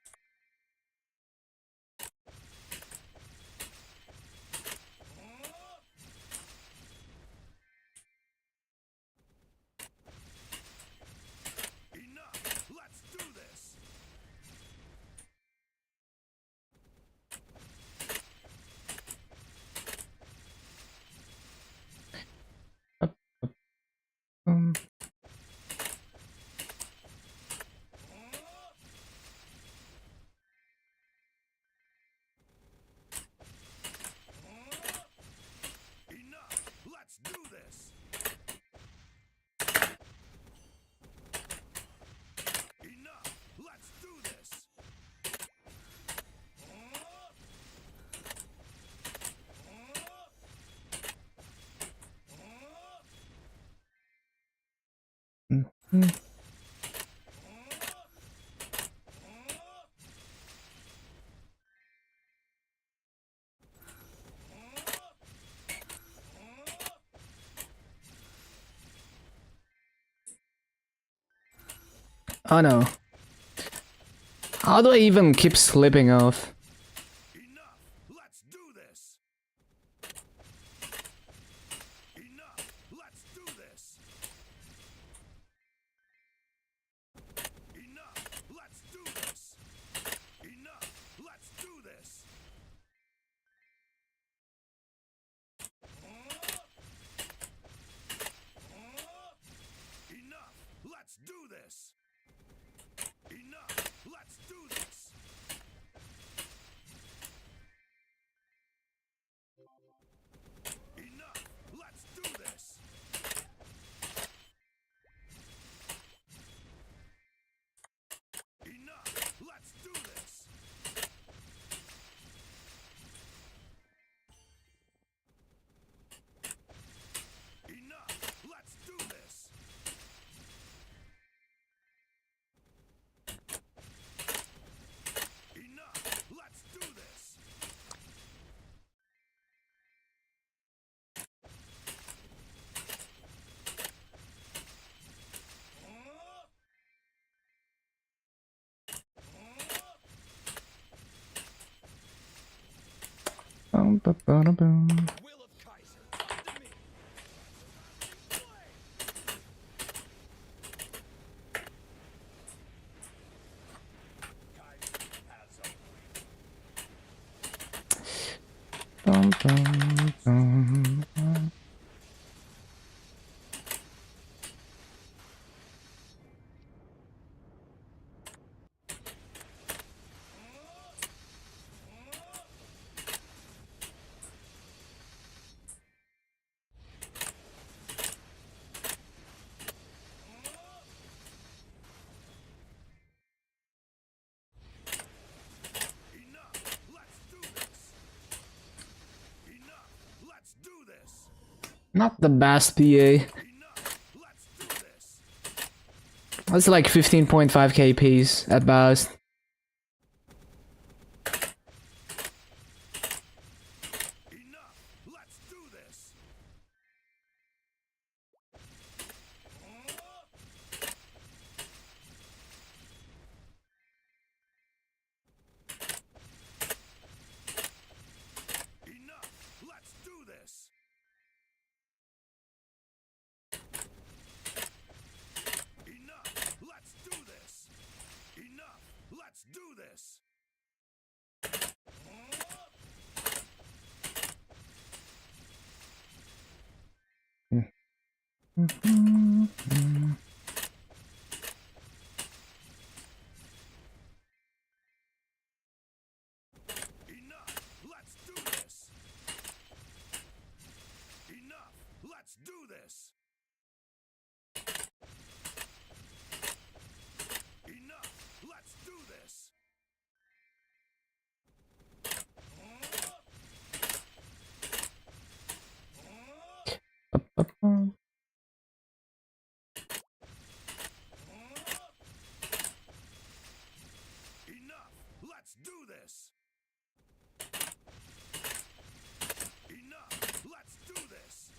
Enough! Let's do this! Enough! Let's do this! Oh no. How do I even keep slipping off? Enough! Let's do this! Enough! Let's do this! Enough! Let's do this! Enough! Let's do this! Enough! Let's do this! Enough! Let's do this! Enough! Let's do this! Enough! Let's do this! Enough! Let's do this! Enough! Let's do this! Boom. Will of Kaiser, to me! Kaiser has a Boom, boom, boom. Enough! Let's do this! Enough! Let's do this! Not the best PA. Enough! Let's do this! That's like 15.5k piece at best. Enough! Let's do this! Enough! Let's do this! Enough! Let's do this! Enough! Let's do this! Enough! Let's do this! Enough! Let's do this! Enough! Let's do this! Enough! Let's do this! Enough! Let's do this!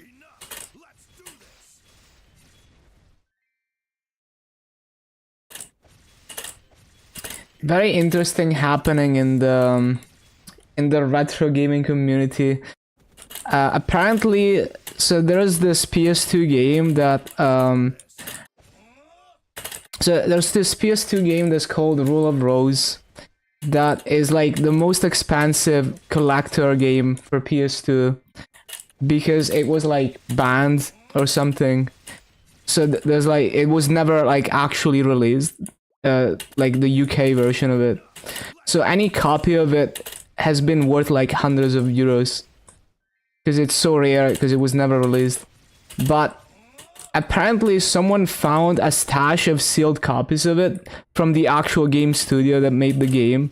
Enough! Let's do this! Very interesting happening in the retro gaming community. Apparently, so there is this PS2 game that So there's this PS2 game that's called Rule of Rose that is like the most expensive collector game for PS2 because it was like banned or something. So there's like it was never like actually released, like the UK version of it. So any copy of it has been worth like hundreds of euros because it's so rare because it was never released. But apparently someone found a stash of sealed copies of it from the actual game studio that made the game.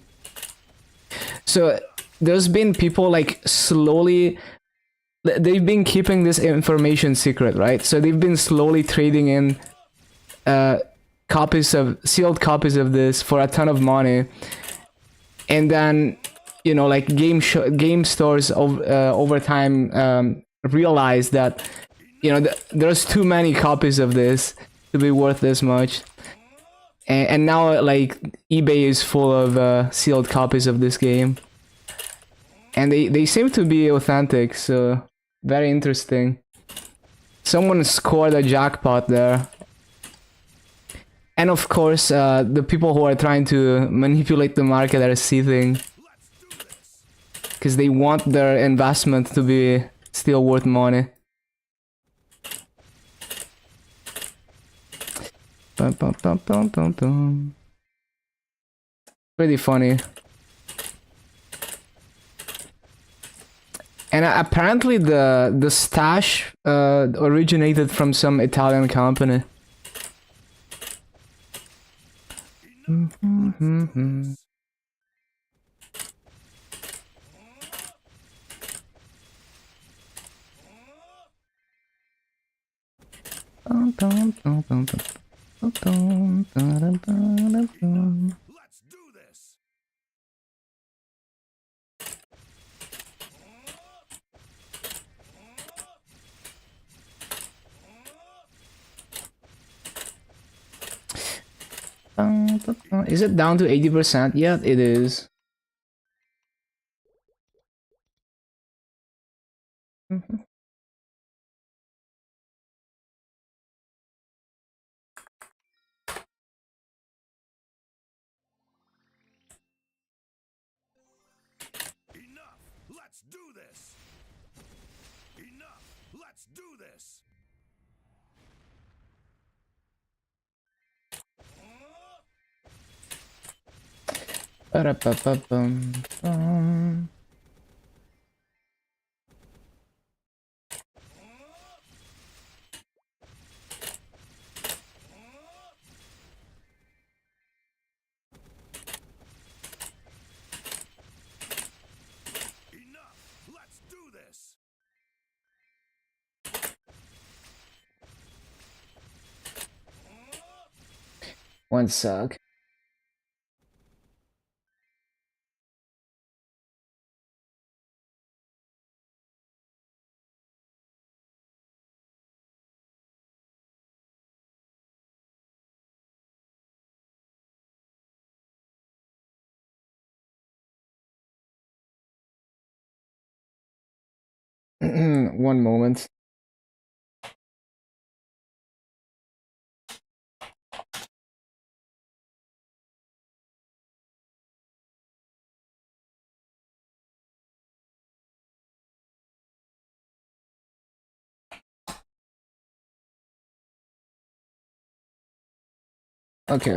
So there's been people like slowly, they've been keeping this information secret, right? So they've been slowly trading in copies of sealed copies of this for a ton of money, and then you know like game stores over time realize that you know there's too many copies of this to be worth this much, and now like eBay is full of sealed copies of this game, and they seem to be authentic, so very interesting. Someone scored a jackpot there. And of course, the people who are trying to manipulate the market are seething because they want their investment to be still worth money. Bum, bum, bum, bum, bum, bum. Pretty funny. And apparently the stash originated from some Italian company. Let's do this. Is it down to 80%? Yeah, it is. Enough. Let's do this. Enough. Let's do this. Ba-da-ba-ba-bum. Enough. Let's do this. One sec. One moment. Okay.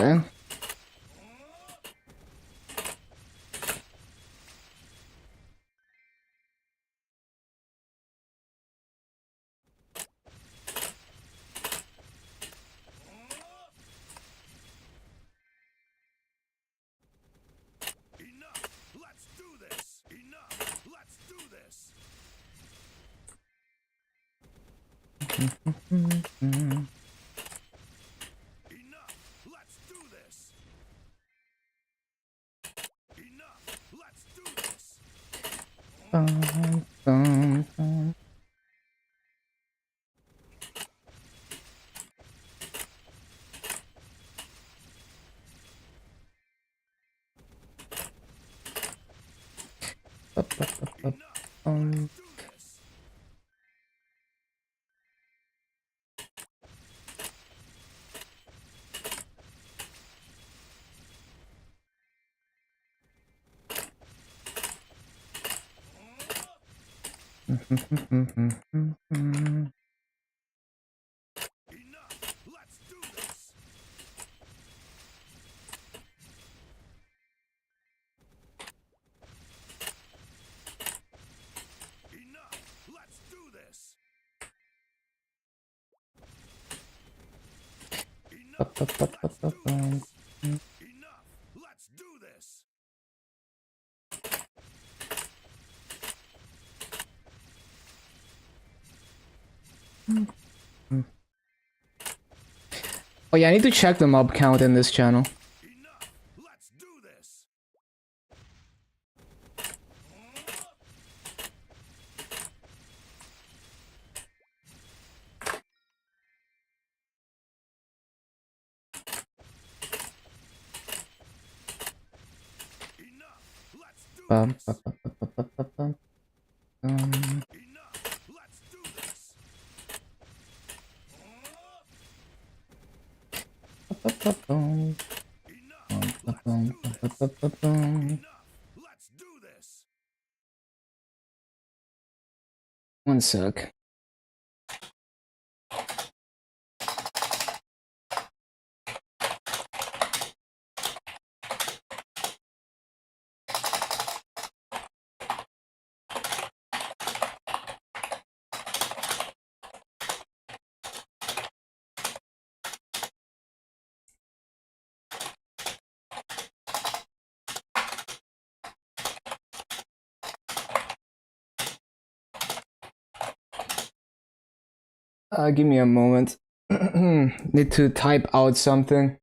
Enough. Let's do this. Enough. Let's do this. Enough. Let's do this. Enough. Let's do this. Bum, bum, bum. Ba-ba-ba-ba-bum. Do this. Let's do this. Enough. Let's do this. Enough. Let's do this. Enough. Let's do this. Oh yeah, I need to check the mob count in this channel. Enough. Let's do this. Enough. Let's do Bum, this. bum, bum, bum, bum, bum, bum. Enough. Let's do this. Bum. Enough. Let's do this. Bum. Enough. Let's do this. One sec. Give me a moment. Need to type out something.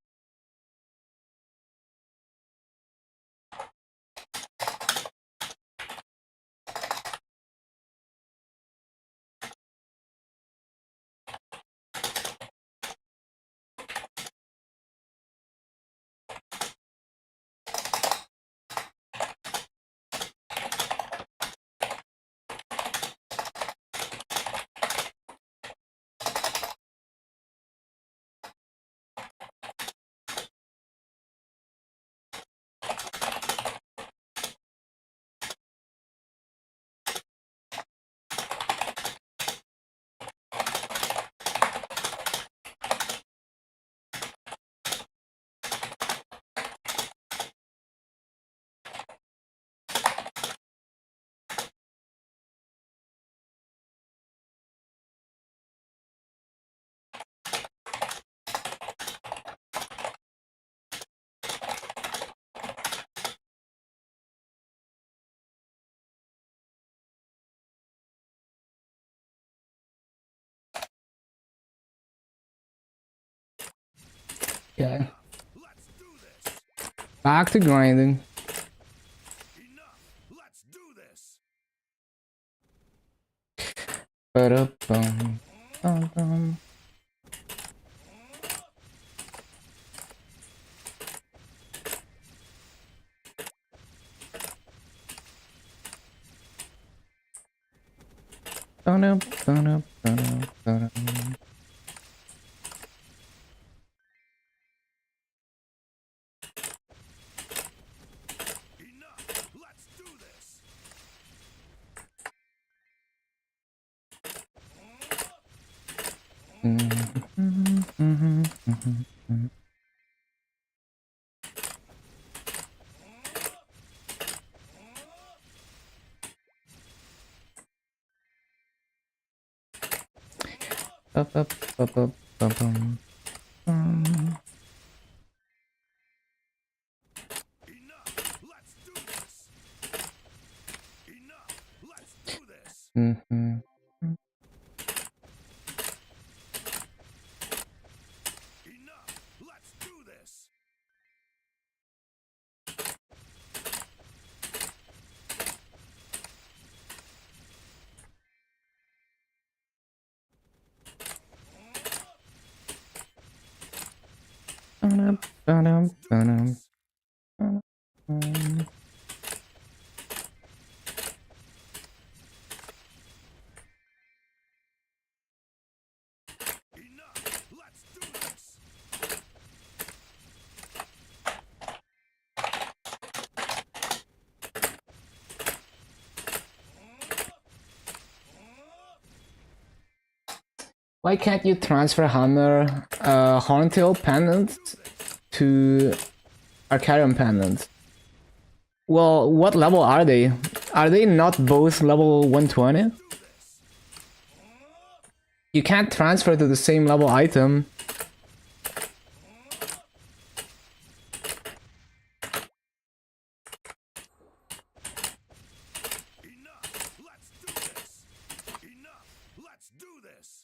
Okay. Let's do this. Back to grinding. Enough. Let's do this. Ba-da-bum, bum-bum. Ba-da, ba-da, ba-da, ba-da. Enough. Let's do this. Ba-ba-ba-ba-ba-bum. Enough. Let's do this. Enough. Let's do this. Mhm. Enough. Let's do this. Ba-da, ba-da, ba-da. Enough. Let's do this. Why can't you transfer hammer horntail pendant to Arcarium pendant? Well, what level are they? Are they not both level 120? You can't transfer to the same level item. Enough! Let's do this! Enough! Let's do this!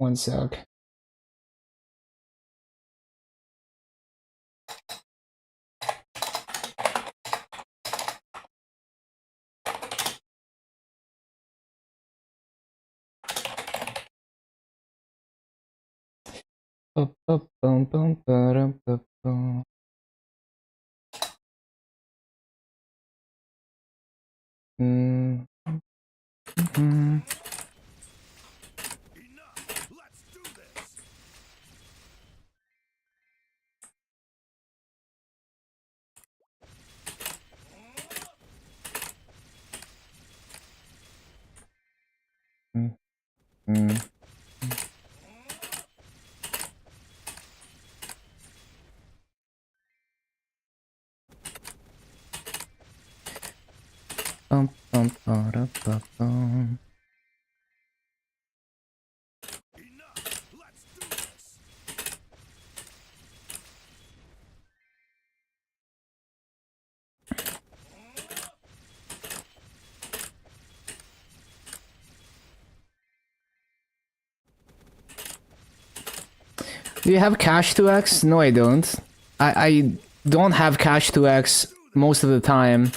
One sec. Enough! Let's do this! Enough! Let's do this! Do you have cash 2x? No, I don't. I don't have cash 2x most of the time.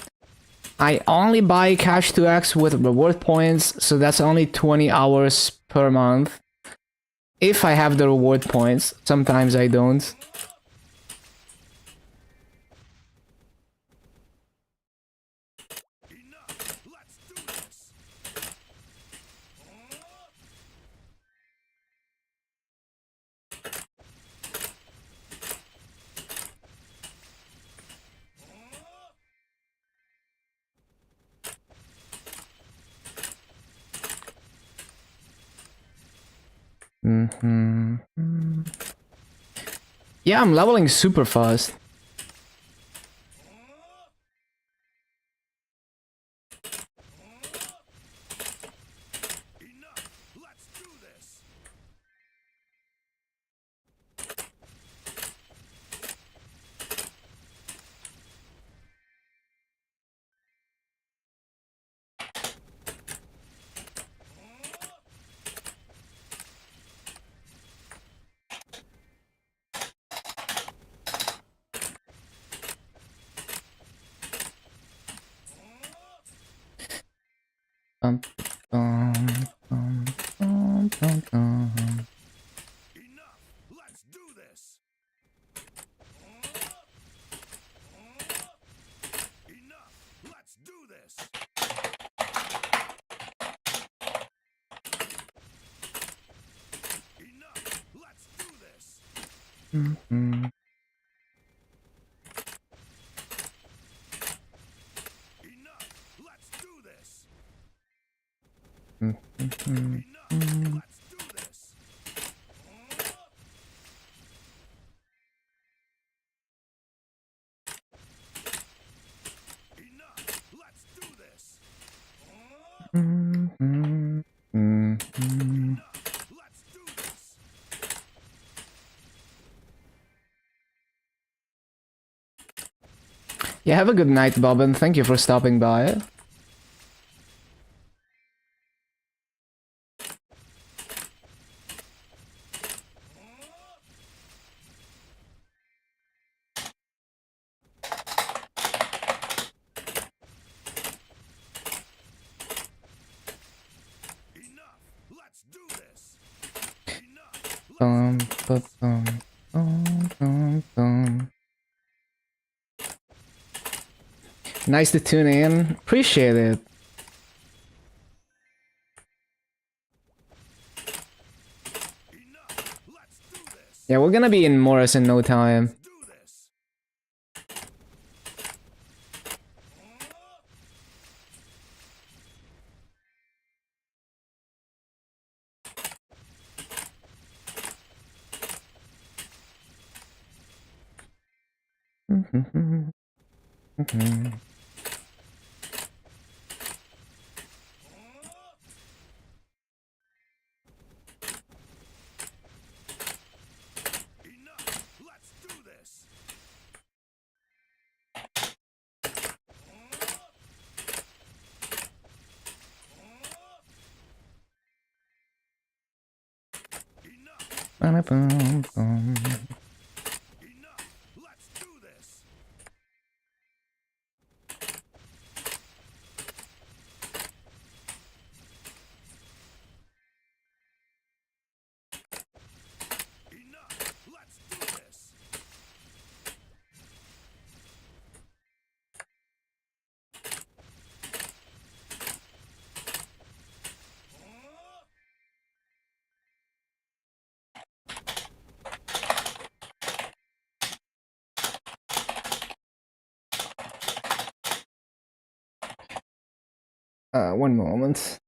I only buy cash 2x with reward points, so that's only 20 hours per month. If I have the reward points, sometimes I don't. Enough! Let's do this! Yeah, I'm leveling super fast. Enough! Let's do this! Enough! Let's do this! Enough! Let's do this! Enough! Let's do this! Enough! Let's do this! Enough! Let's do this! Enough! Let's do this! Enough! Let's do this! Yeah, have a good night, Bob, and thank you for stopping by. bum, bum, bum, bum, bum, bum. Nice to tune in. Appreciate it. Enough. Let's do this. Yeah, we're gonna be in Morris in no time. Do this. Enough. Let's do this. Enough. Ba-da-bum, bum. Enough. Let's do this. Enough. Let's do this. One moment.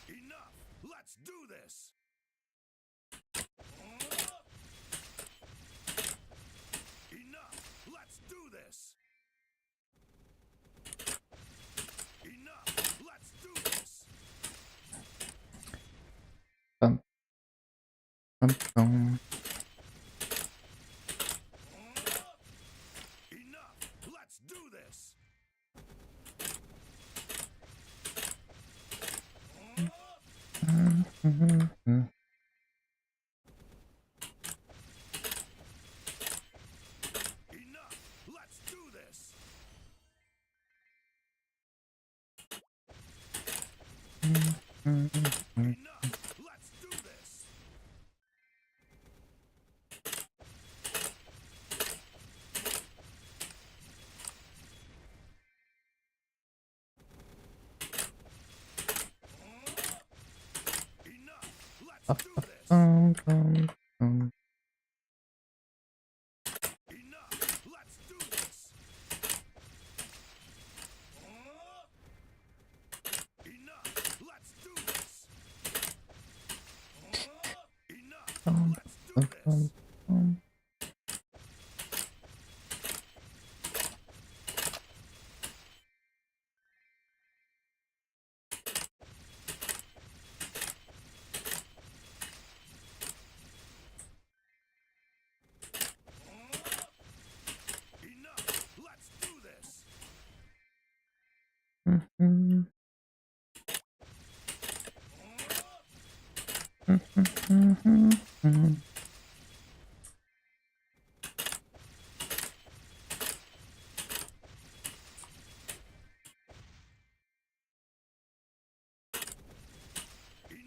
Enough. Let's do this. Enough. Let's do this. Enough. Let's do this. Enough. Let's do this. Bum, bum, bum. Enough. Let's do this. Enough. Let's do this. Enough. Let's do this. Enough. Let's do this. Bum, bum, bum. Enough. Let's do this. Enough. Let's do this. Enough. Let's do this. Enough. Let's do this. Mhm. Enough! Let's do this!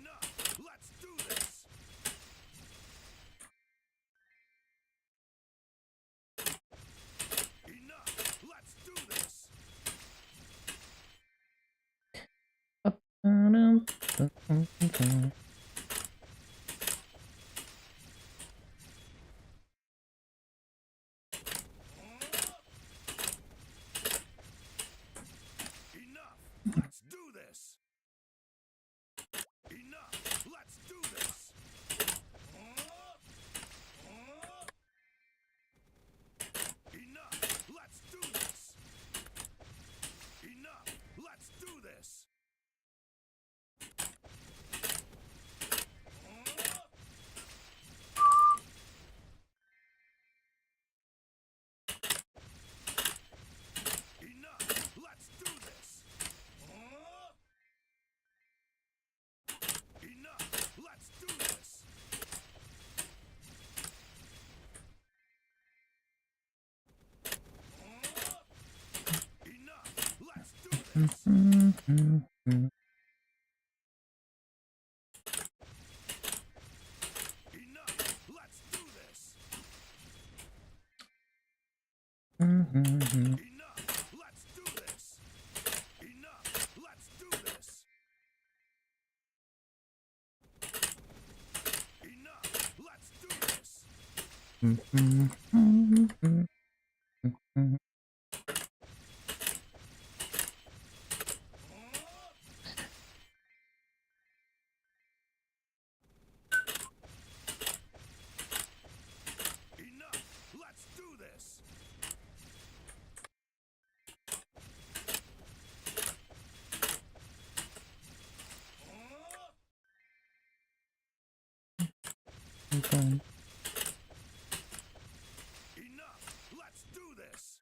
Enough! Let's do this! Enough! Let's do this! Enough! Let's do this! Enough! Let's do this! Enough! Let's do this! Enough! Let's do this! Enough! Let's do this! Enough! Let's do this! Enough! Let's do this! Enough! Let's do this! Enough! Let's do this! Enough! Let's do this! Enough! Let's do this! Enough! Let's do this!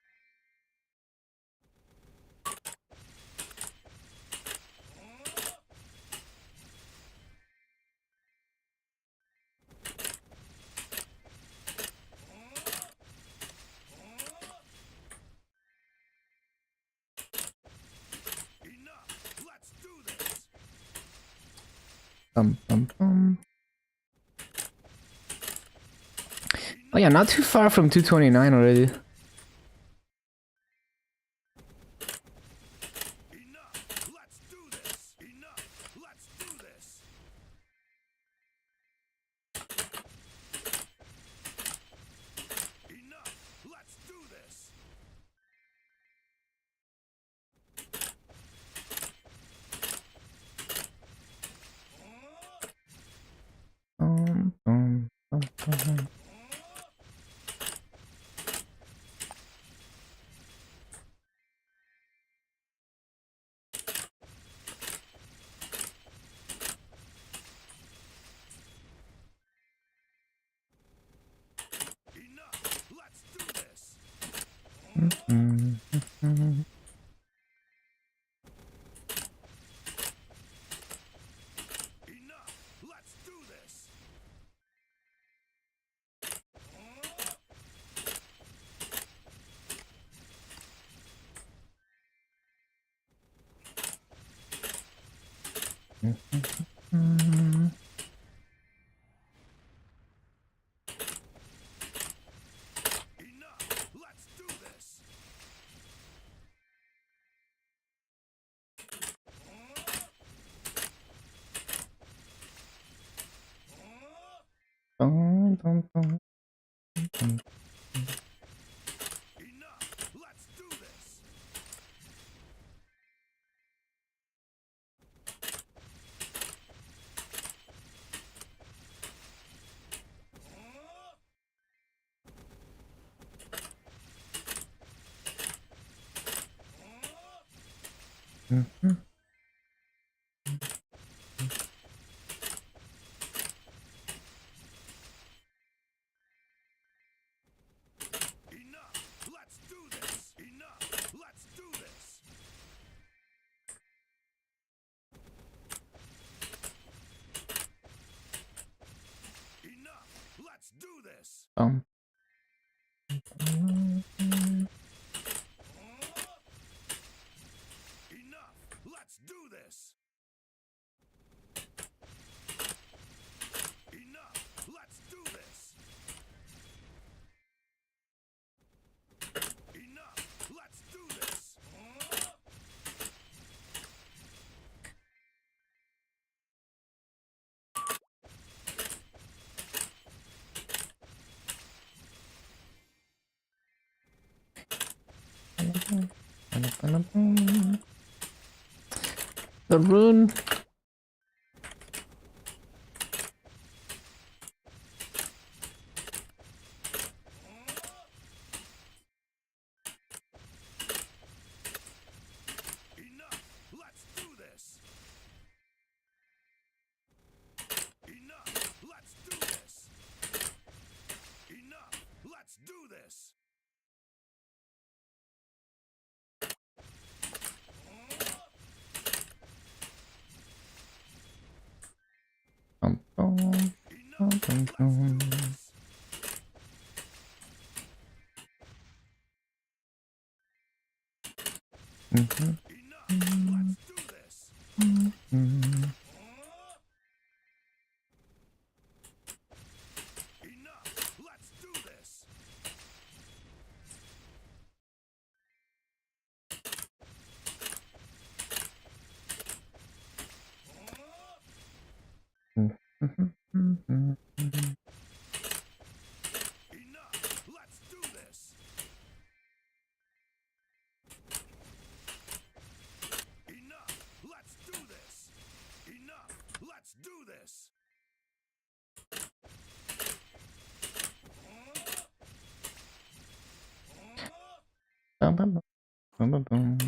Enough! Let's do this! Oh yeah, not too far from 229 already. Enough! Let's do this! Enough! Let's do this! Enough! Let's do this! Enough! Let's do this! Enough! Let's do this! Enough! Let's do this! Enough! Let's do this! Enough! Let's do this! Enough! Let's do this! Bum. Enough! Let's do this! Enough! Let's do this! Enough! Let's do this! The rune. Enough! Let's do this! Enough! Let's do this! Enough! Let's do this! Bum, bum, bum, Enough! bum, Let's do bum. this! Mhm, Enough! Let's do this! mhm. Enough! Let's do this! Mhm, mhm. Enough! Let's do this! Enough! Let's do this! Enough! Let's do this! Bum, bum, bum, bum, bum.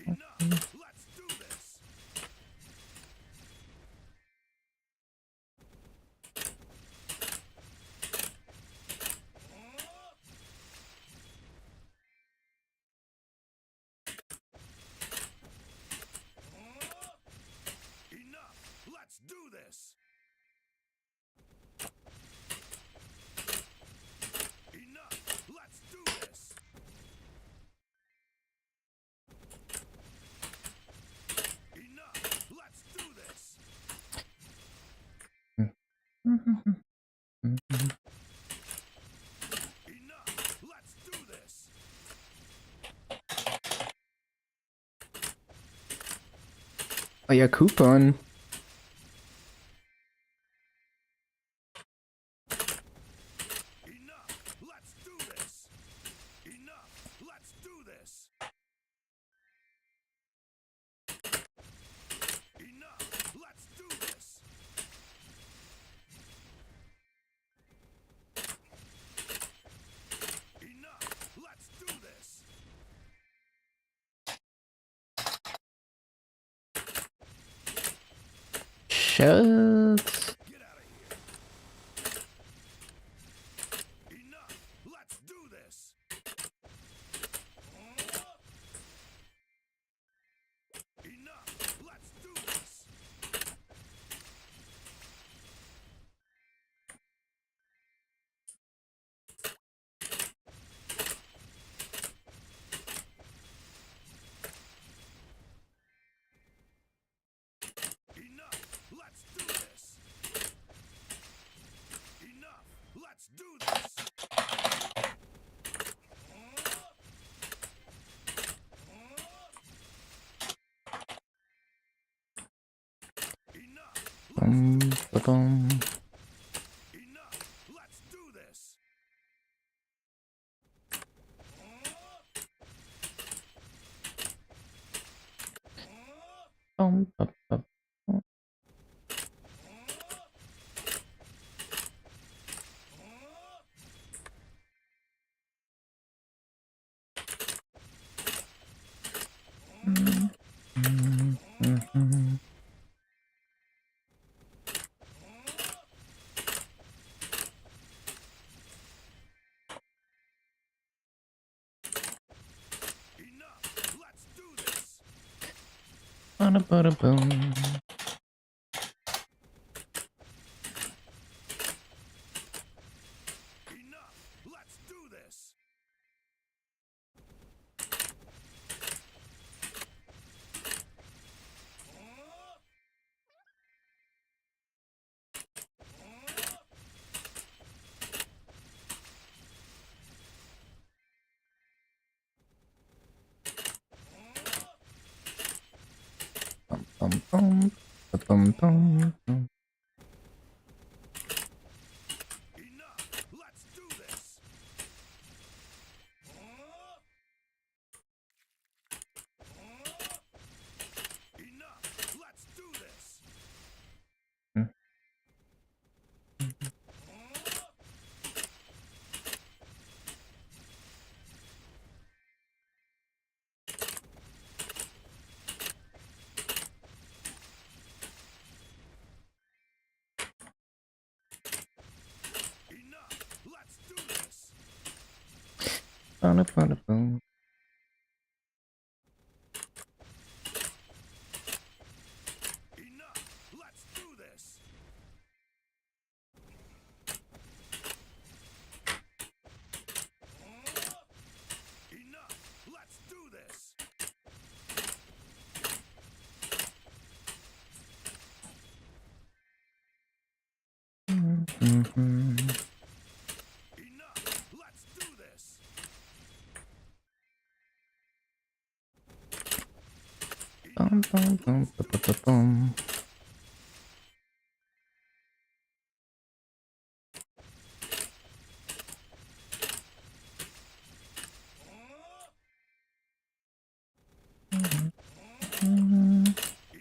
Enough! Let's do this! Enough! Let's do this! Enough! Let's do this! Enough! Let's do this! Mhm. Enough! Let's do this! Oh yeah, coupon. Enough! Let's do this! Enough! Let's do this! Enough! Let's do this! Enough! Let's do this! Shut. Get out of here! Enough! Let's do this! Enough! Let's do this! Enough! Let's do this! Enough! Let's do this! Enough! Bum, ba, bum. Enough! Let's do this! Bum, ba, ba, bum. Mhm, mhm. Enough! Let's do this! Bada, bada, boom. bum, ba-bum, bum, bum. Enough. Let's do this. Enough. Let's do this. Hmm. Enough. Let's do this. Ba-da-ba-da-bum. Enough. Let's do this. Enough. Let's do this. Mhm. Enough. Let's do this. Bum, bum, bum, ba-ba-ba-bum.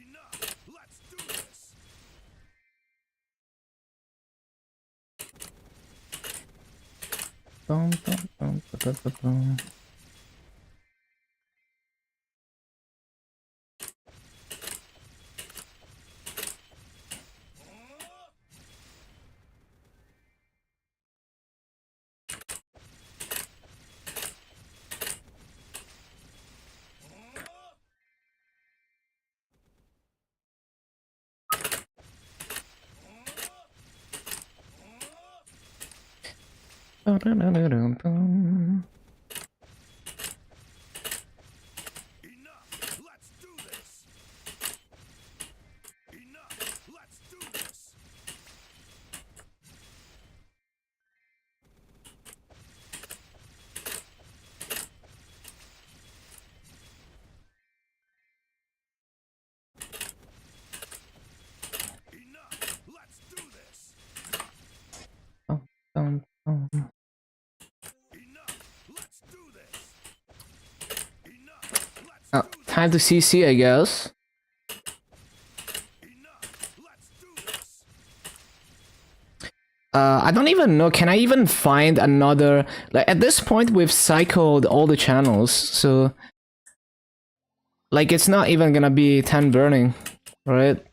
Enough. Let's do this. Bum, bum, bum, ba-ba-ba-bum. Ba-da-da-da-dum-bum. Enough. Let's do this. Enough. Let's do this. Enough. Let's do this. Bum, bum, bum. Enough. Let's do this. Enough. Let's Oh, do this. time to CC, I guess. Enough. Let's do this. I don't even know. Can I even find another? Like at this point, we've cycled all the channels, so like it's not even gonna be 10 burning, right?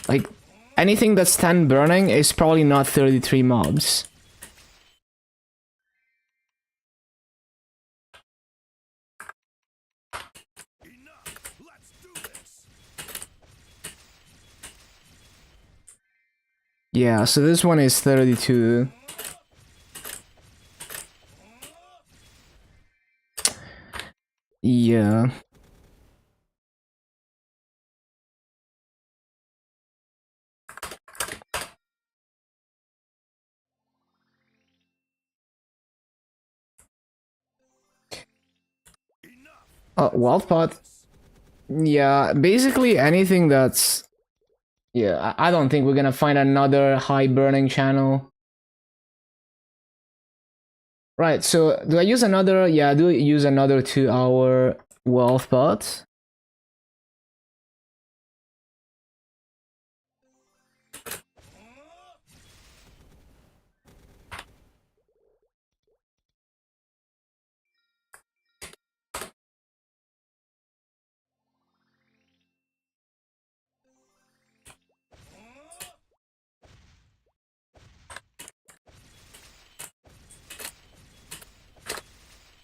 Like anything that's 10 burning is probably not 33 mobs. Enough. Let's do this. Yeah, so this one is 32. Yeah. Enough. Wild pot. Yeah, basically anything that's... Yeah, I don't think we're gonna find another high burning channel. Right, so do I use another... Yeah, I do use another 2-hour wealth pot.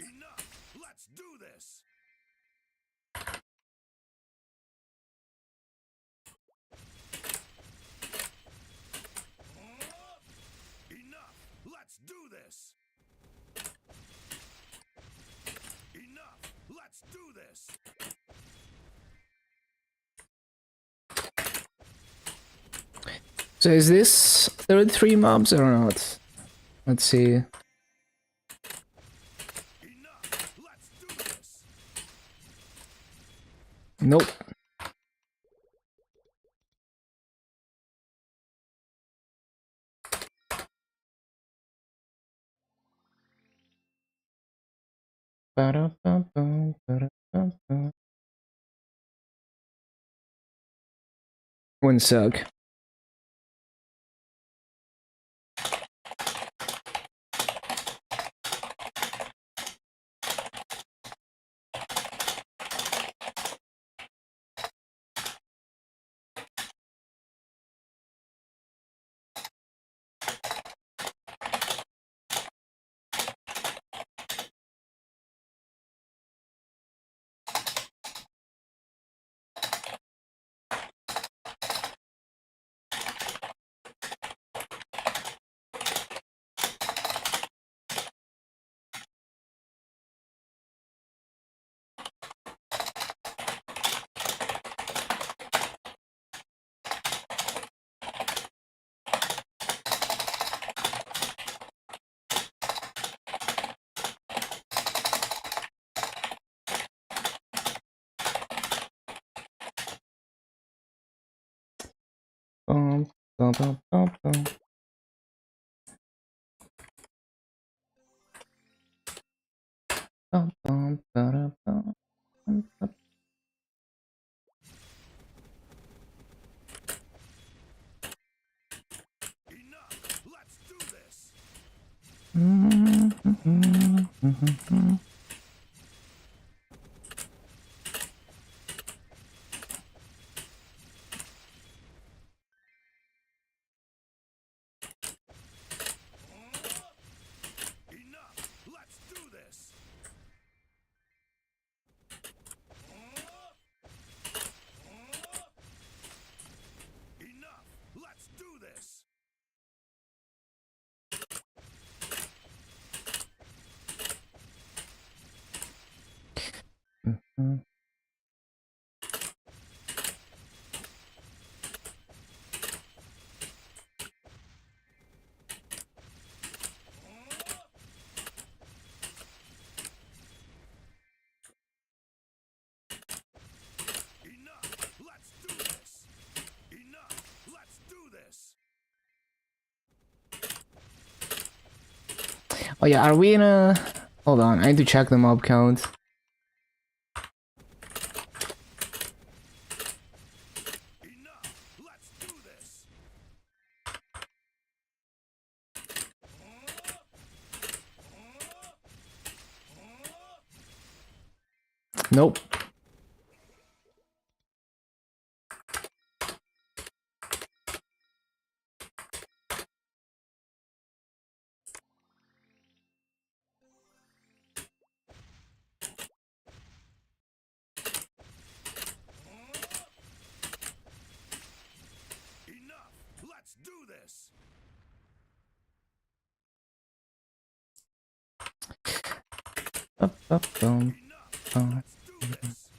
Enough. Let's do this. Enough. Let's do this. Enough. Let's do this. So is this 33 mobs or not? Let's see. Enough. Let's do this. Nope. One sec. Bum, bum, bum, bum, bum. Bum, bum, ba-da, bum, bum, bum. Enough. Let's do this. Enough. Let's do this. Enough. Let's do this. Mhm. Enough. Let's do this. Enough. Let's do this. Oh yeah, are we in a... Hold on, I need to check the mob count. Enough. Let's do this. Nope. Enough. Let's do this. Bum, bum, bum, Enough. bum. Let's do this.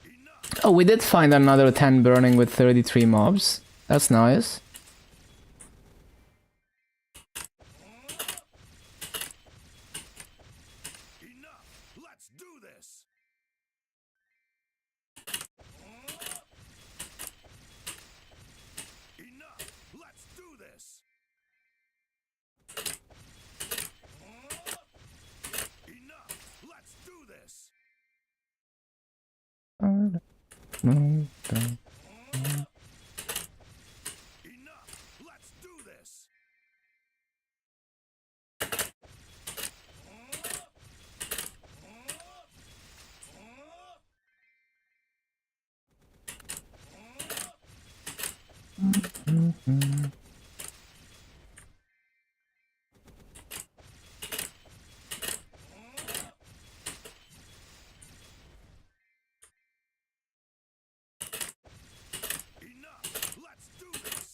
Enough. Oh, we did find another 10 burning with 33 mobs. That's nice. Enough. Let's do this. Enough. Let's do this. Enough. Let's do this. Enough. Let's do this. Enough. Let's do this.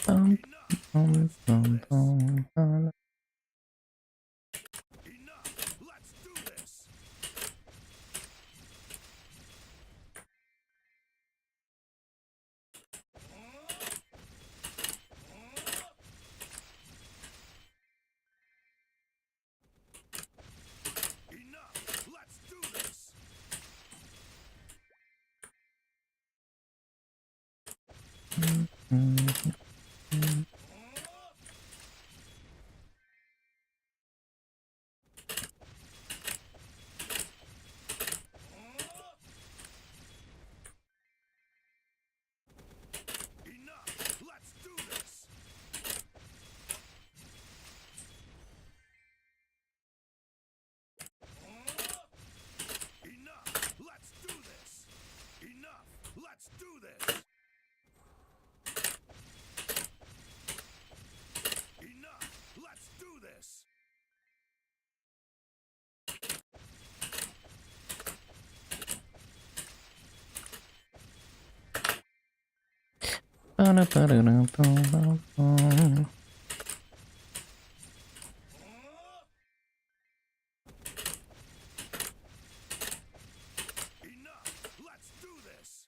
Bum, Enough. bum, Let's do bum, this. bum, bum. Enough. Let's do this. Enough. Let's do this. Enough! Let's do this!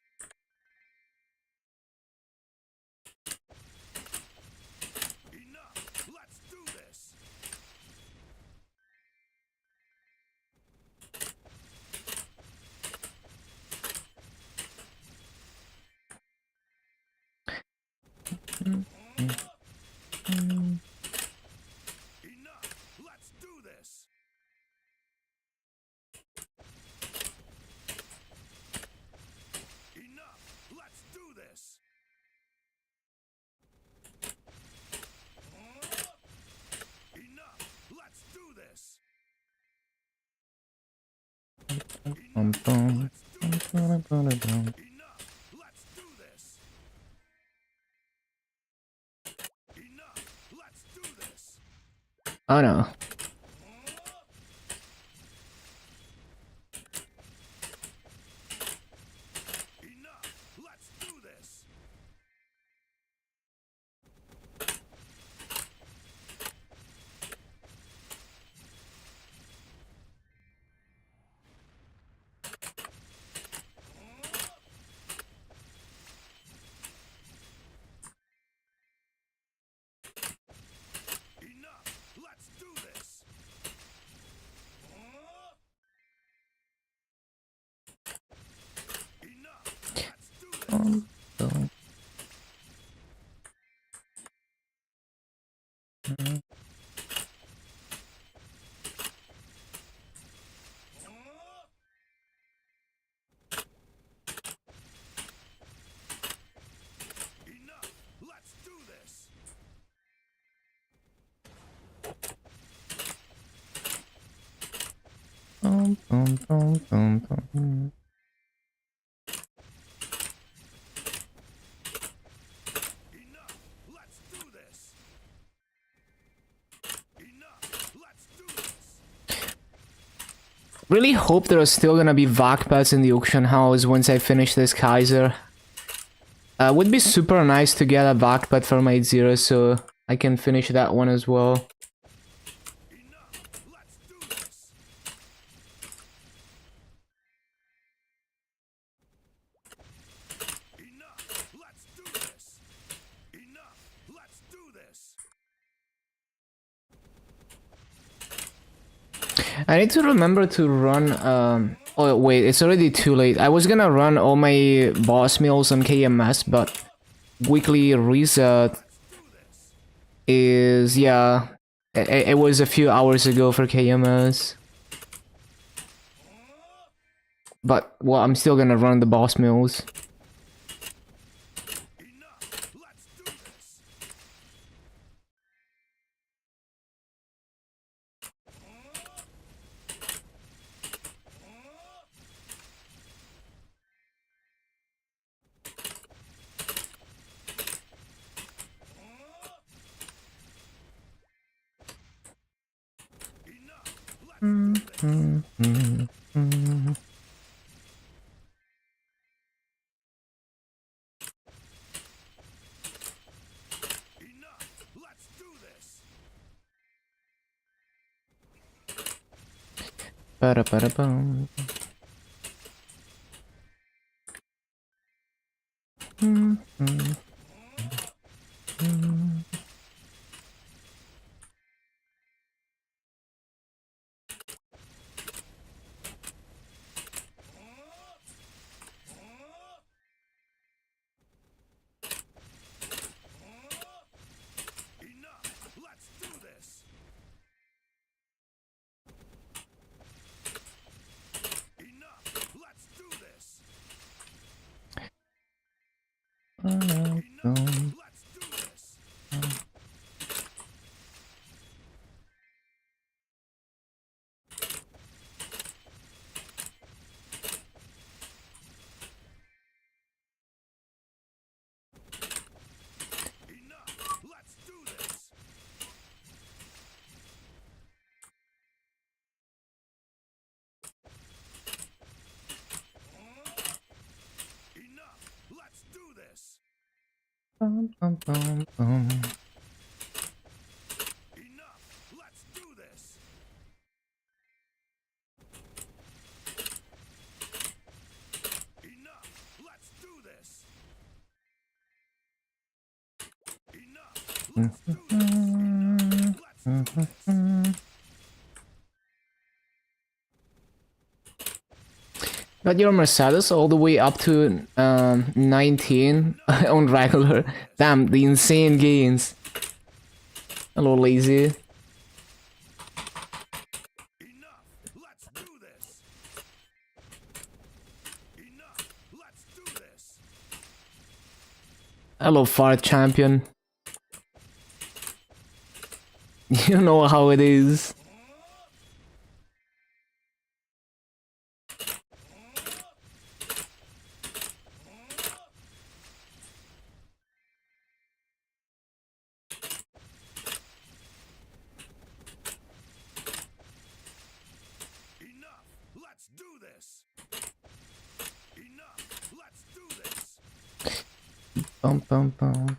Enough! Let's do this! Enough! Let's do this! Enough! Let's do this! Enough! Let's do this! Enough! Let's do this! Enough! Let's do this! Oh no. Enough! Let's do this! Enough! Let's do this! Enough! Let's do this! Enough! Let's do this! Enough! Let's do this! Enough! Let's do this! Really hope there are still gonna be vac pads in the auction house once I finish this Kaiser. Would be super nice to get a vac pad from 8.0 so I can finish that one as well. Enough! Let's do this! Enough! Let's do this! Enough! Let's do this! I need to remember to run, oh wait, it's already too late. I was gonna run all my boss meals on KMS, but weekly reset is, yeah, it was a few hours ago for KMS. But, well, I'm still gonna run the boss meals. Enough! Let's do this! Enough! Let's do this! Enough! Let's do this! Ba-da-ba-da-bum. Enough! Let's do this! Enough! Let's do this! Enough! Let's do this! Enough! Let's do this! Enough! Let's do this! Bum, bum, bum, bum. Enough. Let's do this. Enough. Let's do this. Enough. Let's do this. Enough. Let's do this. Got your Mercedes all the way up to 19 on regular. Damn, the insane gains. Hello, lazy. Enough. Let's do this. Enough. Let's do this. Hello, fart champion. You know how it is. Enough. Let's do this. Enough. Let's do this. Bum, bum, bum.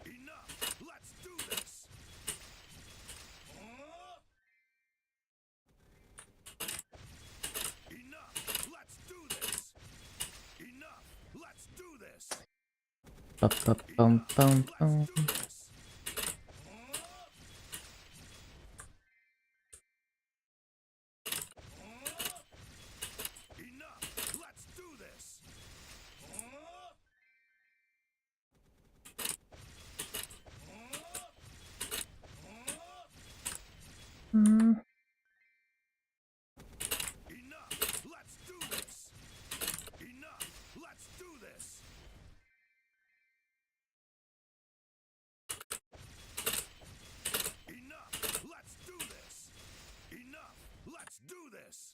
Enough. Let's do this. Enough. Let's do this. Enough. Let's do this. Bum, bum, bum, bum, bum. Let's do this. Enough. Let's do this. Enough. Let's do this. Enough. Let's do this. Enough. Let's do this. Enough. Let's do this.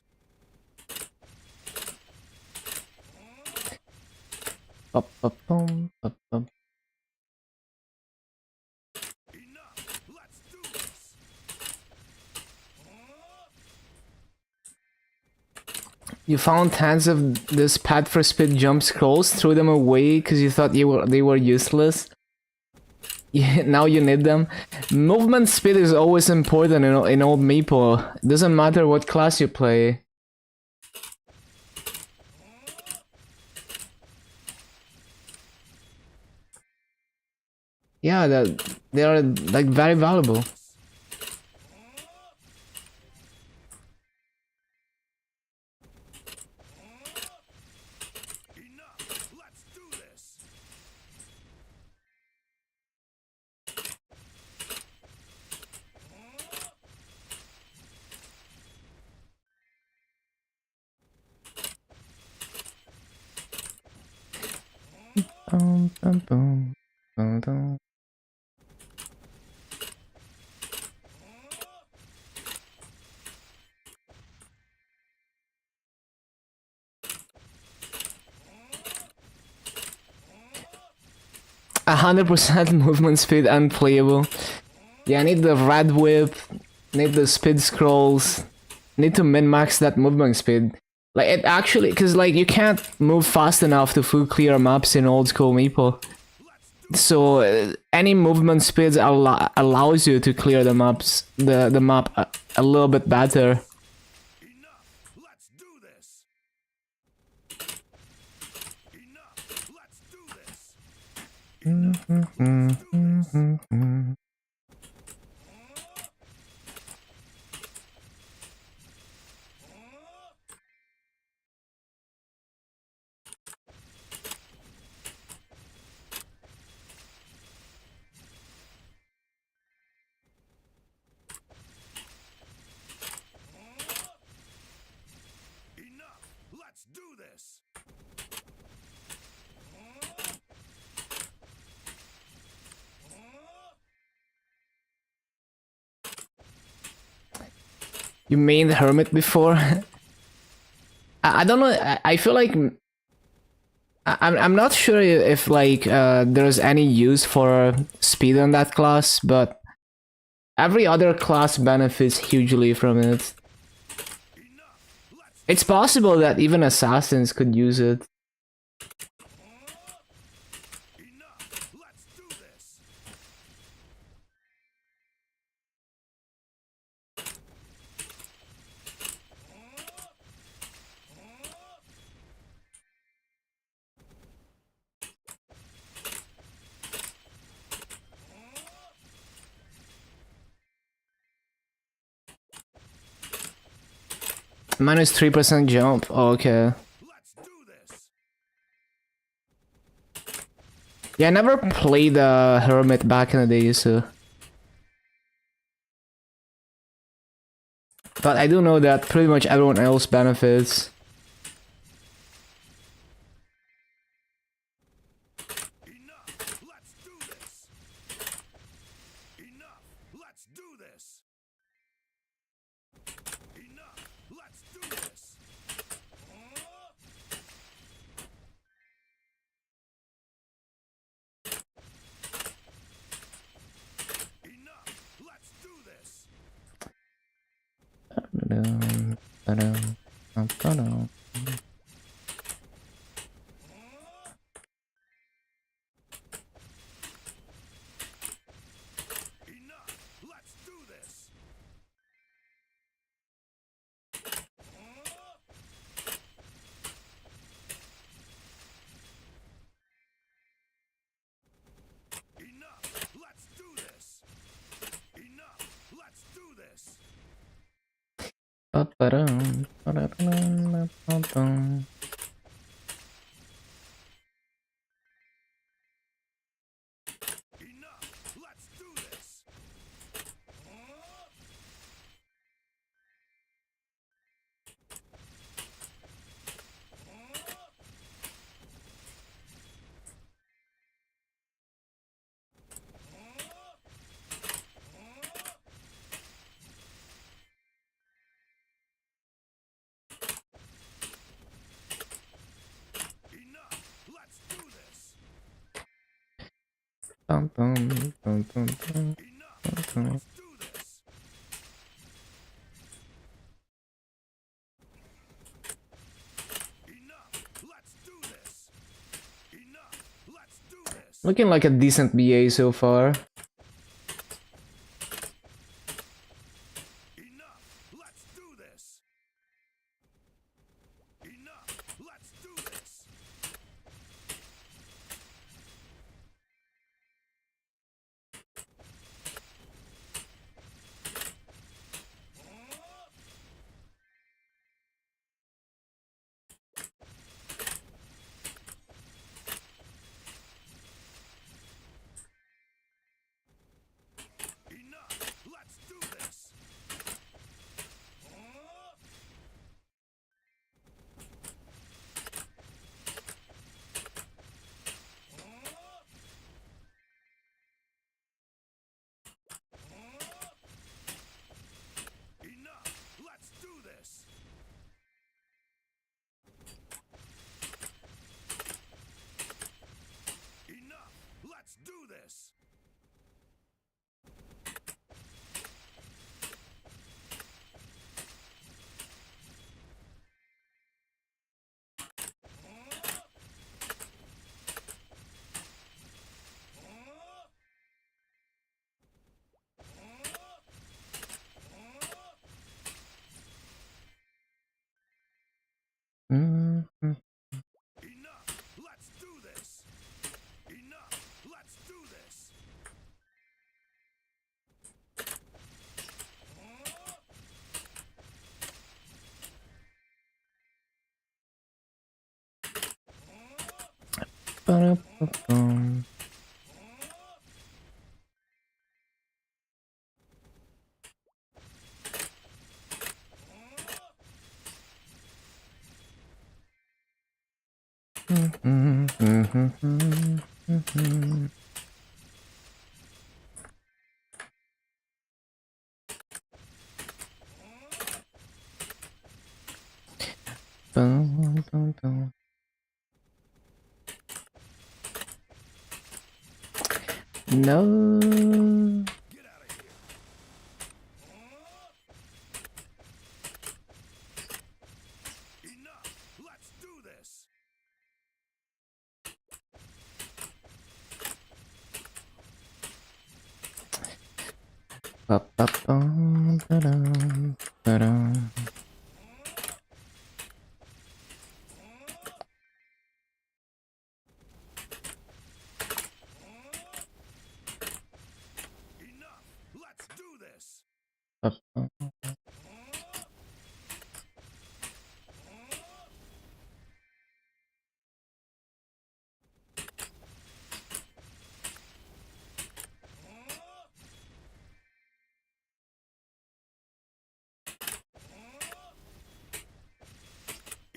Bum, bum, bum, bum, bum. Enough. Let's do this. You found tons of this pad for speed jump scrolls, threw them away because you thought they were useless. Yeah, now you need them. Movement speed is always important in old Maple. It doesn't matter what class you play. Yeah, they are like very valuable. Enough. Let's do this. Bum, bum, bum, bum, bum. A 100% movement speed unplayable. Yeah, I need the red whip, need the speed scrolls, need to min-max that movement speed. Like it actually, cause like you can't move fast enough to full clear maps in old school Maple. So any movement speeds allows you to clear the maps, the map a little bit better. Enough. Let's do this. Enough. Let's do this. Enough. Let's do this. Enough. Let's do this. You mained Hermit before? I don't know. I feel like I'm not sure if like there's any use for speed on that class, but Every other class benefits hugely from it. It's possible that even assassins could use it. Enough. Let's do this. Minus 3% jump. Oh, okay. Let's do this. Yeah, I never played the Hermit back in the day, so. But I do know that pretty much everyone else benefits. Enough. Let's do this. Enough. Let's do this. Enough. Let's do this. Enough. Let's do this. Enough. Let's do this. Enough. Let's do this. Enough. Let's do this. Enough. Let's do this. Enough. Let's do this. Enough. Let's do this. Enough. Let's do this. Enough. Let's do this. Looking like a decent BA so far. Enough. Let's do this. Enough. Let's do this. Enough. Let's do this. Enough. Let's do this. Enough. Let's do this. Enough. Let's do this. Enough. Let's do this. No. Get out of here. Enough! Let's do this!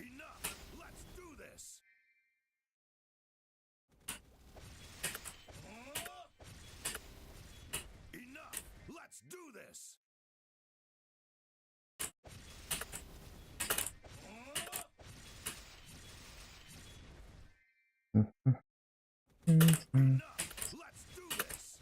Enough! Let's do this! Enough! Let's do this! Enough! Let's do this!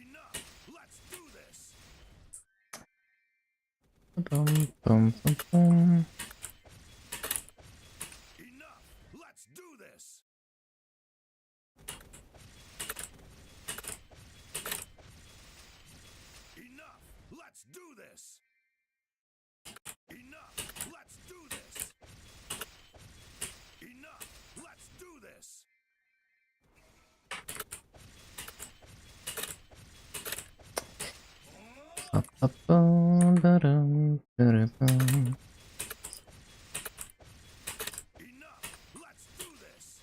Enough! Let's do this! Enough! Let's do this! Enough! Let's do this! Enough! Let's do this! Enough! Let's do this! Enough! Let's do this!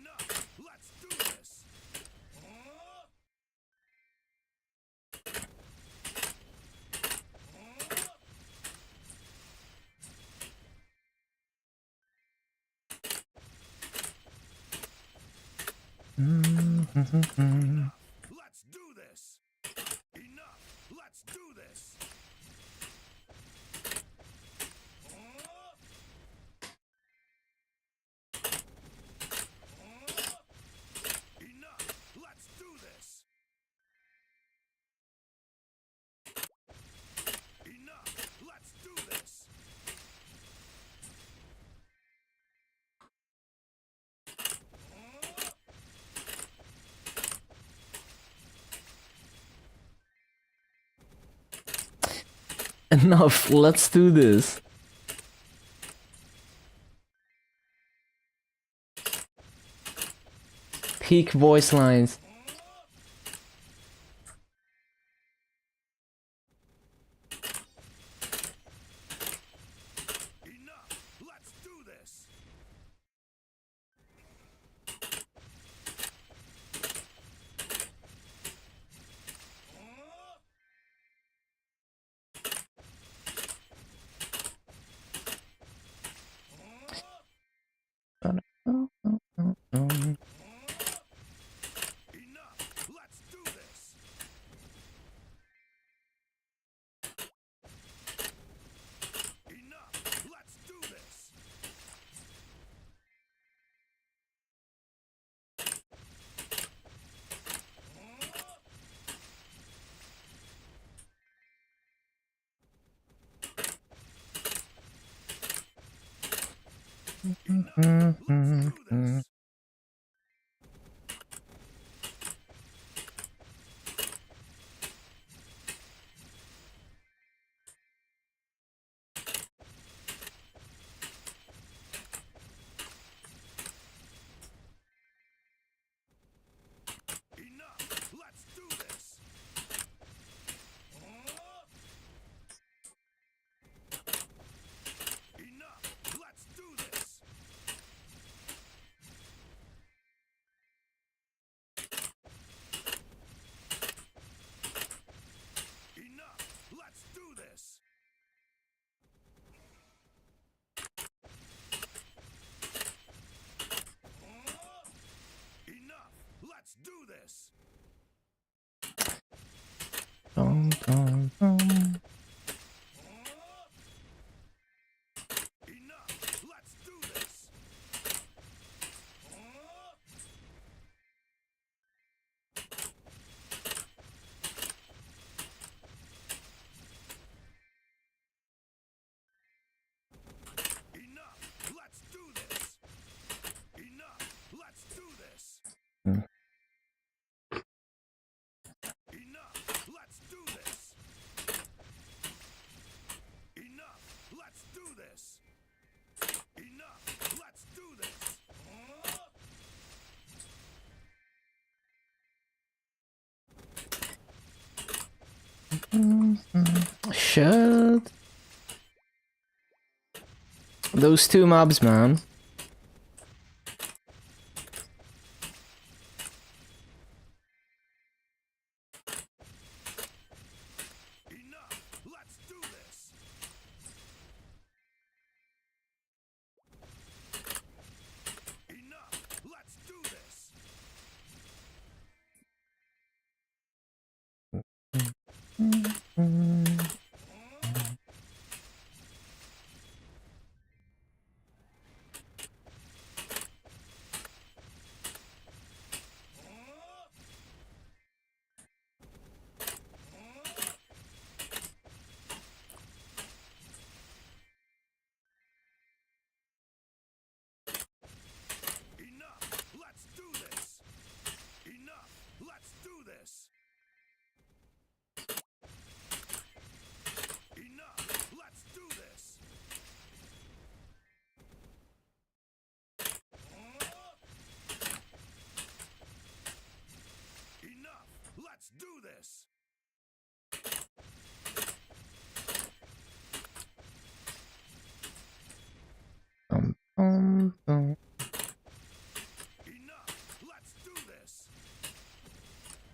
Enough! Let's do this! Enough! Let's do this! Enough! Let's do this! Enough! Let's do this! Enough! Let's do this! Enough, let's do this. Peak voice lines. Enough! Let's do this! Enough! Let's do this! Enough! Let's do this! Enough! Let's do this! Enough! Let's do this! Enough! Let's do this! Shut. Those two mobs, man. Enough. Let's do this. Enough. Let's do this. Enough. Let's do this. Enough. Let's do this. Enough. Let's do this. Enough. Let's do this. Enough. Let's do this.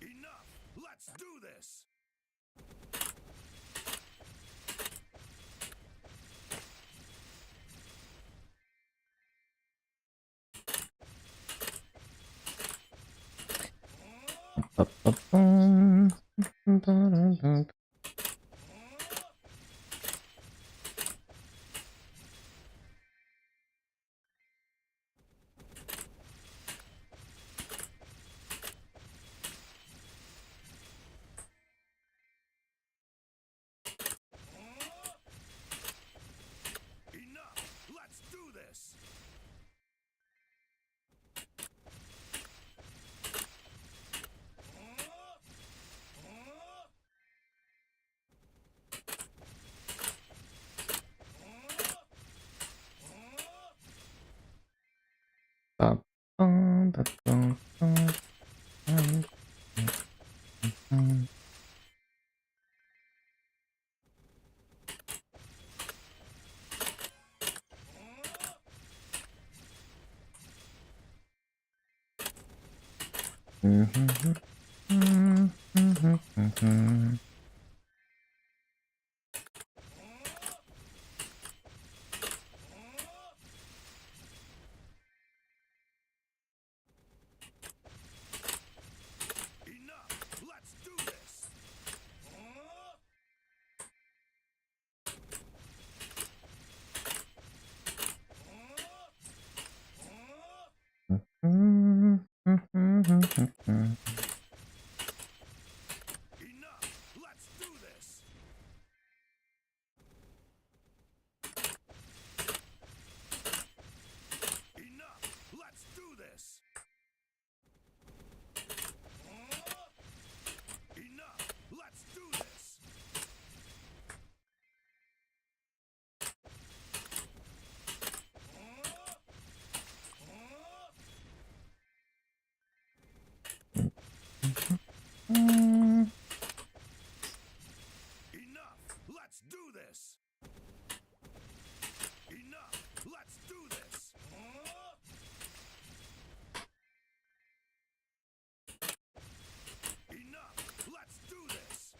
Enough. Let's do this. Enough. Let's do this. Enough. Let's do this. Enough. Let's do this. Enough. Let's do this. Enough. Let's do this. Enough. Let's do this. Enough. Let's do this. Enough. Let's do this.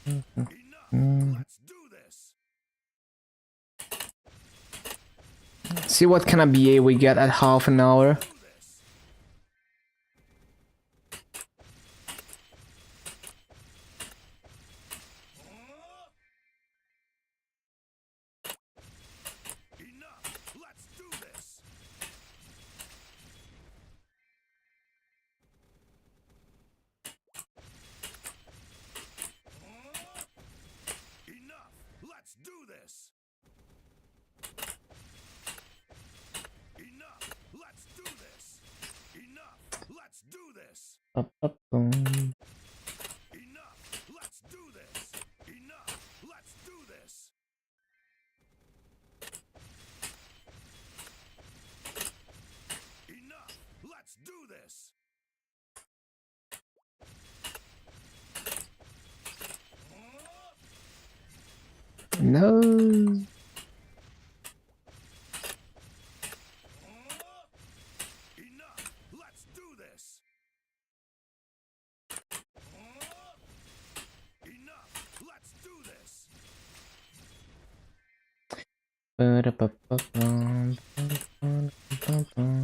Enough. Let's do this. See what kind of BA we get at half an hour. Do this. Enough. Let's do this. Enough. Let's do this. Enough. Let's do this. No. Enough. Let's do this. Enough. Let's do this. Enough. Let's do this. Enough. Let's do this.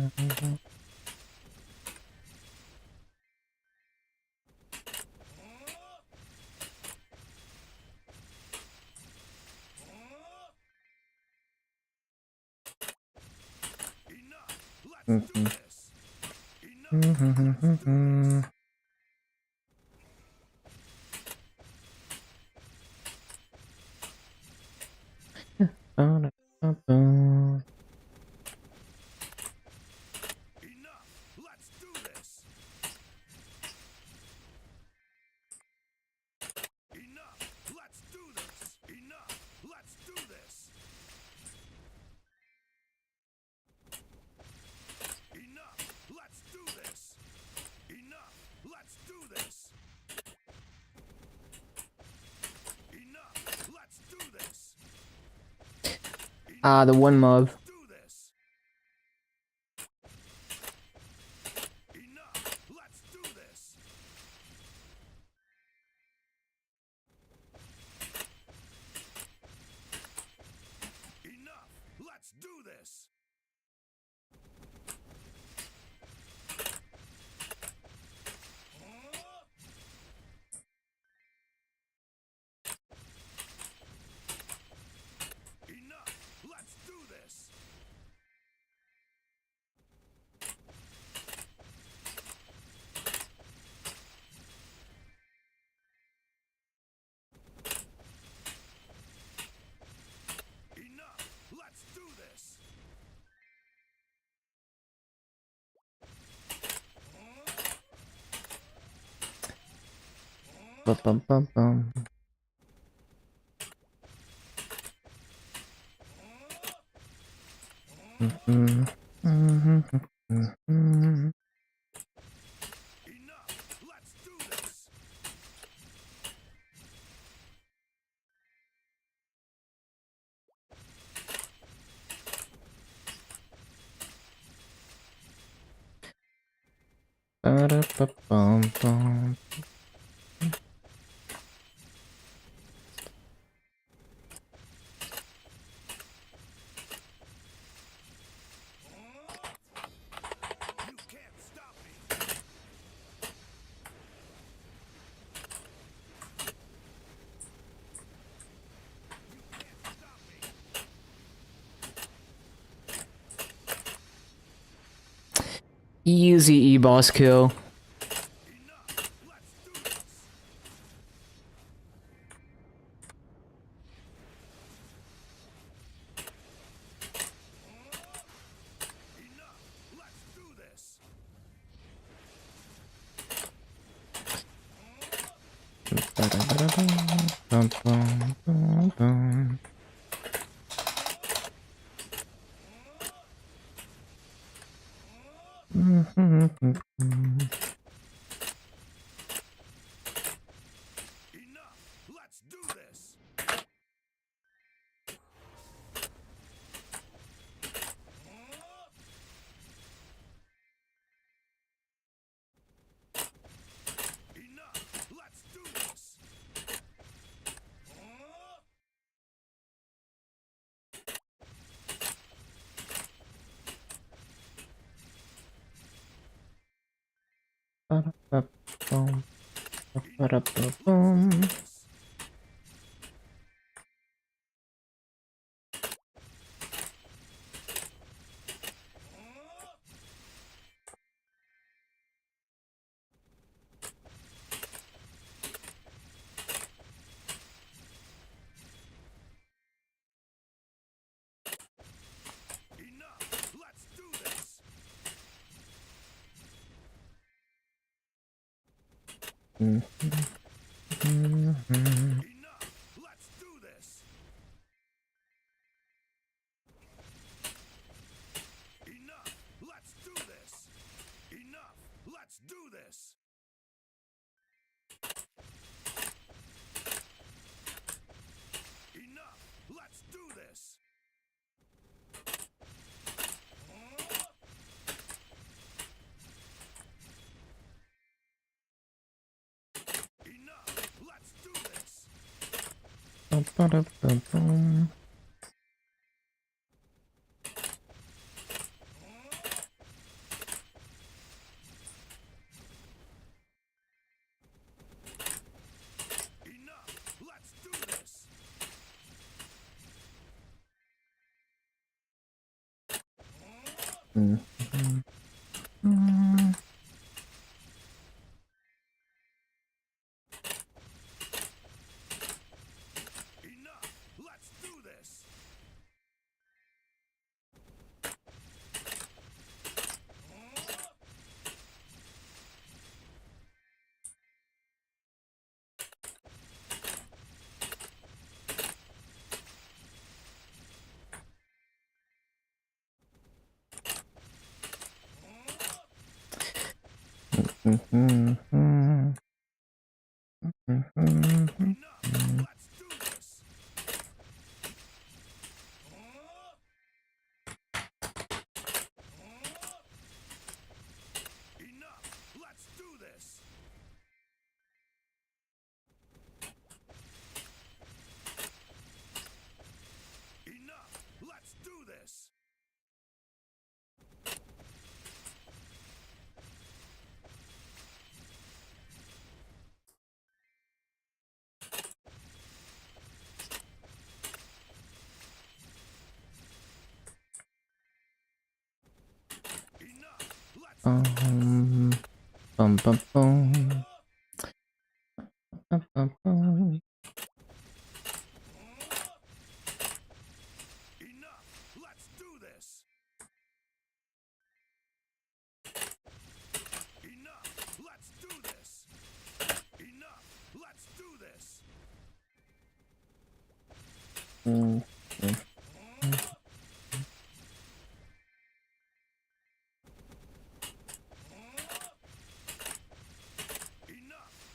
Enough. Let's do this. Enough. Let's do this. Enough. Let's do this. Enough. Let's do this. Enough. Let's do this. Enough. Let's do this. The one mob. Do this. Enough. Let's do this. Enough. Let's do this. Enough. Let's do this. Enough. Let's do this. Bum. Enough. Let's do this. Ba-da-ba-bum-bum. You can't stop me. You can't stop me. Easy E-boss kill. Enough. Let's do this. Enough. Let's do this. Ba-da-ba-da-bum-bum-bum-bum. Enough. Let's do this. Enough. Let's do this. Ba-da-ba-bum. Ba-da-ba-bum. Enough. Let's do this. Enough. Let's do this. Enough. Let's do this. Enough. Let's do this. Enough. Let's do this. Ba-ba-da-ba-bum. Enough. Let's do this. Enough. Let's do this. Enough. Let's do this. Enough. Let's do this. Enough. Let's do this. Enough. Let's Bum, bum, bum. Bum. Enough. Let's do this. Enough. Let's do this. Enough. Let's do this. Enough.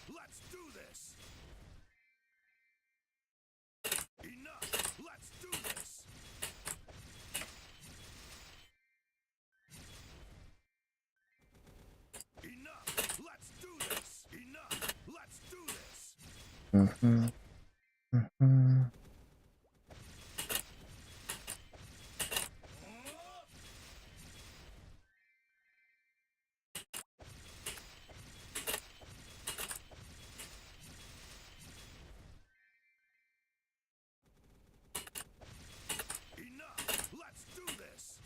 Let's do this. Enough. Let's do this. Enough. Let's do this. Enough. Let's do this. Enough. Let's do this.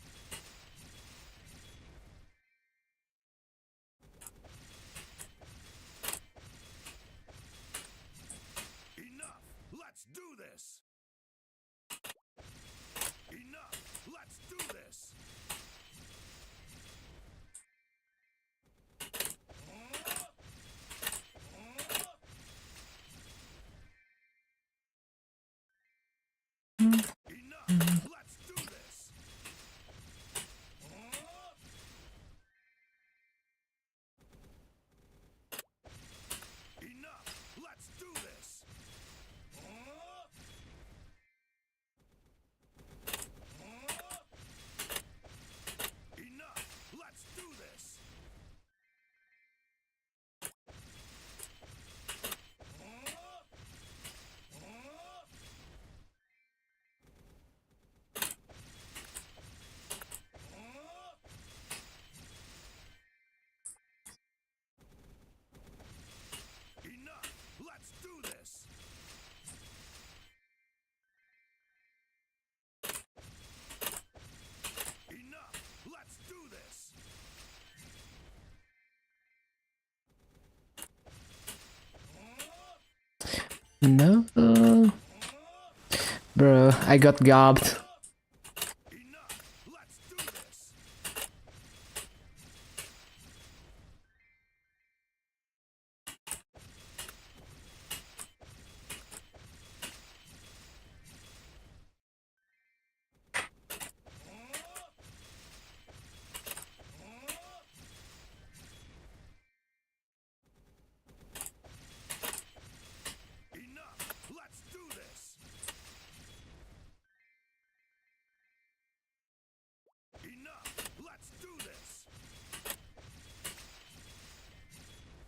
Enough. Let's do this. Enough. Let's do this. Enough. Let's do this. Enough. Let's do this. Enough. Let's do this. Enough. Let's do this. Enough. Let's do this. No. Bro, I got gobbed. Enough. Let's do this.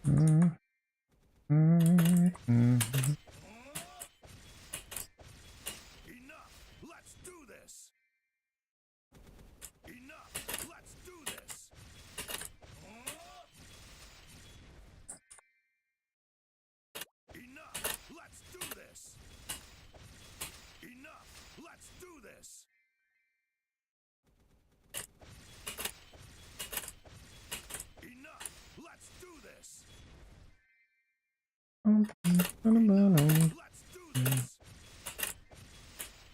Enough! Let's do this! Enough! Let's do this! Enough! Let's do this! Enough! Let's do this! Enough! Let's do this! Let's do this! Enough! Let's do this!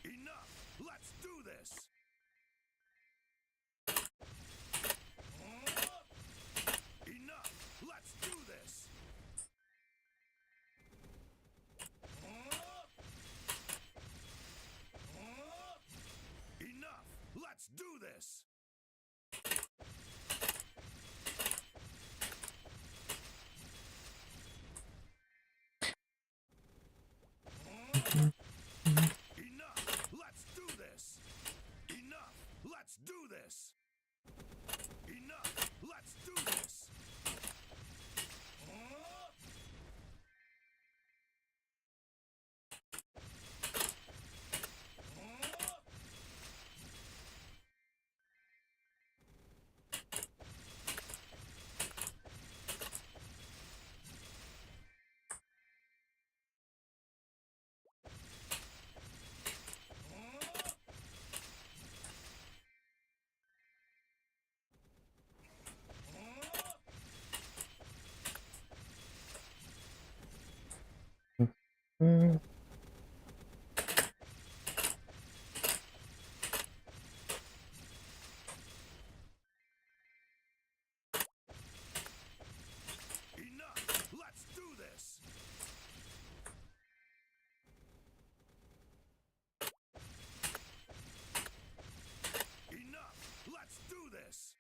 Enough! Let's do this! Enough! Let's do this! Enough! Let's do this! Enough! Let's do this! Enough! Let's do this! Enough! Let's do this! Enough! Let's do this! Enough! Let's do this!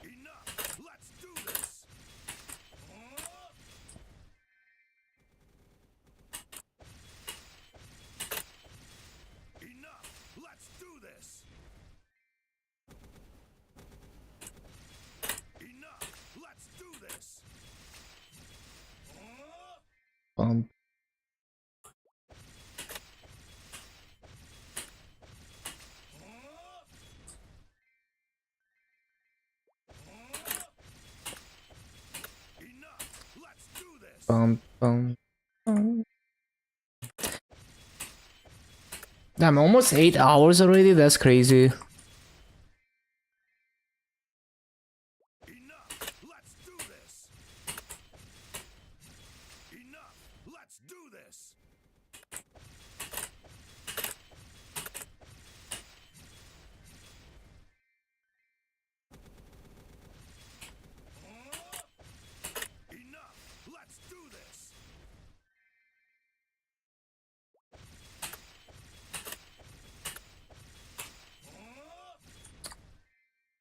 Enough! Let's do this! Enough! Let's do this! Enough! Let's do this! Bump. Enough! Let's do this! Bump. Bump. Bump. Damn, almost 8 hours already? That's crazy. Enough! Let's do this! Enough! Let's do this! Enough! Let's do this!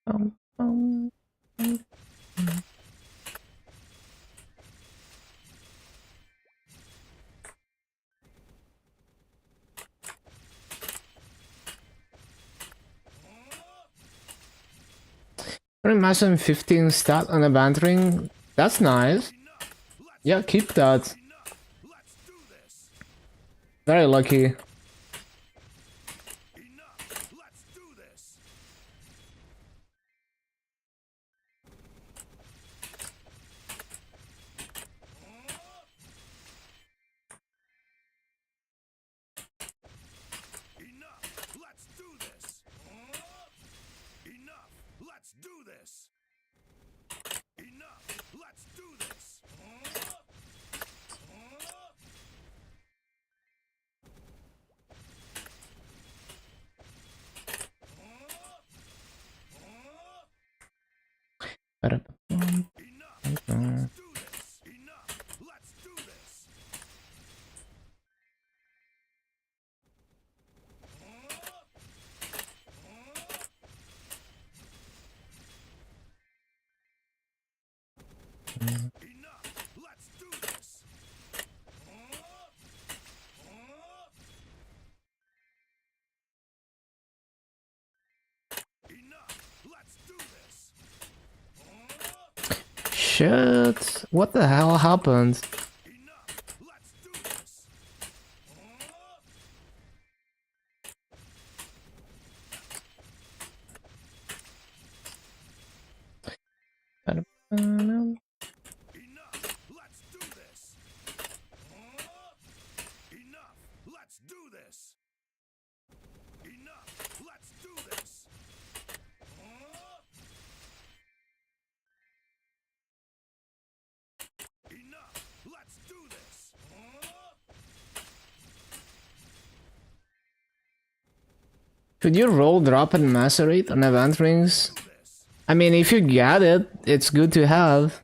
Bump. Bump. Imagine 15 stat on a bantering. That's nice. Enough! Let's Yeah, keep that. enough! Let's do this! Very lucky. Enough! Let's do this! Enough! Let's do this! Enough! Let's do this! Enough! Let's do this! Let's do this. Enough. Let's do this. Enough. Let's do this. Enough. Let's do this. Shit. What the hell happened? Enough. Let's do this. Enough. Let's do this. Enough. Let's do this. Enough. Let's do this. Enough. Let's do this. Could you roll, drop, and macerate on event rings? I mean, if you get it, it's good to have.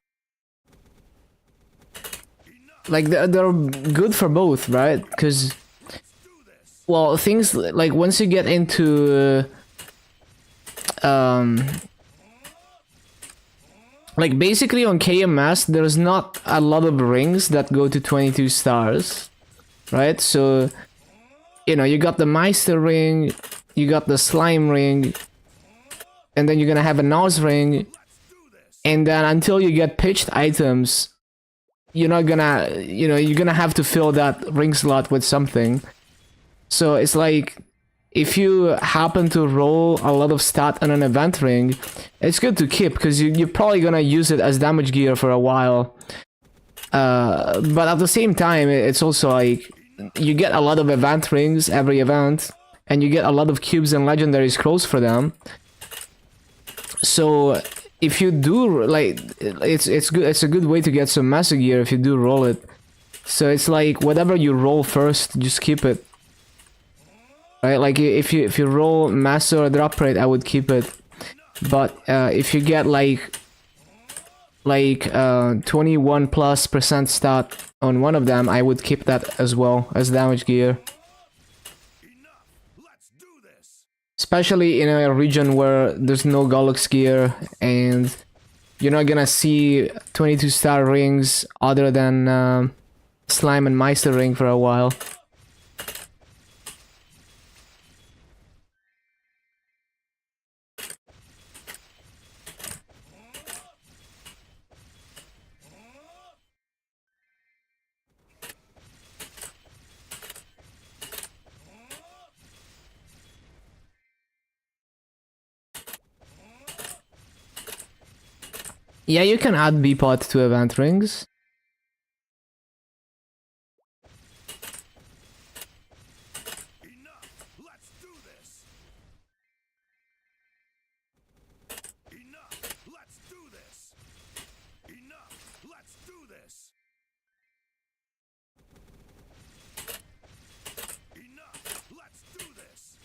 Like, they're good for both, right? Because, well, things like once you get into like basically on KMS, there's not a lot of rings that go to 22 stars, right? So, you know, you got the Meister ring, you got the slime ring, and then you're gonna have a nose ring, and then until you get pitched items, you're not gonna, you know, you're gonna have to fill that ring slot with something. So it's like, if you happen to roll a lot of stat on an event ring, it's good to keep, because you're probably gonna use it as damage gear for a while. But at the same time, it's also like, you get a lot of event rings every event, and you get a lot of cubes and legendary scrolls for them. So if you do, like, it's good, it's a good way to get some master gear if you do roll it. So it's like, whatever you roll first, just keep it. Right, like if you roll master or drop rate, I would keep it. But if you get like 21+% stat on one of them, I would keep that as well as damage gear. Enough. Let's do this. Especially in a region where there's no Gollux gear and you're not gonna see 22-star rings other than Slime and Meister ring for a while. Yeah, you can add B-Pot to event rings. Enough. Let's do this. Enough. Let's do this. Enough. Let's do this. Enough. Let's do this. Enough. Let's do this. Enough. Let's do this.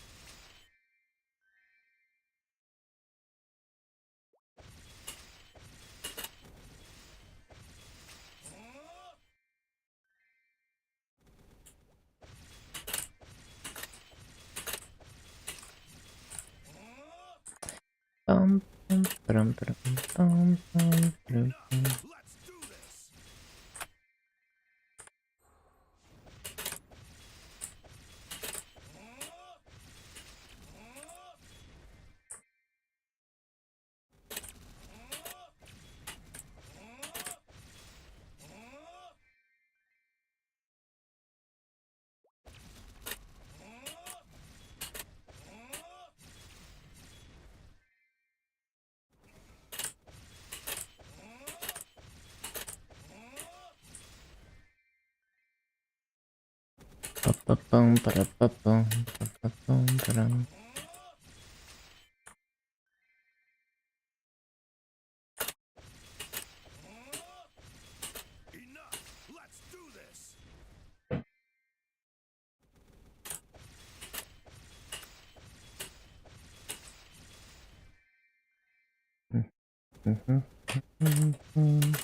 Enough.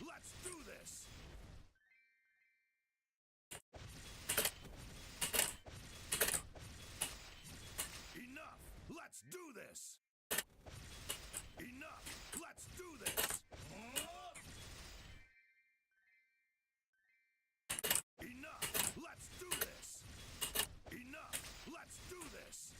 Let's do this. Enough. Let's do this. Enough. Let's do this. Enough. Let's do this. Enough. Let's do this.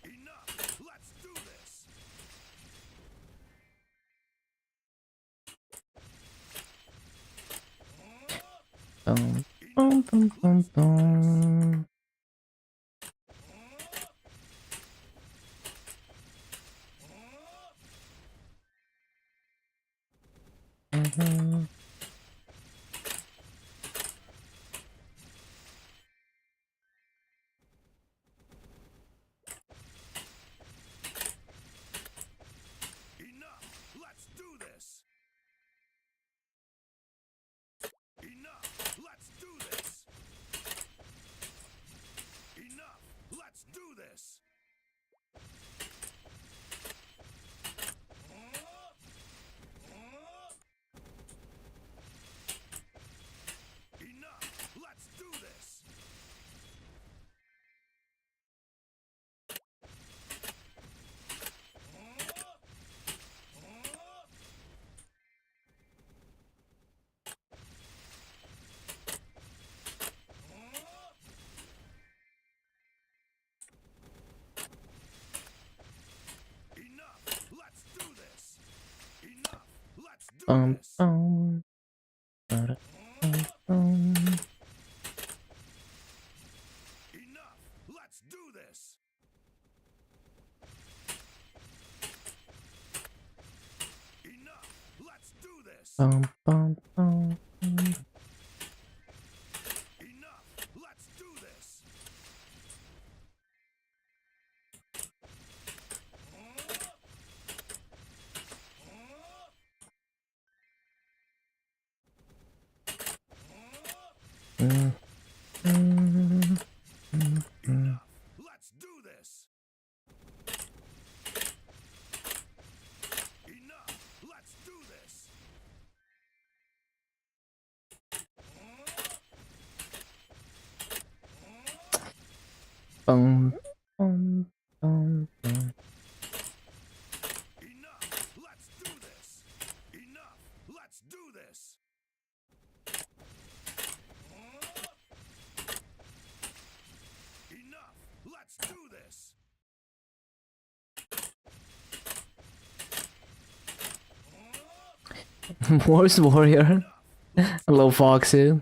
Enough. Let's do this. Dum, dum, dum, dum, dum. Mhm. Enough. Let's do this. Enough. Let's do this. Enough. Let's do this. Enough. Let's do this. Enough. Let's do this. Enough. Let's do Bum, this. bum. Ba-da, bum, bum. Enough. Let's do this. Enough. Let's do this. Bum, bum, bum. Enough. Let's do this. Mm. Mm. Enough. Let's do this. Enough. Let's do this. Bum, bum, bum, bum. Enough. Let's do this. Enough. Let's do this. Enough. Let's do this. Worst warrior. Hello, Foxy. Enough.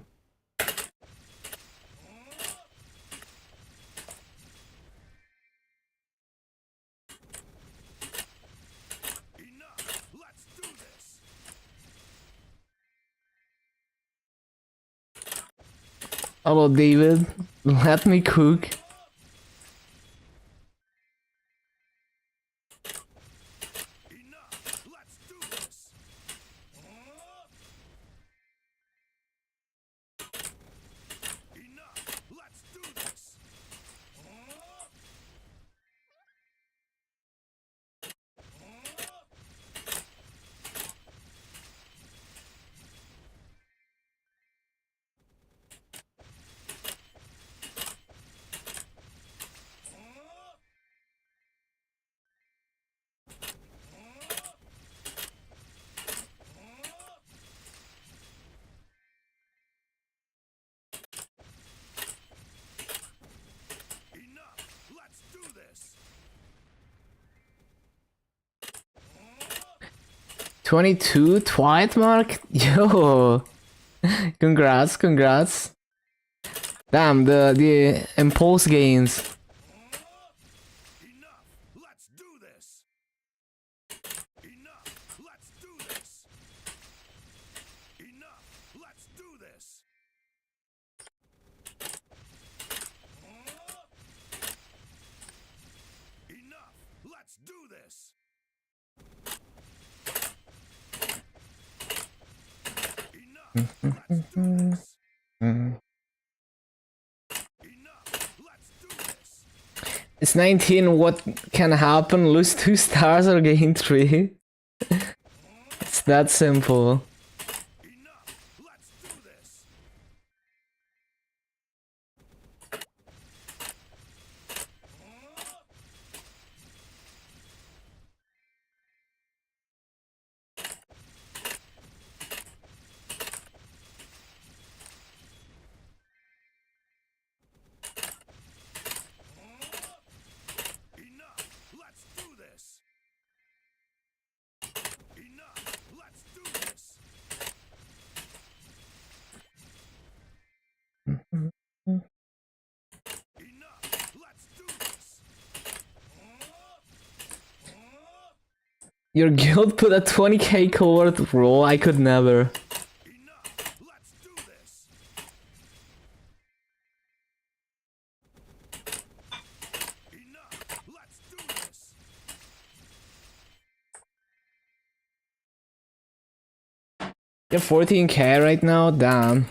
Let's do this. Hello, David. Let me cook. Enough. Let's do this. Enough. Let's do this. Enough. Let's do this. 22 twilight mark? Yo. Congrats, congrats. Damn, the impulse gains. Enough. Let's do this. Enough. Let's Let's do this. Mm. Enough. Let's do this. It's 19. What can happen? Lose 2 stars or gain 3? It's that simple. Enough. Let's do this. Enough. Let's do this. Enough. Let's do this. Enough. Let's do this. Your guild put a 20k covert roll. I could never. Enough. Let's do this. Enough. Let's do this. You're 14k right now? Damn.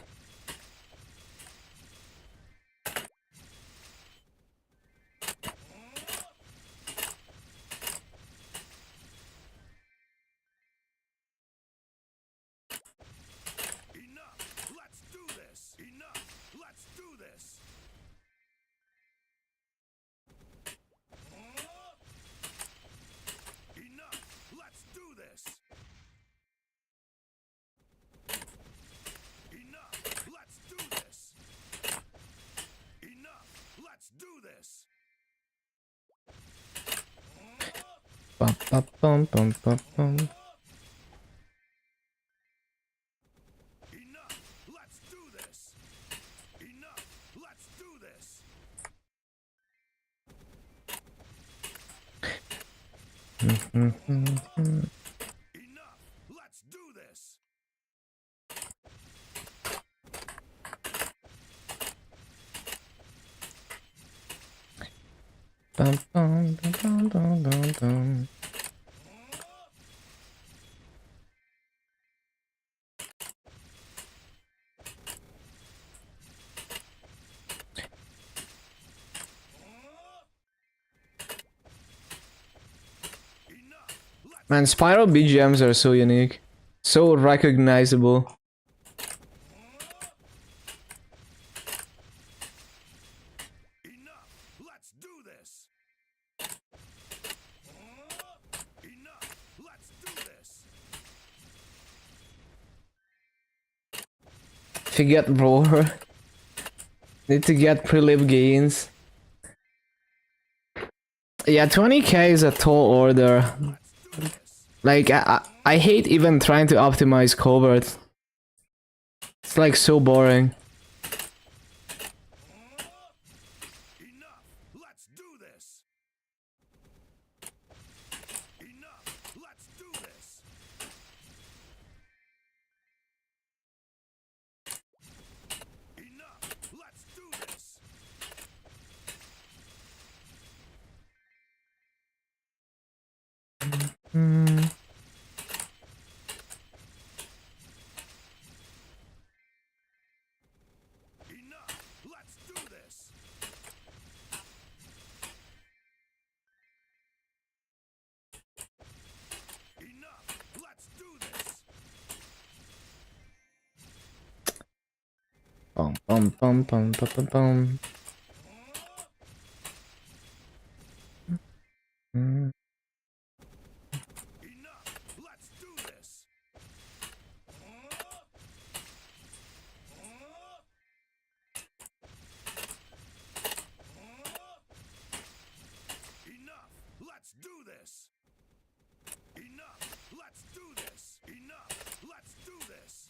Enough. Let's do this. Enough. Let's do this. Enough. Let's do this. Enough. Let's do this. Enough. Let's do this. Bum, bum, bum, bum, bum, bum. Enough. Let's do this. Enough. Let's do this. Enough. Let's do this. Bum, bum, bum, bum, bum, bum. Enough. Let's Man, Spiral BGMs are so unique. So recognizable. Enough. Let's do this. Enough. Let's do this. If you get roar, need to get pre-live gains. Yeah, 20k is a tall order. Let's do this. Like, I hate even trying to optimize covert. It's like so boring. Enough. Let's do this. Enough. Let's do this. Enough. Let's do this. Hmm. Enough. Let's do this. Enough. Let's do this. Bum, bum, bum, bum, bum, bum, bum. Hmm. Enough. Let's do this. Enough. Let's do this. Enough. Let's do this. Enough. Let's do this.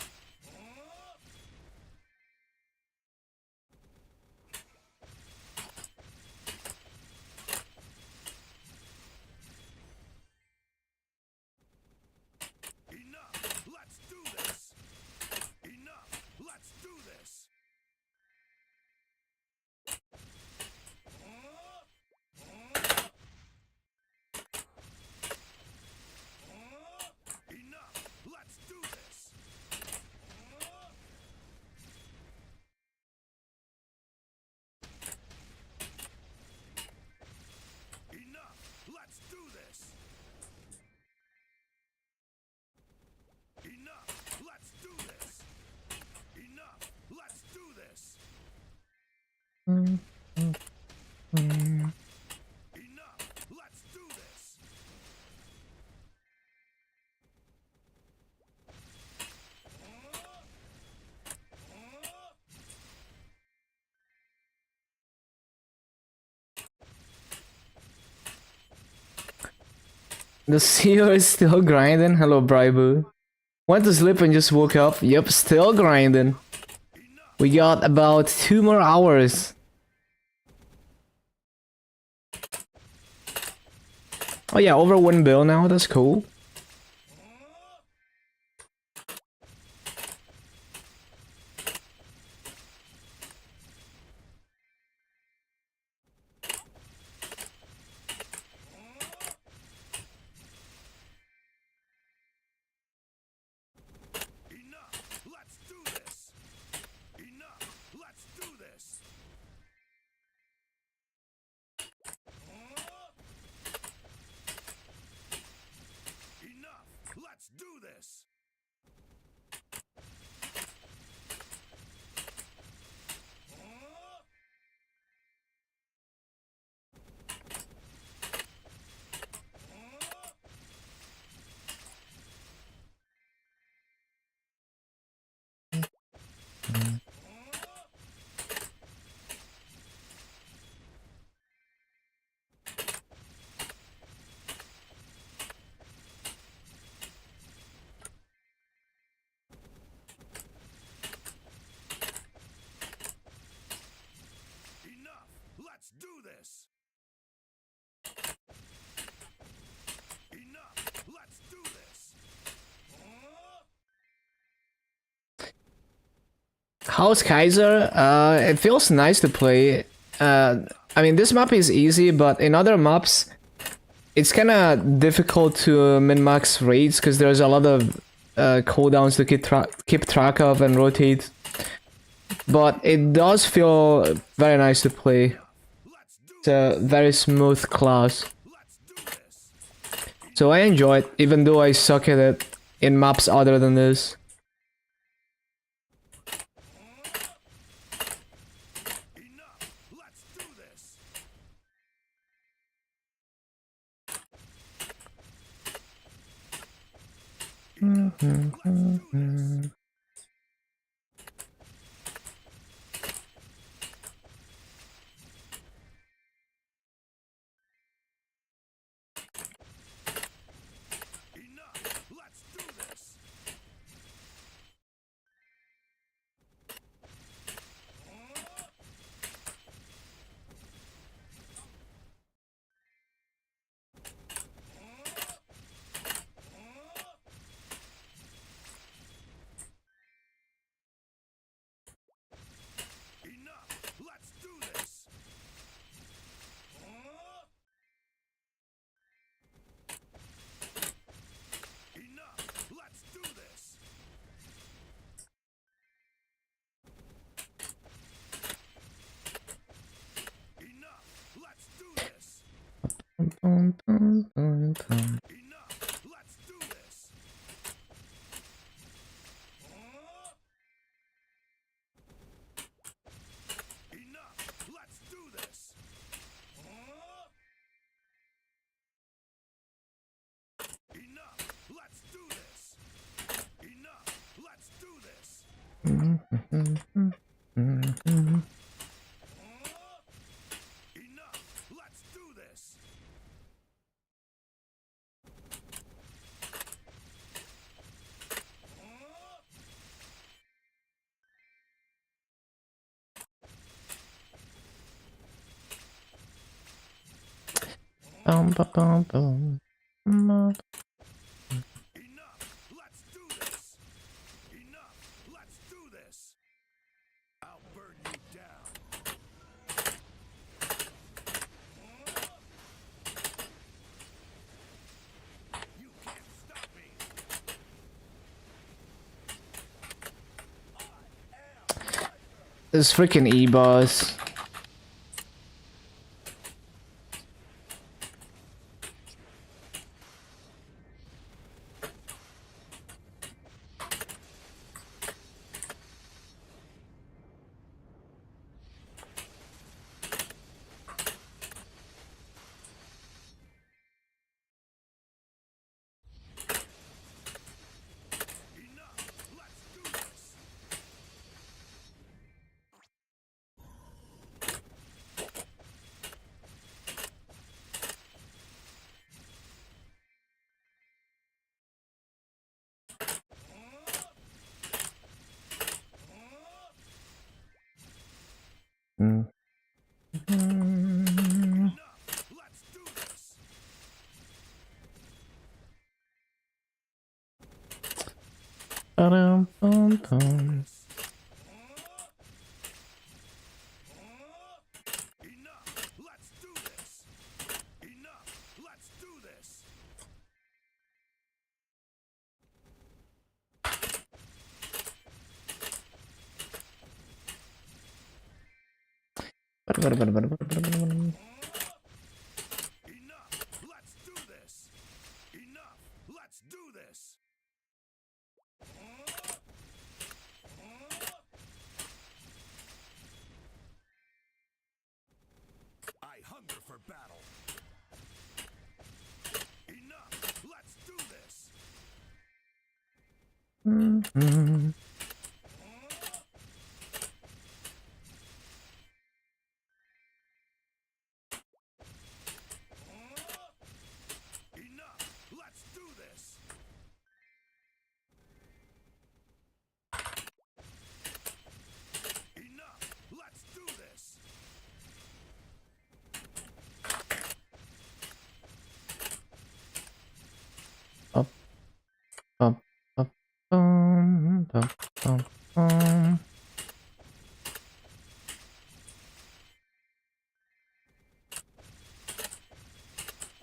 The CEO is still grinding. Hello, Bribu. Went to sleep and just woke up. Yep, still grinding. We got about 2 more hours. Oh yeah, over 1 bill now. That's cool. Enough! Let's do this! Enough! Let's do this! Enough! Let's do this! Enough! Let's do this! Enough! Let's do this! How's Kaiser? It feels nice to play. I mean, this map is easy, but in other maps, it's kind of difficult to min-max raids because there's a lot of cooldowns to keep track of and rotate. But it does feel very nice to play. It's a very smooth class. So I enjoy it, even though I suck at it in maps other than this. Enough! Let's do this! Enough! Let's do this! Enough! Let's do this! Enough! Let's do this! Enough! Let's do this! Enough! Let's do this! Enough! Let's do this! Enough! Let's do this! Enough! Let's do this! Enough! Let's do this! Enough! Let's do this! Enough! Let's do this! I'll burn you down! You can't stop me! This freaking E-boss. Enough! Let's do this! Let's do this. Ba-dum-bum-bum. Enough. Let's do this. Enough. Let's do this. Ba-da-ba-da-ba-da-ba-da-ba-da-ba. Enough. Let's do this. Enough. Let's do this. I hunger for battle. Enough. Let's do this. Mhm. Enough. Let's do this. Enough. Let's do this. Up, up, up, bum, bum, bum, bum.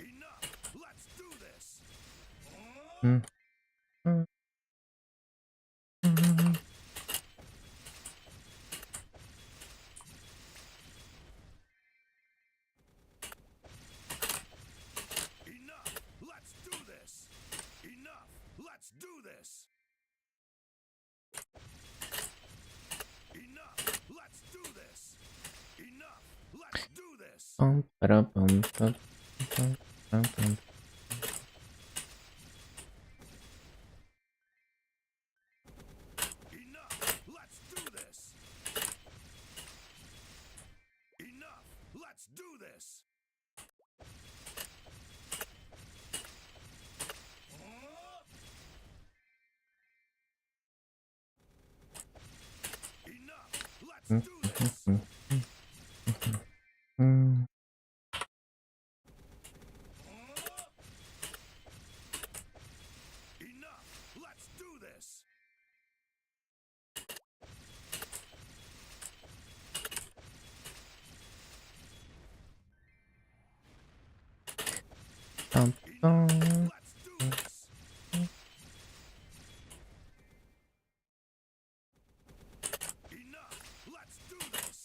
Enough. Let's do this. Mm. Mm. Mm. Enough. Let's do this. Enough. Let's do this. Enough. Let's do this. Enough. Let's do this. Bum, ba-da-bum, bum, bum, bum, bum. Enough. Let's do this. Enough. Let's do this. Enough. Let's do this. Mm. Enough. Let's do this. Bum, bum. Let's do this. Enough. Let's do this.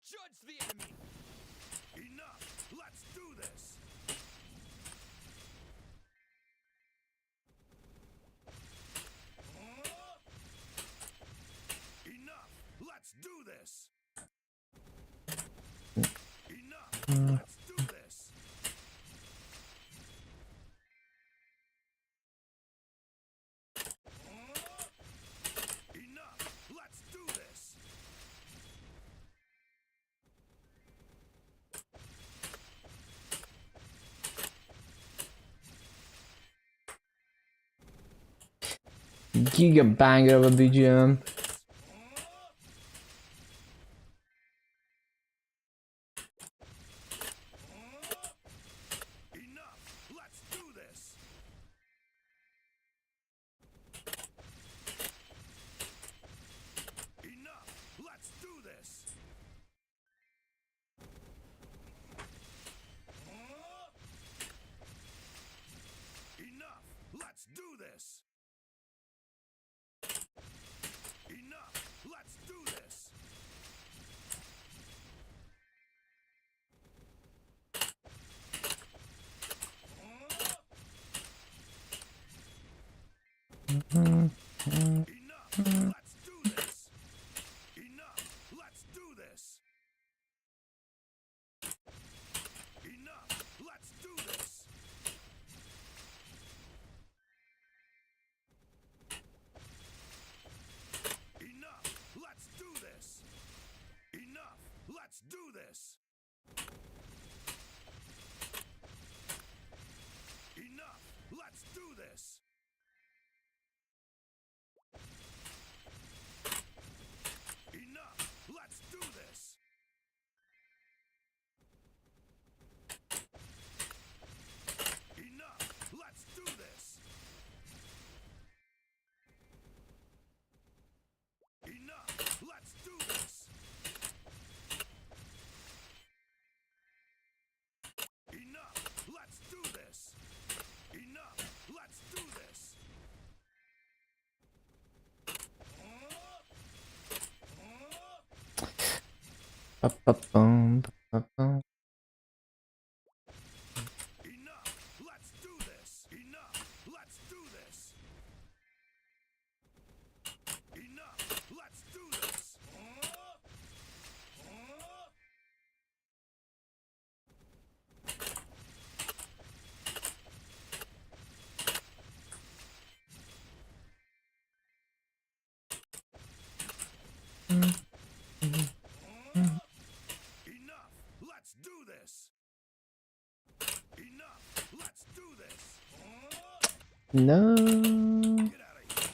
Judge the enemy. Enough. Let's do this. Enough. Let's do this. Enough. Let's do this. Enough. Let's do this. Giga banger of a BGM. Enough. Let's do this. Enough. Let's do this. Enough. Let's do this. Enough. Let's do this. Enough. Let's do this. Enough. Let's do this. Enough. Let's do this. Enough. Let's do this. Enough. Let's do this. Enough. Let's do this. Ba-ba-bum, ba-ba-bum. Enough! Let's do this! Enough! Let's do this! Enough! Let's do this! Enough! Let's do this! Enough! Let's do this! No. Get out of here!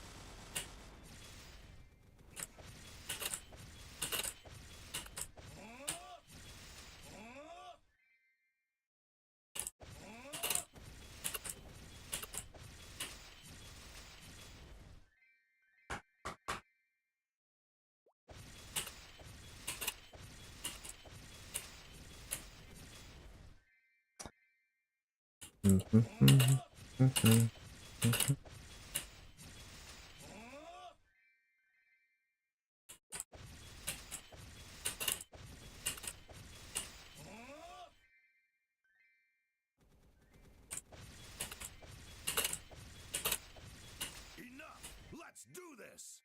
Enough! Let's do this!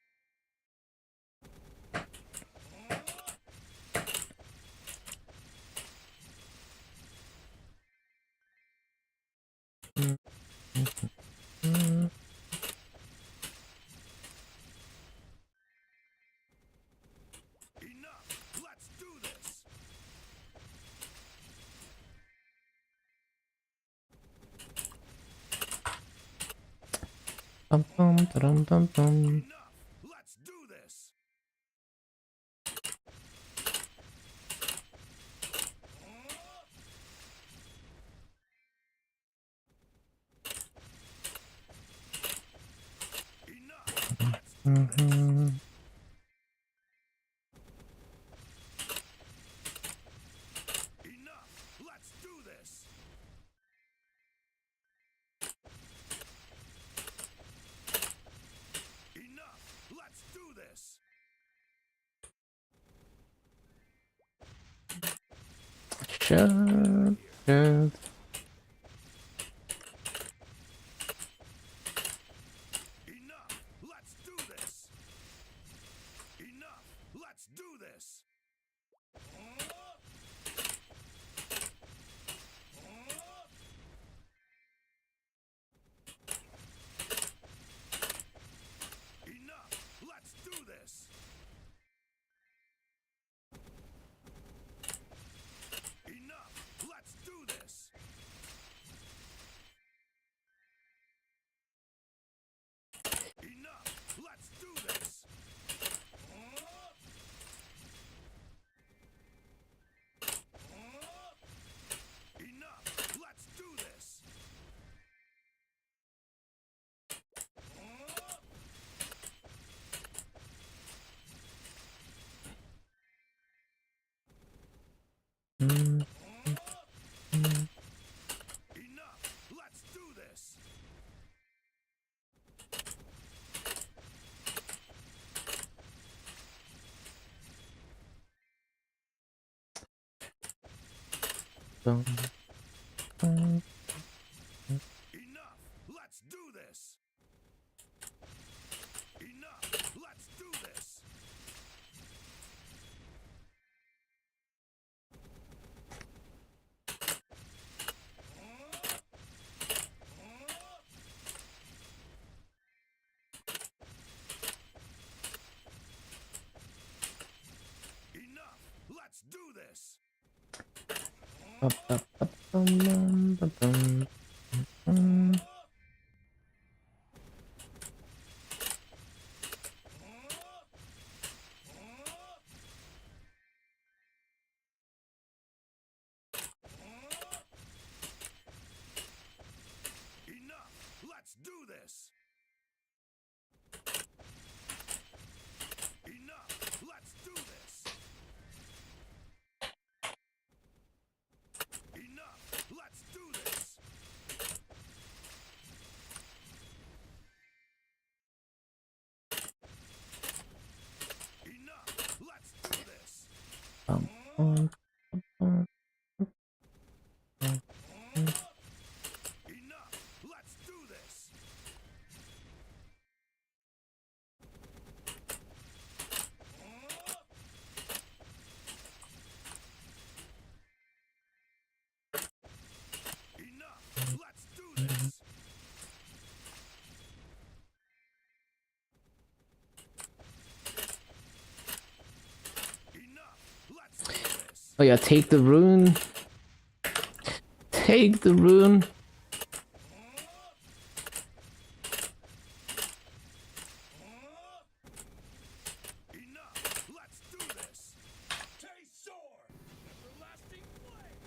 Enough! Let's do this! Bum, bum, ba-dum, bum, bum. Enough! Let's do this! Enough! Let's do this! Mhm. Enough! Let's do this! Enough! Let's do this! Shut, shut. Enough! Let's do this! Enough! Let's do this! Enough! Let's do this! Enough! Let's do this! Enough! Let's do this! Enough! Let's do this! Mm. Enough! Let's do this! Bum, bum. Enough! Let's do this! Enough! Let's do this! Enough! Let's do this! Ba-ba-ba-bum, ba-bum. Mm. Enough! Let's do this! Enough! Let's do this! Enough! Let's do this! Enough! Let's do this! Enough! Let's do this! Enough! Let's do this! Oh yeah, take the rune. Take the rune. Enough! Let's do this! Kaiser! Everlasting flame!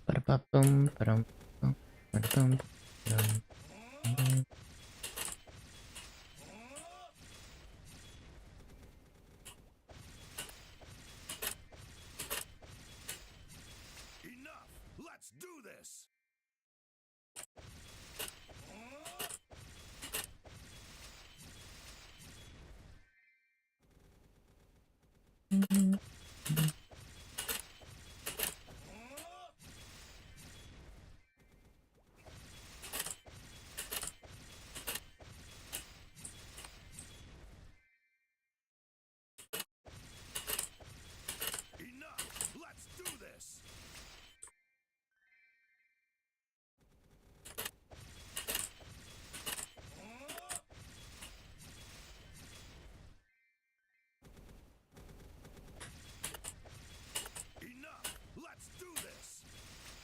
Ba-da-ba-bum, ba-dum, bum, ba-da-bum, ba-dum. Enough! Let's do this! Enough! Let's do this!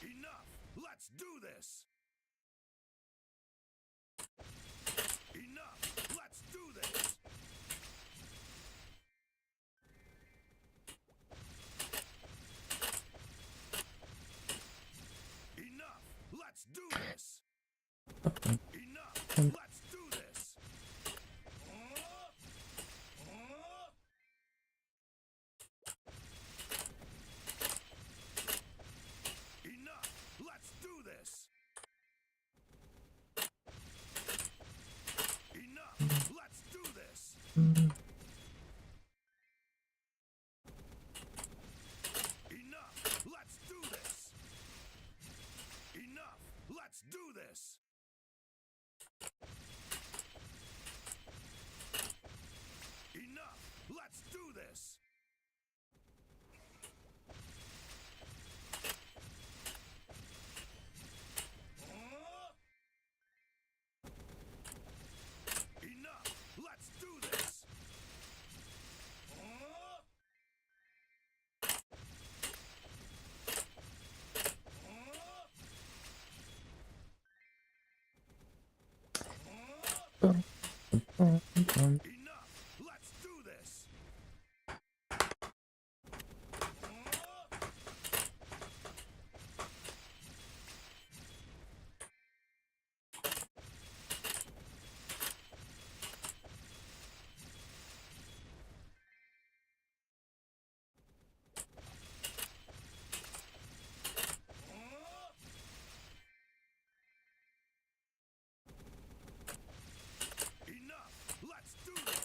Enough! Let's do this! Enough! Let's do this! Enough! Let's do this! Enough! Let's do this! Enough! Let's do this! Enough! Let's do this! Enough! Let's do this! Enough! Let's do this! Enough! Let's do this! Enough! Let's do this! Enough! Let's do this! Enough! Let's do this! Enough! Let's do this!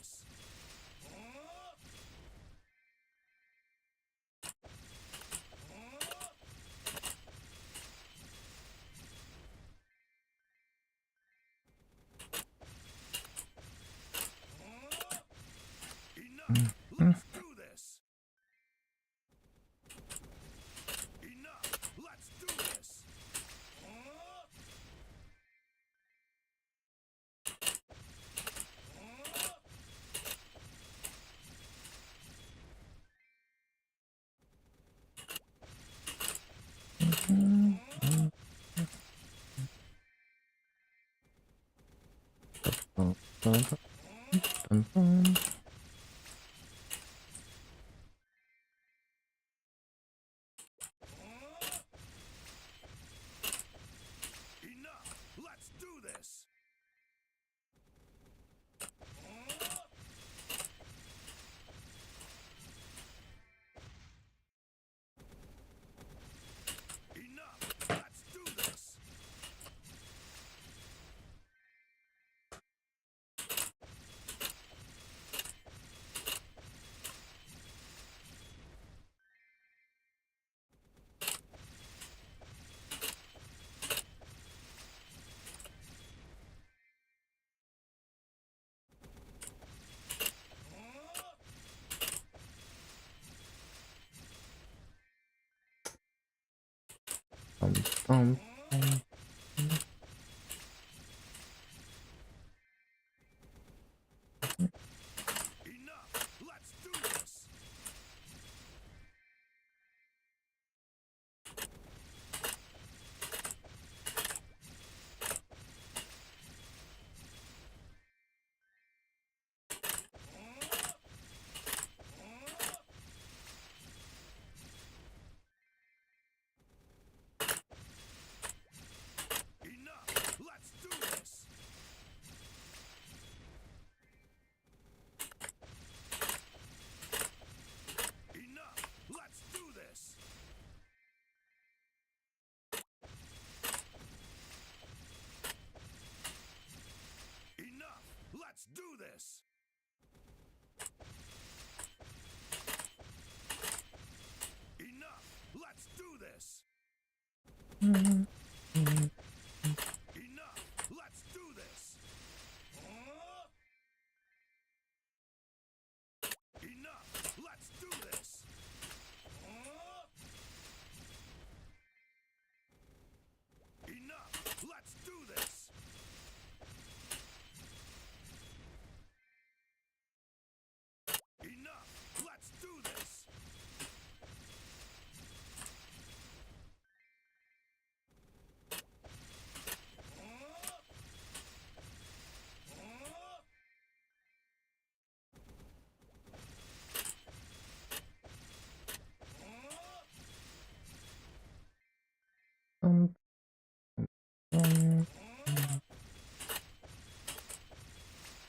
Enough! Let's do this! Enough! Let's do this! Um, Enough! Let's do this! Enough! Let's do this! Enough! Let's do this! Enough! Let's do this! Enough! Let's do this! Enough! Let's do this! Enough! Let's do this! Enough! Let's do this! Enough! Let's do this! um, um,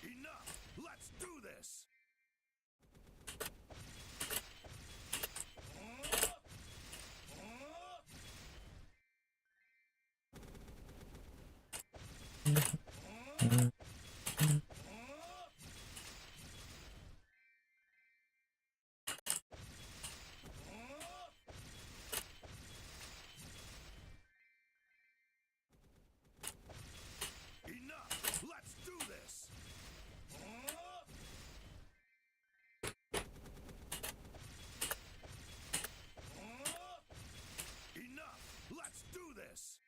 Enough! Let's do this! Enough! Let's do this! Enough! Let's do this!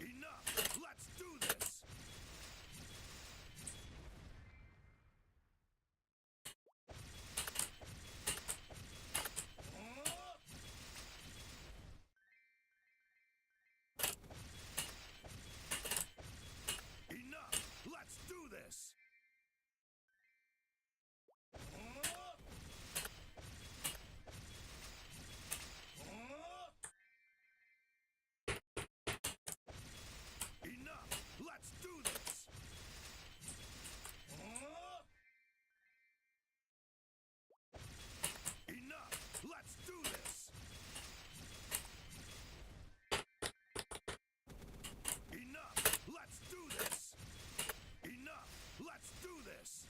Enough! Let's do this! Enough! Let's do this! Enough! Let's do this! Enough! Let's do this! Enough! Let's do this! Enough! Let's do this! Enough! Let's do this!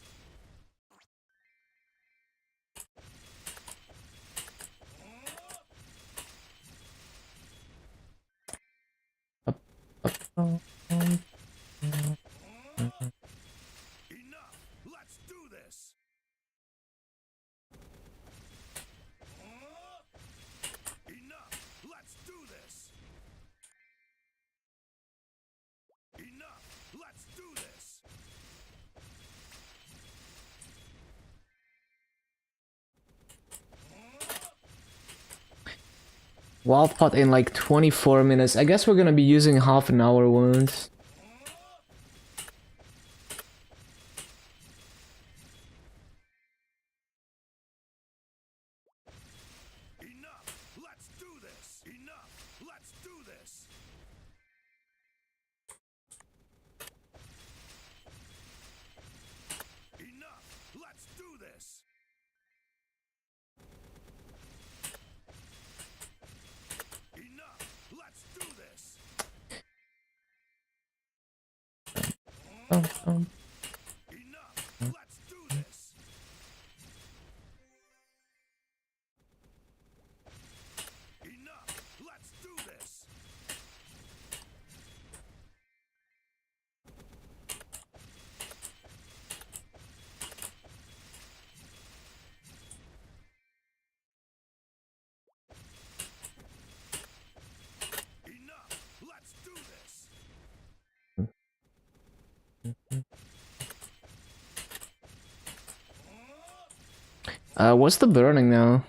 um, Enough! Let's do this! Enough! Let's do this! Enough! Let's do this! Wild pot in like 24 minutes. I guess we're gonna be using half an hour wounds. Enough! Let's do this! Enough! Let's do this! Enough! Let's do this! Enough! Let's do this! Enough! Let's do this! Enough! Let's do this! Enough! Let's do this! What's the burning now?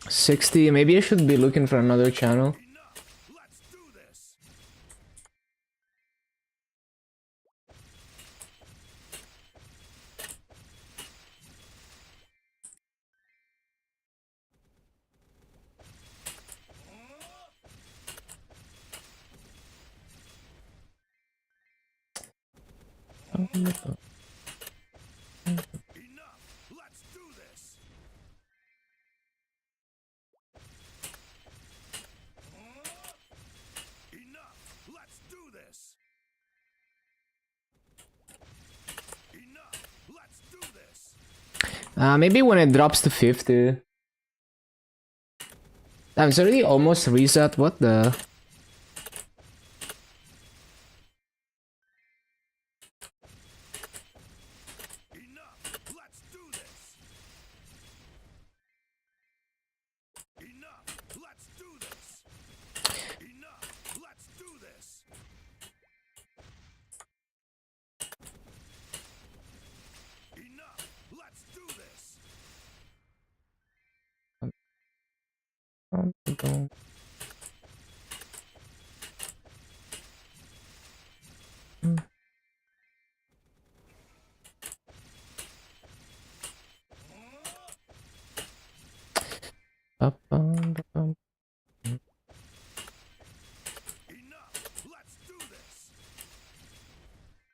60. Maybe I should be looking for another channel. Enough! Let's do this! Enough! Let's do this! Enough! Let's do this! Enough! Let's do this! Maybe when it drops to 50. Damn, it's already almost reset. What the? Enough! Let's do this! Enough! Let's do this! Enough! Let's do this! Enough! Let's do this! Enough! Let's do this! Enough! Let's do this! Enough! Let's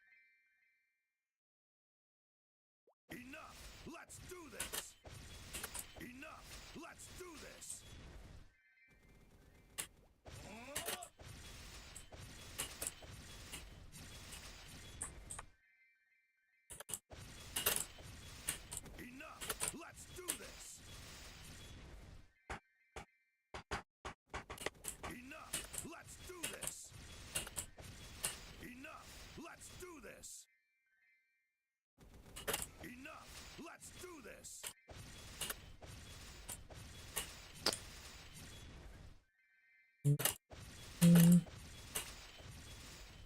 do this! Enough! Let's do this! Enough! Let's do this! Enough! Let's do this!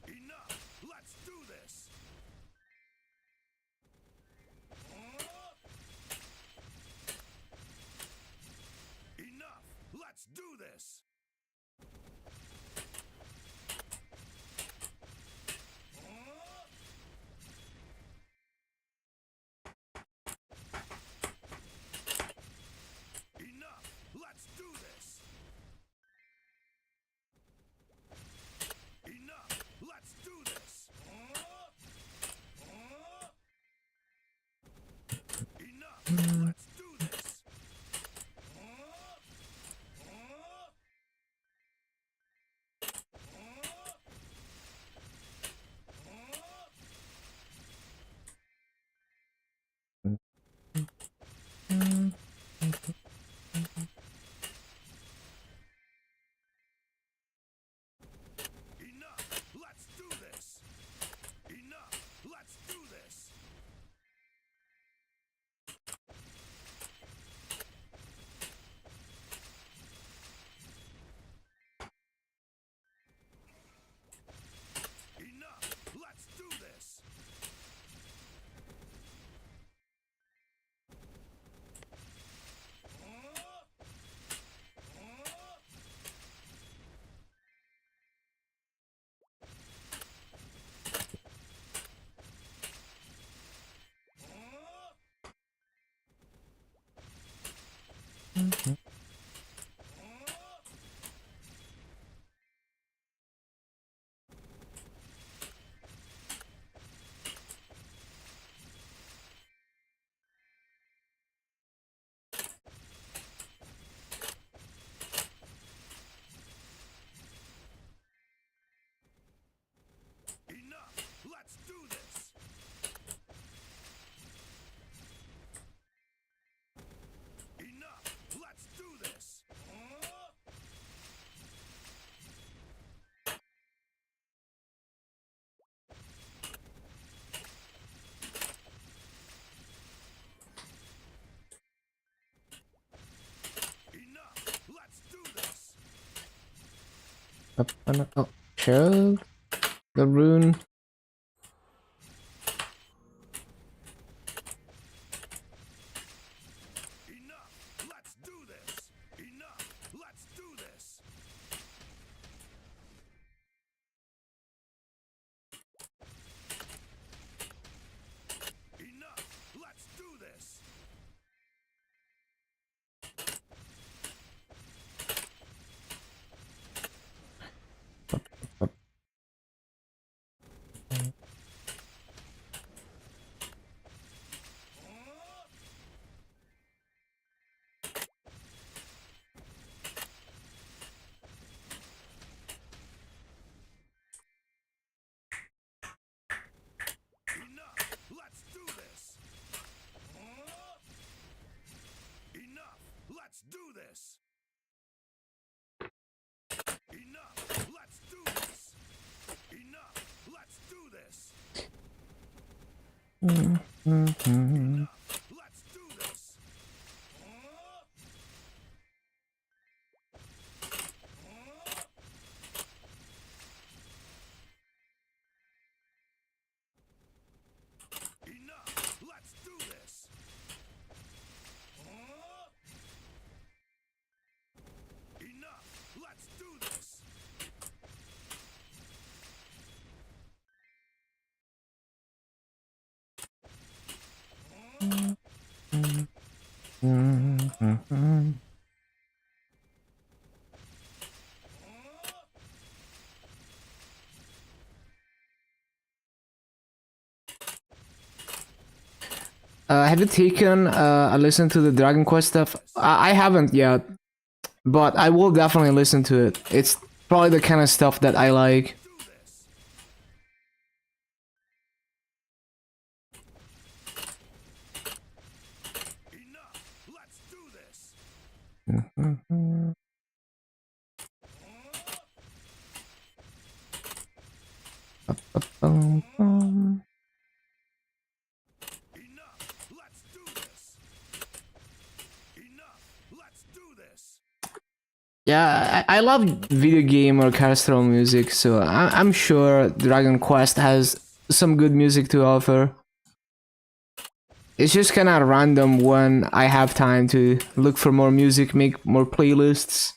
Enough! Let's do this! Enough! Let's do this! Enough! Let's do this! Enough! Let's do this! Enough! Let's do this! Enough! Let's do this! Enough! Let's do this! Enough! Let's do this! Enough! Let's do this! Enough! Let's do this! Enough! Let's do this! Oh, chill. The rune. Enough! Let's do this! Enough! Let's do this! Enough! Let's do this! Enough! Let's do this! Enough! Let's do this! Enough! Let's do this! Enough! Let's do this! Enough! Let's do this! Enough! Let's do this! Enough! Let's do this! Have you taken a listen to the Dragon Quest stuff? I haven't yet, but I will definitely listen to it. It's probably the kind of stuff that I like. Do this! Enough! Let's do this! Enough! Let's do this! Enough! Let's do this! Yeah, I love video game orchestral music, so I'm sure Dragon Quest has some good music to offer. It's just kind of random when I have time to look for more music, make more playlists.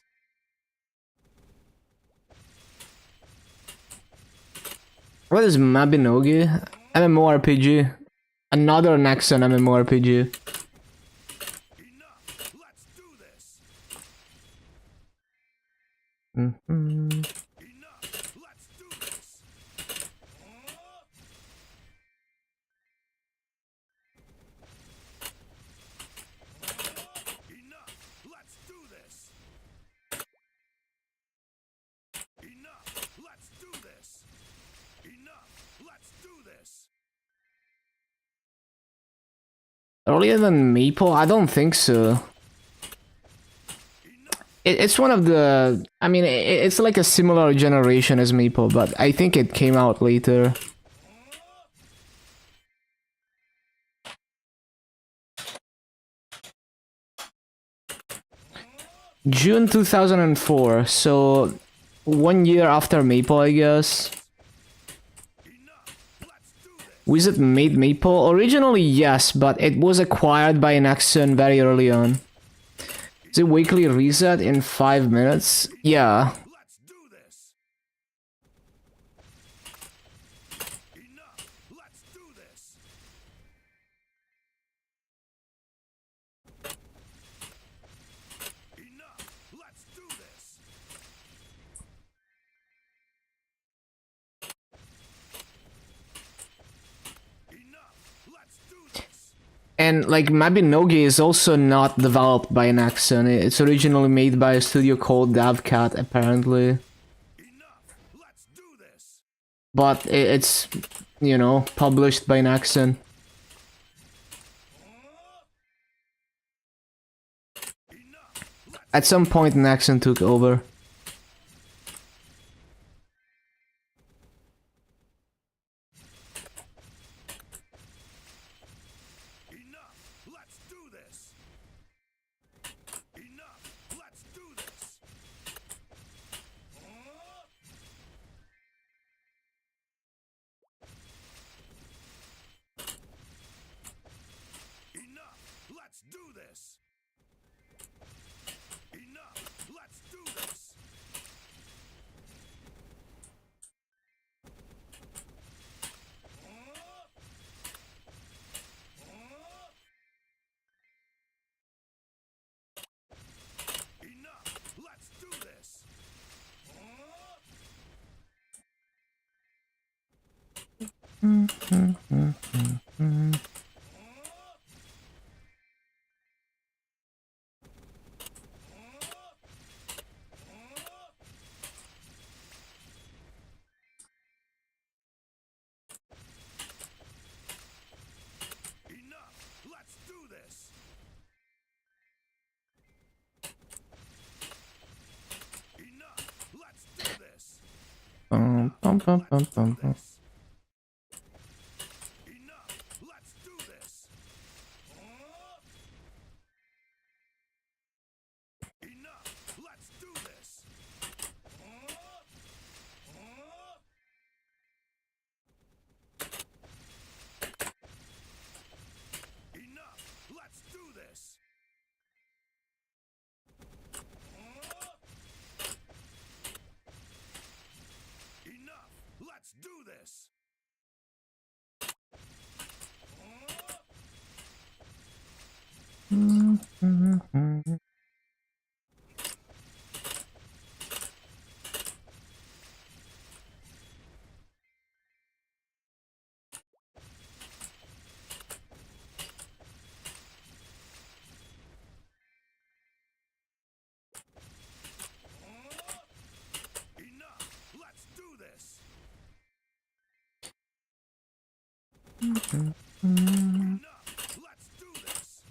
What is Mabinogi? MMORPG. Another Nexon MMORPG. Enough! Let's do this! Enough! Let's do this! Enough! Let's do this! Enough! Let's do this! Enough! Let's do this! Earlier than Maple? I don't think so. It's one of the... I mean, it's like a similar generation as Maple, but I think it came out later. June 2004, so 1 year after Maple, I guess. Wizard made Maple? Originally, yes, but it was acquired by Nexon very early on. Is it weekly reset in 5 minutes? Yeah. Let's do this! Enough! Let's do this! And like Mabinogi is also not developed by Nexon. It's originally made by a studio called DavCat, apparently. Enough. Let's do this. But it's, you know, published by Nexon. Enough. Let's At some point, Nexon took over. enough. Let's do this. Enough. Let's do this. Enough. Let's do this. Enough. Let's do this. Enough. Let's do this. Enough. Let's do this. Enough. Let's do this. Bum, bum, bum, bum, bum, bum. This. Enough. Let's do this. Enough. Let's do this. Enough. Let's do this. Enough. Let's do this. Enough. Let's do this. Enough. Let's do this. Enough. Let's do this. Ba-dum. Enough. Let's do this.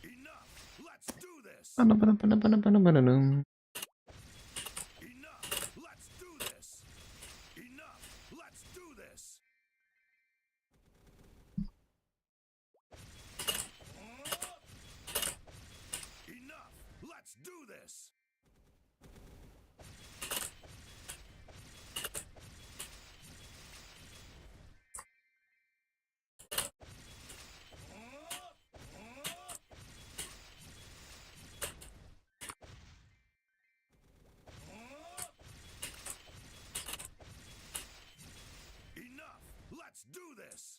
Enough. Let's do this. Enough. Let's do this. Enough. Let's do this. Enough. Let's do this.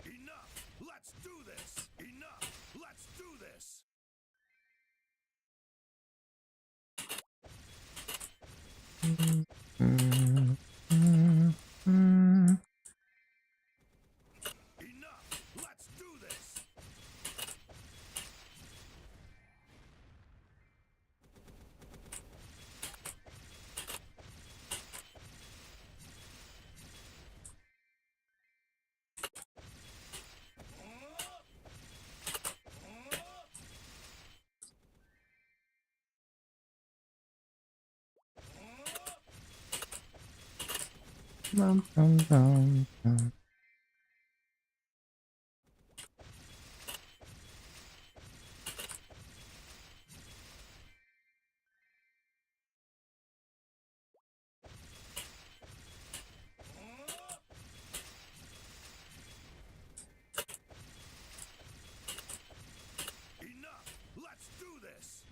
Enough. Let's do this. Enough. Let's do this. Bum, bum, bum, bum. Enough. Let's do this.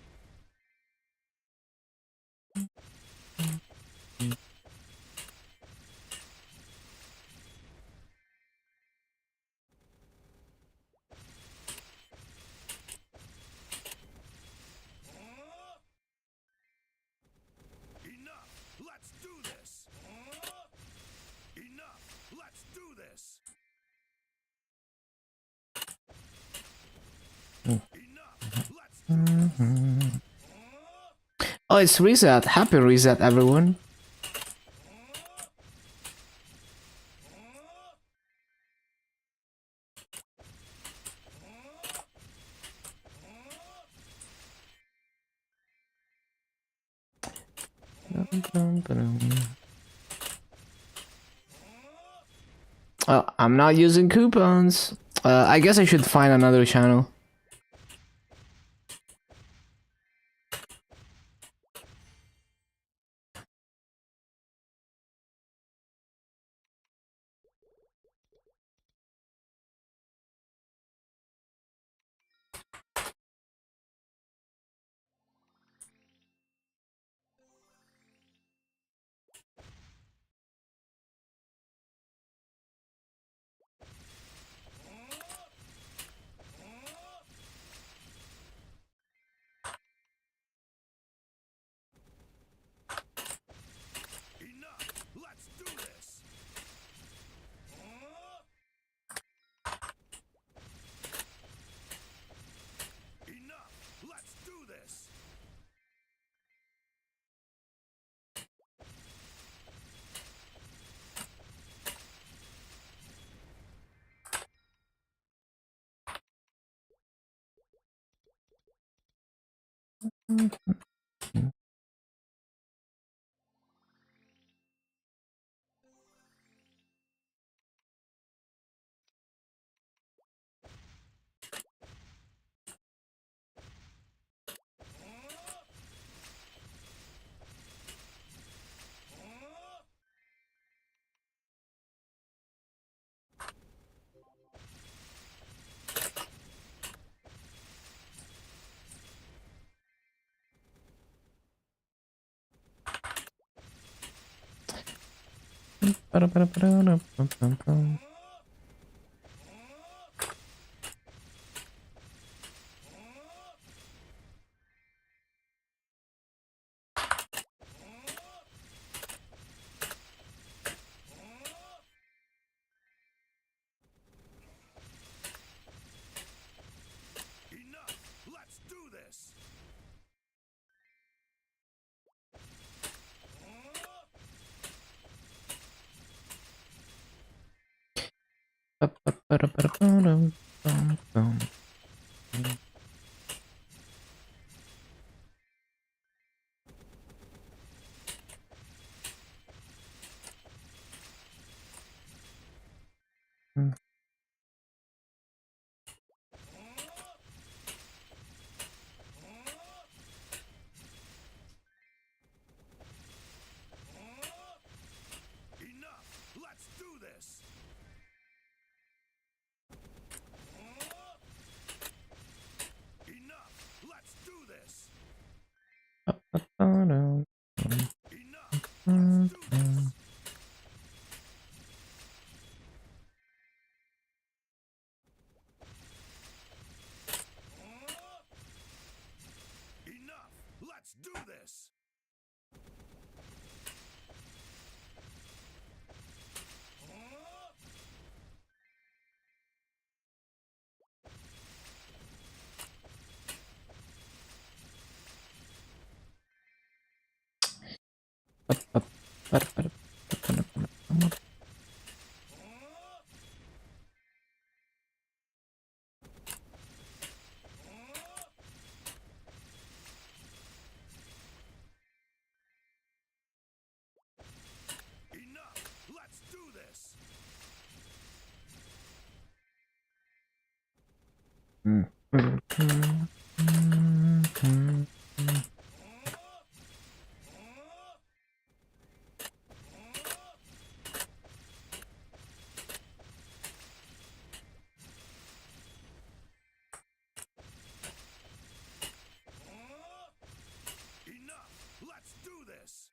Oh, it's reset. Happy reset, everyone. Oh, I'm not using coupons. I guess I should find another channel. Enough! Let's do this! Enough! Let's do this! Enough! Let's do this! Enough! Let's do this! Enough! Let's do this! Enough! Let's do this! Enough! Let's do this! Enough! Let's do this! Enough! Let's do this!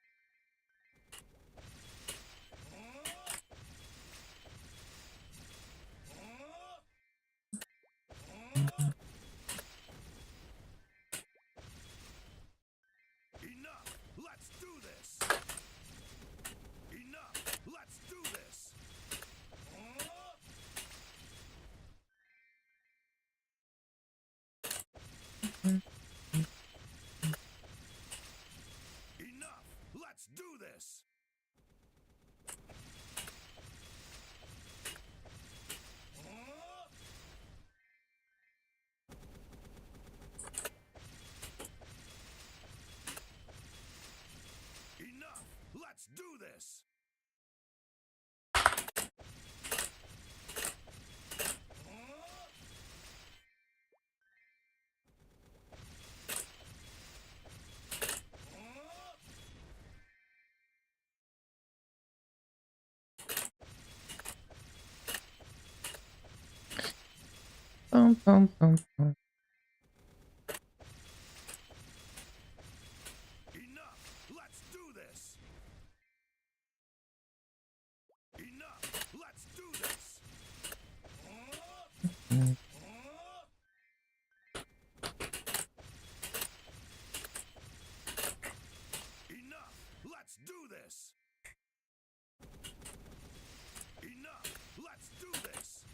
Let's do this. Enough. Let's do this. Enough. Let's do this. Enough. Let's do this. Enough. Let's do this.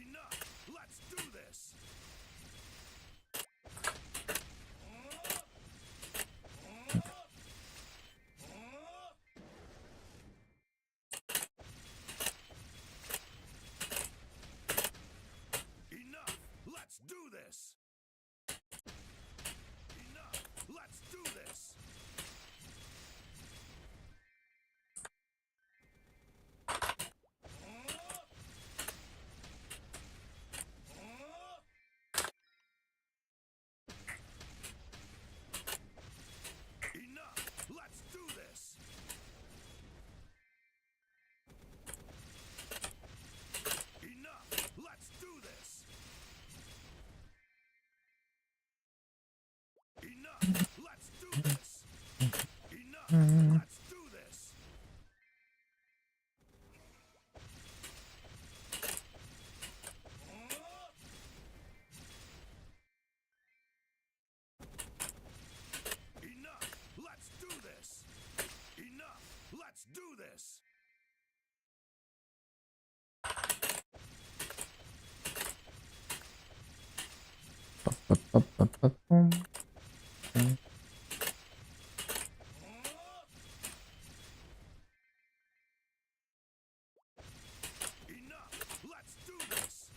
Enough. Let's do this. Enough. Let's do this. Enough. Let's do this. Enough. Let's do this. Enough. Let's do this. Enough. Let's do this. Enough. Let's do this. Enough. Let's do this. Enough. Let's do this. Enough. Let's do this. Enough. Let's do this.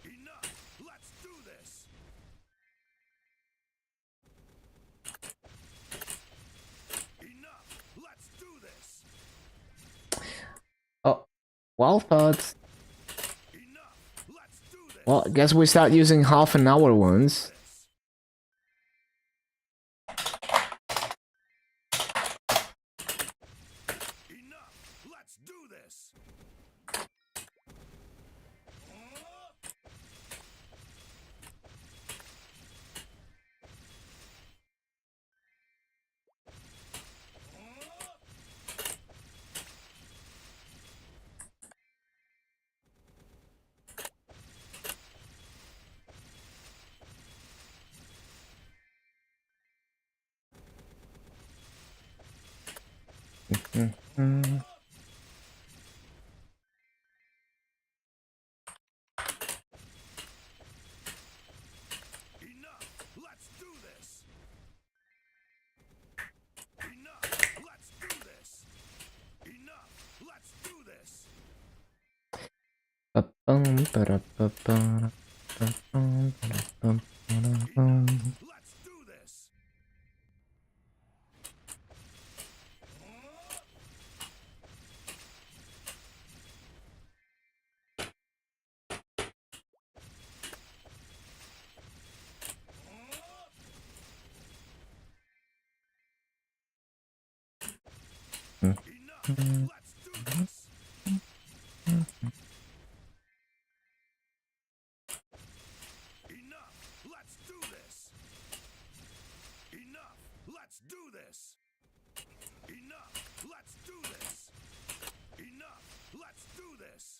Enough. Let's do this. Enough. Let's do this. Oh, well thought. Enough. Let's do this. Well, I guess we start using half an hour ones. Enough. Let's do this. Enough. Let's do this. Enough. Let's do this. Enough. Let's do this. Let's do this. Enough. Let's do this. Enough. Let's do this. Enough. Let's do this. Enough. Let's do this. Enough. Let's do this.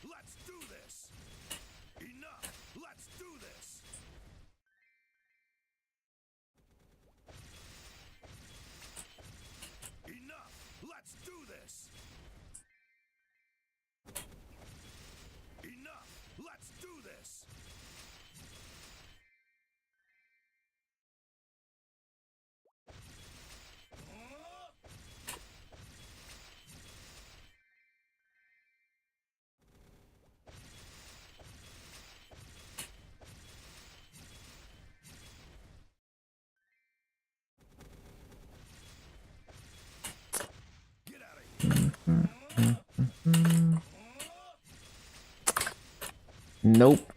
Nope.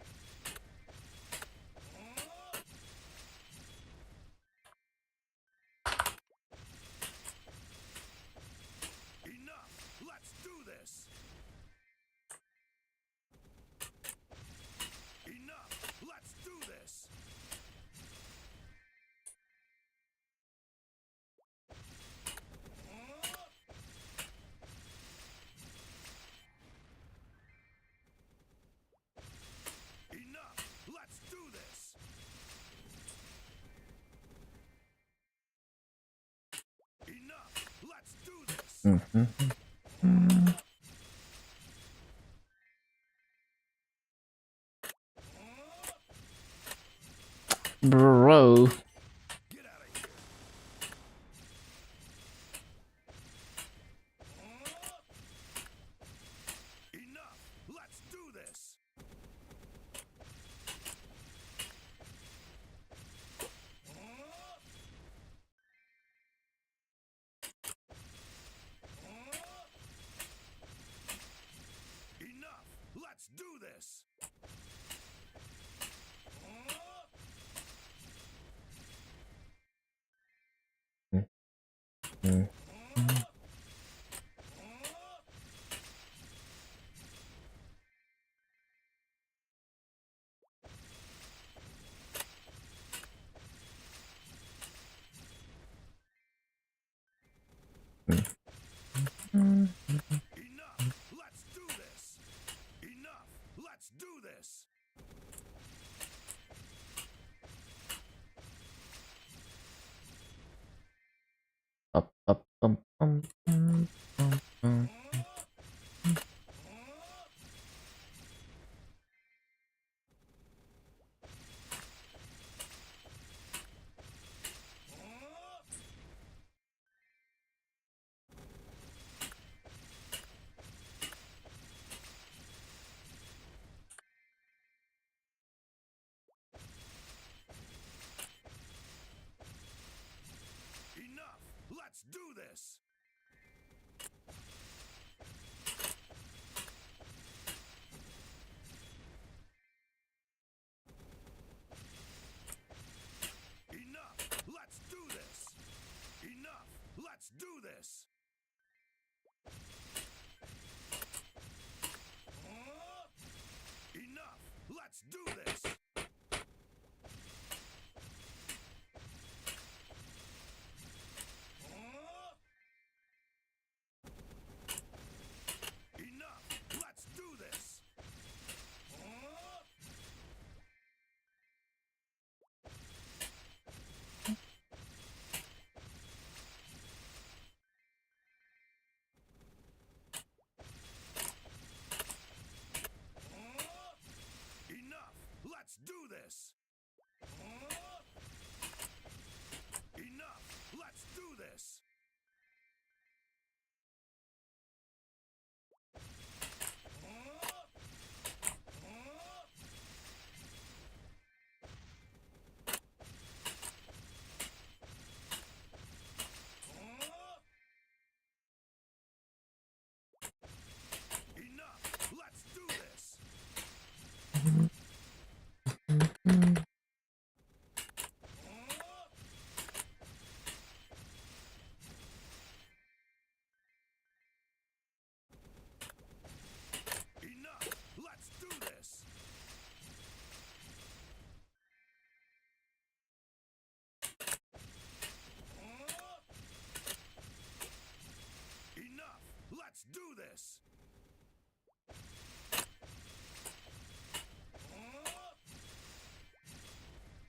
Enough! Let's do this! Enough! Let's do this! Enough! Let's do this! Enough! Let's do this! Bro. Get out of here! Enough! Let's do this! Enough! Let's do this! Enough! Let's do this! Enough! Let's do this! Up, up, Enough! Let's do this! Enough! Let's do this! Enough! Let's do this! Enough! Let's do this! Enough! Let's do this! Enough! Let's do this! Enough! Let's do this! Enough! Let's do this! Enough! Let's do this!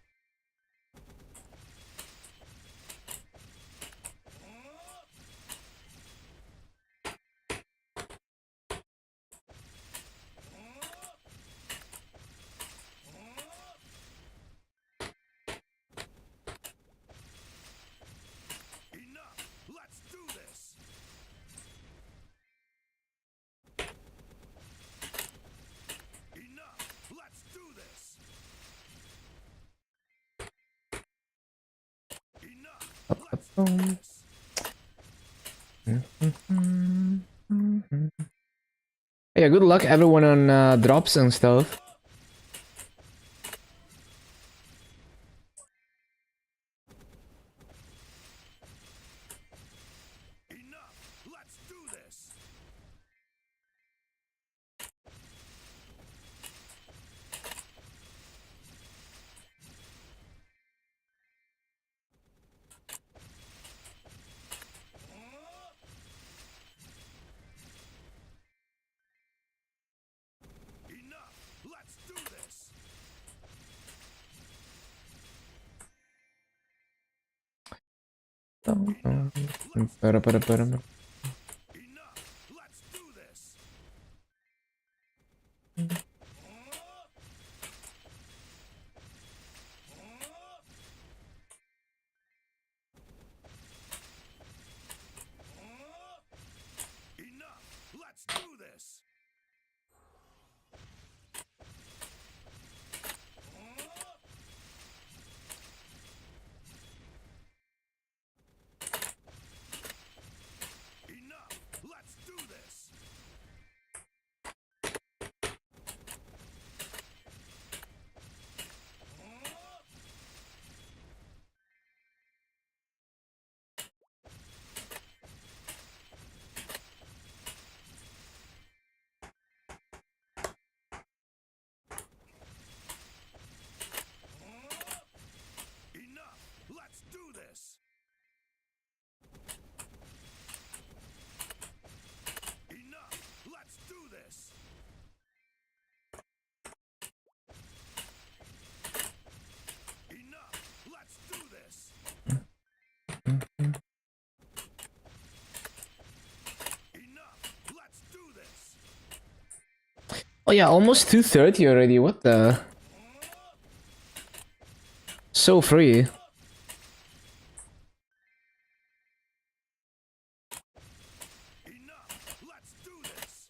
Enough! Let's do this! Enough! Let's do this! Enough! Let's do this! Enough! Let's do this! Yeah, good luck everyone on drops and stuff. Enough. Let's do this. Enough. Let's do this. Enough. Let's do this. Enough. Let's do this. Enough. Let's do this. Enough. Let's do this. Enough. Let's do this. Oh yeah, almost 2:30 already. What the? So free. Enough. Let's do this.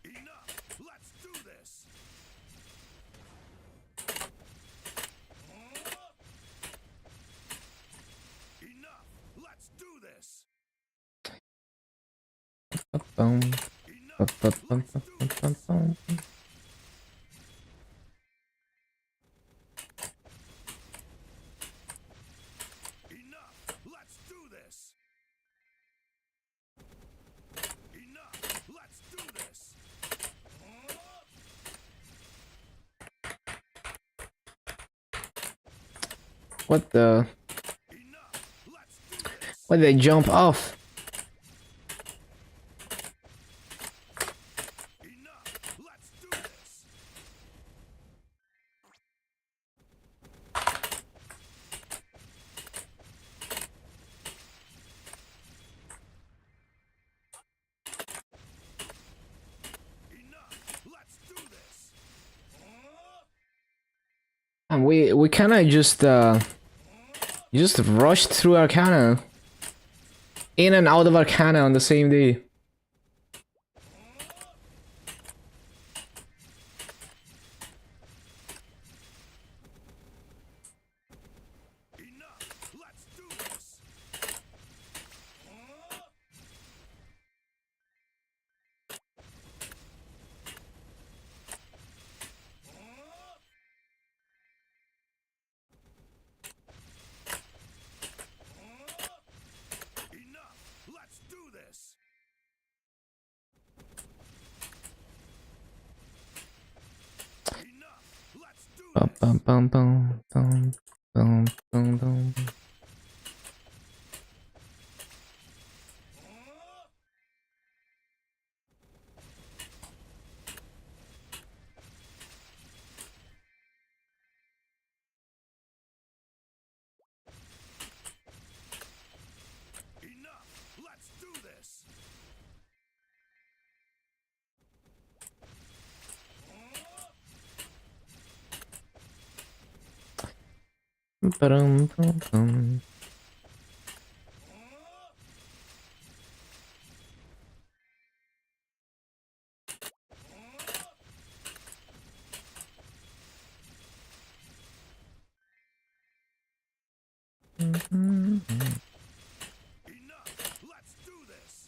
Enough. Let's do this. Enough. Let's do this. Bum, Enough. bum, bum, Let's bum, do bum, this. bum. Enough. Let's do this. Enough. Let's do this. What the? Enough. Let's do this. Why did they jump off? Enough. Let's do this. Enough. Let's do this. And we kind of just rushed through Arcana, in and out of Arcana on the same day. Enough. Let's do this. Enough. Let's do this. Enough. Let's do Bum, this. bum, bum, bum, bum, bum, bum, bum. Enough. Let's do this. Ba-dum, bum, bum. Enough. Let's do this.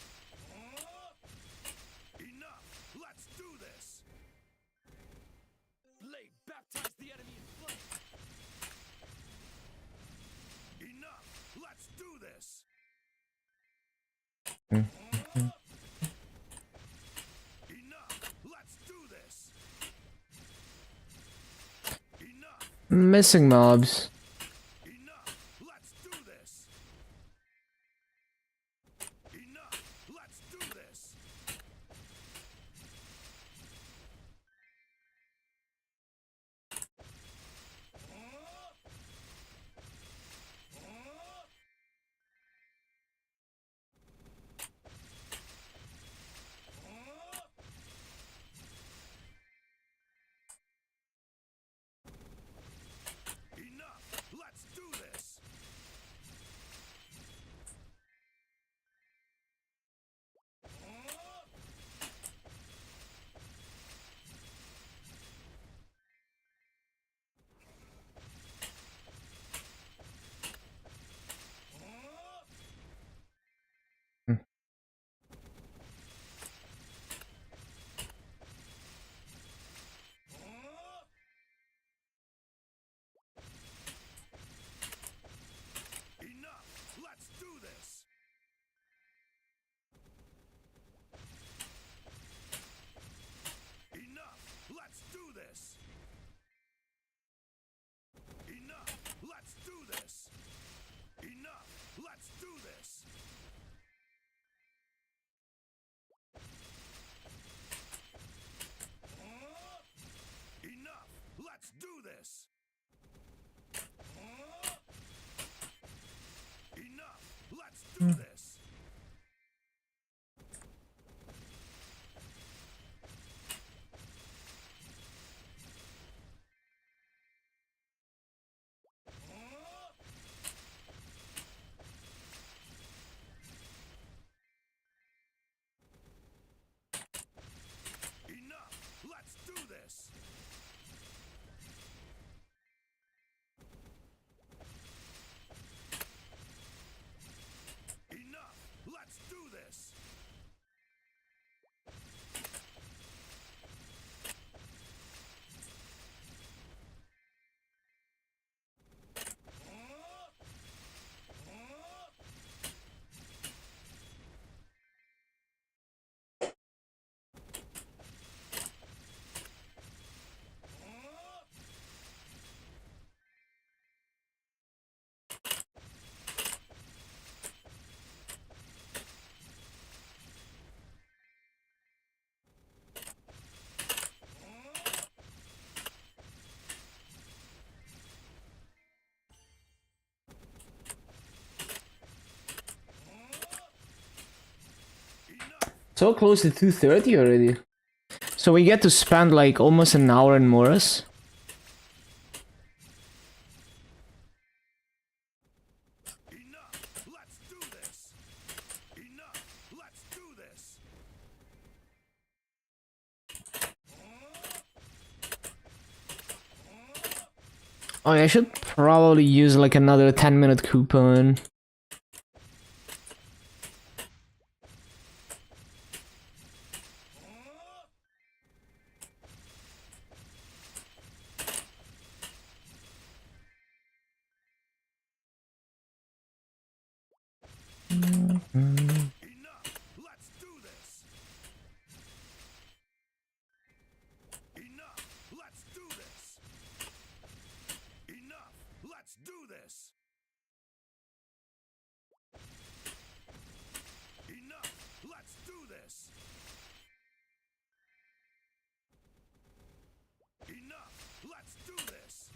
Missing mobs. Enough. Let's do this. Enough. Let's do this. Enough. Let's do this. Enough. Let's do this. Enough. Let's do this. Enough. Let's do this. Enough. Let's do this. Enough. Let's do this. Enough. Let's do this. Enough. Let's do this. Enough. Let's do this. Enough. So close to 2:30 already. So we get to spend like almost an hour in Morris. Enough. Let's do this. Enough. Let's do this. Oh, I should probably use like another 10-minute coupon. Enough. Let's do this. Enough. Let's do this. Enough. Let's do this. Enough. Let's do this. Enough. Let's do this.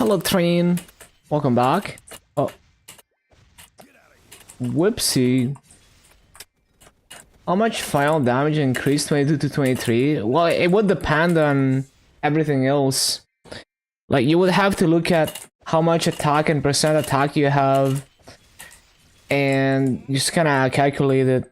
Hello, train. Welcome back. Oh. Whoopsie. How much final damage increased 22 to 23? Well, it would depend on everything else. Like, you would have to look at how much attack and percent attack you have, and just kind of calculate it.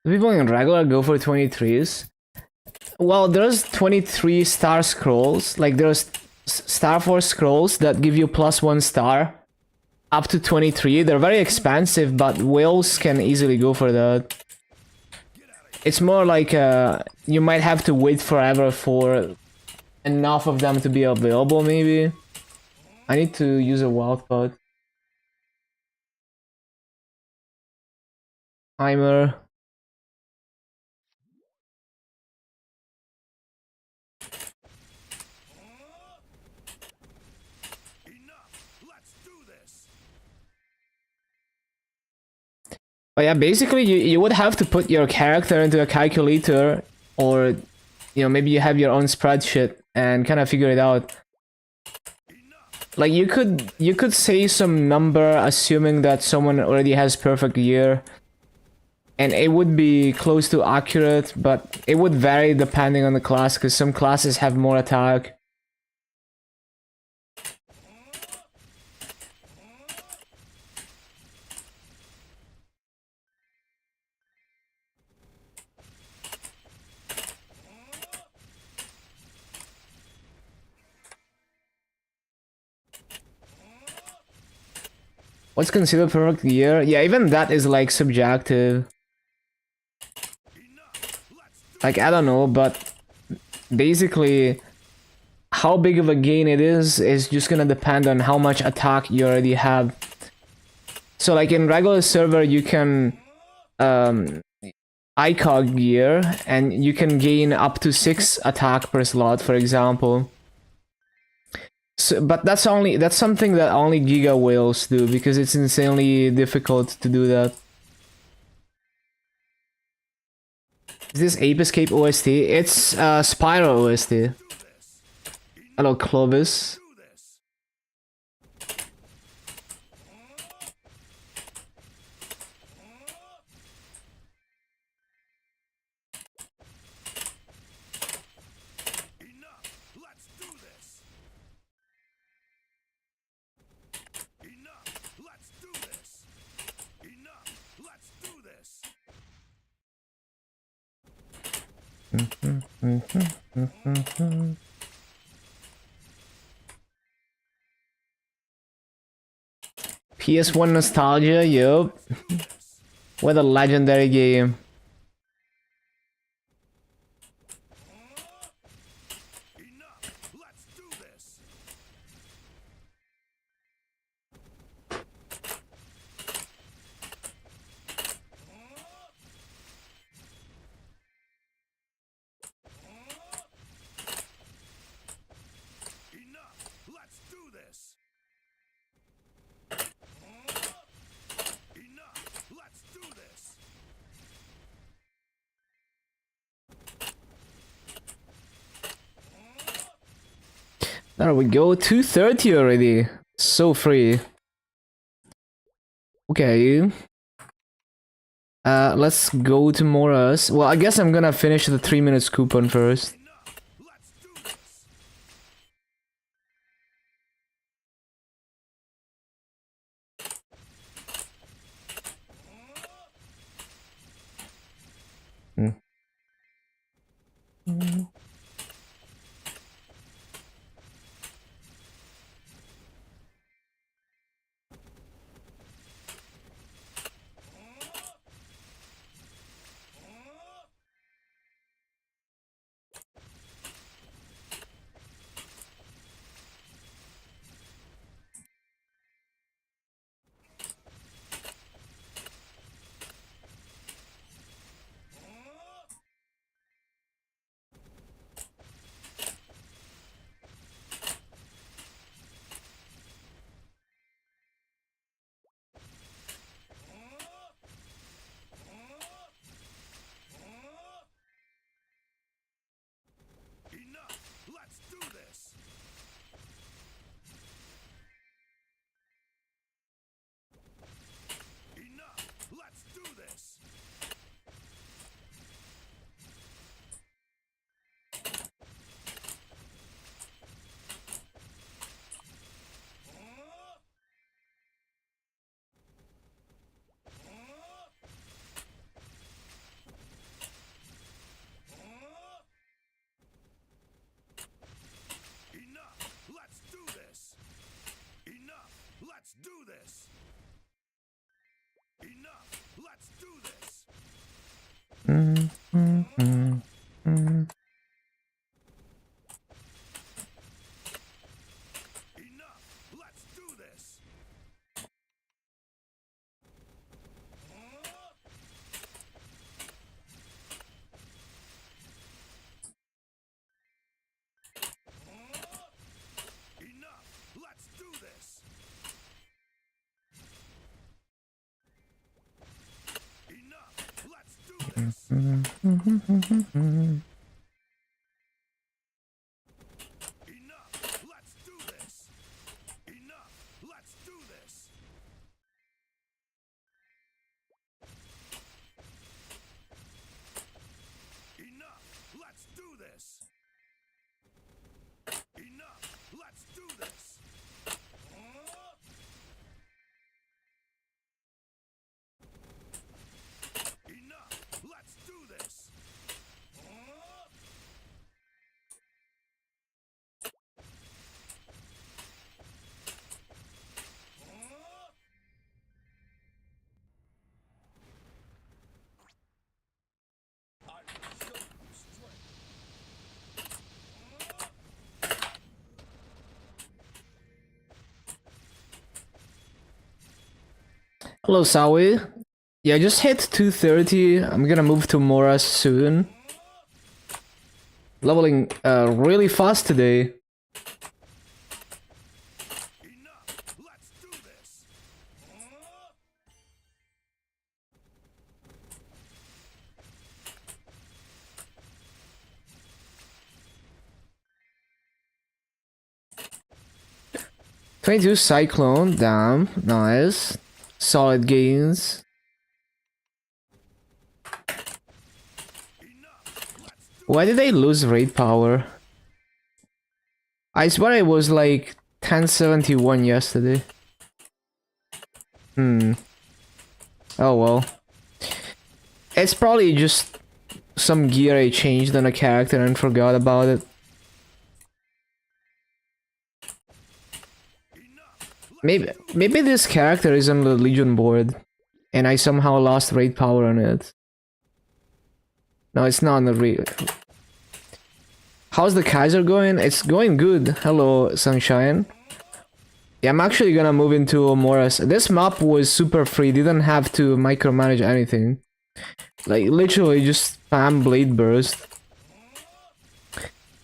The people in regular go for 23s. Well, there's 23 star scrolls. Like, there's Star Force scrolls that give you +1 star. Up to 23. They're very expensive, but whales can easily go for that. It's more like you might have to wait forever for enough of them to be available, maybe. I need to use a wild card. Timer. But yeah, basically you would have to put your character into a calculator, or you know, maybe you have your own spreadsheet and kind of figure it out. Like, you could say some number assuming that someone already has perfect gear, and it would be close to accurate, but it would vary depending on the class, because some classes have more attack. What's considered perfect gear? Yeah, even that is like subjective. Like, I don't know, but basically how big of a gain it is just gonna depend on how much attack you already have. So like in regular server you can ICOG gear, and you can gain up to 6 attack per slot, for example. So, but that's something that only Giga whales do, because it's insanely difficult to do that. Is this Ape Escape OST? It's Spyro OST. Hello, Clovis. PS1 nostalgia, yup. What a legendary game. There we go, 2:30 already. So free. Okay. Let's go to Mora's. Well, I guess I'm gonna finish the 3 minutes coupon first. Let's do this. Enough. Let's do this. Enough. Let's do this. Enough. Let's do this. Enough. Let's do this. Enough. Let's do this. Enough. Let's do this. Enough. Let's do this. Hello, Sawi. Yeah, I just hit 230. I'm gonna move to Mora soon. Leveling really fast today. Enough. Let's do this. 22 Cyclone, damn, nice. Solid gains. Why did they lose raid power? I swear it was like 1071 yesterday. Oh well. It's probably just some gear I changed on a character and forgot about it. Maybe this character is on the Legion board and I somehow lost raid power on it. No, it's not on the raid. How's the Kaiser going? It's going good. Hello, Sunshine. Yeah, I'm actually gonna move into Morris. This map was super free, didn't have to micromanage anything. Like, literally just spam Blade Burst.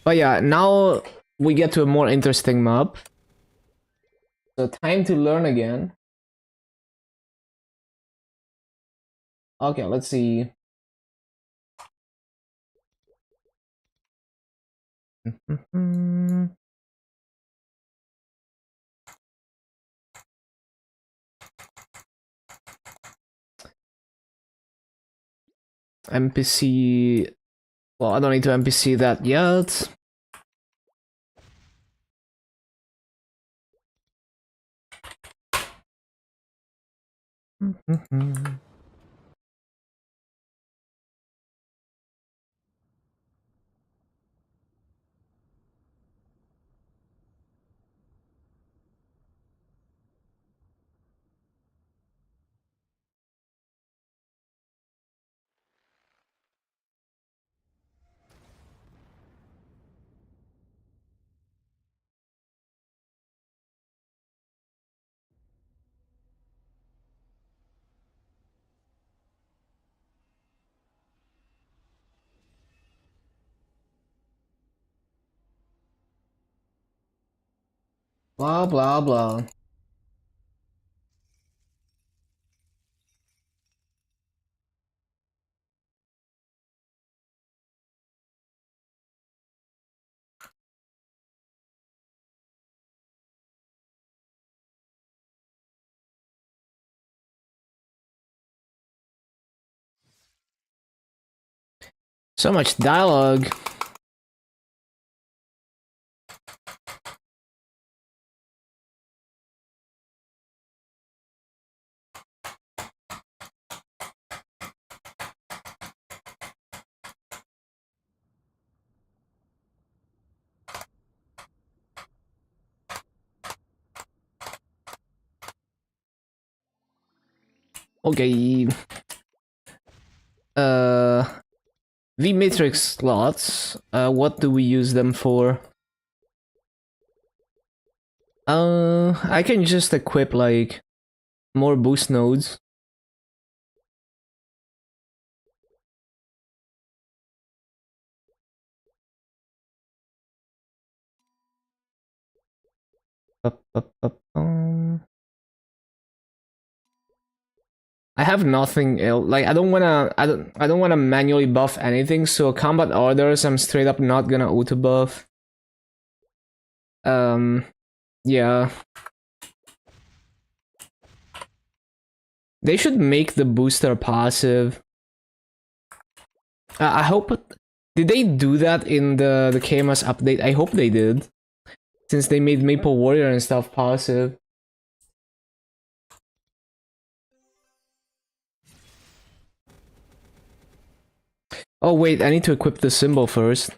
But yeah, now we get to a more interesting map. So time to learn again. Okay, let's see. NPC. Well, I don't need to NPC that yet. Blah blah blah. So much dialogue. Okay. V-matrix slots. What do we use them for? I can just equip like more boost nodes. I have nothing else. Like I don't wanna manually buff anything. So combat orders, I'm straight up not gonna auto buff. Yeah. They should make the booster passive. I hope. Did they do that in the KMS update? I hope they did, since they made Maple Warrior and stuff passive. Oh wait, I need to equip the symbol first.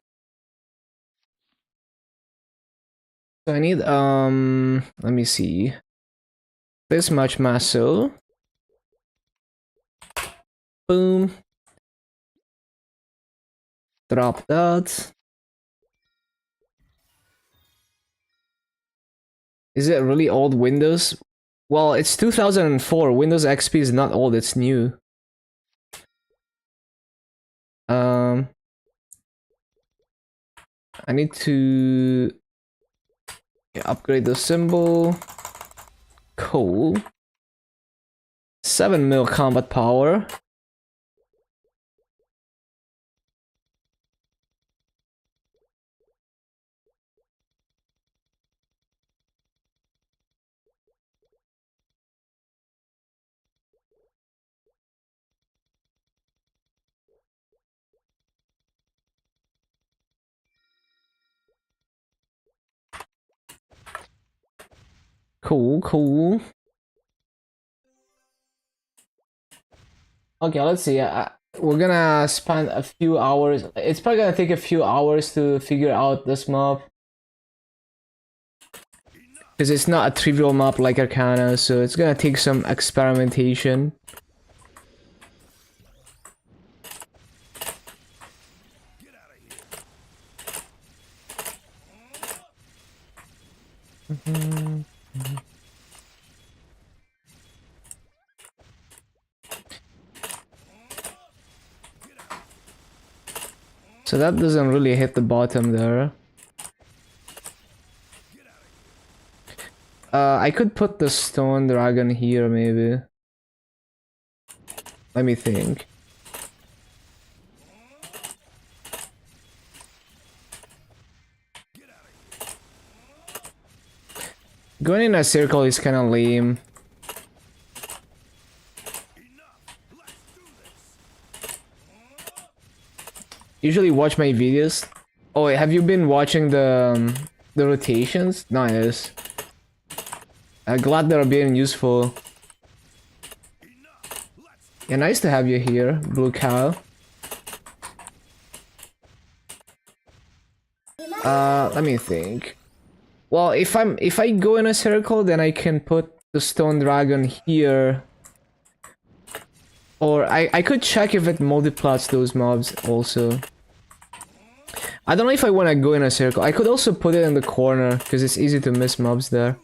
So I need let me see. This much masso. Boom. Drop that. Is it really old Windows? Well, it's 2004. Windows XP is not old, it's new. I need to upgrade the symbol. Cool. 7 mil combat power. Cool, cool. Okay, let's see. We're gonna spend a few hours. It's probably gonna take a few hours to figure out this map. Because it's not a trivial map like Arcana, so it's gonna take some experimentation. So that doesn't really hit the bottom there. I could put the stone dragon here, maybe. Let me think. Going in a circle is kind of lame. Usually watch my videos. Oh, have you been watching the rotations? Nice. Glad they're being useful. Yeah, nice to have you here, Blue Cow. Let me think. Well, if I go in a circle, then I can put the stone dragon here. Or I could check if it multiplies those mobs also. I don't know if I want to go in a circle. I could also put it in the corner because it's easy to miss mobs there.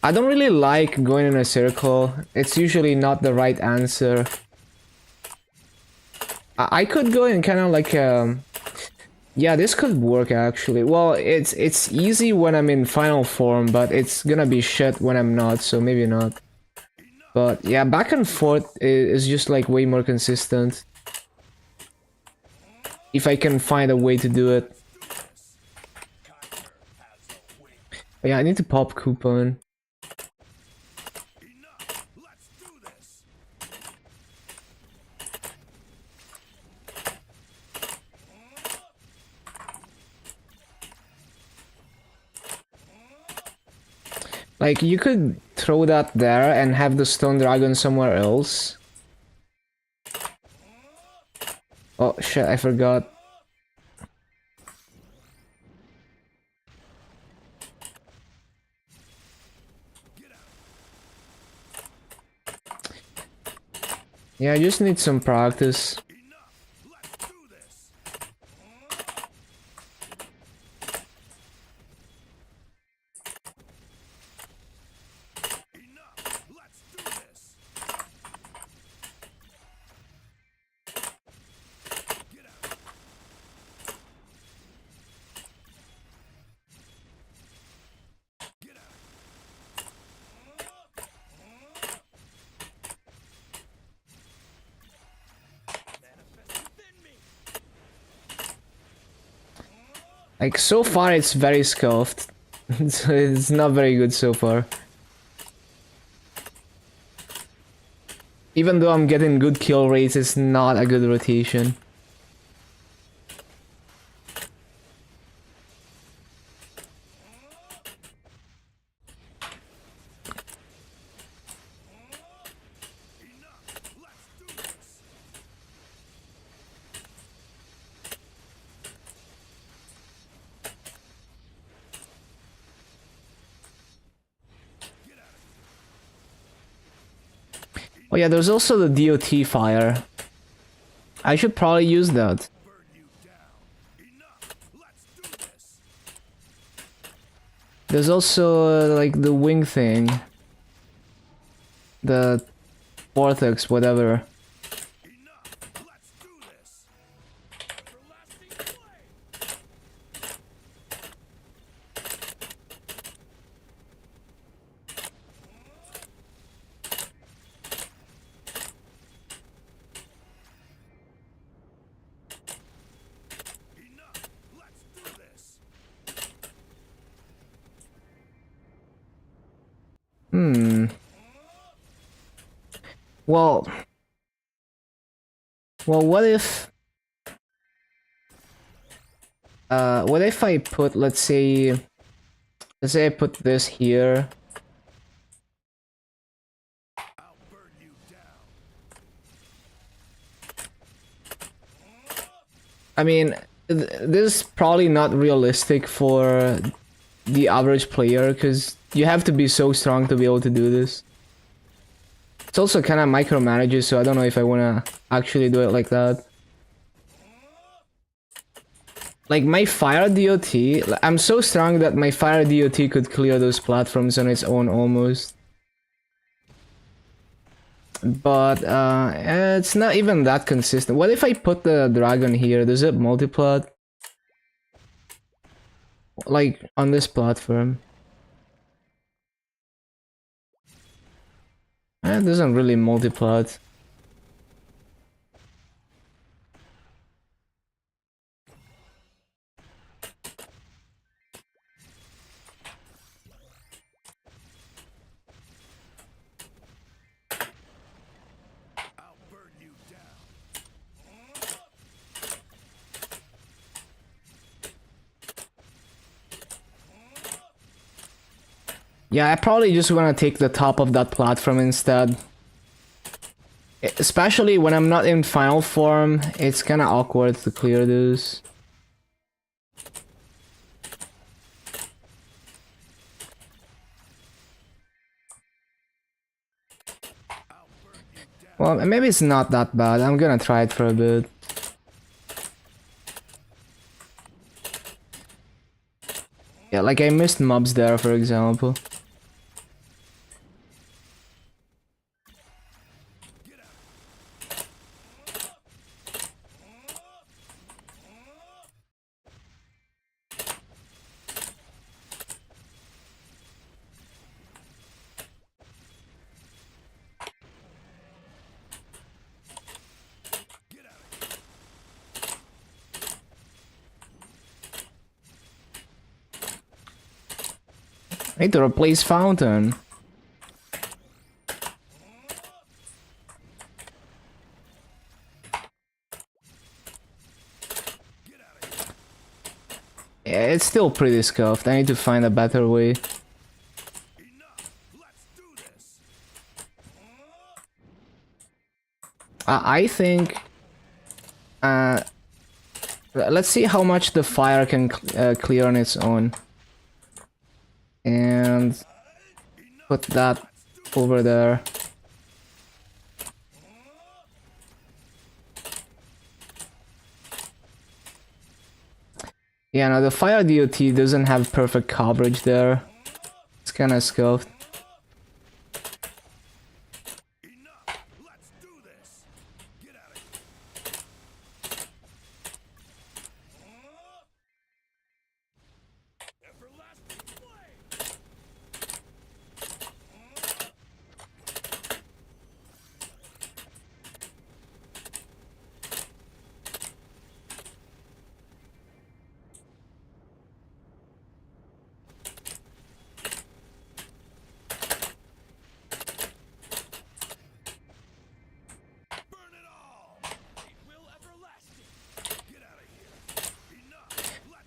I don't really like going in a circle. It's usually not the right answer. I could go in kind of like yeah, this could work actually. Well, it's easy when I'm in final form, but it's gonna be shit when I'm not, so maybe not. But yeah, back and forth is just like way more consistent. If I can find a way to do it. But yeah, I need to pop coupon. Like, you could throw that there and have the stone dragon somewhere else. Oh shit, I forgot. Yeah, I just need some practice. Like, so far it's very scuffed. It's not very good so far. Even though I'm getting good kill rates, it's not a good rotation. Oh yeah, there's also the DOT fire. I should probably use that. There's also like the wing thing. The vortex, whatever. Well, what if I put, let's say I put this here. I mean, this is probably not realistic for the average player, because you have to be so strong to be able to do this. It's also kind of micromanages, so I don't know if I want to actually do it like that. Like my fire DOT, I'm so strong that my fire DOT could clear those platforms on its own almost. But it's not even that consistent. What if I put the dragon here? Does it multiplat? Like on this platform? It doesn't really multiplat. Yeah, I probably just want to take the top of that platform instead. Especially when I'm not in final form, it's kind of awkward to clear this. Well, maybe it's not that bad. I'm gonna try it for a bit. Yeah, like I missed mobs there, for example. I need to replace fountain. Yeah, it's still pretty scuffed. I need to find a better way. I think... let's see how much the fire can clear on its own. And put that over there. Yeah, no, the fire DOT doesn't have perfect coverage there. It's kind of scuffed.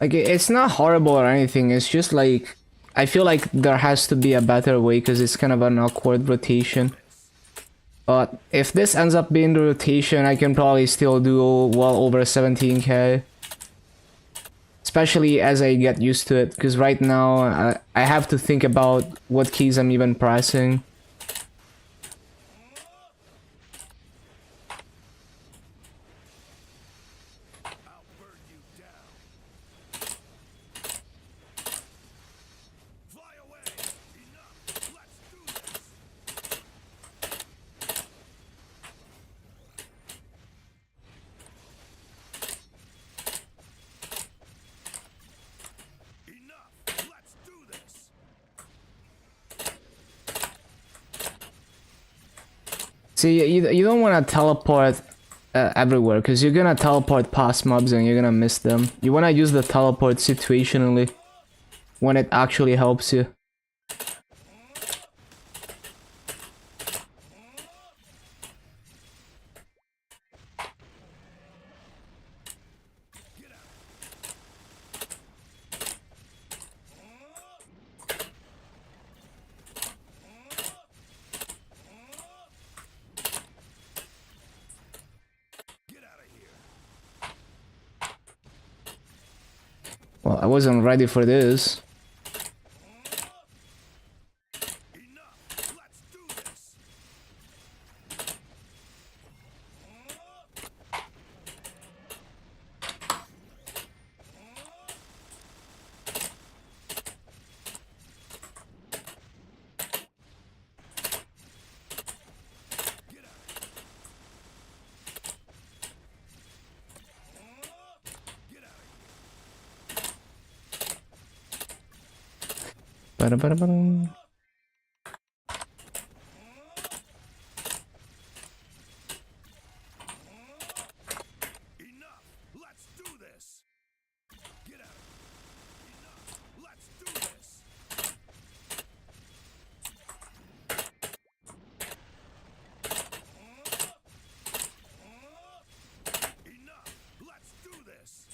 Like, it's not horrible or anything, it's just like, I feel like there has to be a better way because it's kind of an awkward rotation. But if this ends up being the rotation, I can probably still do well over 17k. Especially as I get used to it, because right now I have to think about what keys I'm even pressing. I'll burn you down. Fly away. Enough. Let's do this. Enough. Let's do this. See, you don't want to teleport everywhere, because you're gonna teleport past mobs and you're gonna miss them. You want to use the teleport situationally, when it actually helps you. Get out of here. Well, I wasn't ready for this. Enough. Let's do this. Get out. Get out of here. Ba-da-ba-da-ba-dum. Enough. Let's do this. Get out. Enough. Let's do this. Enough. Let's do this.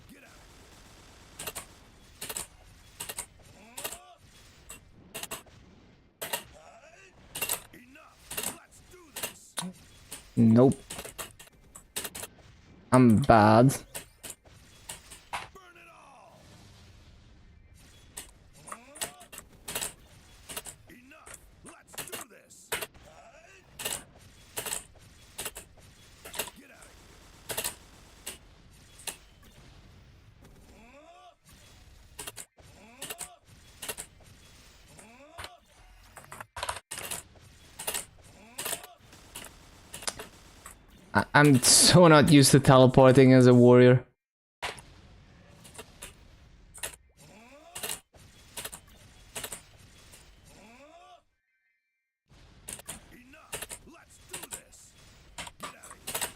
Get out. Enough. Let's do this. Nope. I'm bad. Burn it all. Enough. Let's do this. Get out of here. I'm so not used to teleporting as a warrior. Enough. Let's do this. Get out of here.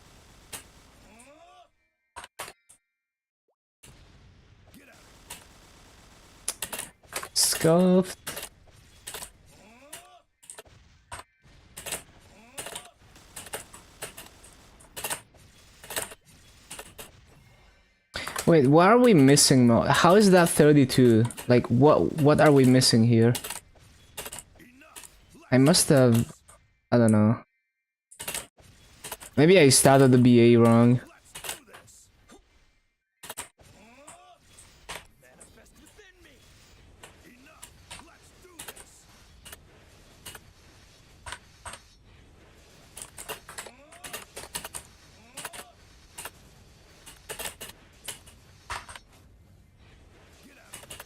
Get out of here. Scuffed. Wait, what are we missing, Mo? How is that 32? Like, what are we missing here? I must have... I don't know. Maybe I started the BA wrong. Let's do this. Manifest within me. Enough. Let's do this. Get out.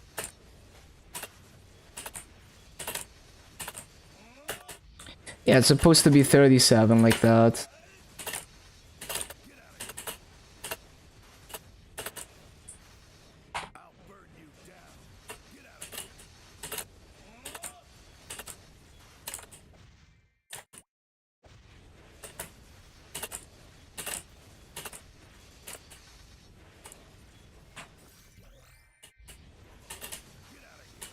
Yeah, it's supposed to be 37 like that. I'll burn you down. Get out of here. Get out of here.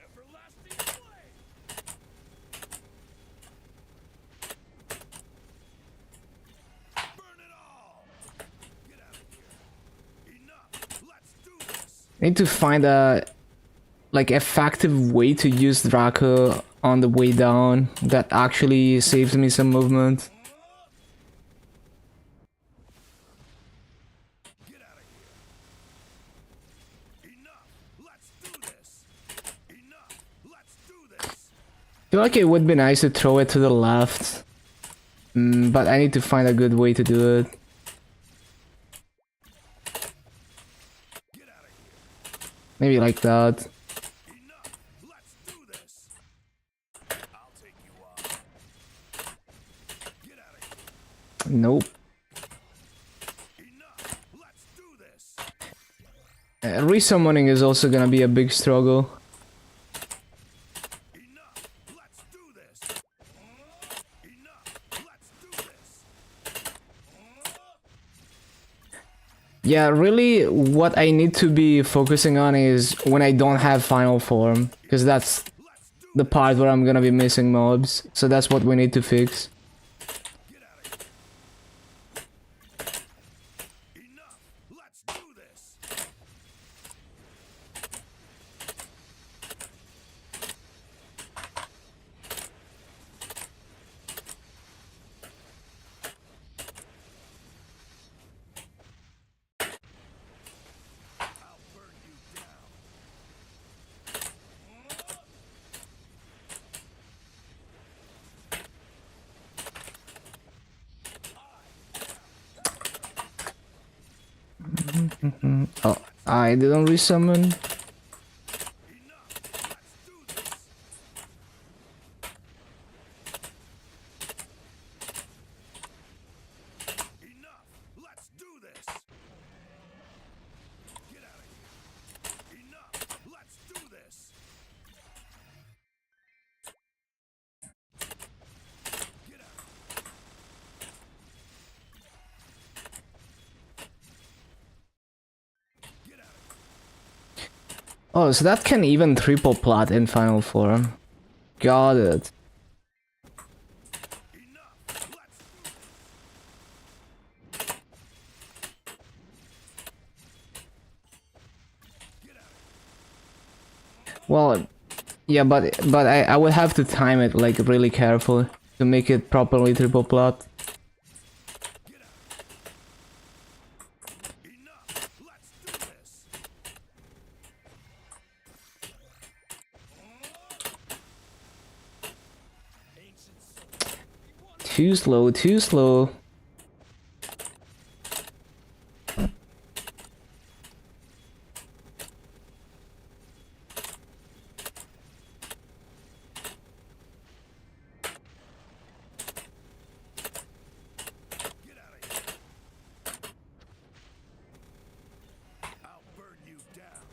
Everlasting flame. Need to find a like effective way to use Draco on the way down that actually saves me some movement. Get out of here. Enough. Let's do this. Enough. Let's do this. I feel like it would be nice to throw it to the left. But I need to find a good way to do it. Get out of here. Maybe like that. Enough. Let's do this. I'll take you on. Get out of here. Nope. Enough. Let's do this. Resummoning is also gonna be a big struggle. Enough. Let's do this. Enough. Let's do this. Yeah, really what I need to be focusing on is when I don't have final form, because that's the part where I'm gonna be missing mobs, so that's what we need to fix. Get out of here. Enough. Let's do this. I'll burn you down. Oh, I didn't resummon. Enough. Let's do this. Enough. Let's do this. Get out of here. Enough. Let's do this. Get out. Get out of here. Oh, so that can even triple plat in final form. Got it. Enough. Let's do this. Get out of here. Well, yeah, but I would have to time it like really carefully to make it properly triple plat. Get out. Enough. Let's do this. Ancient soul. Too slow, too slow. Get out of here. I'll burn you down.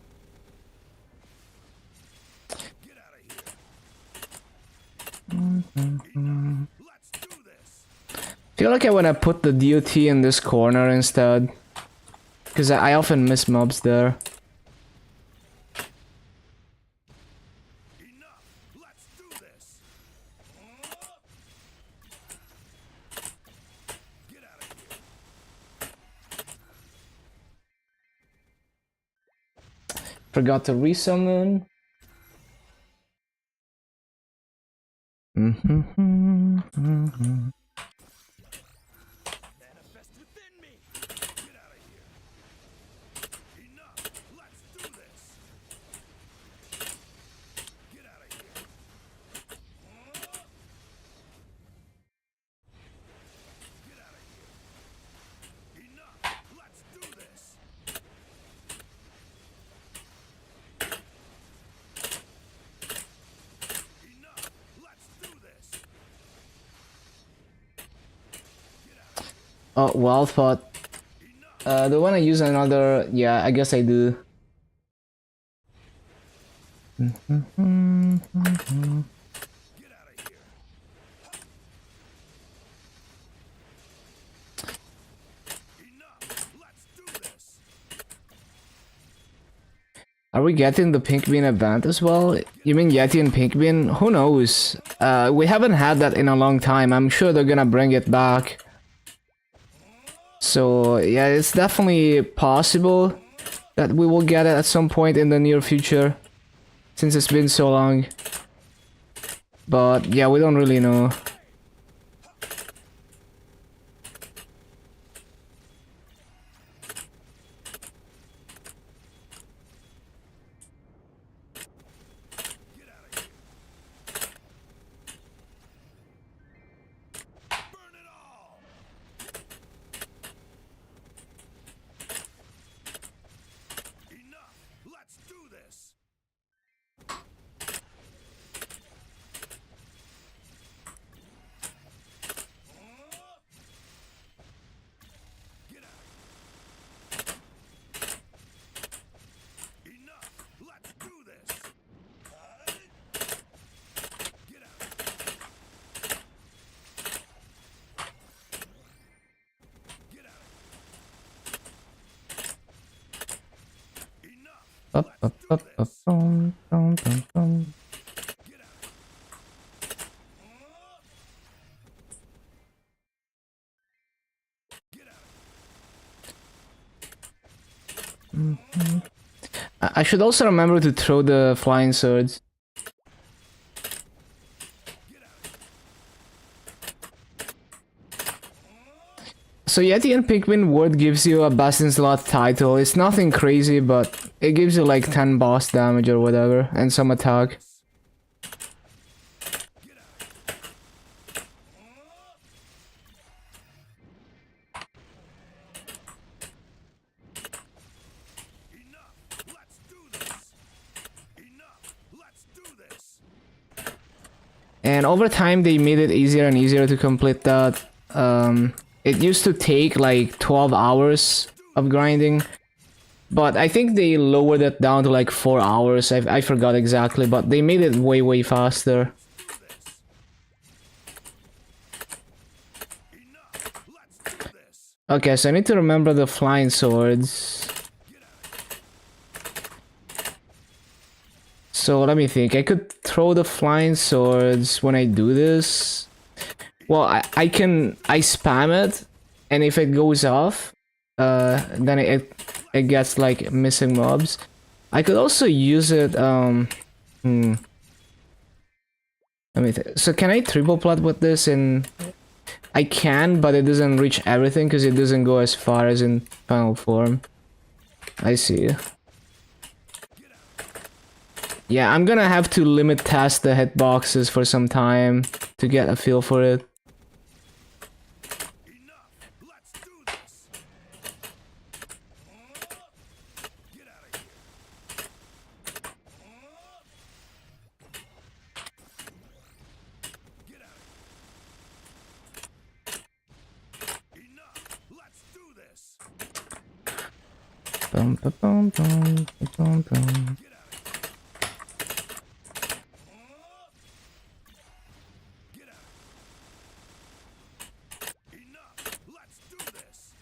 Get out of here. Enough. Let's do this. Feel like I wanna put the DOT in this corner instead. Because I often miss mobs there. Enough. Let's do this. Get out of here. Forgot to resummon. Manifest within me. Get out of here. Enough. Let's do this. Get out of here. Get out of here. Enough. Let's do this. Enough. Let's do this. Get out of here. Oh, wild pot. Enough. Do I wanna use another? Yeah, I guess I do. Get out of here. Enough. Let's do this. Are we getting the pink bean event as well? You mean Yeti and pink bean? Who knows? We haven't had that in a long time. I'm sure they're gonna bring it back. So yeah, it's definitely possible. that we will get it at some point in the near future, since it's been so long. But yeah, we don't really know. Burn it all! Enough! Let's do this! Get out! Enough! Let's do this! Get out! Get out! Enough! Up, up, up, up, boom, boom, boom, boom. Get out! Get out! I should also remember to throw the flying swords. So Yeti and Pikmin word gives you a best in slot title. It's nothing crazy, but it gives you like 10 boss damage or whatever, and some attack. Enough! Let's do this! Enough! Let's do this! And over time they made it easier and easier to complete that. It used to take like 12 hours of grinding, but I think they lowered it down to like 4 hours. I forgot exactly, but they made it way faster. Enough! Let's do this! Okay, so I need to remember the flying swords. So let me think. I could throw the flying swords when I do this. Well, I spam it, and if it goes off, then it gets like missing mobs. I could also use it. Let me think. So can I triple plot with this? And I can, but it doesn't reach everything because it doesn't go as far as in final form. I see. Yeah, I'm gonna have to limit test the hitboxes for some time to get a feel for it. Enough! Let's do this! Get out of here! Get out of here! Enough! Let's do this! Bum, ba, bum, bum, ba, bum, bum. Get out of here! Get out! Enough! Let's do this!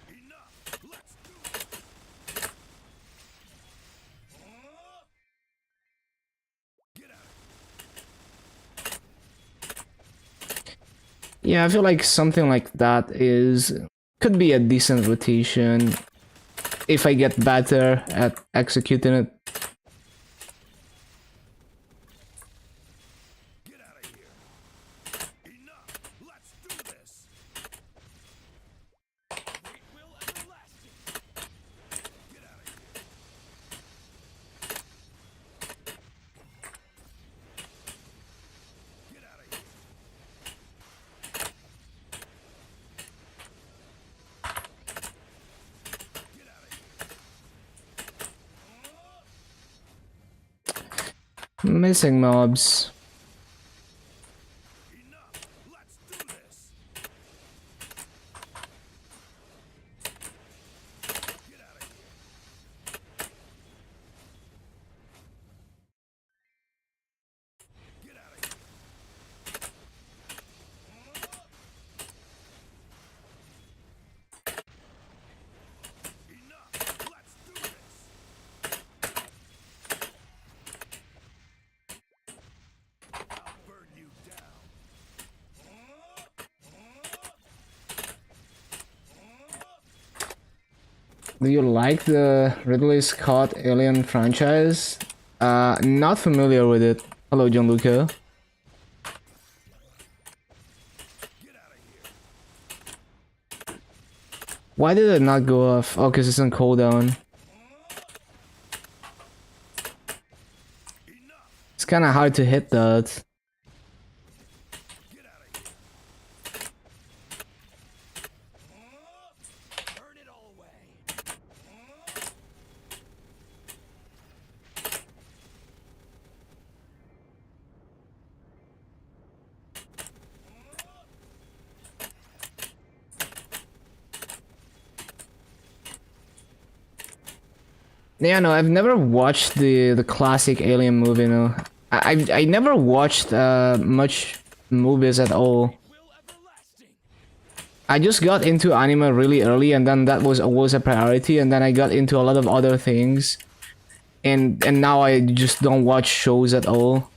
Enough! Let's do this! Get out! Yeah, I feel like something like that could be a decent rotation if I get better at executing it. Get out of here! Enough! Let's do this! Great will everlasting! Get out of here! Get out of here! Get out of here! Missing mobs. Enough! Let's do this! Get out of here! Get out of here! Enough! Let's do this! Do you like the Ridley Scott Alien franchise? Not familiar with it. Hello, Gianluca. Why did it not go off? Oh, because it's on cooldown. It's kind of hard to hit that. Yeah, no, I've never watched the classic Alien movie. No, I never watched much movies at all. I just got into anime really early, and then that was always a priority, and then I got into a lot of other things, and now I just don't watch shows at all.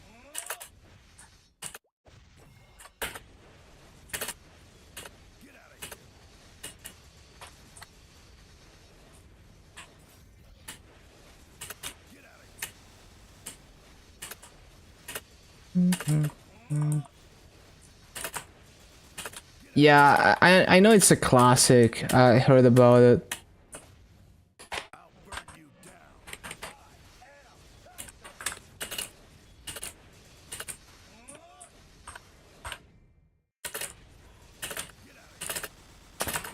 Yeah, I know it's a classic. I heard about it.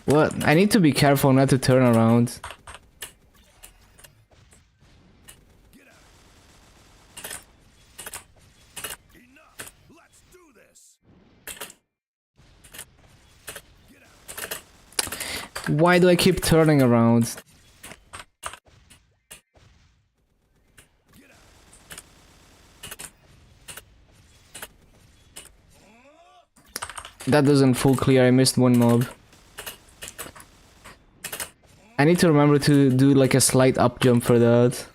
What? I need to be careful not to turn around. Why do I keep turning around? That doesn't full clear, I missed one mob. I need to remember to do like a slight up jump for that.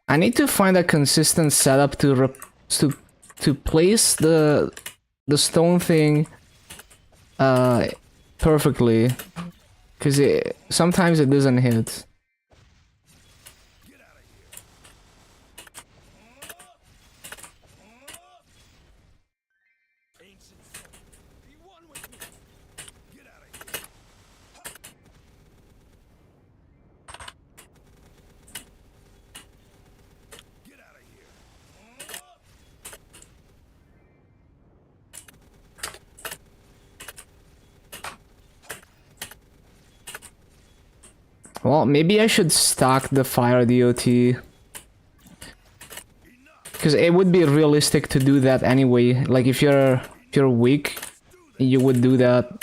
I need to find a consistent setup to place the stone thing perfectly, because sometimes it doesn't hit. Well, maybe I should stack the fire DOT. Because it would be realistic to do that anyway. Like if you're weak, you would do that.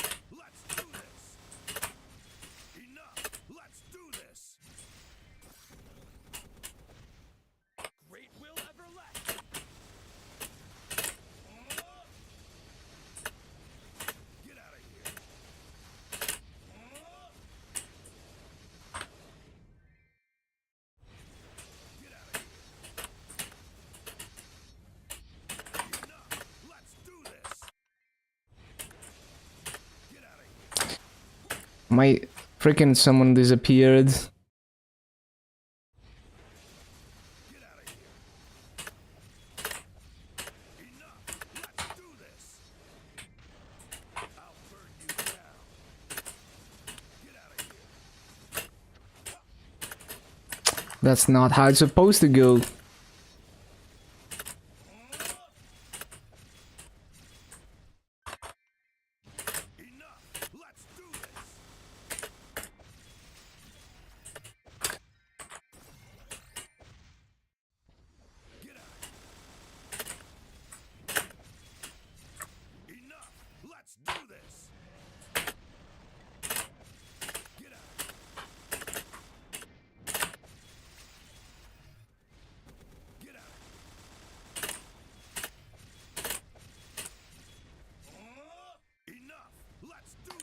My freaking someone disappeared. That's not how it's supposed to go.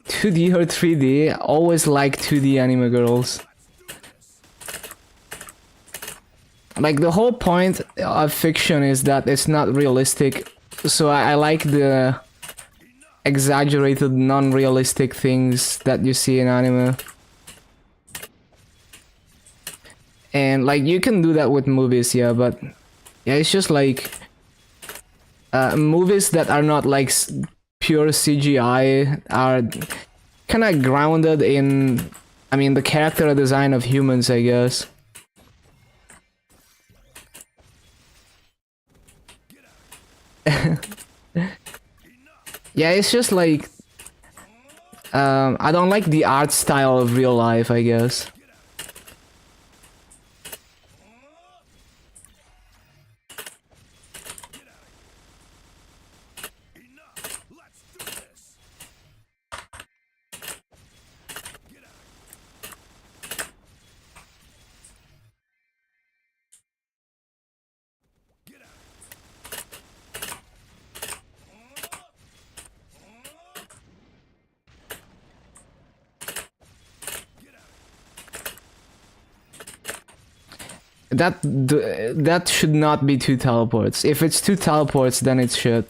Two D or 3D? Always like 2D anime girls. like the whole point of fiction is that it's not realistic, so I like the exaggerated non-realistic things that you see in anime. And like you can do that with movies, yeah, but yeah, it's just like movies that are not like pure CGI are kind of grounded in, I mean, the character design of humans, I guess. Yeah, it's just like I don't like the art style of real life, I guess. That should not be 2 teleports. If it's 2 teleports, then it's shit.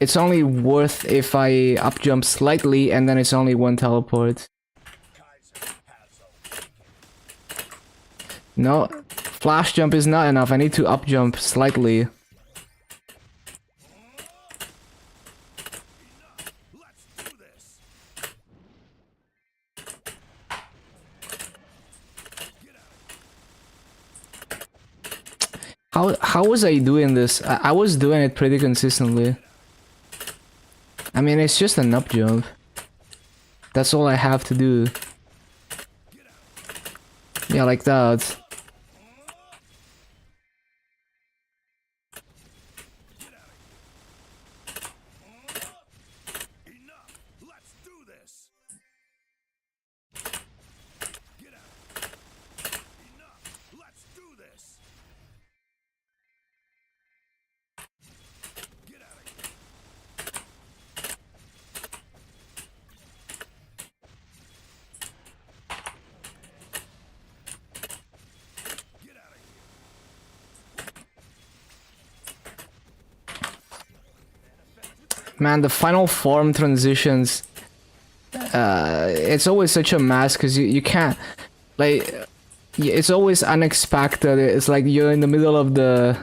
It's only worth if I up jump slightly and then it's only 1 teleport. No, flash jump is not enough. I need to up jump slightly. How was I doing this? I was doing it pretty consistently. I mean, it's just an up jump. That's all I have to do. Yeah, like that. Man, the final form transitions, it's always such a mess because you can't, like, it's always unexpected. It's like you're in the middle of the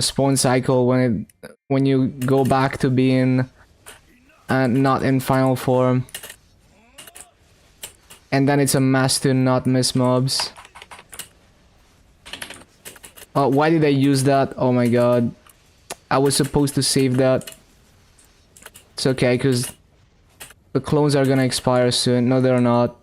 spawn cycle when you go back to being not in final form, and then it's a mess to not miss mobs. Oh, why did I use that? Oh my god, I was supposed to save that. It's okay, because the clones are gonna expire soon. No, they're not.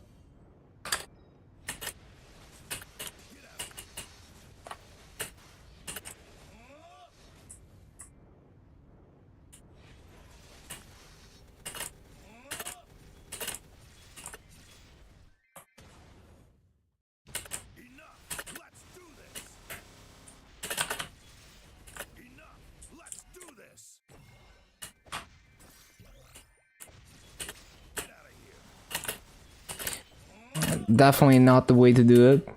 Definitely not the way to do it.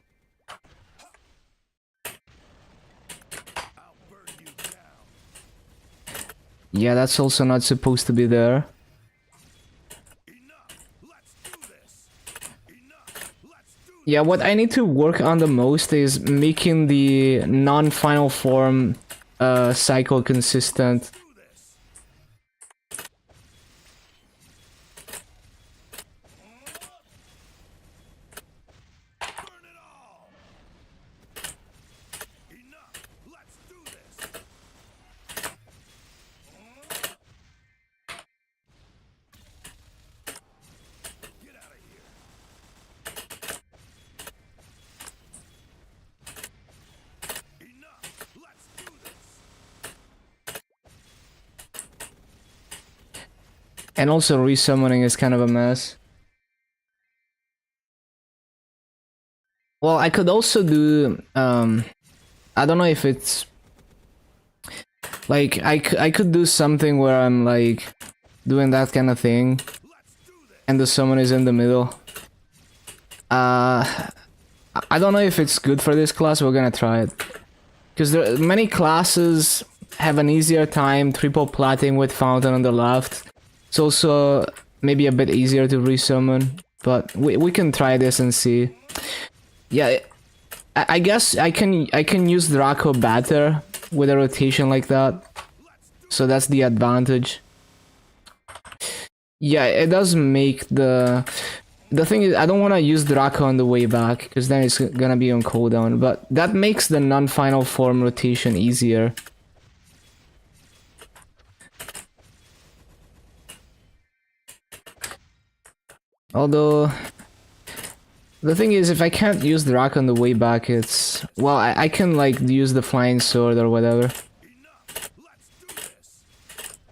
Yeah, that's also not supposed to be there. Yeah, what I need to work on the most is making the non-final form cycle consistent. And also resummoning is kind of a mess. Well, I could also do, I don't know if it's, like, I could do something where I'm, like, doing that kind of thing, and the summon is in the middle. I don't know if it's good for this class, we're gonna try it. Because many classes have an easier time triple platting with Fountain on the left. It's also maybe a bit easier to resummon, but we can try this and see. Yeah, I guess I can use Draco better with a rotation like that, so that's the advantage. Yeah, it does make the thing is, I don't want to use Draco on the way back, because then it's gonna be on cooldown, but that makes the non-final form rotation easier. Although, the thing is, if I can't use Draco on the way back, it's... Well, I can, like, use the Flying Sword or whatever. Enough! Let's do this!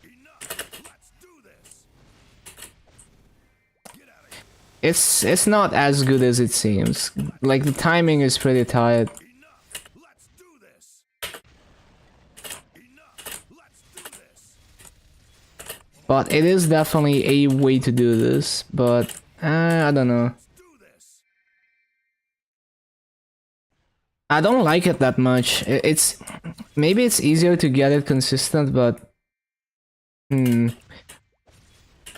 Enough! Let's do this! Get out of here! It's not as good as it seems. Like, the timing is pretty tight. Enough! Let's do this! Enough! Let's do this! But it is definitely a way to do this, but... I don't know. Do this! I don't like it that much. It's... Maybe it's easier to get it consistent, but...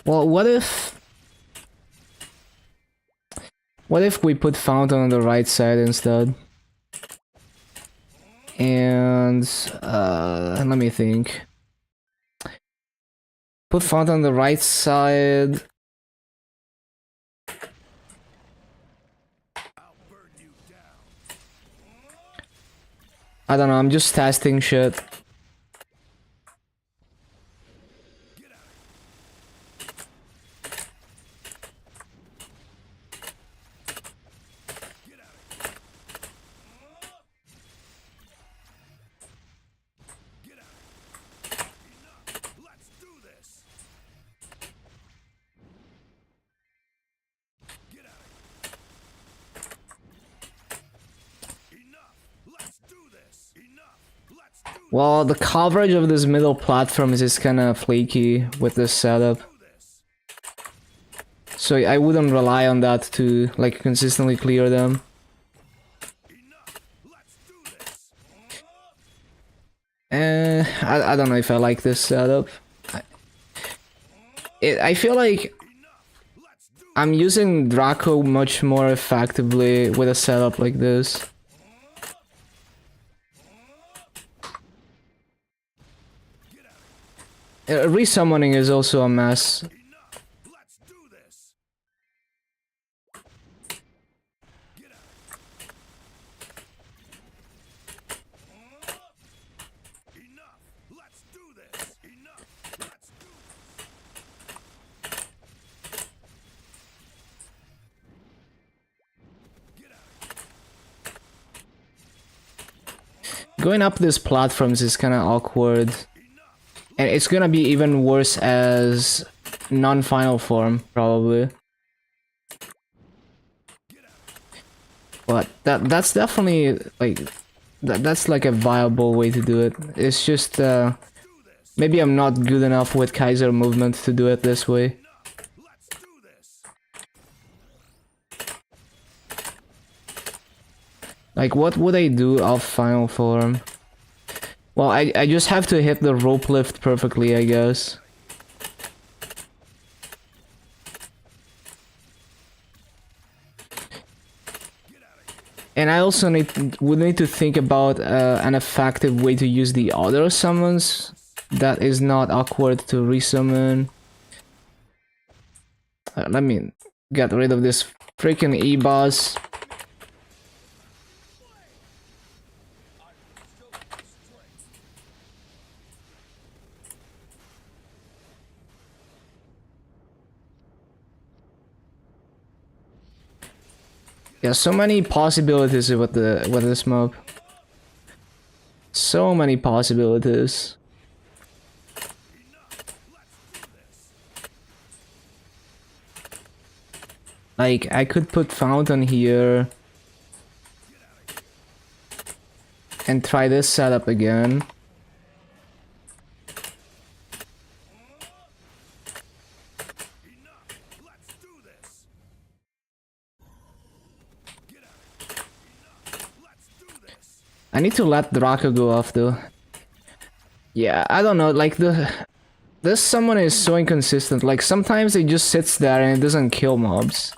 Well, what if... What if we put Fountain on the right side instead? And... let me think. Put Fountain on the right side... I'll burn you down! I don't know, I'm just testing shit. Get out of here! Get out of here! Get out of here! Enough! Let's do this! Get out of here! Enough! Let's do this! Enough! Let's do Well, the coverage of this middle platform is just kinda flaky with this setup. this! So I wouldn't rely on that to, like, consistently clear them. Enough! Let's do this! I don't know if I like this setup. I feel like Enough! Let's do I'm using Draco much more effectively with a setup like this. Resummoning is also a mess. Enough! Let's do this! Get out! Enough! Let's do this! Enough! Let's do this! Get out! Going up these platforms is kinda awkward. And it's gonna be even worse as non-final form, probably. But that's definitely, like, that's like a viable way to do it. It's just, maybe I'm not good enough with Kaiser movement to do it this way. Let's do this! Like, what would I do off final form? Well, I just have to hit the rope lift perfectly, I guess. And I also would need to think about an effective way to use the other summons that is not awkward to resummon. Let me get rid of this freaking E-boss. Yeah, so many possibilities with this mob. So many possibilities. Like, I could put Fountain here and try this setup again. Let's do this! I need to let Draco go off though. Yeah, I don't know, like this summon is so inconsistent. Like sometimes it just sits there and it doesn't kill mobs.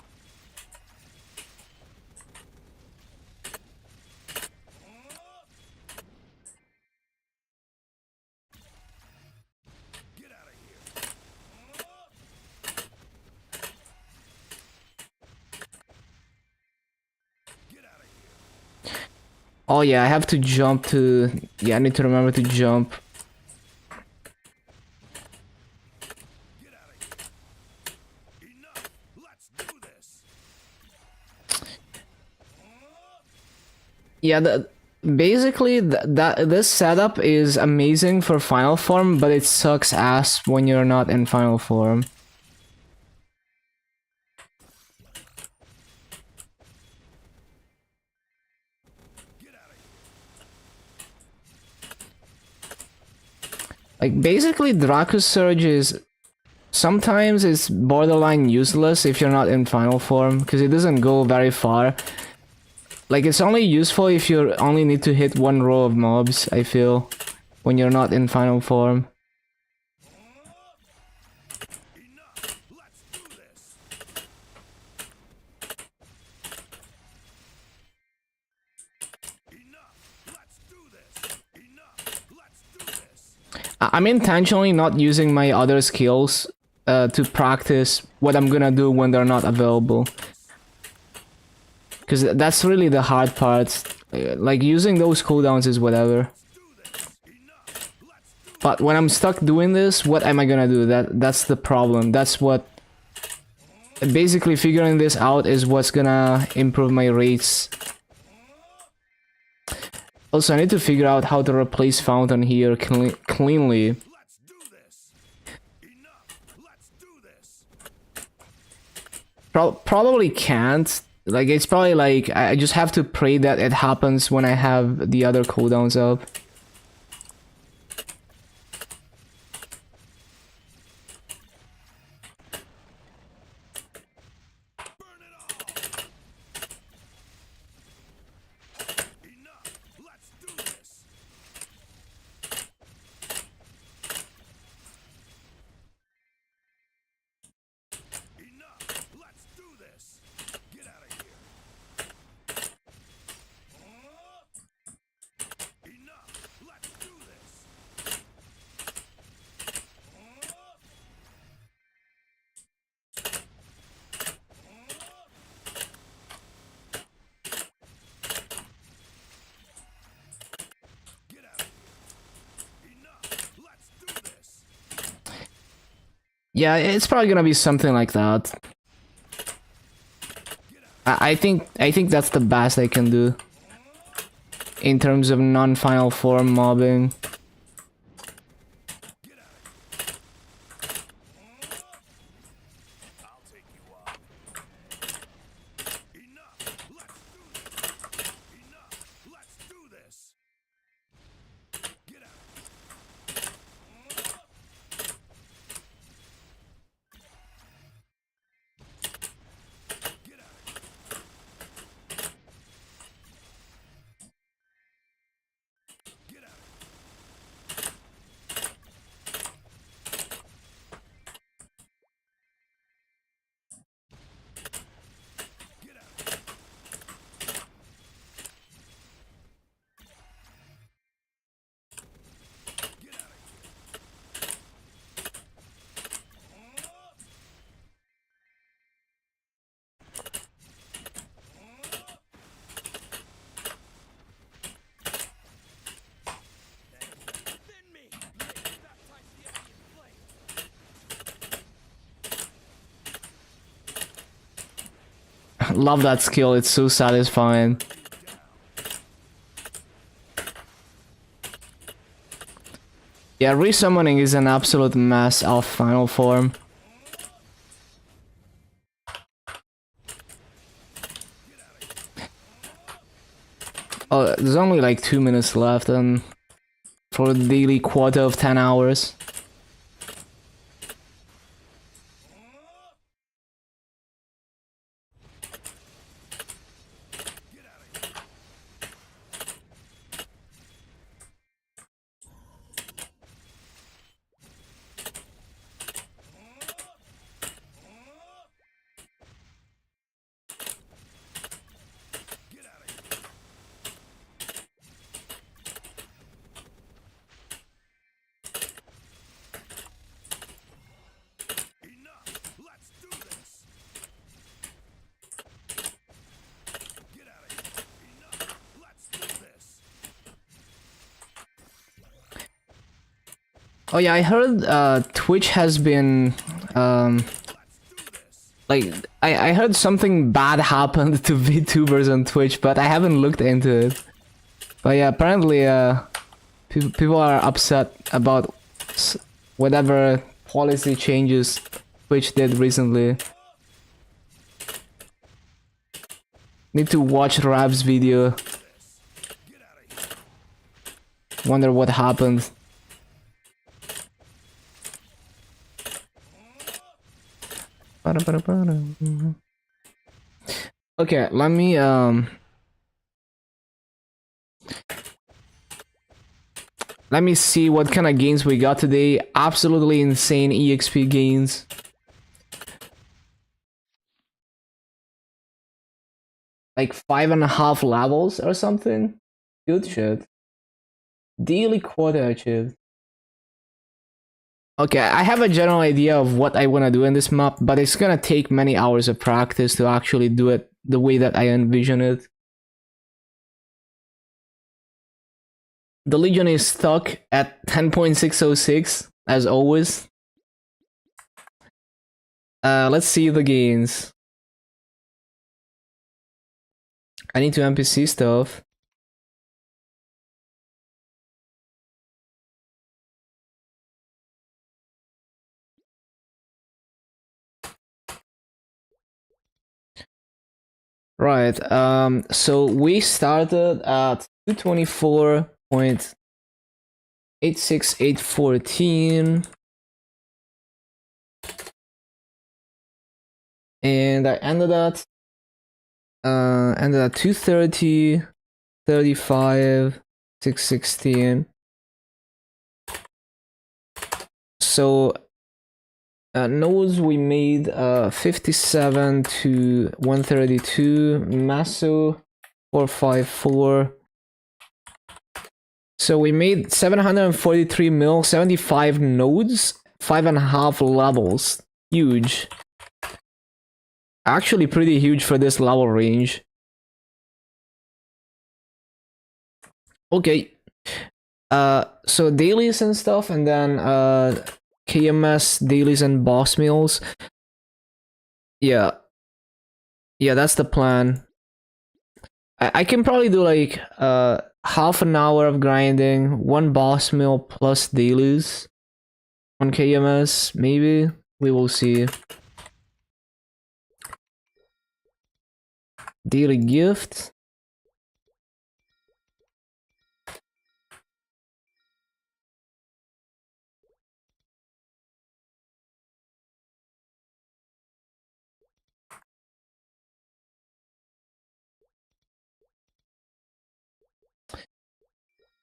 Oh yeah, I have to jump to... Yeah, I need to remember to jump. Yeah, basically this setup is amazing for final form, but it sucks ass when you're not in final form. Like basically Draco Surge is sometimes it's borderline useless if you're not in final form because it doesn't go very far. Like it's only useful if you only need to hit one row of mobs, I feel, when you're not in final form. I'm intentionally not using my other skills to practice what I'm gonna do when they're not available. Because that's really the hard part. Like, using those cooldowns is whatever. But when I'm stuck doing this, what am I gonna do? That's the problem. That's what... Basically, figuring this out is what's gonna improve my rates. Also, I need to figure out how to replace Fountain here cleanly. Probably can't. Like, it's probably like, I just have to pray that it happens when I have the other cooldowns up. Yeah, it's probably gonna be something like that. I think that's the best I can do in terms of non-final form mobbing. Love that skill, it's so satisfying. Yeah, resummoning is an absolute mess of final form. Oh, there's only like 2 minutes left and for the daily quota of 10 hours. Oh yeah, I heard Twitch has been like I heard something bad happened to VTubers on Twitch, but I haven't looked into it. But yeah, apparently people are upset about whatever policy changes Twitch did recently. Need to watch Rab's video. Wonder what happened. Okay, let me see what kind of gains we got today. Absolutely insane EXP gains. Like 5.5 levels or something. Good shit. Daily quota achieved. Okay, I have a general idea of what I want to do in this map, but it's gonna take many hours of practice to actually do it the way that I envision it. The Legion is stuck at 10.606, as always. Let's see the gains. I need to NPC stuff. Right, so we started at 224.86814. And I ended at 230, 35, 616. So nodes we made 57 to 132, Maso 454. So we made 743 mil, 75 nodes, 5.5 levels. Huge. Actually pretty huge for this level range. Okay. So dailies and stuff, and then KMS dailies and boss meals. Yeah. Yeah, that's the plan. I can probably do like half an hour of grinding, one boss meal plus dailies on KMS, maybe. We will see. Daily gift.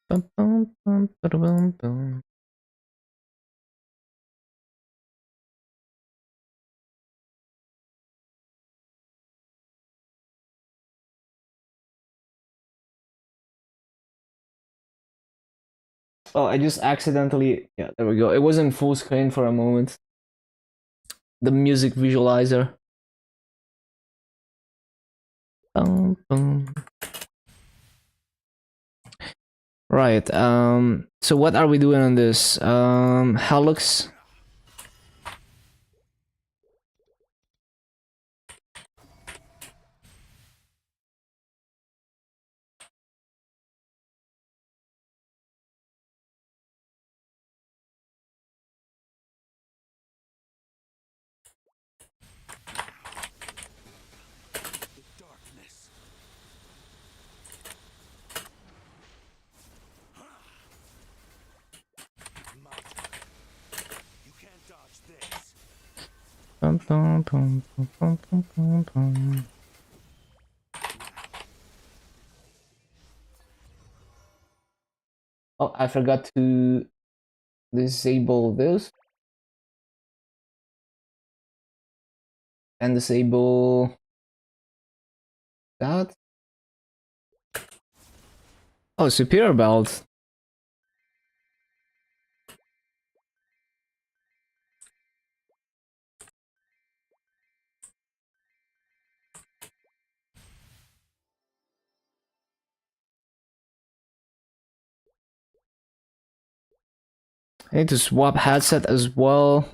Bum, bum, bum, ba-da-bum, bum. Oh, I just accidentally... Yeah, there we go. It was in full screen for a moment. The music visualizer. Bum, bum. Right, so what are we doing on this? Helix. Darkness. My turn. You can't dodge this. Bum, bum, bum, bum, bum, bum, bum, bum. Oh, I forgot to disable this. And disable that. Oh, superior belt. I need to swap headset as well.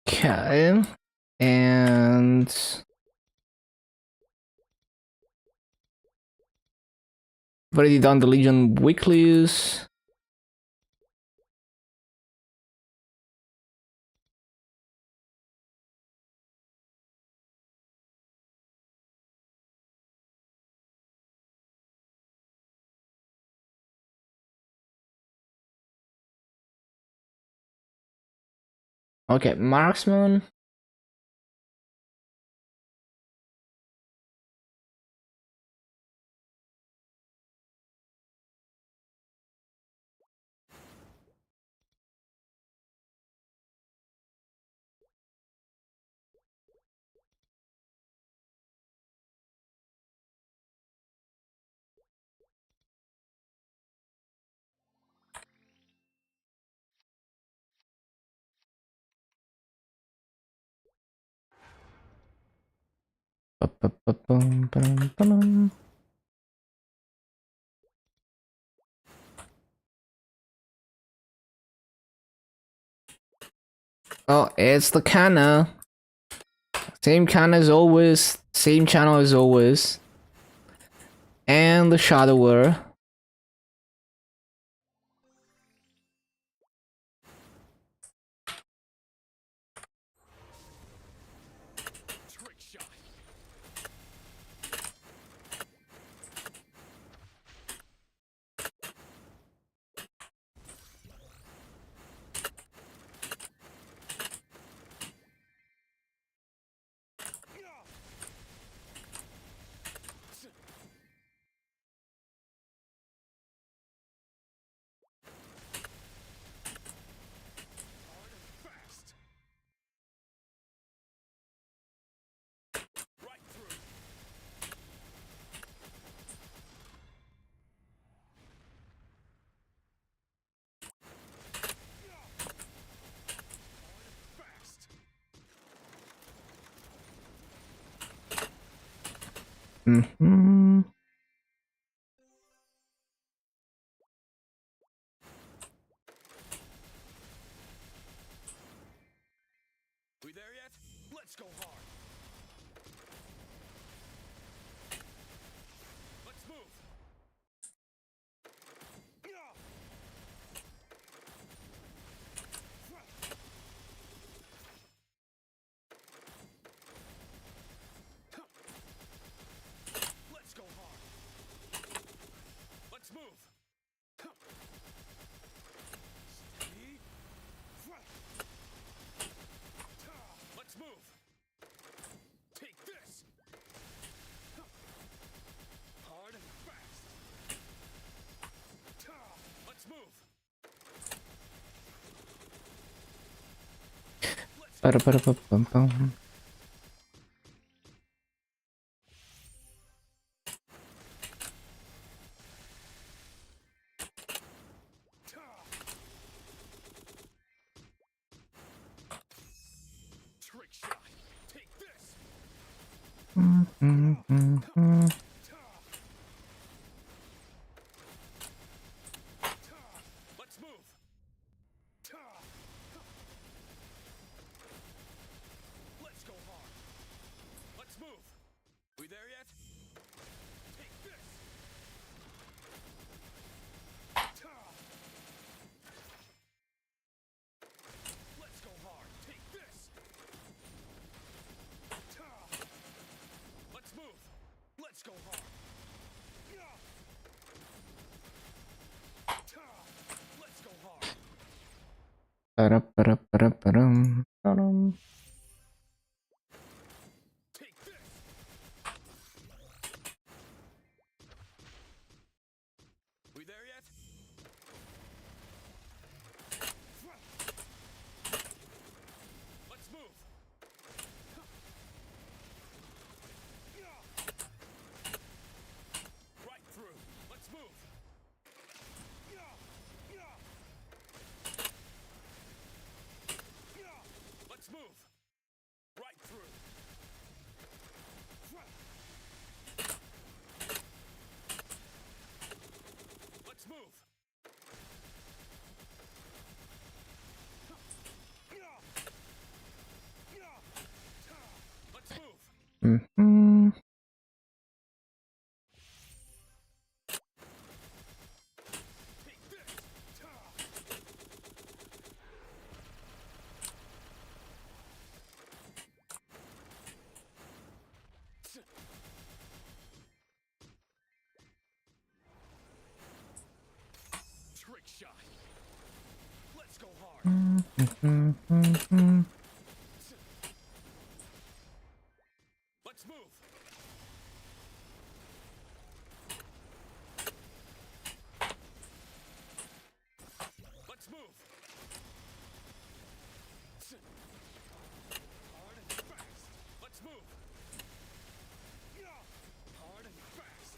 Okay, and I've already done the Legion weeklies. Okay, marksman. Oh, it's the Kana. Same Kana as always. Same channel as always. And the Shadower. Trick shot. Hard and fast. Right through. Fast. Mm-hmm. We there yet? Let's go hard. Let's move. Let's go hard. Let's move. Steady. Let's move. Take this. Hard and fast. Let's move. Ba-da-ba-da-ba-bum-bum. Trick shot. Take this. Mm-hmm. Let's move. Let's go hard. Let's move. We there yet? Take this. Let's go hard. Take this. Let's move. Let's go hard. Let's go hard. Ba-da-ba-da-ba-da-ba-dum. Ba-dum. Take this. We there yet? Let's move. Trick shot. Let's go hard. Let's move. Let's move. Hard and fast. Let's move. Hard and fast.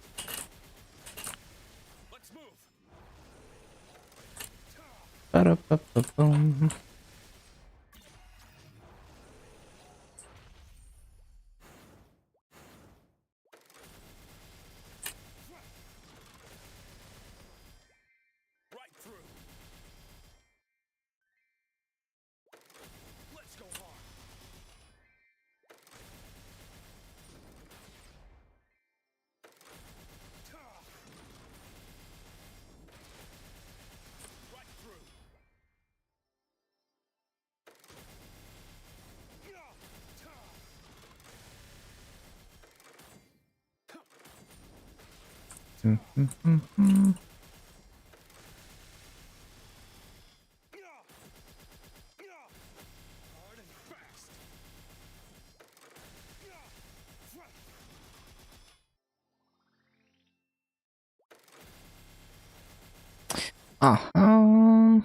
Let's move. Ba-da-ba-ba-boom. Right through. Let's go hard. Right through. Hard and fast. Uh-huh.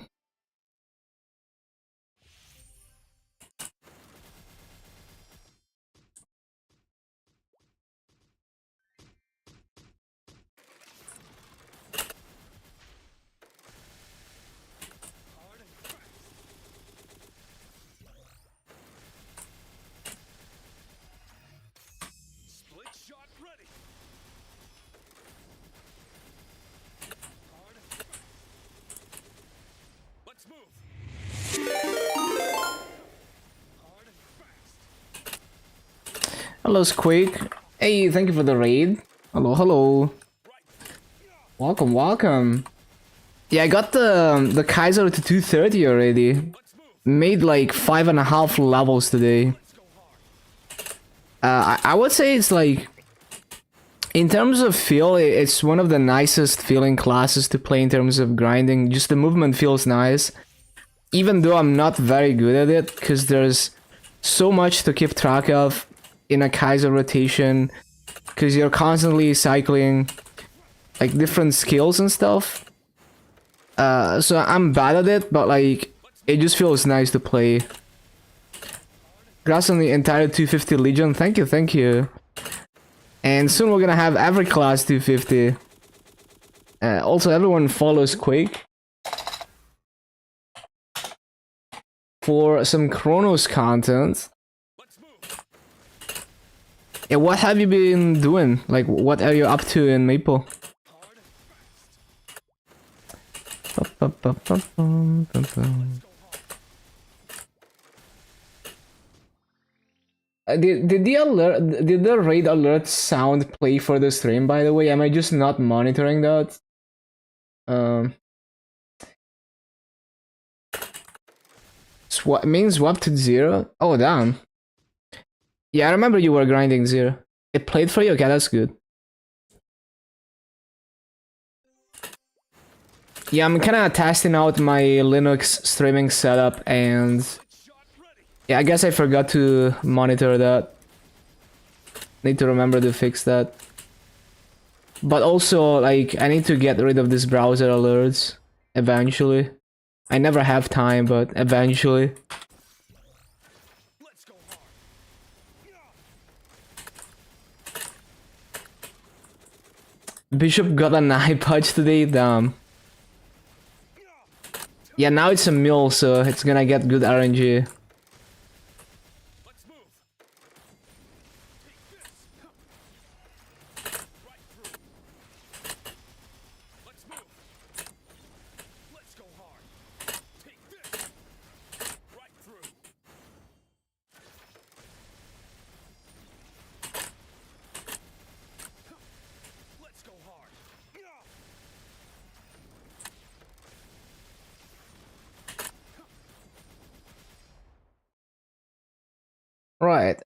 Hard and fast. Split shot ready. Hard and fast. Let's move. Hard and fast. Hello, Squeak. Hey, thank you for the raid. Hello, hello. Welcome, welcome. Yeah, I got the Kaiser to 230 already. Let's move. Made like 5.5 levels today. Let's go hard. I would say it's like, in terms of feel, it's one of the nicest feeling classes to play in terms of grinding. Just the movement feels nice. Even though I'm not very good at it, because there's so much to keep track of in a Kaiser rotation. Because you're constantly cycling like different skills and stuff. So I'm bad at it, but like, it just feels nice to play. Grass on the entire 250 Legion. Thank you, thank you. And soon we're gonna have every class 250. Also, everyone follows Quake for some Chronos content. Let's move. Yeah, what have you been doing? Like, what are you up to in Maple? Hard and fast. Did the alert? Did the raid alert sound play for the stream? By the way, am I just not monitoring that? Swap to 0. Oh damn. Yeah, I remember you were grinding 0. It played for you. Okay, that's good. Yeah, I'm kind of testing out my Linux streaming setup, and Shot ready. yeah, I guess I forgot to monitor that. Need to remember to fix that. But also, like, I need to get rid of this browser alerts eventually. I never have time, but eventually. Let's go hard. Bishop got an eye patch today, damn. Yeah, now it's a mill, so it's gonna get good RNG. Let's move. Take this. Right through. Let's move. Let's go hard. Take this. Right through. Right.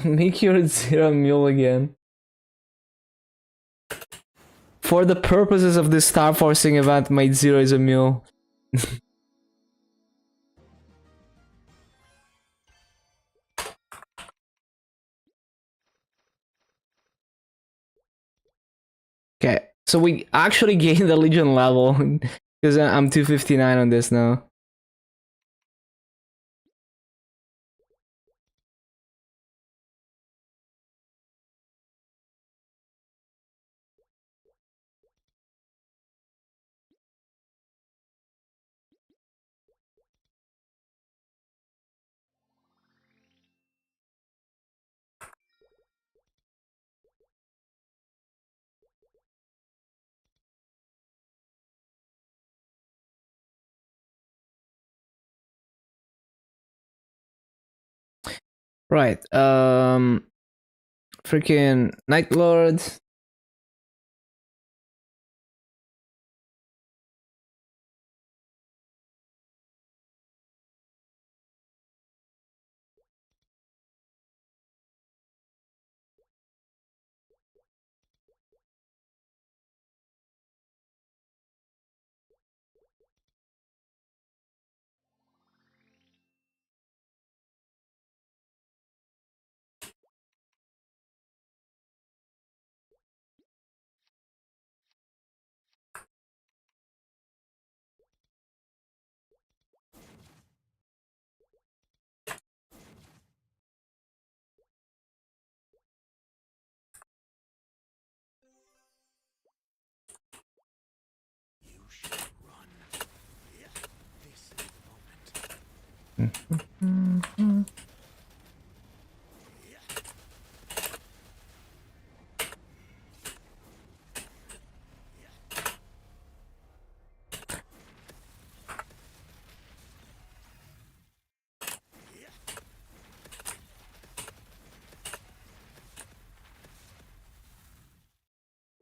Make your 0 mule again. For the purposes of this star forcing event, my 0 is a mule. Okay, so we actually gained the Legion level because I'm 259 on this now. Right. Freaking Night Lord. You should run. This is the moment.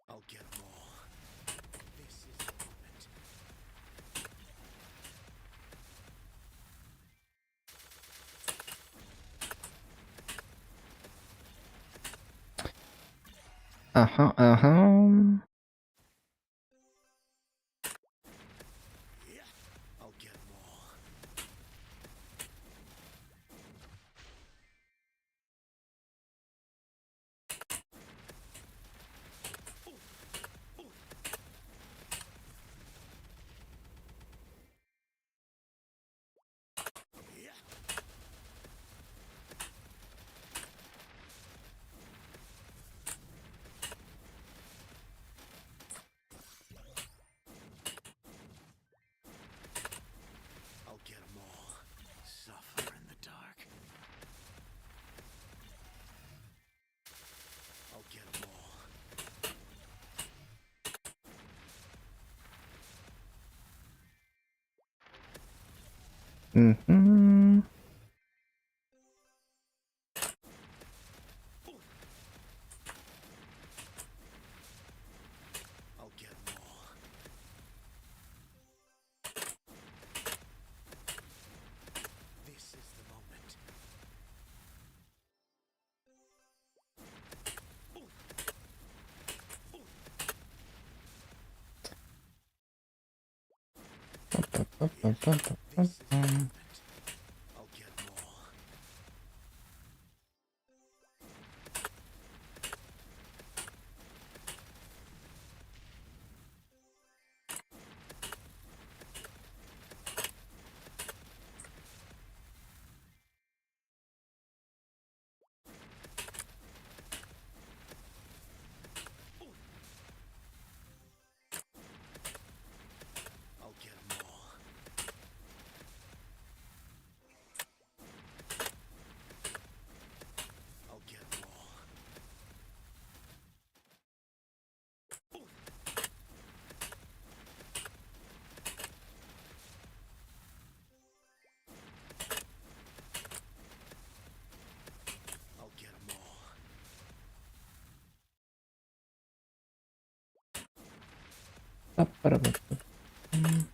I'll get them all. This is the moment. I'll get them all. I'll get them all. Suffer in the dark. I'll get them all. Mm-hmm. I'll get them all. This is the moment. This is the moment. I'll get them all. I'll get them all. I'll get them all. I'll get them all.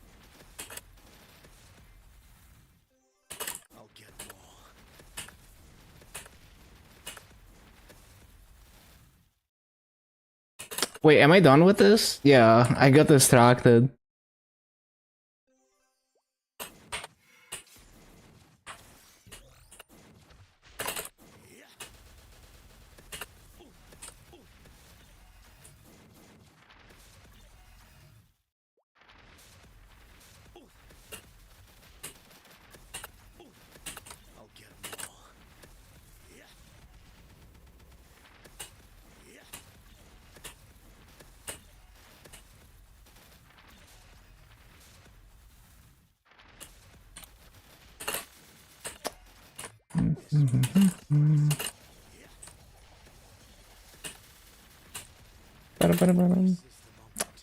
Wait, am I done with this? Yeah, I got distracted. I'll get 'em all. Yeah. Yeah.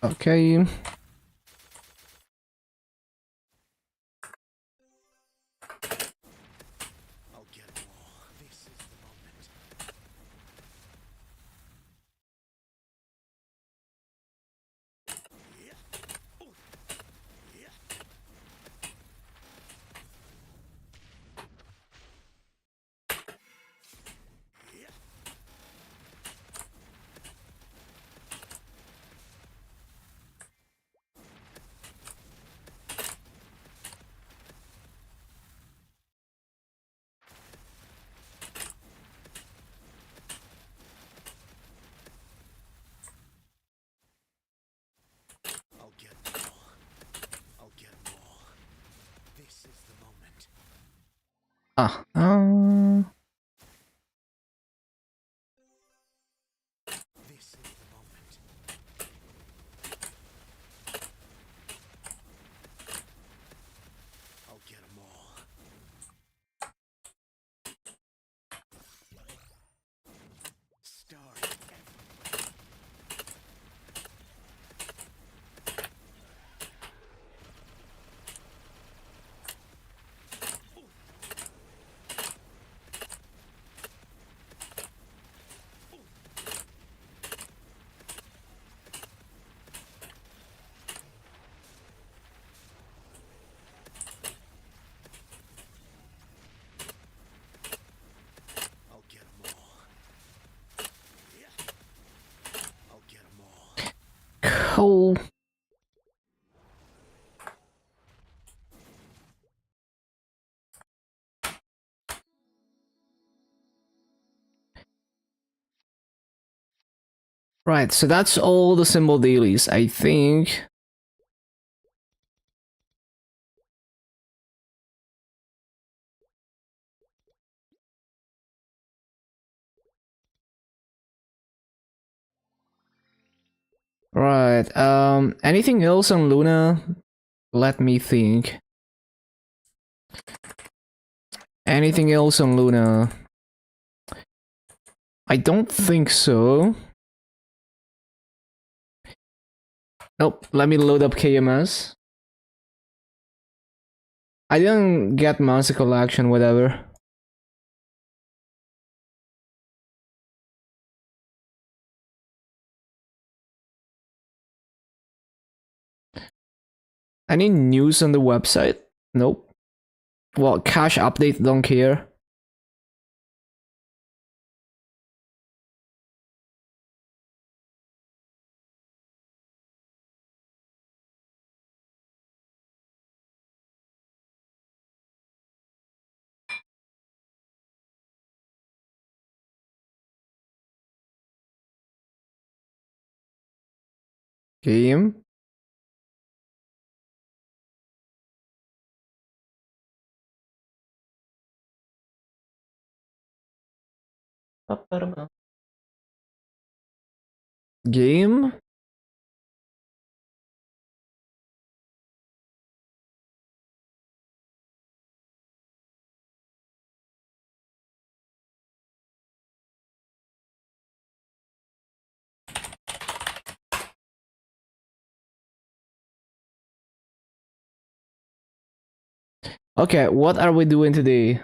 Okay. I'll get 'em all. This is the moment. Yeah. Yeah. Yeah. I'll get 'em all. I'll get 'em all. This is the moment. Ah. This is the moment. I'll get 'em all. Stars everywhere. I'll get 'em all. Yeah. I'll get 'em all. Cool. Right, so that's all the symbol dailies, I think. Right, anything else on Luna? Let me think. Anything else on Luna? I don't think so. Nope, let me load up KMS. I didn't get Monster Collection, whatever. Any news on the website? Nope. Well, cache update, don't care. Game. Game? Okay, what are we doing today?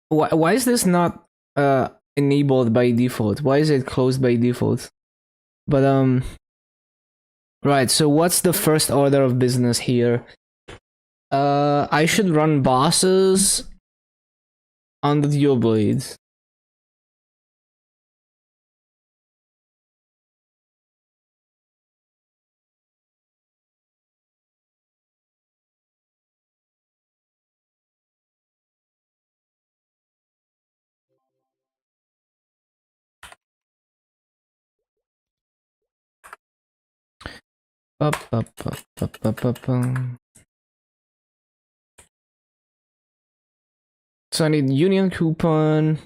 Why is this not enabled by default? Why is it closed by default? But right, so what's the first order of business here? I should run bosses on the dual blades. So I need union coupon.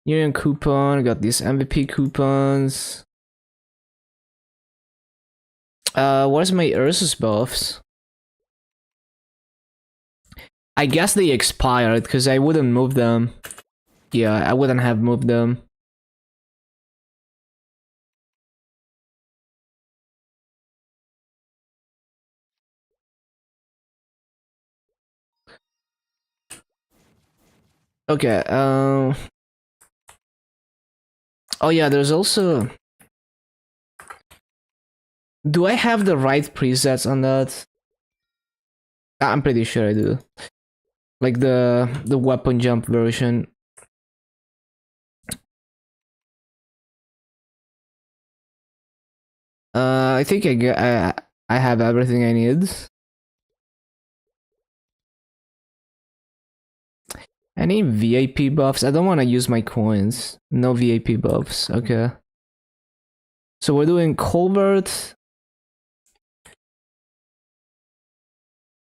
Union coupon, got these MVP coupons. Where's my Ursus buffs? I guess they expired because I wouldn't move them. Yeah, I wouldn't have moved them. Okay, oh yeah, there's also... Do I have the right presets on that? I'm pretty sure I do. Like the weapon jump version. I think I have everything I need. Any VIP buffs? I don't want to use my coins. No VIP buffs. Okay. So we're doing Colbert.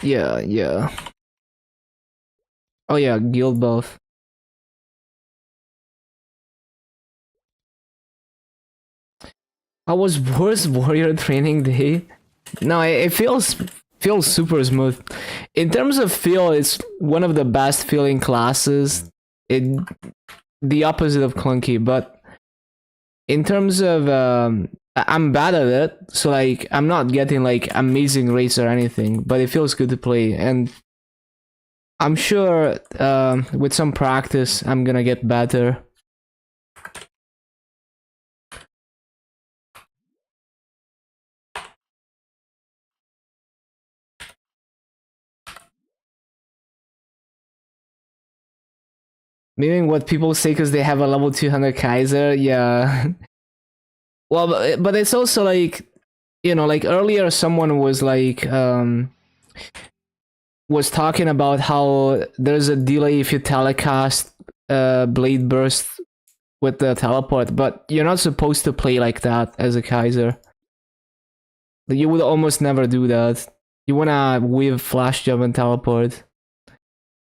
Yeah. Oh yeah, guild buff. How was worst warrior training day? No, it feels super smooth. In terms of feel, it's one of the best feeling classes. The opposite of clunky, but in terms of I'm bad at it, so like I'm not getting like amazing rates or anything, but it feels good to play, and I'm sure with some practice I'm gonna get better. Meaning what people say because they have a level 200 Kaiser, yeah. Well, but it's also like, you know, like earlier someone was like, was talking about how there's a delay if you telecast Blade Burst with the teleport, but you're not supposed to play like that as a Kaiser. You would almost never do that. You wanna weave Flash Jump and teleport.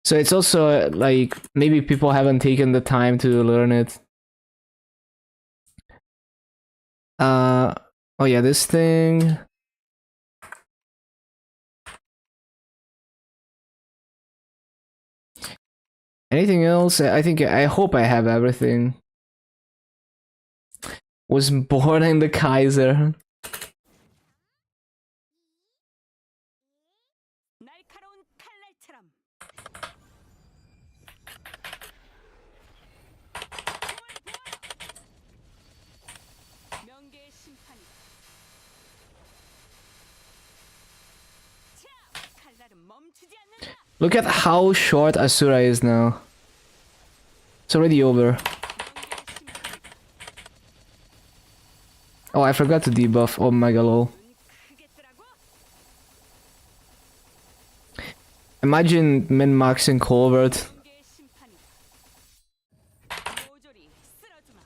So it's also like maybe people haven't taken the time to learn it. Oh yeah, this thing. Anything else? I hope I have everything. Was born in the Kaiser. 날카로운 칼날처럼 명계의 심판이다. 차! 칼날은 멈추지 않는다. Look at how short Asura is now. It's already over. Oh, I forgot to debuff. Oh my god, lol. Imagine min-maxing Colbert. 명계의 심판이다. 모조리 쓰러주마.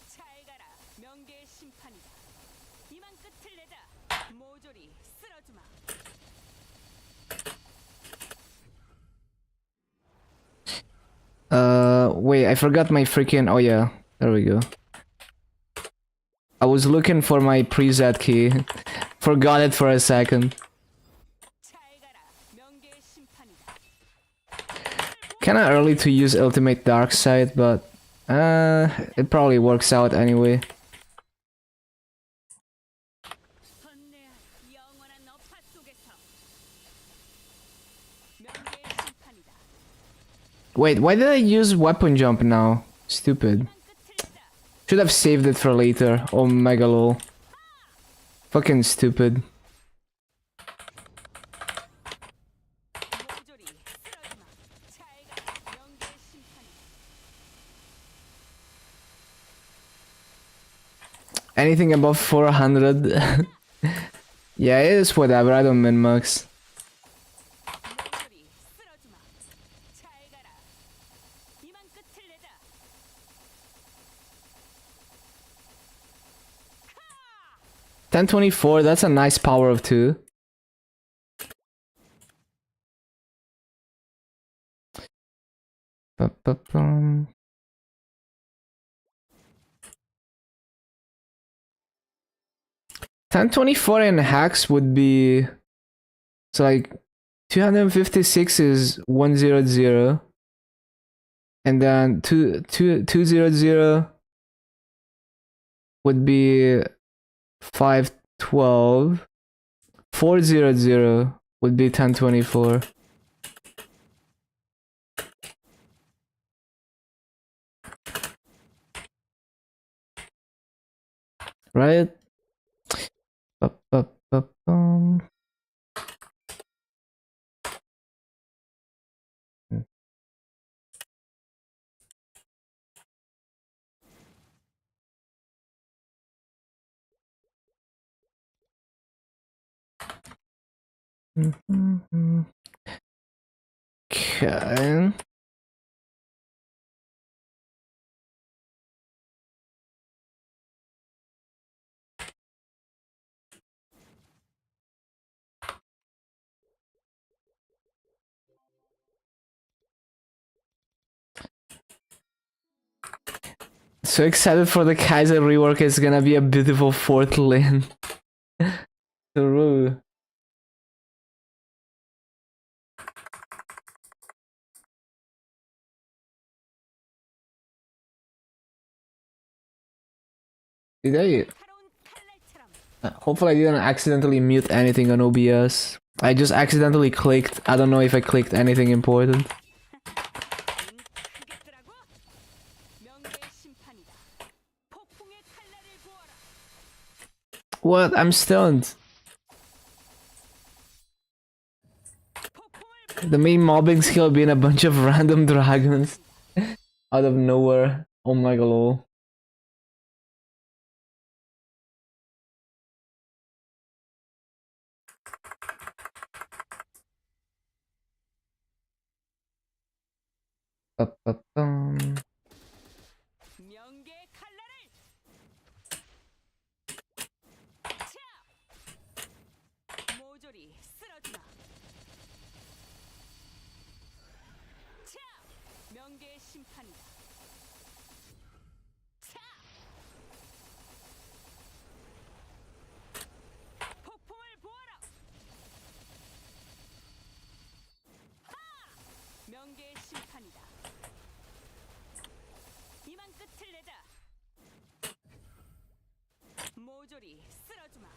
잘 가라. 명계의 심판이다. 이만 끝을 내자. 모조리 쓰러주마. Wait, I forgot my freaking... Oh yeah, there we go. I was looking for my preset key. Forgot it for a second. 잘 가라. 명계의 심판이다. Kinda early to use Ultimate Dark Side, but... it probably works out anyway. 선내야 영원한 어파 속에서 명계의 심판이다. Wait, why did I use Weapon Jump now? Stupid. 끝을 내자. Should have saved it for later. Oh mega lol. Fucking stupid. 모조리 쓰러주마. 잘 가라. 명계의 심판이다. anything above 400. Yeah, it is whatever. I don't min-max. 모조리 쓸어주마. 잘 가라. 이만 끝을 내자. 1024, that's a nice power of 2. Ba-ba-bum. $1024 in hacks would be so like 256 is 100, and then 200 would be 512. 400 would be 1024. Right? Ba-ba-ba-bum. Okay. So excited for the Kaiser rework. It's gonna be a beautiful fourth lane. True. Did I? 타로운 칼날처럼. Hopefully I didn't accidentally mute anything on OBS. I just accidentally clicked. I don't know if I clicked anything important. 크겠더라고. 명예의 심판이다. 폭풍의 칼날을 보아라. What? I'm stunned. 폭풍을 The main mobbing skill being a bunch of random dragons out of nowhere. Oh my god. Ba-ba-bum. 명계의 칼날을. 차. 모조리 쓸어주마. 차. 명계의 심판이다. 차. 폭풍을 보아라. 하. 명계의 심판이다. 이만 끝을 내자. 모조리 쓸어주마.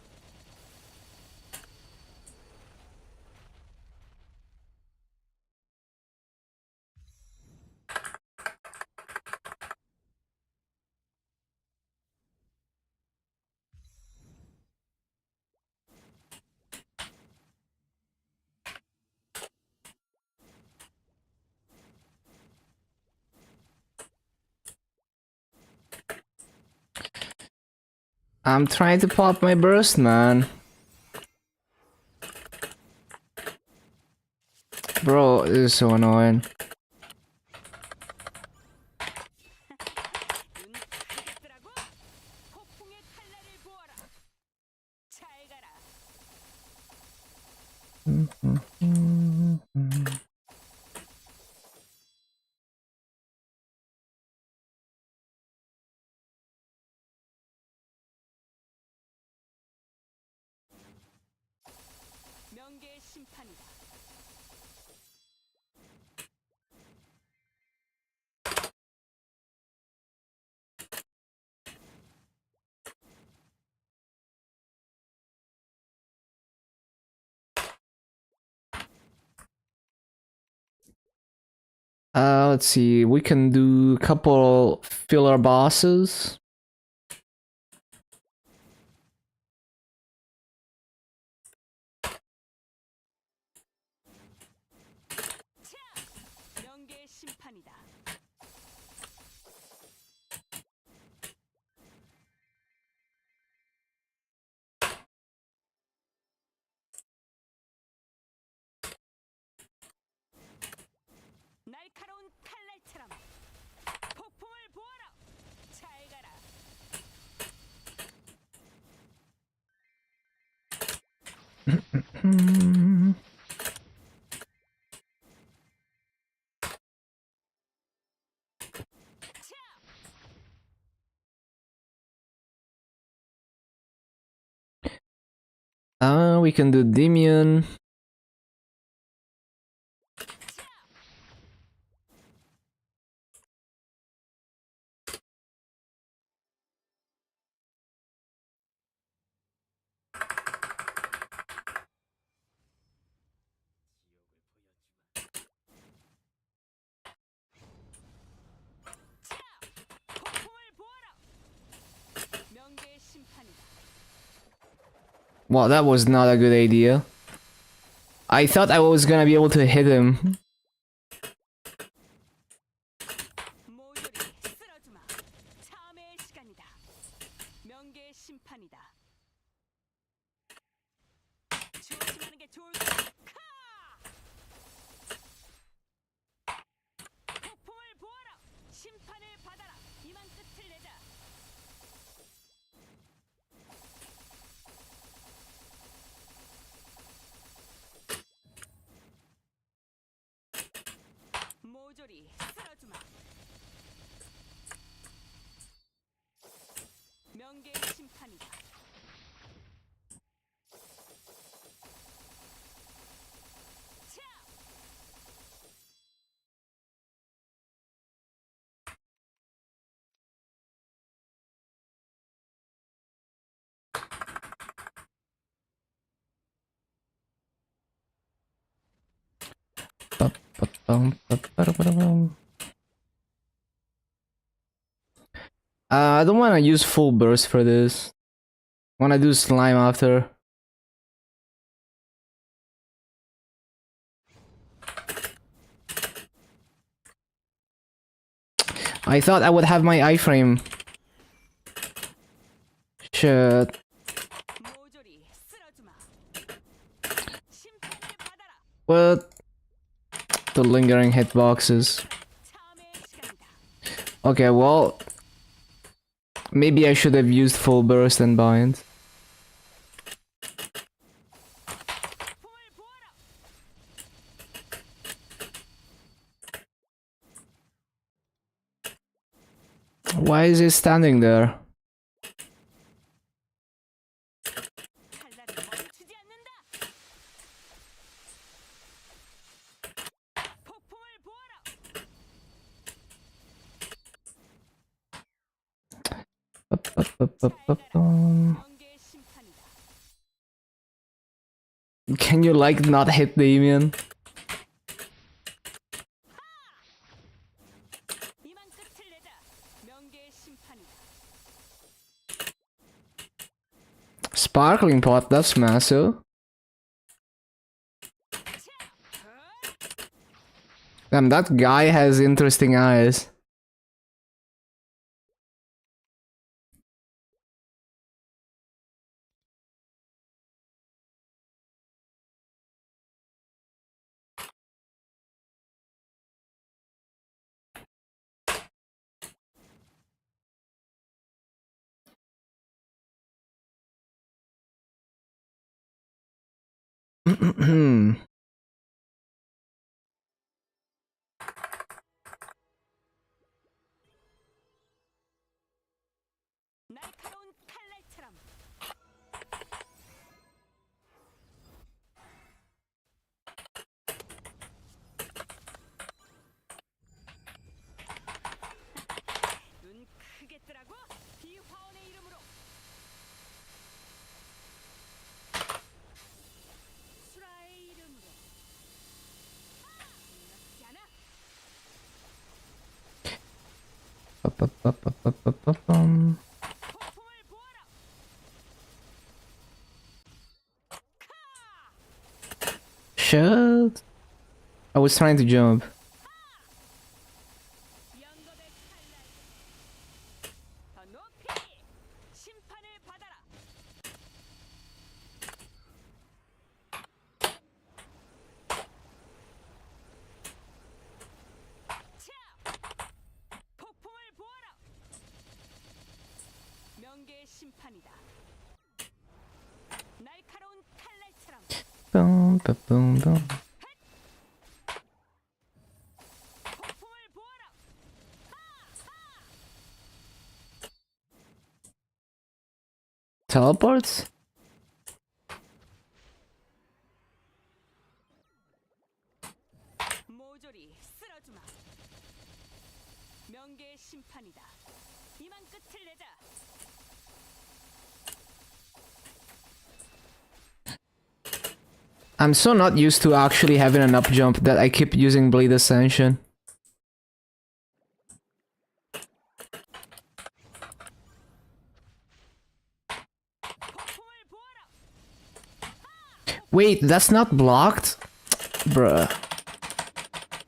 I'm trying to pop my burst, man. Bro, this is so annoying. 눈 크겠더라고. 폭풍의 칼날을 보아라. 잘 가라. 명계의 심판이다. Let's see. We can do a couple filler bosses. 차! 명계의 심판이다. we can do Dimion. 폭풍을 보아라. 명계의 심판이다. Well, that was not a good idea. I thought I was gonna be able to hit him. 모조리 쓸어주마. 참회의 시간이다. 명계의 심판이다. 조심하는 게 좋을 거야. 폭풍을 보아라. 심판을 받아라. 이만 끝을 내자. 모조리 쓸어주마. 명계의 심판이다. 차! I don't want to use full burst for this. I want to do slime after. I thought I would have my iframe. Shit. 모조리 쓸어주마. 심판을 받아라. What? The lingering hitboxes. 참회의 시간이다. Okay, well, maybe I should have used full burst and bind. 폭풍을 보아라. Why is he standing there? 칼날을 멈추지 않는다. 폭풍을 보아라. 명계의 심판이다. Can you like not hit Damien? 이만 끝을 내자. 명계의 심판이다. Sparkling pot, that's massive. Damn, that guy has interesting eyes. 날카로운 칼날처럼. 눈 크게 뜨라고. 비화원의 이름으로. 수라의 이름으로. 놀랍지 않아? 폭풍을 보아라. Shit. I was trying to jump. 영겁의 칼날. 더 높이. 심판을 받아라. 차! 폭풍을 보아라. 명계의 심판이다. 날카로운 칼날처럼. Boom, ba, boom, boom. 폭풍을 보아라. Teleports? 심판이다. 이만 끝을 내자. I'm so not used to actually having an up jump that I keep using Blade Ascension. 폭풍을 보아라. Wait, that's not blocked? Bruh.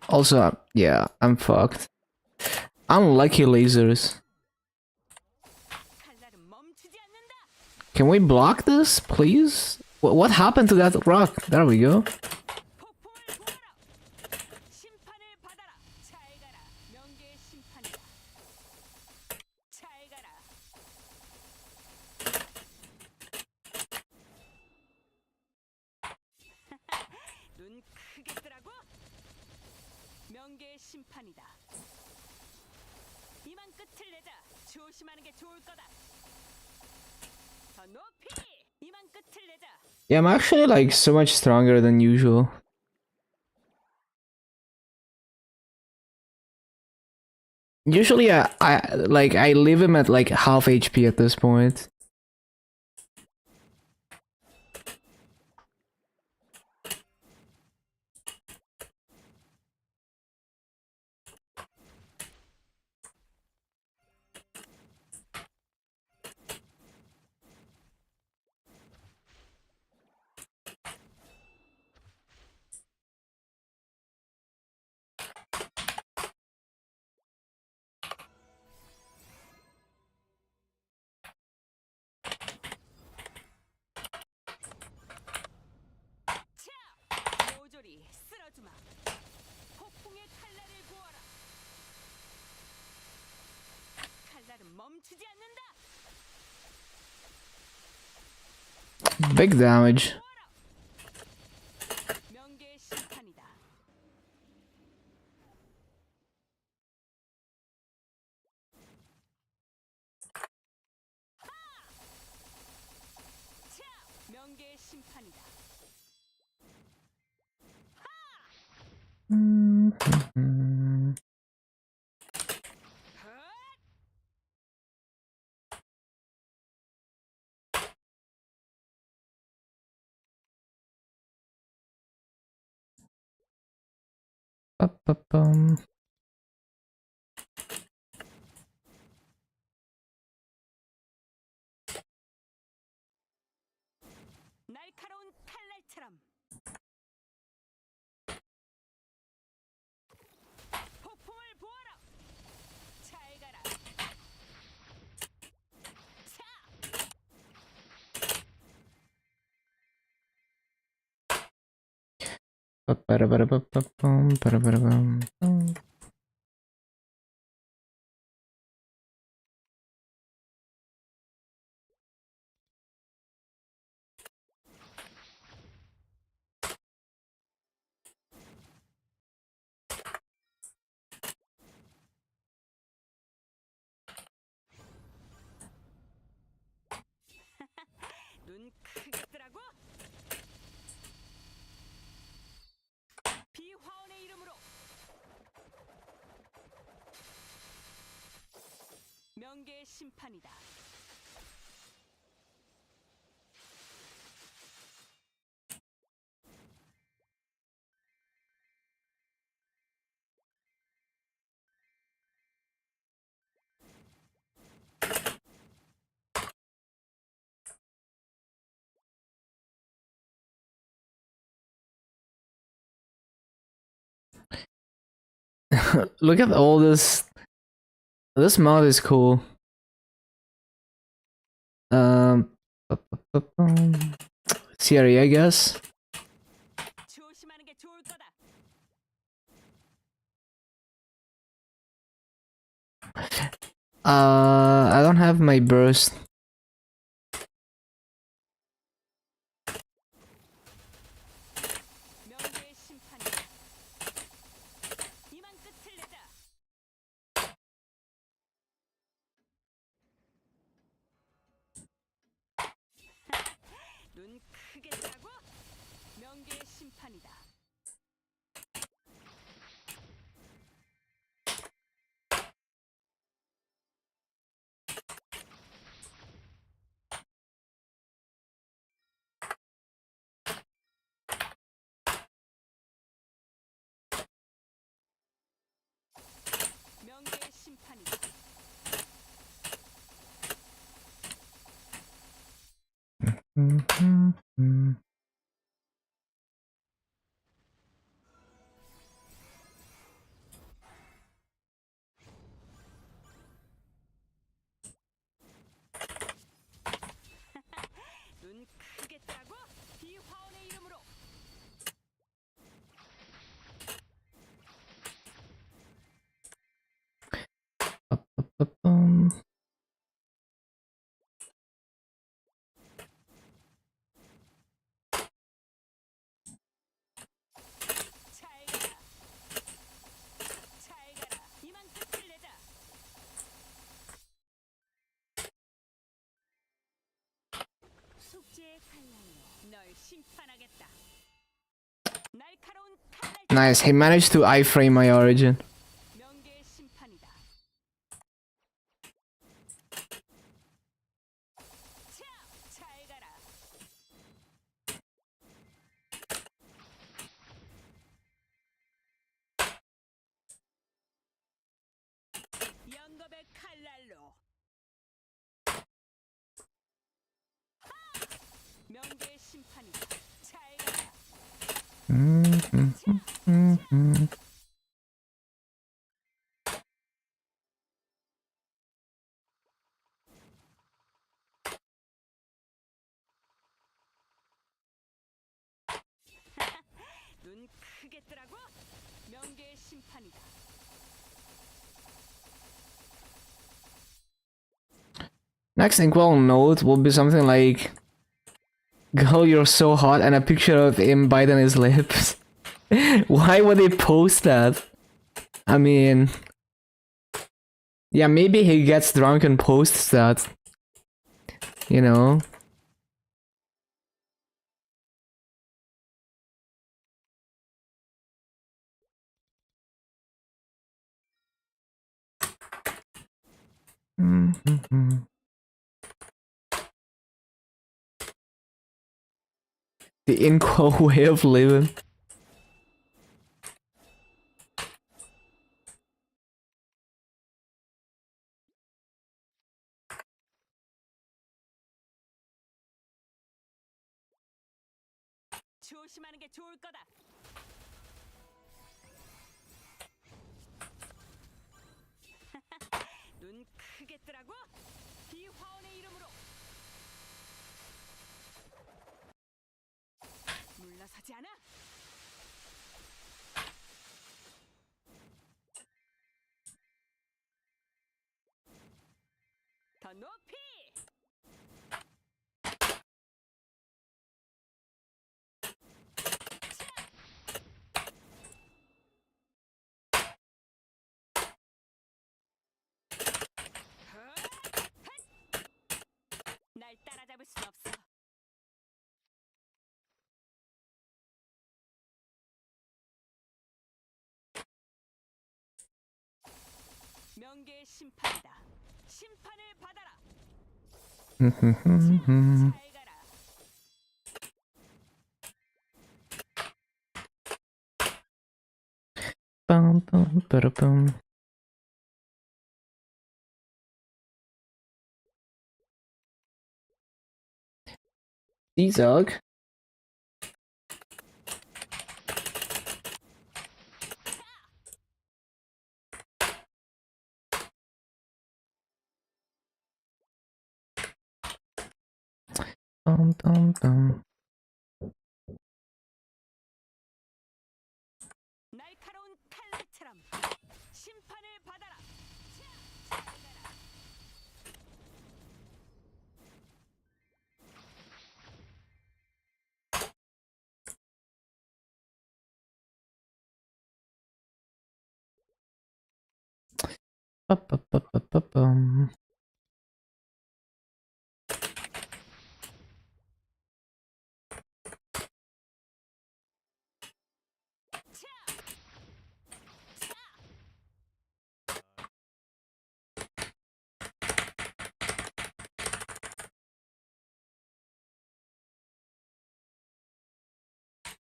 Also, yeah, I'm fucked. Unlucky lasers. 칼날은 멈추지 않는다. Can we block this, please? What happened to that rock? There we go. 폭풍을 보아라. 심판을 받아라. 잘 가라. 명계의 심판이다. 잘 가라. 눈 크게 뜨라고? 명계의 심판이다. 이만 끝을 내자. 조심하는 게 좋을 거다. 더 높이. 이만 끝을 내자. Yeah, I'm actually like so much stronger than usual. Usually I leave him at like half HP at this point. 모조리 쓸어주마. 폭풍의 칼날을 보아라. 칼날은 멈추지 않는다. Big damage. 명계의 심판이다. 차! 명계의 심판이다. Ba-ba-bum. 날카로운 칼날처럼. 폭풍을 보아라. 잘 가라. 차! Ba-ba-da-ba-da-ba-ba-bum, ba-da-ba-da-bum. 눈 크게 뜨라고? 비화원의 이름으로. 명계의 심판이다. Look at all this. This mod is cool. Ba-ba-ba-bum. Siri, I guess. 조심하는 게 좋을 거다. I don't have my burst. 명계의 심판이다. 이만 끝을 내자. 눈 크게 뜨라고? 명계의 심판이다. 눈 크게 뜨라고 비화원의 이름으로. Um, 잘 가라. 잘 가라. 이만 끝을 내자. 숙제의 칼날로 널 심판하겠다. 날카로운 칼날. nice. He managed to iframe my origin. 명계의 심판이다. 차! 잘 가라. 영겁의 칼날로. 하! 명계의 심판이다. 잘 가라. 눈 크게 뜨라고? 명계의 심판이다. Next incredible note will be something like, "Girl, you're so hot," and a picture of him biting his lips. Why would they post that? I mean, yeah, maybe he gets drunk and posts that. You know? The inco way of living. 조심하는 게 좋을 거다. 눈 크게 뜨라고? 비화원의 이름으로. 물러서지 않아? 더 높이! 날 따라잡을 순 없어. 명계의 심판이다. 심판을 받아라. 잘 가라. Bum, bum, ba-da-bum. Zog. Bum, bum, bum. 날카로운 칼날처럼 심판을 받아라. 잘 가라. Ba-ba-ba-ba-ba-bum.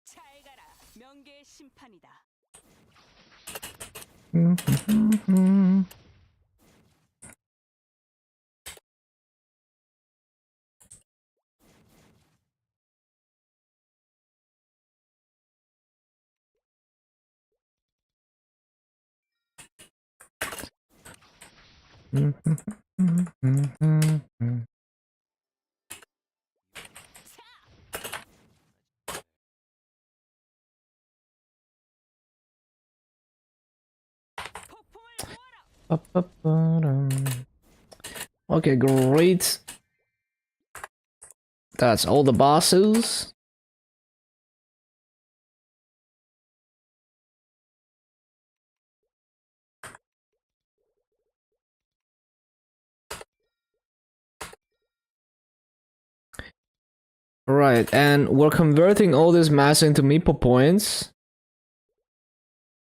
잘 가라. 명계의 심판이다. 폭풍을 모아라. Okay, great. That's all the bosses. Right, and we're converting all this mass into Meeple points.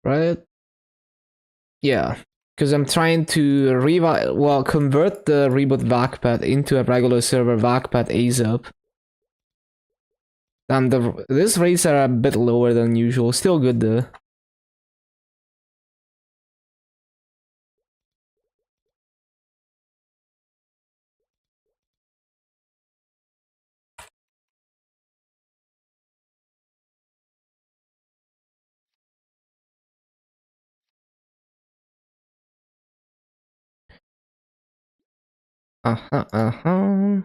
Right? Yeah. Because I'm trying to convert the reboot VACPAT into a regular server VACPAT ASAP. And these rates are a bit lower than usual. Still good though. Uh-huh, uh-huh.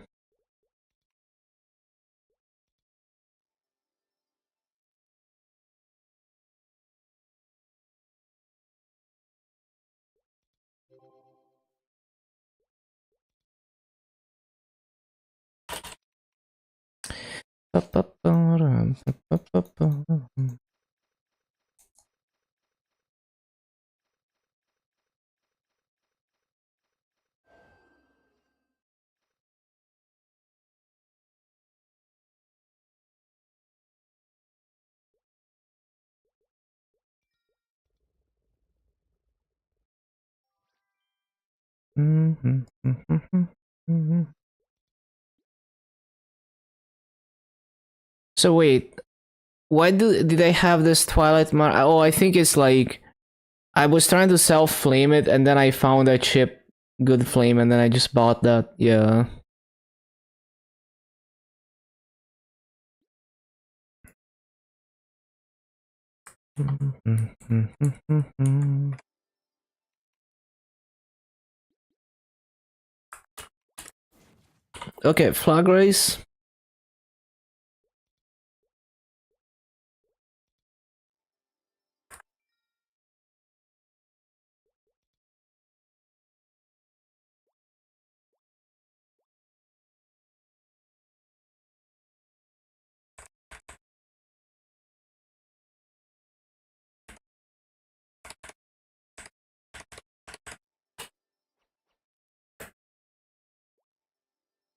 So wait, why did I have this Twilight Mar? Oh, I think it's like I was trying to self flame it, and then I found a chip good flame, and then I just bought that. Yeah. Okay, flag race.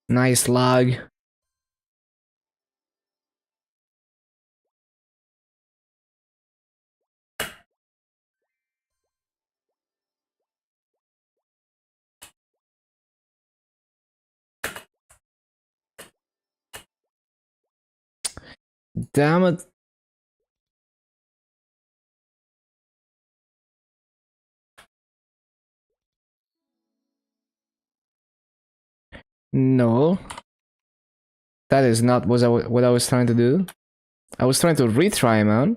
Nice lag. Damn it. No. That is not what I was trying to do. I was trying to retry, man.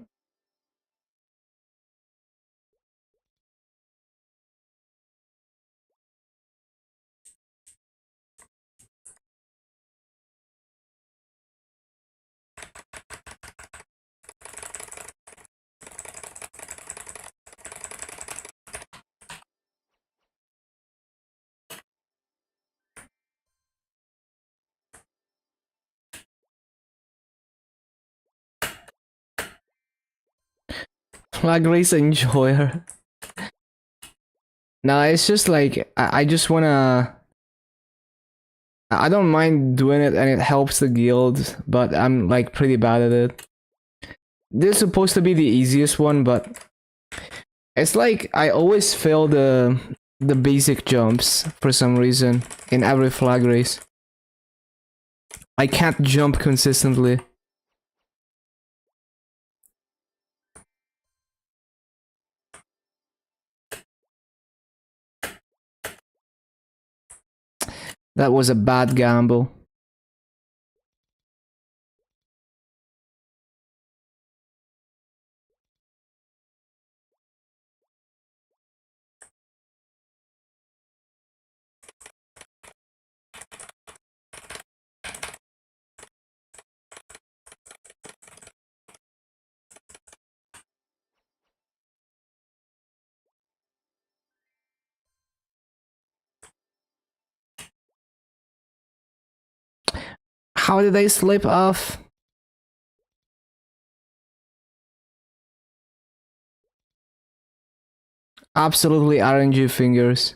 Flag race enjoyer. No, it's just like I just wanna. I don't mind doing it, and it helps the guild, but I'm like pretty bad at it. This is supposed to be the easiest one, but it's like I always fail the basic jumps for some reason in every flag race. I can't jump consistently. That was a bad gamble. How did I slip off? Absolutely RNG fingers.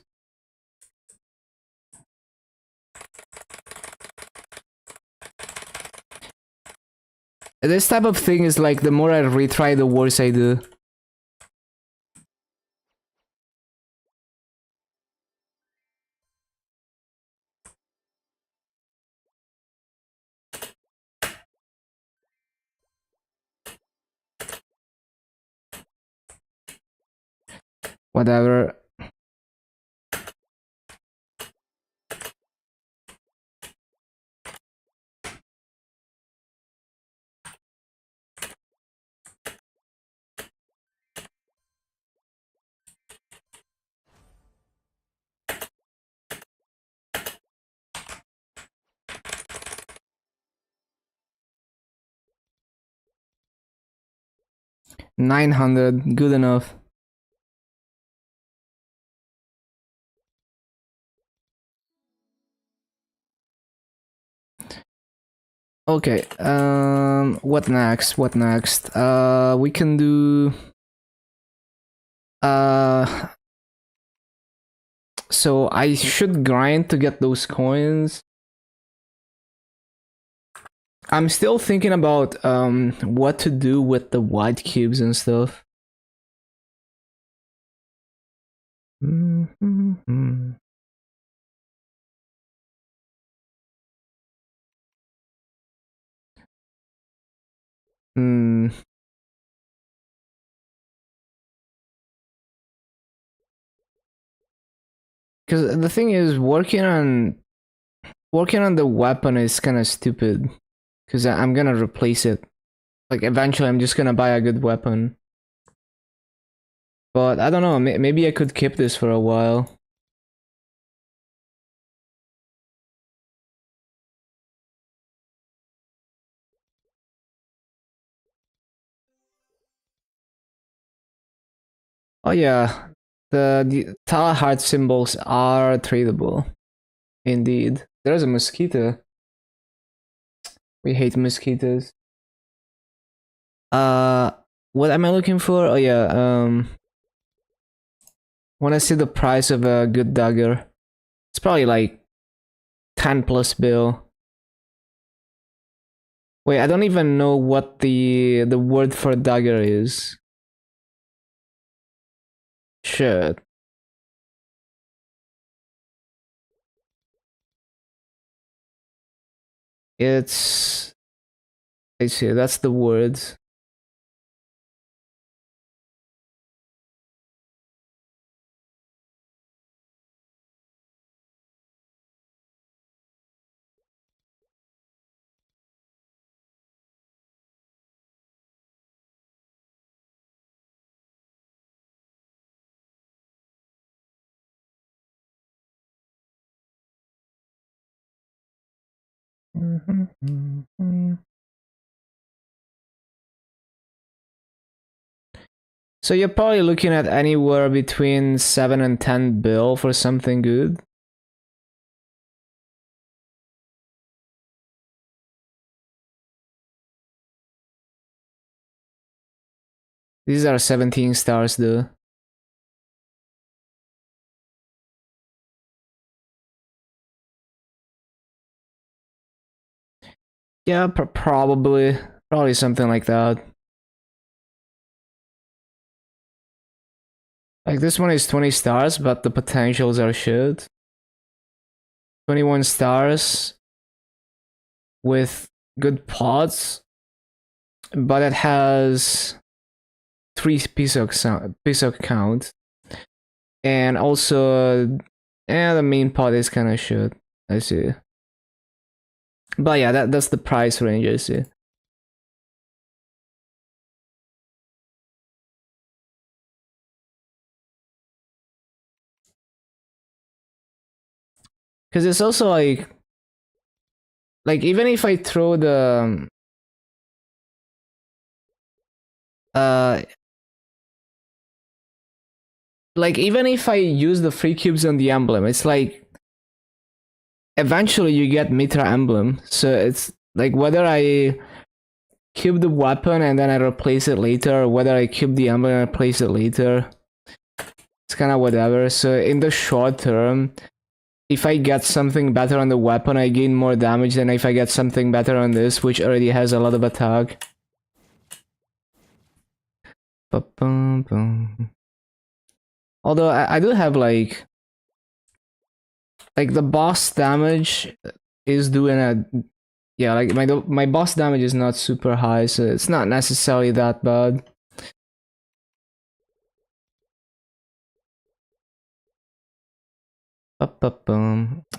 This type of thing is like the more I retry, the worse I do. Whatever. $900, good enough. Okay, what next? What next? We can do... So I should grind to get those coins. I'm still thinking about what to do with the white cubes and stuff. Mm-hmm. Hmm. Because the thing is, working on the weapon is kind of stupid. Because I'm gonna replace it. Like eventually, I'm just gonna buy a good weapon. But I don't know. Maybe I could keep this for a while. Oh yeah, the Tala heart symbols are tradable. Indeed. There's a mosquito. We hate mosquitoes. What am I looking for? Oh yeah, wanna see the price of a good dagger. It's probably like 10 plus bill. Wait, I don't even know what the word for dagger is. Shit. It's... I see, that's the word. So you're probably looking at anywhere between 7 and 10 bill for something good. These are 17 stars though. Yeah, probably something like that. Like this one is 20 stars, but the potentials are shit. 21 stars with good pods, but it has 3 piece count, and also, the main pod is kind of shit. I see. But yeah, that's the price range, I see. Because it's also like even if I throw the like even if I use the free cubes on the emblem, it's like eventually you get Mitra emblem, so it's Like whether I cube the weapon and then I replace it later, or whether I cube the emblem and replace it later. It's kind of whatever. So in the short term, if I get something better on the weapon, I gain more damage than if I get something better on this, which already has a lot of attack. Although I do have like the boss damage is doing a yeah, like my boss damage is not super high, so it's not necessarily that bad.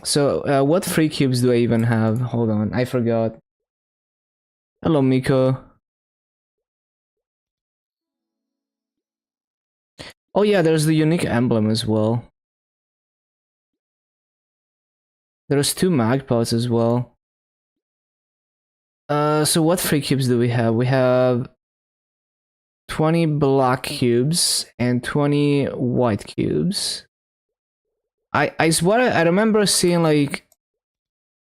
So what free cubes do I even have? Hold on, I forgot. Hello, Miko. Oh yeah, there's the unique emblem as well. There's 2 magpies as well. So what free cubes do we have? We have 20 black cubes and 20 white cubes. I swear I remember seeing like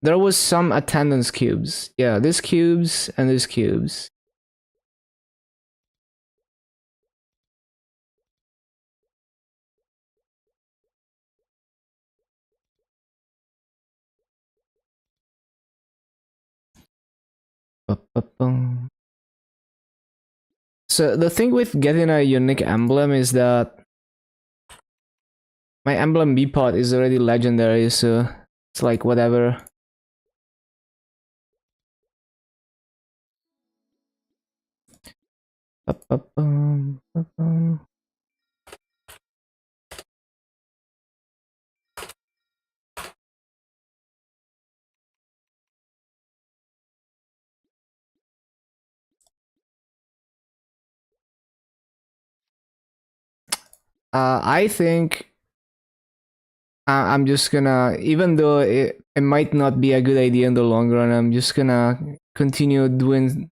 there was some attendance cubes. Yeah, these cubes and these cubes. So the thing with getting a unique emblem is that my emblem B pot is already legendary, so it's like whatever. I think I'm just gonna, even though it might not be a good idea in the long run, I'm just gonna continue doing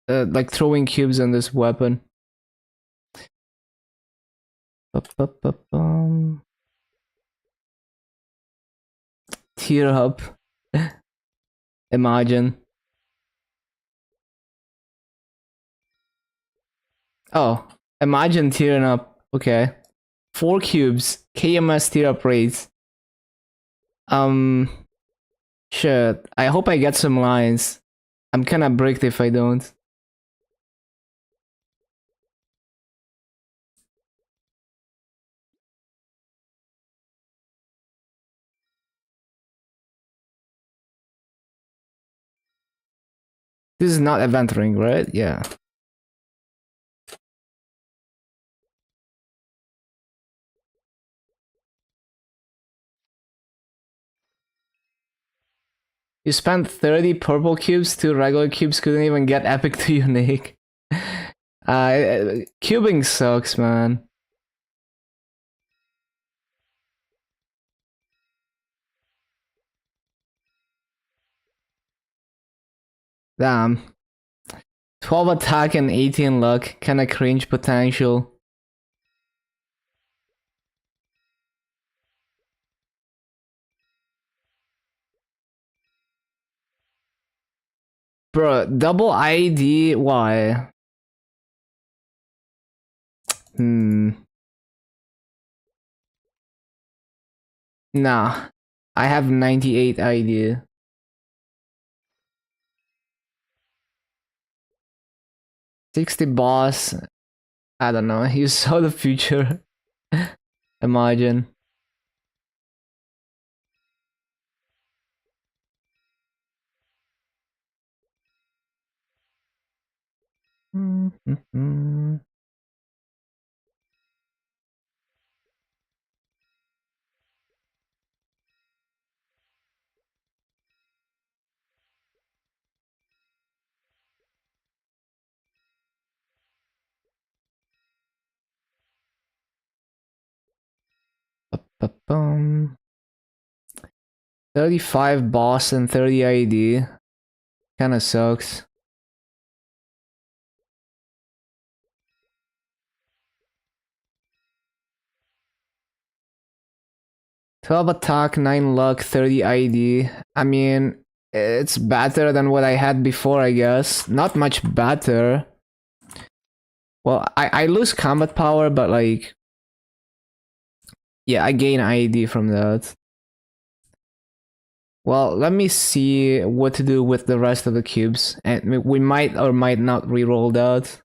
like throwing cubes on this weapon. Tear up. Imagine. Oh, imagine tearing up. Okay. 4 cubes. KMS tear up rates. Shit. I hope I get some lines. I'm kinda bricked if I don't. This is not event ring, right? Yeah. You spent 30 purple cubes, 2 regular cubes, couldn't even get epic to unique. Cubing sucks, man. Damn. 12 attack and 18 luck. Kinda cringe potential. Bro, double ID, why? Nah. I have 98 ID. 60 boss. I don't know. You saw the future. Imagine. Ba-bum. 35 boss and 30 ID. Kinda sucks. "12 attack, 9 luck, 30 ID. I mean, It's better than what I had before, I guess. Not much better. Well, I lose combat power, but like, yeah, I gain ID from that. Well, let me see what to do with the rest of the cubes, and we might or might not reroll that.